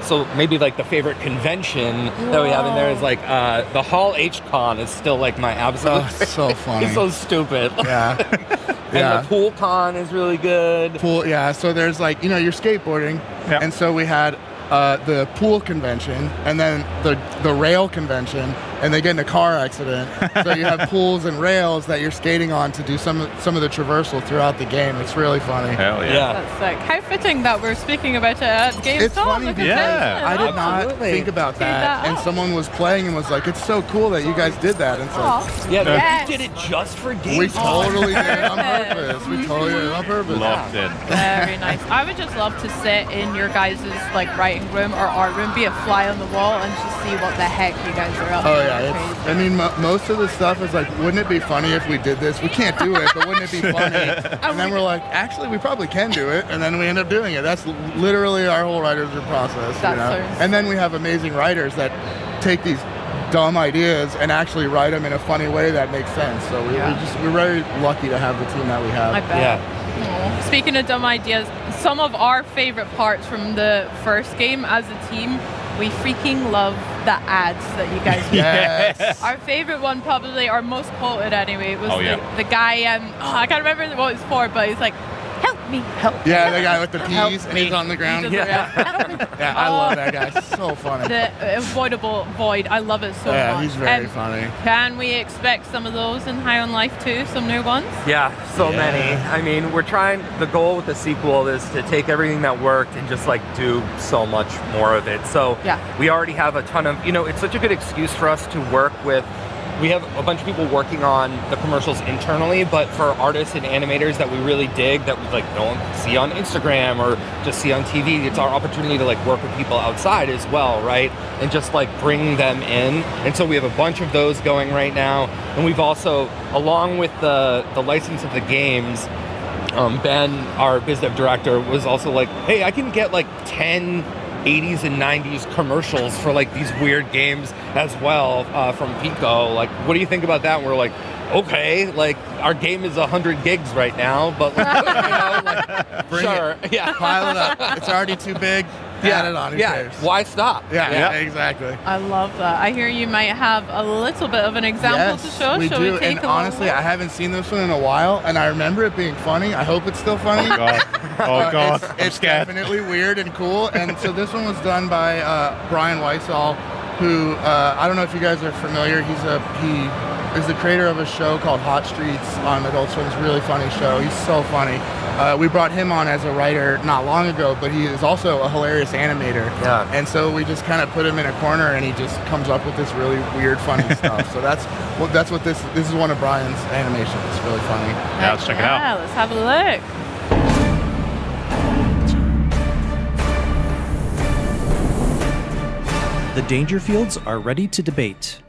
so maybe like the favorite convention that we have in there is like the Hall H-Con is still like my absolute favorite. So funny. It's so stupid. Yeah. And the Pool Con is really good. So there's like, you're skateboarding, and so we had the pool convention, and then the rail convention, and they get in a car accident. So you have pools and rails that you're skating on to do some of the traversal throughout the game. It's really funny. Hell yeah. That's sick. How fitting that we're speaking about it at gamescom. It's funny because I did not Absolutely. think about that, and someone was playing and was like, "It's so cool that you guys did that." And so we did it just for gamescom. We totally did it on purpose. We totally did it on purpose. Loved it. Very nice. I would just love to sit in your guys' like writing room or art room, be a fly on the wall, and just see what the heck you guys are up to. Oh yeah, I mean, most of the stuff is like, wouldn't it be funny if we did this? We can't do it, but wouldn't it be funny? And then we're like, actually, we probably can do it, and then we end up doing it. That's literally our whole writer's room process. And then we have amazing writers that take these dumb ideas and actually write them in a funny way that makes sense. So we're very lucky to have the team that we have. I bet. Yeah. Speaking of dumb ideas, some of our favorite parts from the first game as a team, we freaking love the ads that you guys make. Yes. Our favorite one, probably our most quoted anyway, was Oh, yeah. the guy, I can't remember what it's for, but he's like, help me, help me. Yeah, the guy with the Help peas and me. he's on the ground. He does it, Yeah, I love that guy. So funny. The avoidable void, I love it so much. Yeah, he's very funny. Can we expect some of those in High on Life too? Some new ones? Yeah, so many. I mean, the goal with the sequel is to take everything that worked and just like do so much more of it. So we already have a ton of, it's such a good excuse for us to work with. We have a bunch of people working on the commercials internally, but for artists and animators that we really dig, that we like don't see on Instagram or just see on TV, it's our opportunity to like work with people outside as well, right? And just like bring them in. And so we have a bunch of those going right now. And we've also, along with the license of the games, Ben, our biz dev director, was also like, hey, I can get like 10 80s and 90s commercials for like these weird games as well from Pico. Like, what do you think about that? And we're like, okay, like our game is 100 gigs right now, but Bring it. Yeah, pile it up. It's already too big. Add it on. Who cares? Why stop? Yeah, exactly. I love that. I hear you might have a little bit of an example to show. We Shall do. we take And a honestly, I haven't seen this one in a while, and I remember it being funny. I hope it's still funny. Oh God. It's definitely weird and cool. And so this one was done by Brian Weissall, who I don't know if you guys are familiar. He is the creator of a show called Hot Streets on Adult Swim's really funny show. He's so funny. We brought him on as a writer not long ago, but he is also a hilarious animator. Yeah. And so we just kind of put him in a corner, and he just comes up with this really weird, funny stuff. So that's what this is one of Brian's animations. It's really funny. Yeah, let's check it out. Yeah, let's have a look. The Dangerfields are ready to debate.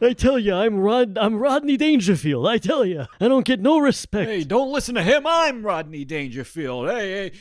I tell you, I'm Rodney Dangerfield. I tell you, I don't get no respect. Hey, don't listen to him. I'm Rodney Dangerfield. Hey,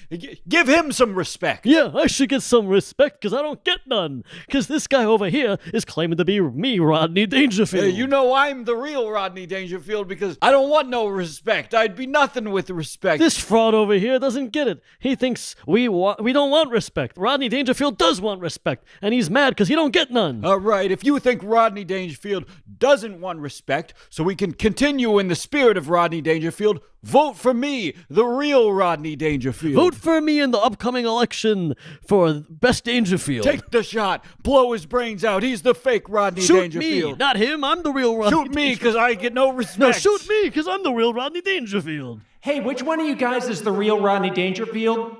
give him some respect. Yeah, I should get some respect because I don't get none. Because this guy over here is claiming to be me, Rodney Dangerfield. Hey, you know I'm the real Rodney Dangerfield because I don't want no respect. I'd be nothing with respect. This fraud over here doesn't get it. He thinks we don't want respect. Rodney Dangerfield does want respect, and he's mad because he don't get none. All right, if you think Rodney Dangerfield doesn't want respect, so we can continue in the spirit of Rodney Dangerfield, vote for me, the real Rodney Dangerfield. Vote for me in the upcoming election for Best Dangerfield. Take the shot. Blow his brains out. He's the fake Rodney Shoot Dangerfield. Me, not him. I'm the real Rodney Shoot me, because I get no respect. No, shoot me, because I'm the real Rodney Dangerfield. Hey, which one of you guys is the real Rodney Dangerfield?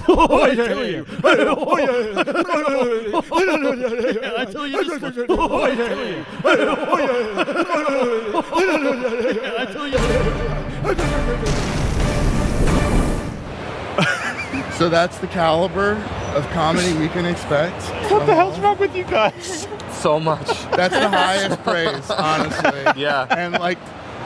Oh, I tell you. I tell you. So that's the caliber of comedy we can expect. What the hell's wrong with you guys? So much. That's the highest praise, honestly. Yeah. And like,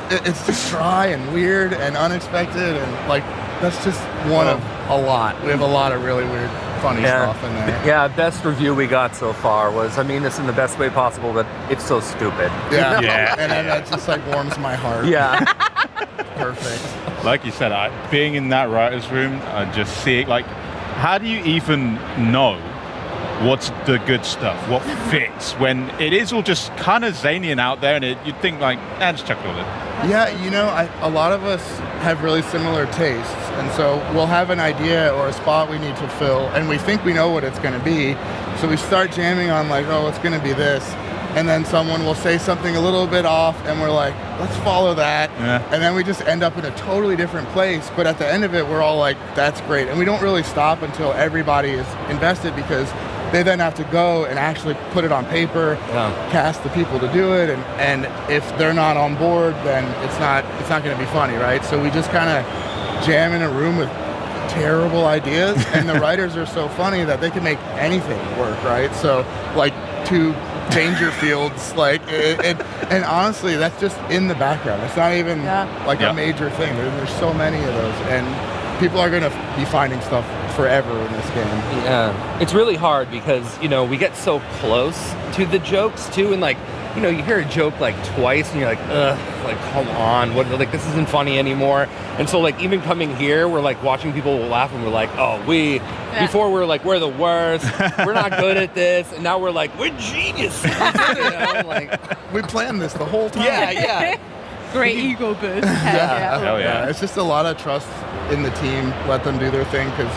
it's just dry and weird and unexpected, and like, that's just one of a lot. We have a lot of really weird, funny stuff in there. Yeah, best review we got so far was, I mean this in the best way possible, but it's so stupid. Yeah, Yeah. and then that just like warms my heart. Yeah. Perfect. Like you said, being in that writer's room, just seeing, like, how do you even know what's the good stuff, what fits, when it is all just kind of zany and out there, and you'd think like, just chuck it all in. Yeah, you know, a lot of us have really similar tastes, and so we'll have an idea or a spot we need to fill, and we think we know what it's going to be, so we start jamming on like, oh, it's going to be this, and then someone will say something a little bit off, and we're like, let's follow that, and then we just end up in a totally different place, but at the end of it, we're all like, that's great, and we don't really stop until everybody is invested, because they then have to go and actually put it on paper, cast the people to do it, and if they're not on board, then it's not going to be funny, right? So we just kind of jam in a room with terrible ideas, and the writers are so funny that they can make anything work, right? So like two Dangerfields, like, and honestly, that's just in the background. It's not even like a major thing. There's so many of those, and people are going to be finding stuff forever in this game. Yeah, it's really hard because, you know, we get so close to the jokes too, and like, you know, you hear a joke like twice and you're like, ugh, like, come on, what, like, this isn't funny anymore. And so like, even coming here, we're like watching people laugh and we're like, oh, before we're like, we're the worst, we're not good at this, and now we're like, we're geniuses. You know? Like, we planned this the whole time. Yeah. Great ego boost. Hell yeah. It's just a lot of trust in the team. Let them do their thing, because,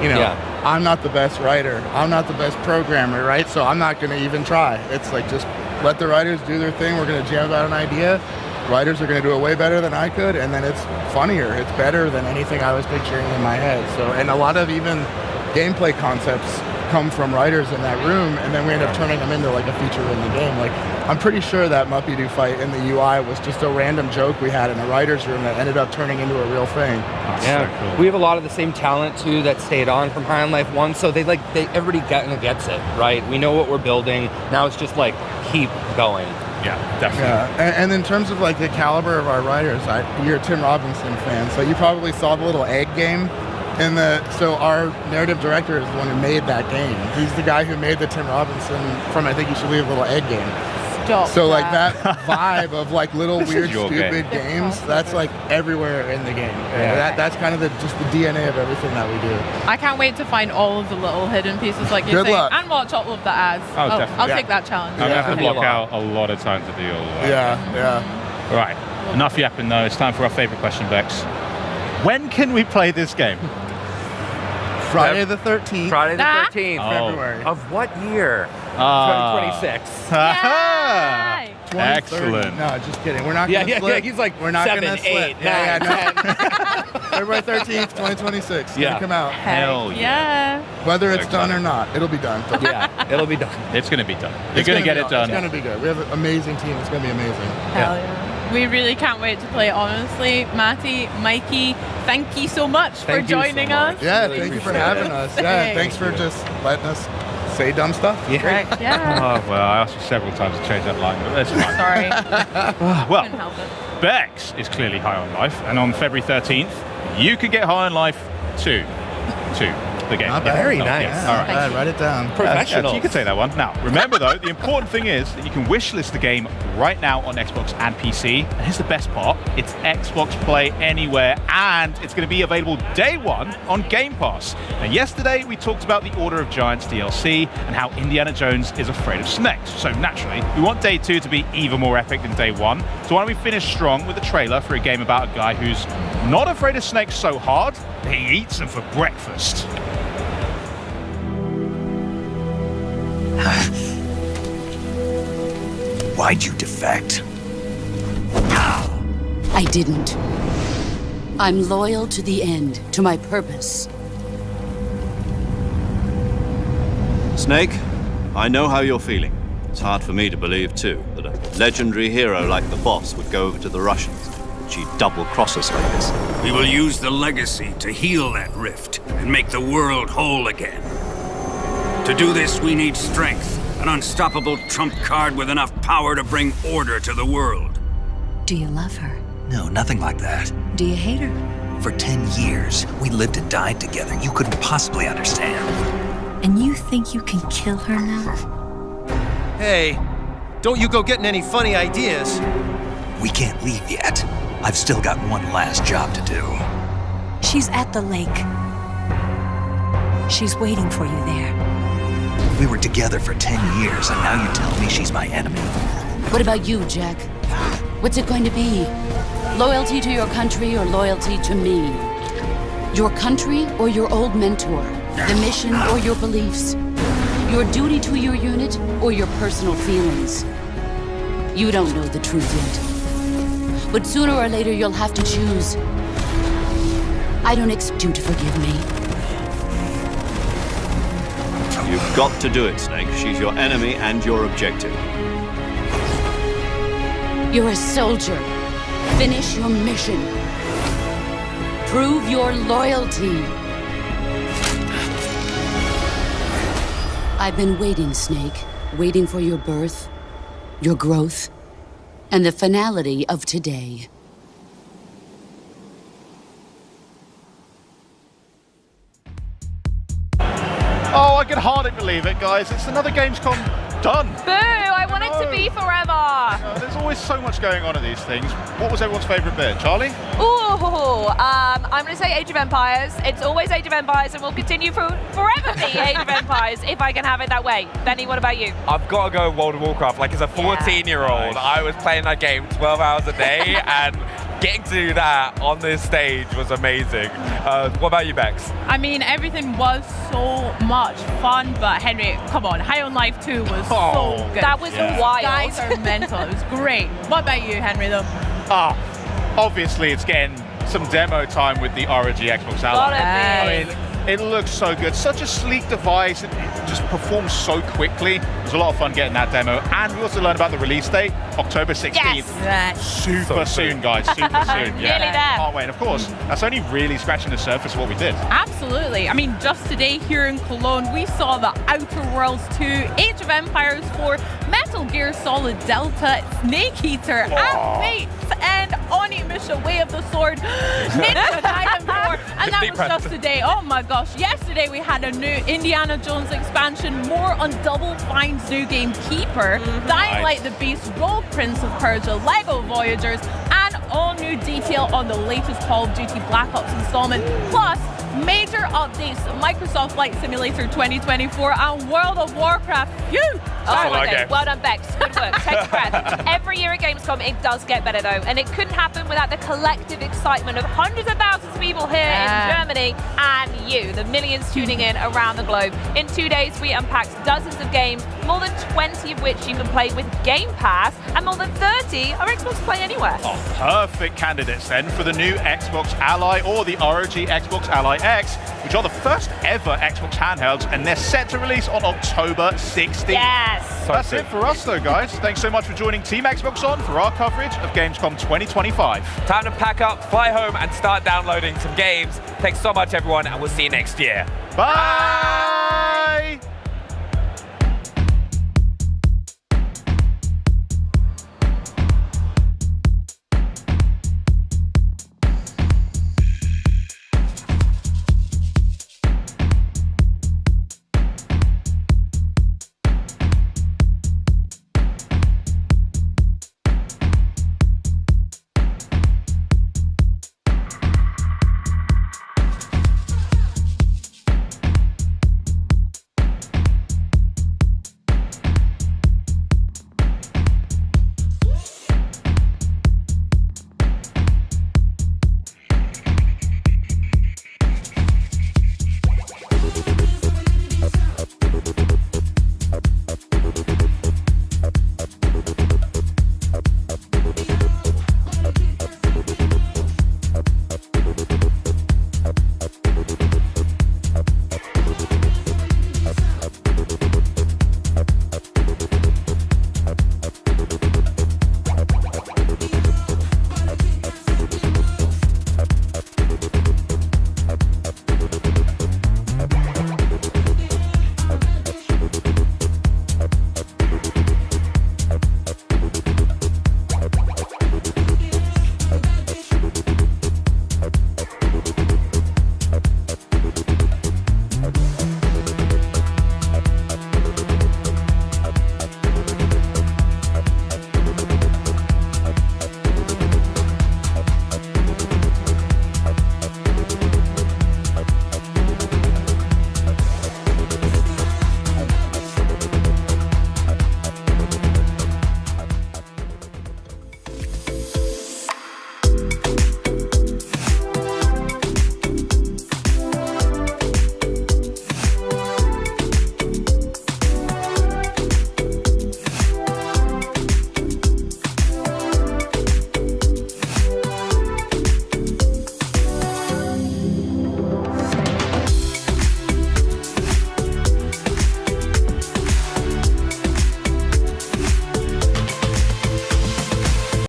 you know, I'm not the best writer. I'm not the best programmer, right? So I'm not going to even try. It's like, just let the writers do their thing. We're going to jam out an idea. Writers are going to do it way better than I could, and then it's funnier. It's better than anything I was picturing in my head. So, and a lot of even gameplay concepts come from writers in that room, and then we end up turning them into like a feature in the game. Like, I'm pretty sure that Muppy-Doo fight in the UI was just a random joke we had in a writer's room that ended up turning into a real thing. Yeah, so cool. We have a lot of the same talent too that stayed on from High on Life 1, so everybody gets it, right? We know what we're building. Now it's just like, keep going. Yeah, definitely. Yeah, and in terms of like the caliber of our writers, you're a Tim Robinson fan, so you probably saw the little egg game. So our narrative director is the one who made that game. He's the guy who made the Tim Robinson from I Think You Should Leave a Little Egg game. So like that vibe of like little weird stupid games, that's like everywhere in the game. Yeah. That's kind of just the DNA of everything that we do. I can't wait to find all of the little hidden pieces like you're saying, and watch all of the ads. Oh, definitely. I'll take that challenge. I'm going to have to block out a lot of time to do all of that. Yeah. Right, enough yapping though. It's time for our favourite question, Bex. When can we play this game? Friday the 13th. Friday the 13th. February. Of what year? 2026. 20, Excellent. 30. No, just kidding. We're not going to slip. He's like, we're not 7, gonna 8, slip. 9, 10. February 13th, 2026. It's Yeah. gonna come out. Hell Yeah. Whether it's done or not, it'll be done. Yeah, it'll be done. It's going to be done. You're going to get it done. It's going to be good. We have an amazing team. It's going to be amazing. Hell yeah. We really can't wait to play, honestly. Matty, Mikey, thank you so much for joining us. Yeah, thank you for having us. Yeah, thanks for just letting us say dumb stuff. Yeah. Yeah. Oh, well, I asked you several times to change that line, but that's fine. Sorry. Well, Couldn't help it. Bex is clearly high on life, and on February 13th, you can get high on life too. The game. Not bad. Very Oh, nice. yeah. All right. All right, write it down. Professional. You can say that one. Now, remember though, the important thing is that you can wishlist the game right now on Xbox and PC. And here's the best part. It's Xbox Play Anywhere, and it's going to be available day one on Game Pass. Now, yesterday, we talked about the Order of Giants DLC and how Indiana Jones is afraid of snakes. So naturally, we want day two to be even more epic than day one. So why don't we finish strong with a trailer for a game about a guy who's not afraid of snakes so hard that he eats them for breakfast. Why'd you defect? I didn't. I'm loyal to the end, to my purpose. Snake, I know how you're feeling. It's hard for me to believe, too, that a legendary hero like the boss would go over to the Russians. She'd double-cross us like this. We will use the legacy to heal that rift and make the world whole again. To do this, we need strength, an unstoppable trump card with enough power to bring order to the world. Do you love her? No, nothing like that. Do you hate her? For 10 years, we lived and died together. You couldn't possibly understand. And you think you can kill her now? Hey, don't you go getting any funny ideas. We can't leave yet. I've still got one last job to do. She's at the lake. She's waiting for you there. We were together for 10 years, and now you tell me she's my enemy. What about you, Jack? What's it going to be? Loyalty to your country or loyalty to me? Your country or your old mentor? The mission or your beliefs? Your duty to your unit or your personal feelings? You don't know the truth yet. But sooner or later you'll have to choose. I don't expect you to forgive me. You've got to do it, Snake. She's your enemy and your objective. You're a soldier. Finish your mission. Prove your loyalty. I've been waiting, Snake. Waiting for your birth, your growth, and the finality of today. Oh, I can hardly believe it, guys. It's another Gamescom done. Boo! I want it to be forever. There's always so much going on at these things. What was everyone's favourite bit? Charlie? Ooh, I'm going to say Age of Empires. It's always Age of Empires and will continue forever be Age of Empires if I can have it that way. Benny, what about you? I've got to go World of Warcraft. Like, as a 14-year-old, I was playing that game 12 hours a day, and getting to do that on this stage was amazing. What about you, Bex? I mean, everything was so much fun, but Henry, come on, High on Life 2 was so good. That was wild. Guys are mental. It was great. What about you, Henry, though? Obviously it's getting some demo time with the ROG Xbox Ally. I mean, it looks so good. Such a sleek device. It just performs so quickly. It was a lot of fun getting that demo. And we also learned about the release date, October 16th. Yes. Super soon, guys. Super soon. Nearly there. Can't wait. Of course, that's only really scratching the surface of what we did. Absolutely. I mean, just today here in Cologne, we saw the Outer Worlds 2, Age of Empires 4, Metal Gear Solid Delta, Snake Eater, and Fate, and Onimusha Way of the Sword, Ninja Gaiden 4, and that was just today. Oh my gosh. Yesterday we had a new Indiana Jones expansion, more on Double Fine's new game Keeper, Dying Light the Beast, Rogue Prince of Persia, Lego Voyagers, and all new detail on the latest Call of Duty Black Ops installment, plus major updates to Microsoft Flight Simulator 2024 and World of Warcraft. Phew! Well done, Bex. Good work. Take a breath. Every year at Gamescom, it does get better, though. And it couldn't happen without the collective excitement of hundreds of thousands of people here in Germany and you, the millions tuning in around the globe. In 2 days, we unpacked dozens of games, more than 20 of which you can play with Game Pass, and more than 30 are Xbox Play Anywhere. Oh, perfect candidates then for the new Xbox Ally or the ROG Xbox Ally X, which are the first ever Xbox handhelds, and they're set to release on October 16th. Yes! That's it for us though, guys. Thanks so much for joining Team Xbox On for our coverage of Gamescom 2025. Time to pack up, fly home, and start downloading some games. Thanks so much, everyone, and we'll see you next year. Bye!